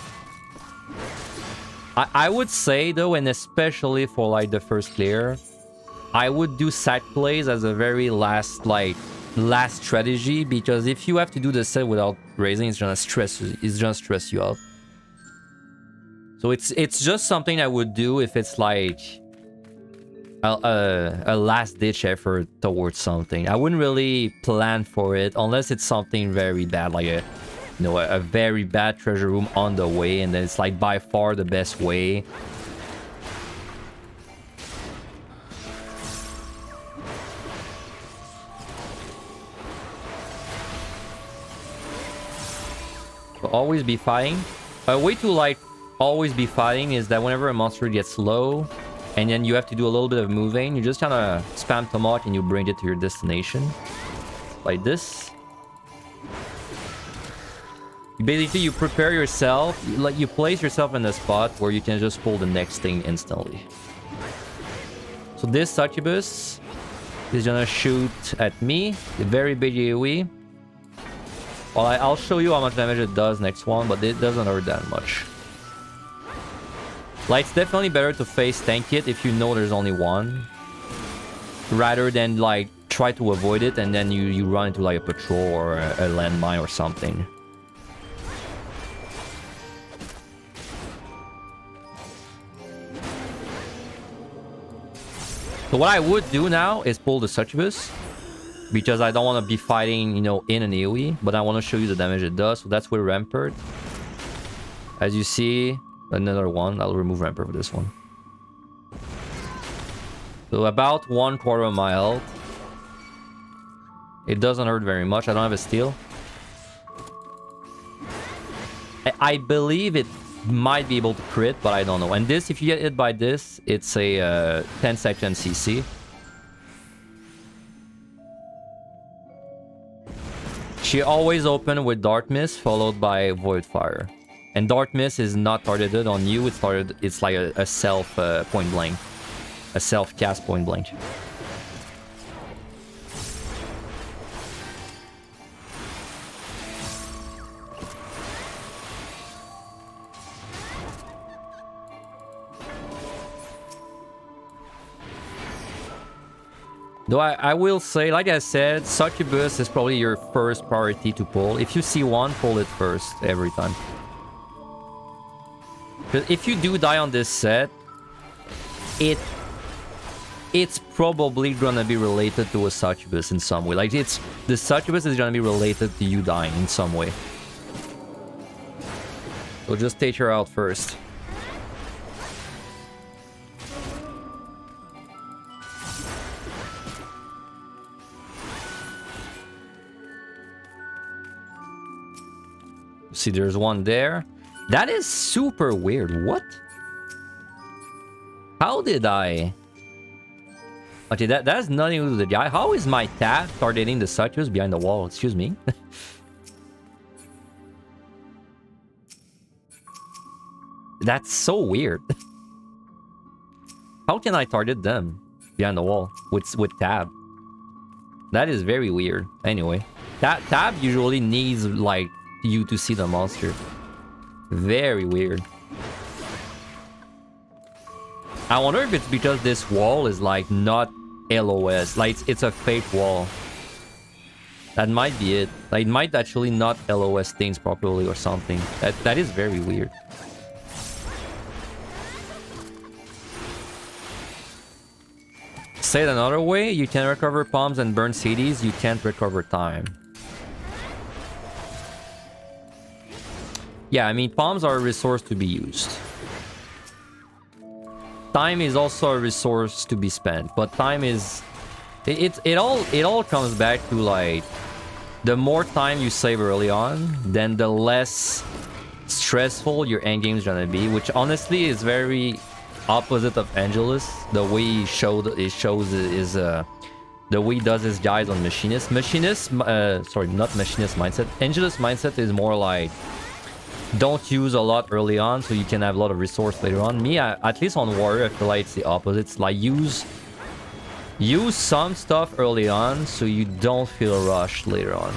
S1: I would say though, and especially for like the first clear, I would do sack plays as a very last strategy, because if you have to do the set without raising, it's gonna stress you out. So it's just something I would do if it's like a last-ditch effort towards something. I wouldn't really plan for it unless it's something very bad, like a very bad treasure room on the way, and then it's like by far the best way. So always be fighting. A way to like always be fighting is that whenever a monster gets low, and then you have to do a little bit of moving, you just kind of spam Tomahawk and you bring it to your destination. Like this. Basically, you prepare yourself, you place yourself in a spot where you can just pull the next thing instantly. So this Succubus is gonna shoot at me, a very big AoE. Well, I'll show you how much damage it does next one, but it doesn't hurt that much. Like, it's definitely better to face tank it if you know there's only one, rather than like try to avoid it and then you run into like a patrol or a landmine or something. So what I would do now is pull the Succubus, because I don't want to be fighting, you know, in an AoE, but I want to show you the damage it does. So that's with Rampart. As you see, another one. I'll remove Rampart for this one. So about 1/4 of my health. It doesn't hurt very much. I don't have a steal. I believe it might be able to crit, but I don't know. And this, if you get hit by this, it's a 10-second CC. She always open with Dark Mist followed by Void Fire. And Dark Mist is not targeted on you, it's like a self point blank. A self cast point blank. Though I will say, like I said, Succubus is probably your first priority to pull. If you see one, pull it first every time. Because if you do die on this set, it's probably gonna be related to a Succubus in some way. Like the Succubus is gonna be related to you dying in some way. So just take her out first. See, there's one there. That is super weird. What? How did I... Okay, that has nothing to do with the guy. How is my tab targeting the Succubus behind the wall? Excuse me. That's so weird. How can I target them behind the wall with tab? That is very weird. Anyway, that tab usually needs like you to see the monster. Very weird. I wonder if it's because this wall is like not LOS, like it's a fake wall. That might be it. Like, it might actually not LOS things properly or something. That is very weird. Say it another way, you can recover palms and burn CDs, you can't recover time. Yeah, I mean, palms are a resource to be used. Time is also a resource to be spent, but time is... It all comes back to, like, the more time you save early on, then the less stressful your endgame is gonna be, which honestly is very opposite of Angelus. The way he shows is the way he does his guys on Machinist. Sorry, not Machinist mindset. Angelus mindset is more like, don't use a lot early on so you can have a lot of resource later on. Me, at least on Warrior, I feel like it's the opposite. It's like use some stuff early on so you don't feel rushed later on.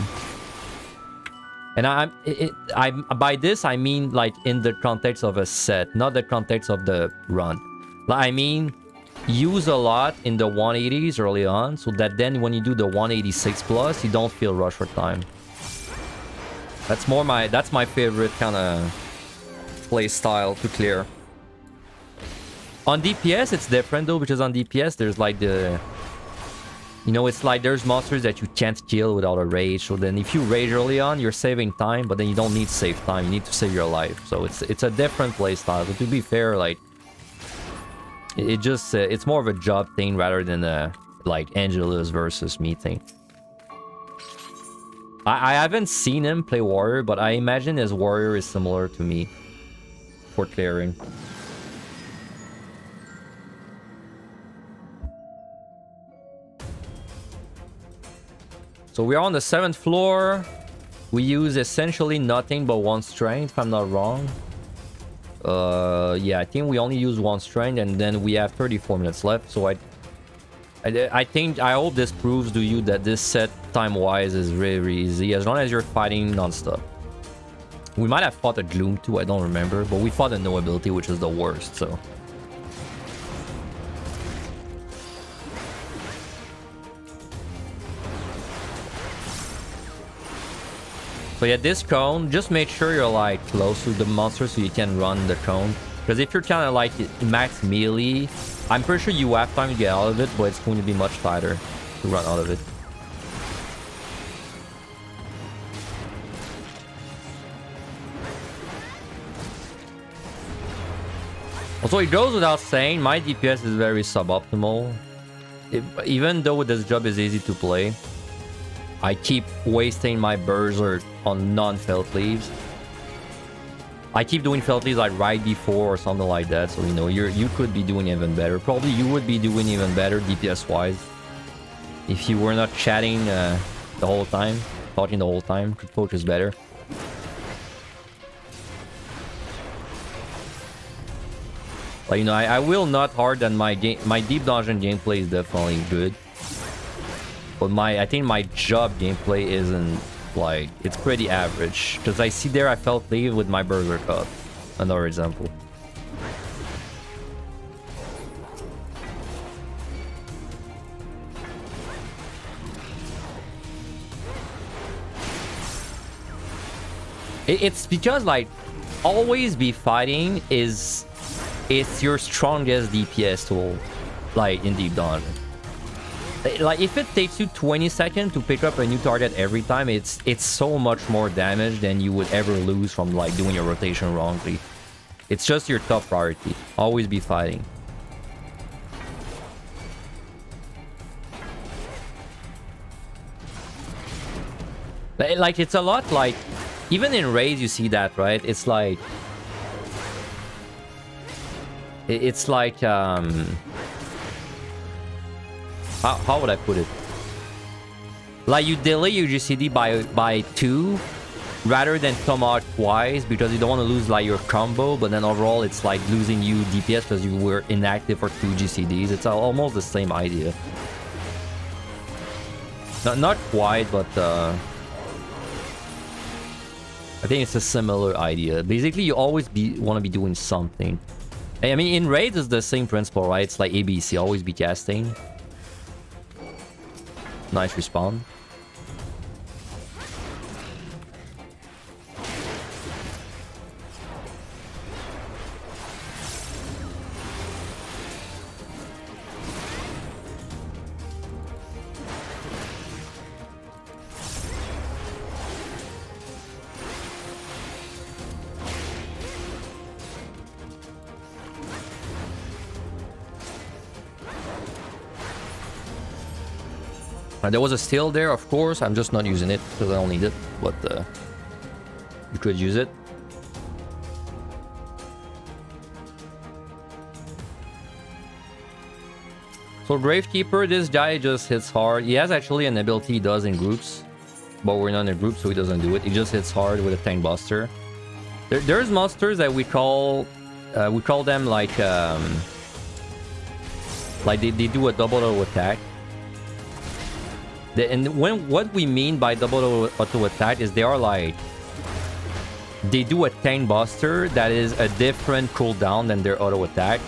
S1: And I by this I mean like in the context of a set, not the context of the run. Like, I mean, use a lot in the 180s early on so that then when you do the 186 plus, you don't feel rushed for time. That's my favorite kind of play style to clear. On DPS it's different though, because on DPS there's like the... You know, it's like there's monsters that you can't kill without a rage. So then if you rage early on, you're saving time, but then you don't need to save time. You need to save your life. So it's a different playstyle. But to be fair, like, it just... it's more of a job thing rather than a, like, Angelus versus me thing. I haven't seen him play Warrior, but I imagine his Warrior is similar to me for clearing. So we are on the 7th floor. We use essentially nothing but 1 strength, if I'm not wrong. Yeah, I think we only use 1 strength, and then we have 34 minutes left. So I hope this proves to you that this set time-wise is very easy, as long as you're fighting non-stop. We might have fought a Gloom too, I don't remember, but we fought a no ability, which is the worst, so... So yeah, this cone, just make sure you're like close to the monster so you can run the cone. Because if you're kind of like max melee, I'm pretty sure you have time to get out of it, but it's going to be much tighter to run out of it. Also, it goes without saying, my DPS is very suboptimal. Even though this job is easy to play, I keep wasting my Berserk on non-felt leaves. I keep doing felt leaves like right before or something like that, so you know, you could be doing even better. Probably you would be doing even better DPS wise if you were not chatting the whole time, talking the whole time. Could focus better. Like, you know, I will not hard that my deep dungeon gameplay is definitely good. But I think my job gameplay isn't, like, it's pretty average. Because I see there I felt leave with my burger cup. Another example. It's because, like, always be fighting it's your strongest DPS tool, like, in deep dungeon. Like, if it takes you 20 seconds to pick up a new target every time, it's so much more damage than you would ever lose from, like, doing your rotation wrongly. It's just your top priority. Always be fighting. Like, it's a lot like... Even in raids you see that, right? It's like... It's like, How would I put it? Like, you delay your GCD by 2 rather than tomahawk twice because you don't want to lose, like, your combo, but then overall it's like losing you DPS because you were inactive for 2 GCDs. It's almost the same idea. Not quite, but I think it's a similar idea. Basically, you always want to be doing something. I mean, in raids it's the same principle, right? It's like ABC, always be casting. Nice respawn. There was a steel there, of course. I'm just not using it because I don't need it, but you could use it. So Gravekeeper, this guy just hits hard. He has actually an ability he does in groups, but we're not in a group, so he doesn't do it. He just hits hard with a tank buster. There's monsters that we call them like they do a double auto attack. What we mean by double auto attack is they do a tank buster that is a different cooldown than their auto attack.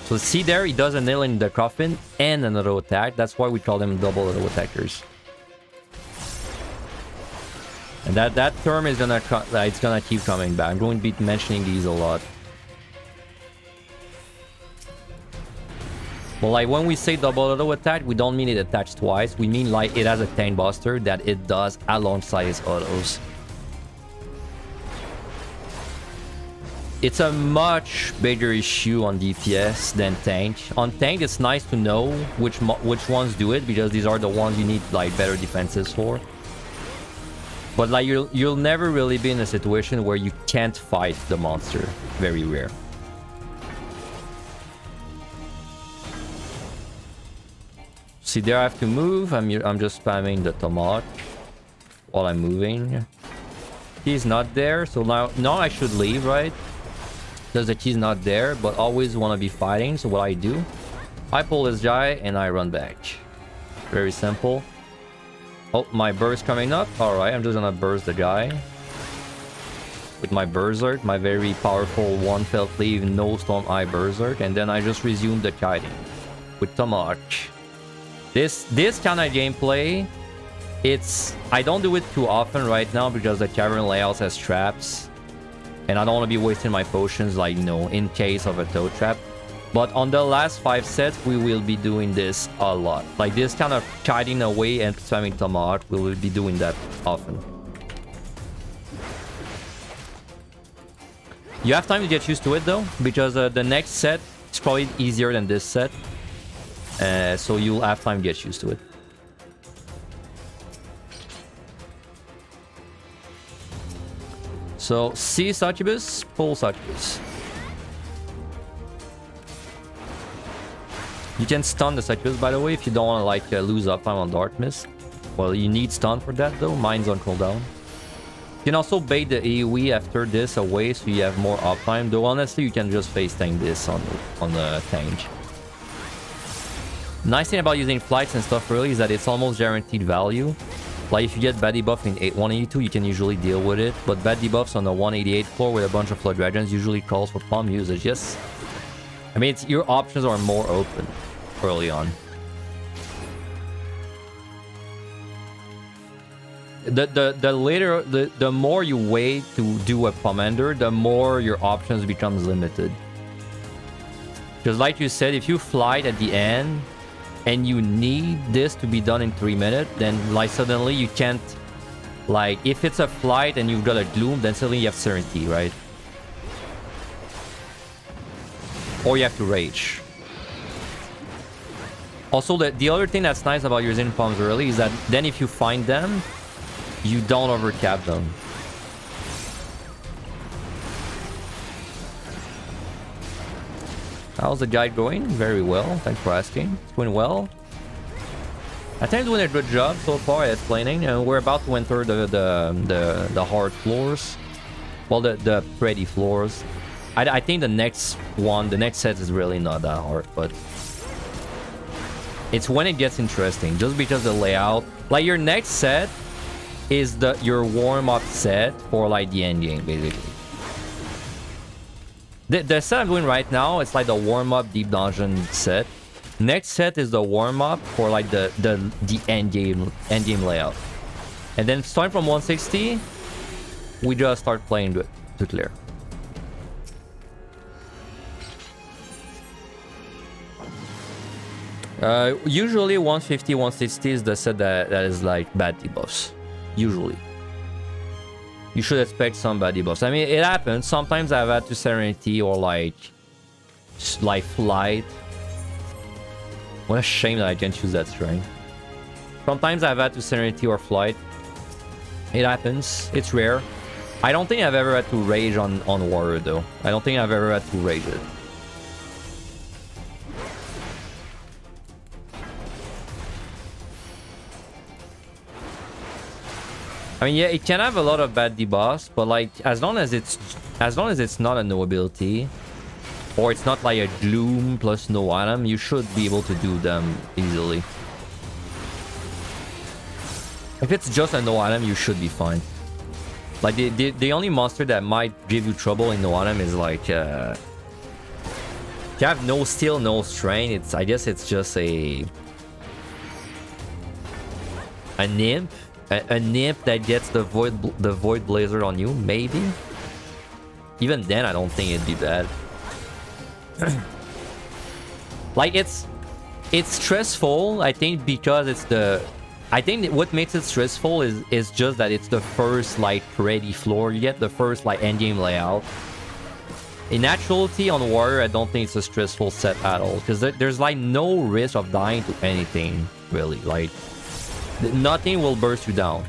S1: So see there, he does a nail in the coffin and an auto attack. That's why we call them double auto attackers. And that term is gonna keep coming back. I'm going to be mentioning these a lot. But like when we say double auto attack, we don't mean it attacks twice. We mean like it has a tank buster that it does alongside its autos. It's a much bigger issue on DPS than tank. On tank, it's nice to know which ones do it, because these are the ones you need like better defenses for. But like you'll never really be in a situation where you can't fight the monster. Very rare. See there, I have to move. I'm just spamming the tomahawk while I'm moving. He's not there, so now I should leave, right? Because the key's not there, but always want to be fighting. So what I do, I pull this guy and I run back. Very simple. Oh, my burst coming up. Alright, I'm just gonna burst the guy with my berserk, my very powerful one felt leave, no storm eye berserk, and then I just resume the kiting with tomahawk. This kind of gameplay, I don't do it too often right now because the cavern layouts has traps. And I don't want to be wasting my potions, like, you know, in case of a toad trap. But on the last 5 sets, we will be doing this a lot. Like, this kind of kiting away and spamming tomahawk, we will be doing that often. You have time to get used to it, though, because the next set is probably easier than this set. So you'll have time to get used to it. So, see Succubus, pull Succubus. You can stun the Succubus, by the way, if you don't want to like lose uptime on Dark Mist. Well, you need stun for that, though. Mine's on cooldown. You can also bait the AoE after this away, so you have more uptime. Though, honestly, you can just face tank this on the tank. Nice thing about using flights and stuff really is that it's almost guaranteed value. Like if you get bad debuff in 182, you can usually deal with it. But bad debuffs on the 188 floor with a bunch of Flood Dragons usually calls for palm usage. Yes, I mean, your options are more open early on. The more you wait to do a Pomander, the more your options becomes limited. Because like you said, if you flight at the end and you need this to be done in 3 minutes, then like suddenly you can't, like if it's a flight and you've got a Gloom, then suddenly you have Serenity, right? Or you have to Rage. Also, the other thing that's nice about using Palms early is that then if you find them, you don't overcap them. How's the guide going? Very well. Thanks for asking. It's going well. I think it's doing a good job so far at explaining. We're about to enter the hard floors. Well, the pretty floors. I think the next set is really not that hard, but it's when it gets interesting. Just because the layout, like your next set is your warm-up set for like the end game, basically. The set I'm doing right now, it's like the warm-up deep dungeon set. Next set is the warm-up for like the end game layout. And then starting from 160, we just start playing to clear. Usually 150, 160 is the set that is like bad debuffs. Usually. You should expect some bad debuffs. I mean, it happens. Sometimes I've had to Serenity or like Flight. What a shame that I can't choose that strength. Sometimes I've had to Serenity or Flight. It happens. It's rare. I don't think I've ever had to Rage on Warrior, though. I don't think I've ever had to Rage it. I mean, yeah, it can have a lot of bad debuffs, but like, as long as it's not a no ability, or it's not like a Gloom plus no item, you should be able to do them easily. If it's just a no item, you should be fine. Like, the only monster that might give you trouble in no item is like, if you have no steel, no strain, I guess it's just a nymph. A nymph that gets the void blazer on you, maybe. Even then, I don't think it'd be bad. Like, it's stressful, I think, because it's the... I think what makes it stressful is just that it's the first, like, ready floor. You get the first, like, endgame layout. In actuality, on Warrior, I don't think it's a stressful set at all. Because there's, like, no risk of dying to anything, really. Like, nothing will burst you down.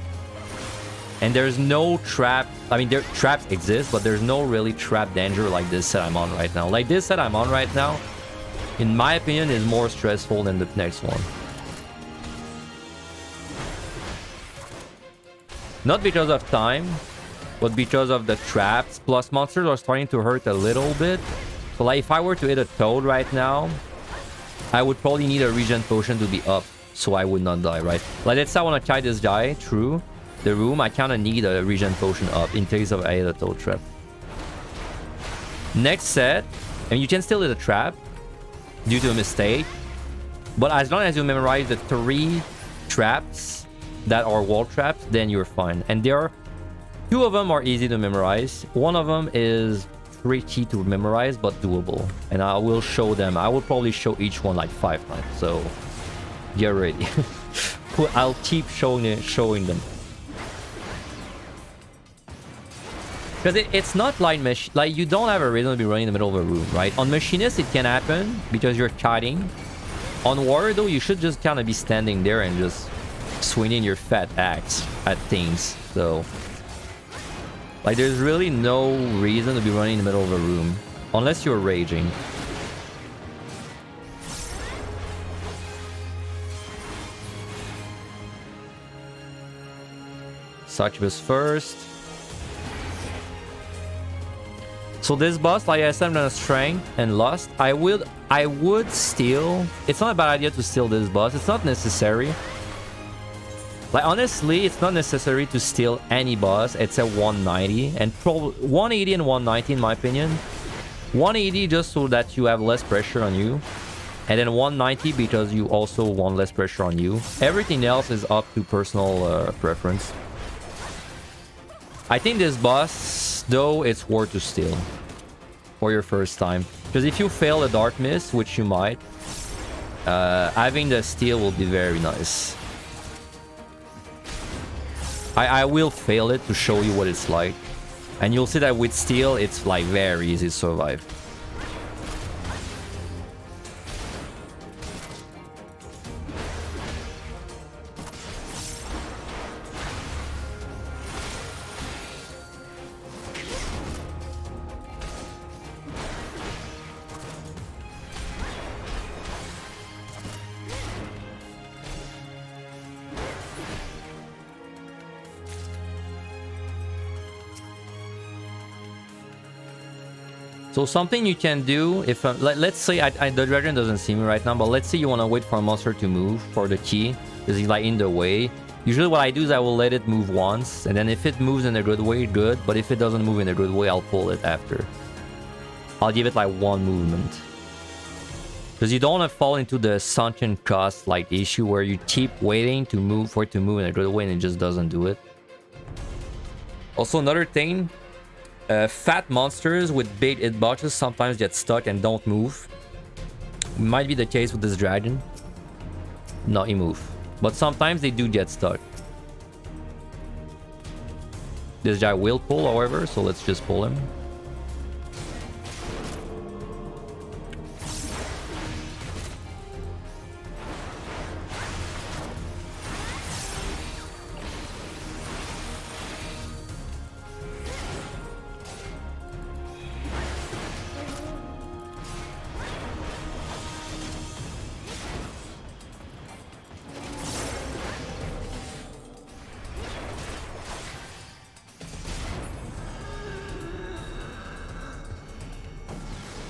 S1: And there's no trap. I mean, traps exist, but there's no really trap danger like this set I'm on right now. Like, this set I'm on right now, in my opinion, is more stressful than the next one. Not because of time, but because of the traps. Plus, monsters are starting to hurt a little bit. So, like, if I were to hit a Toad right now, I would probably need a regen potion to be up, so I would not die, right? Like, let's say I want to kite this guy through the room. I kind of need a regen potion up in case of I hit a Toad trap. Next set, and you can still hit a trap due to a mistake. But as long as you memorize the 3 traps that are wall traps, then you're fine. And there are 2 of them are easy to memorize. One of them is tricky to memorize, but doable. And I will show them. I will probably show each one like 5 times. So get ready. I'll keep showing them. Because it's not like you don't have a reason to be running in the middle of a room, right? On Machinist, it can happen because you're kiting. On Warrior, though, you should just kind of be standing there and just swinging your fat axe at things. So, like, there's really no reason to be running in the middle of a room unless you're raging. Succubus first. So this boss, like I said, I'm gonna strength and lust. I would steal. It's not a bad idea to steal this boss. It's not necessary. Like, honestly, it's not necessary to steal any boss. It's a 190 and probably 180 and 190 in my opinion. 180 just so that you have less pressure on you, and then 190 because you also want less pressure on you. Everything else is up to personal preference. I think this boss, though, it's worth to steal for your first time. Because if you fail a Dark Mist, which you might, having the steal will be very nice. I will fail it to show you what it's like. And you'll see that with steal, it's like very easy to survive. So something you can do, if let's say the dragon doesn't see me right now, but let's say you want to wait for a monster to move for the key because he's like in the way. Usually what I do is I will let it move once, and then if it moves in a good way, good. But if it doesn't move in a good way, I'll pull it after. I'll give it like 1 movement. Because you don't want to fall into the sunken cost like issue where you keep waiting to move for it to move in a good way and it just doesn't do it. Also, another thing, fat monsters with big hitboxes sometimes get stuck and don't move. Might be the case with this dragon. No, he moved. But sometimes they do get stuck. This guy will pull, however, so let's just pull him.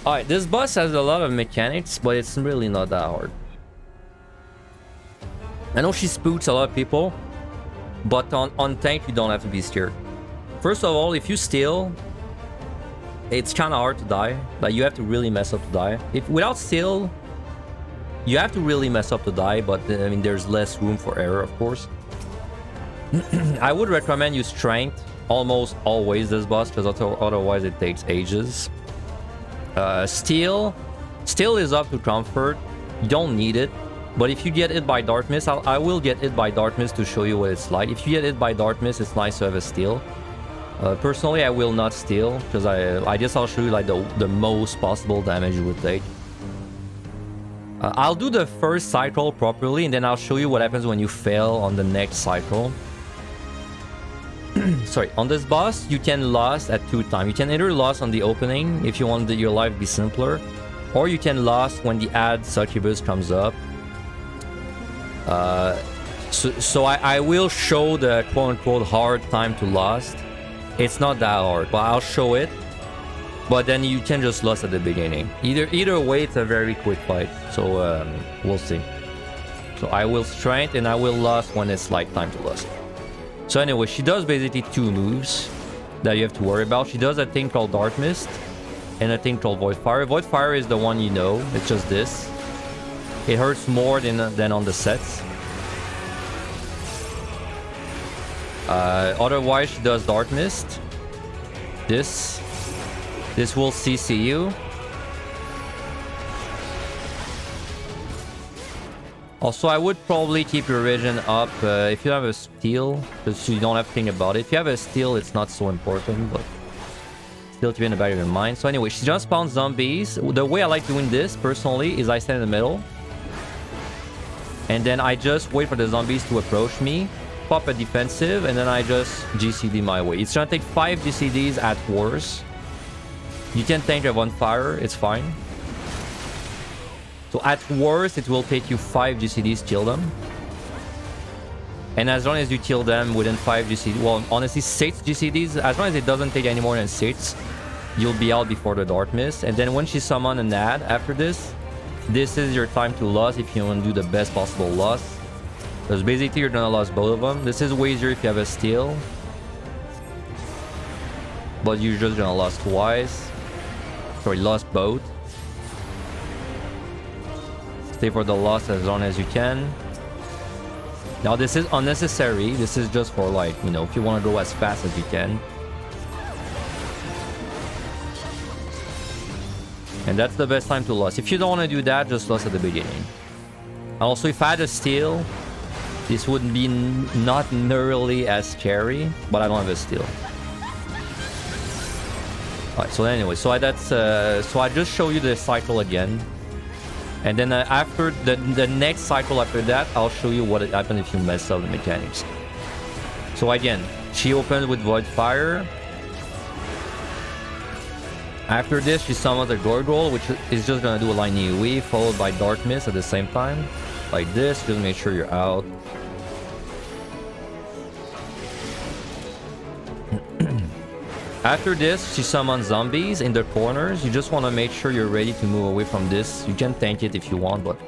S1: Alright, this boss has a lot of mechanics, but it's really not that hard. I know she spooks a lot of people, but on tank you don't have to be scared. First of all, if you steal, it's kind of hard to die. Like, you have to really mess up to die. If without steal, you have to really mess up to die, but I mean, there's less room for error, of course. I would recommend you strength almost always this boss, because otherwise it takes ages. Steal is up to comfort. You don't need it. But if you get hit by Dark Mist, I will get hit by Dark Mist to show you what it's like. If you get hit by Dark Mist, it's nice to have a steal. Personally, I will not steal, because I guess I'll show you like the most possible damage you would take. I'll do the first cycle properly, and then I'll show you what happens when you fail on the next cycle. Sorry, on this boss, you can lost at 2 times. You can either lost on the opening, if you want your life to be simpler, or you can lost when the ad Succubus comes up. So I will show the quote-unquote hard time to lost. It's not that hard, but I'll show it. But then you can just lost at the beginning. Either way, it's a very quick fight. So we'll see. So I will strength and I will lost when it's like time to lost. So anyway, she does basically 2 moves that you have to worry about. She does a thing called Dark Mist and a thing called Void Fire. Void Fire is the one you know. It's just this. It hurts more than on the sets. Otherwise, she does Dark Mist. This will CC you. Also, I would probably keep your regen up if you have a steal, because you don't have to think about it. If you have a steal, it's not so important, but still keep it in the back of your mind. So anyway, she just spawns zombies. The way I like doing this, personally, is I stand in the middle. And then I just wait for the zombies to approach me, pop a defensive, and then I just GCD my way. It's gonna take 5 GCDs at worst. You can tank a one fire, it's fine. So at worst, it will take you 5 GCDs to kill them. And as long as you kill them within 5 GCDs, well, honestly, 6 GCDs, as long as it doesn't take any more than 6, you'll be out before the Dark Mist. And then when she summons an ad after this is your time to loss if you want to do the best possible loss. Because basically, you're gonna lose both of them. This is way easier if you have a steal. But you're just gonna lose twice. Sorry, lost both. Stay for the loss as long as you can. Now this is unnecessary. This is just for, like, you know, if you want to go as fast as you can. And that's the best time to loss. If you don't want to do that, just loss at the beginning. Also, if I had a steal, this would be not nearly as scary, but I don't have a steal. Alright, so anyway, so that's so I just show you the cycle again. And then after the next cycle after that, I'll show you what happens if you mess up the mechanics. So again, she opens with Void Fire. After this, she summons a Gargoyle, which is just gonna do a line AoE followed by Dark Mist at the same time. Like this, just make sure you're out. After this, she summons zombies in the corners. You just want to make sure you're ready to move away from this. You can tank it if you want, but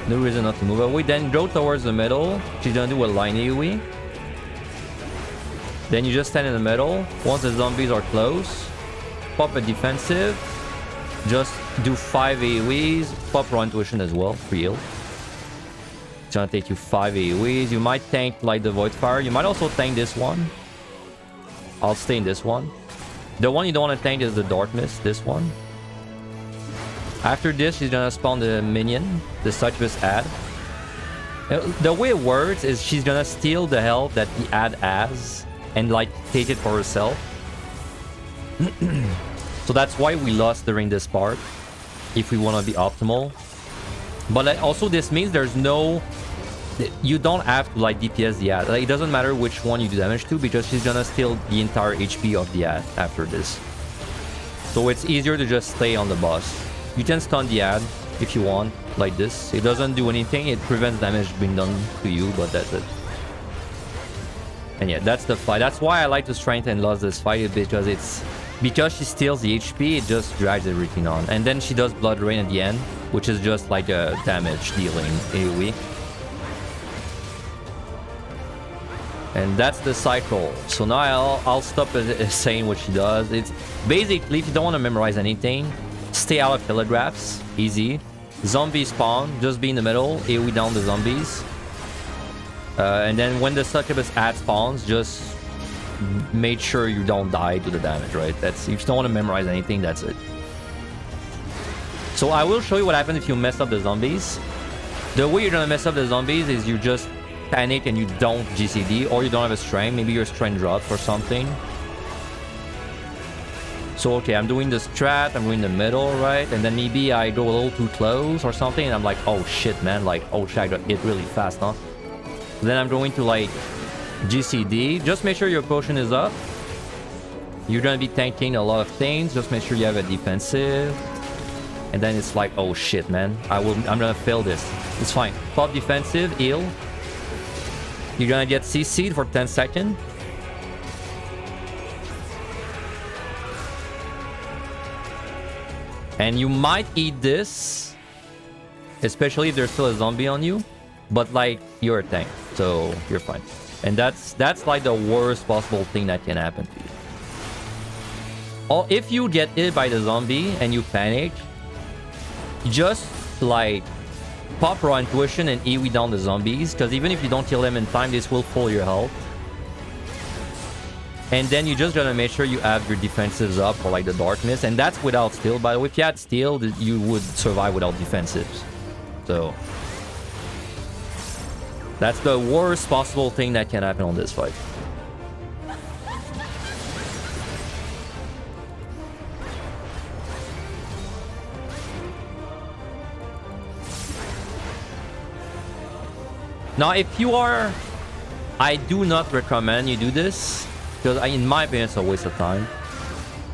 S1: no reason not to move away. Then go towards the middle. She's gonna do a line AoE. Then you just stand in the middle. Once the zombies are close, pop a defensive. Just do 5 AoEs. Pop Raw Intuition as well, for heal. It's gonna take you 5 AoEs. You might tank like the Void Fire. You might also tank this one. I'll stay in this one. The one you don't want to tank is the Dark Mist, this one. After this, she's gonna spawn the minion, the Succubus ad. The way it works is she's gonna steal the health that the ad has and like take it for herself. So that's why we lost during this part, if we want to be optimal. But also this means there's no... You don't have to like DPS the ad. Like, it doesn't matter which one you do damage to, because she's gonna steal the entire HP of the ad after this. So it's easier to just stay on the boss. You can stun the ad if you want, like this. It doesn't do anything. It prevents damage being done to you, but that's it. And yeah, that's the fight. That's why I like to strengthen and loss this fight, because because she steals the HP, it just drags everything on. And then she does Blood Rain at the end, which is just like a damage dealing AoE. And that's the cycle. So now I'll stop saying what she does. It's basically, if you don't want to memorize anything, stay out of telegraphs. Easy. Zombie spawn, just be in the middle, AoE down the zombies. And then when the Succubus ad spawns, just make sure you don't die to the damage, right? That's, if you don't want to memorize anything, that's it. So I will show you what happens if you mess up the zombies. The way you're gonna mess up the zombies is you just panic and you don't GCD, or you don't have a strength. Maybe your strength drops or something. So okay, I'm doing the strat, I'm doing the middle, right? And then maybe I go a little too close or something, and I'm like, oh shit, man, like, oh shit, I got hit really fast, huh? Then I'm going to like GCD. Just make sure your potion is up. You're gonna be tanking a lot of things. Just make sure you have a defensive. And then it's like, oh shit, man, I'm gonna fail this. It's fine. Pop defensive, heal. You're gonna get CC'd for 10 seconds. And you might eat this, especially if there's still a zombie on you. But like, you're a tank, so you're fine. And that's like the worst possible thing that can happen to you. Or if you get hit by the zombie and you panic, just like pop raw intuition and AoE down the zombies, because even if you don't kill them in time, this will pull your health. And then you just gotta make sure you have your defensives up for like the darkness, and that's without steal. By the way, if you had steal, you would survive without defensives. So that's the worst possible thing that can happen on this fight. Now, if you are... I do not recommend you do this, because in my opinion, it's a waste of time.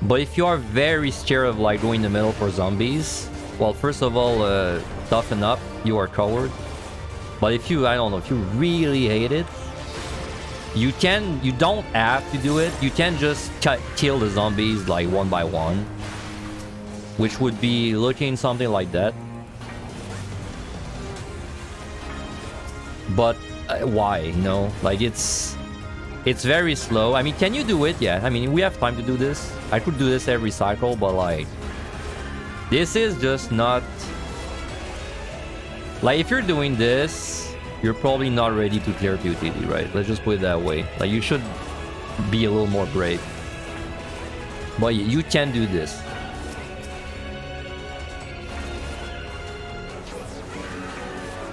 S1: But if you are very scared of like going in the middle for zombies, well, first of all, toughen up. You are a coward. But if you, I don't know, if you really hate it, you don't have to do it. You can just kill the zombies like one by one, which would be looking something like that. But why? You know, like it's very slow. I mean, can you do it? Yeah. I mean, we have time to do this. I could do this every cycle, but like, this is just not... Like, if you're doing this, you're probably not ready to clear POTD, right? Let's just put it that way. Like, you should be a little more brave. But you can do this.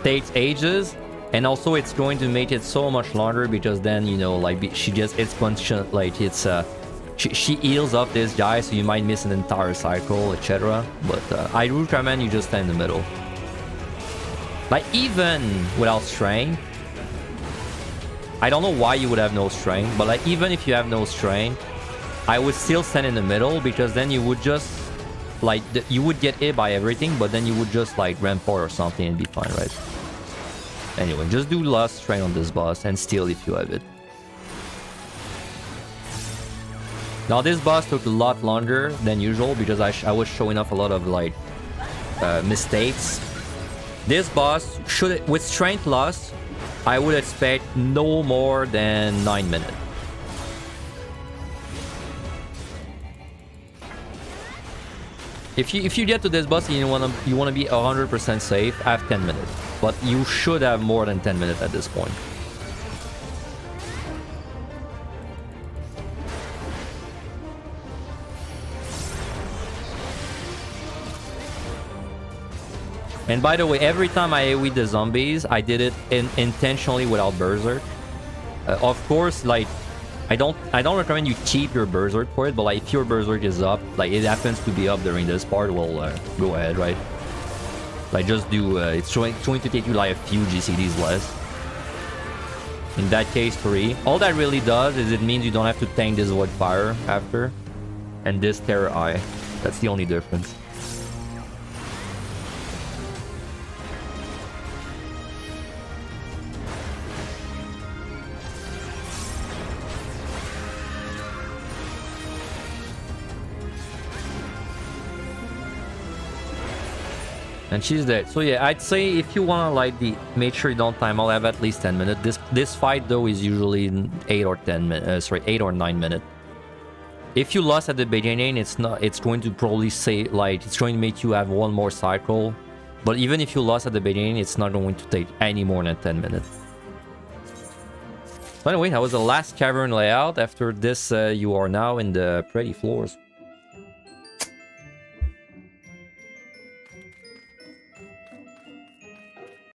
S1: Takes ages, and also it's going to make it so much longer, because then, you know, like, she gets exponential, like, it's she heals up this guy, so you might miss an entire cycle, etc. But I recommend you just stand in the middle. Like, even without strength, I don't know why you would have no strength, but like, even if you have no strength, I would still stand in the middle, because then you would just like, you would get hit by everything, but then you would just like rampart or something and be fine, right? Anyway, just do last strength on this boss and steal if you have it. Now, this boss took a lot longer than usual, because I was showing off a lot of like mistakes. This boss should, with strength loss, I would expect no more than 9 minutes. If you get to this boss and you wanna be 100% safe, have 10 minutes. But you should have more than 10 minutes at this point. And by the way, every time I AoE the zombies, I did it intentionally without Berserk. Of course, like, I don't recommend you keep your Berserk for it, but like, if your Berserk is up, like it happens to be up during this part, well, go ahead, right? Like, just do, it's going to take you like a few GCDs less. In that case, 3. All that really does is it means you don't have to tank this Void Fire after. And this Terror Eye. That's the only difference. And she's dead. So yeah, I'd say if you want to like make sure you don't time, I'll have at least 10 minutes. This fight though is usually 8 or 10 minutes. Sorry, 8 or 9 minutes. If you lost at the beginning, it's going to probably say like it's going to make you have one more cycle. But even if you lost at the beginning, it's not going to take any more than 10 minutes. So anyway, that was the last cavern layout. After this, you are now in the pretty floors.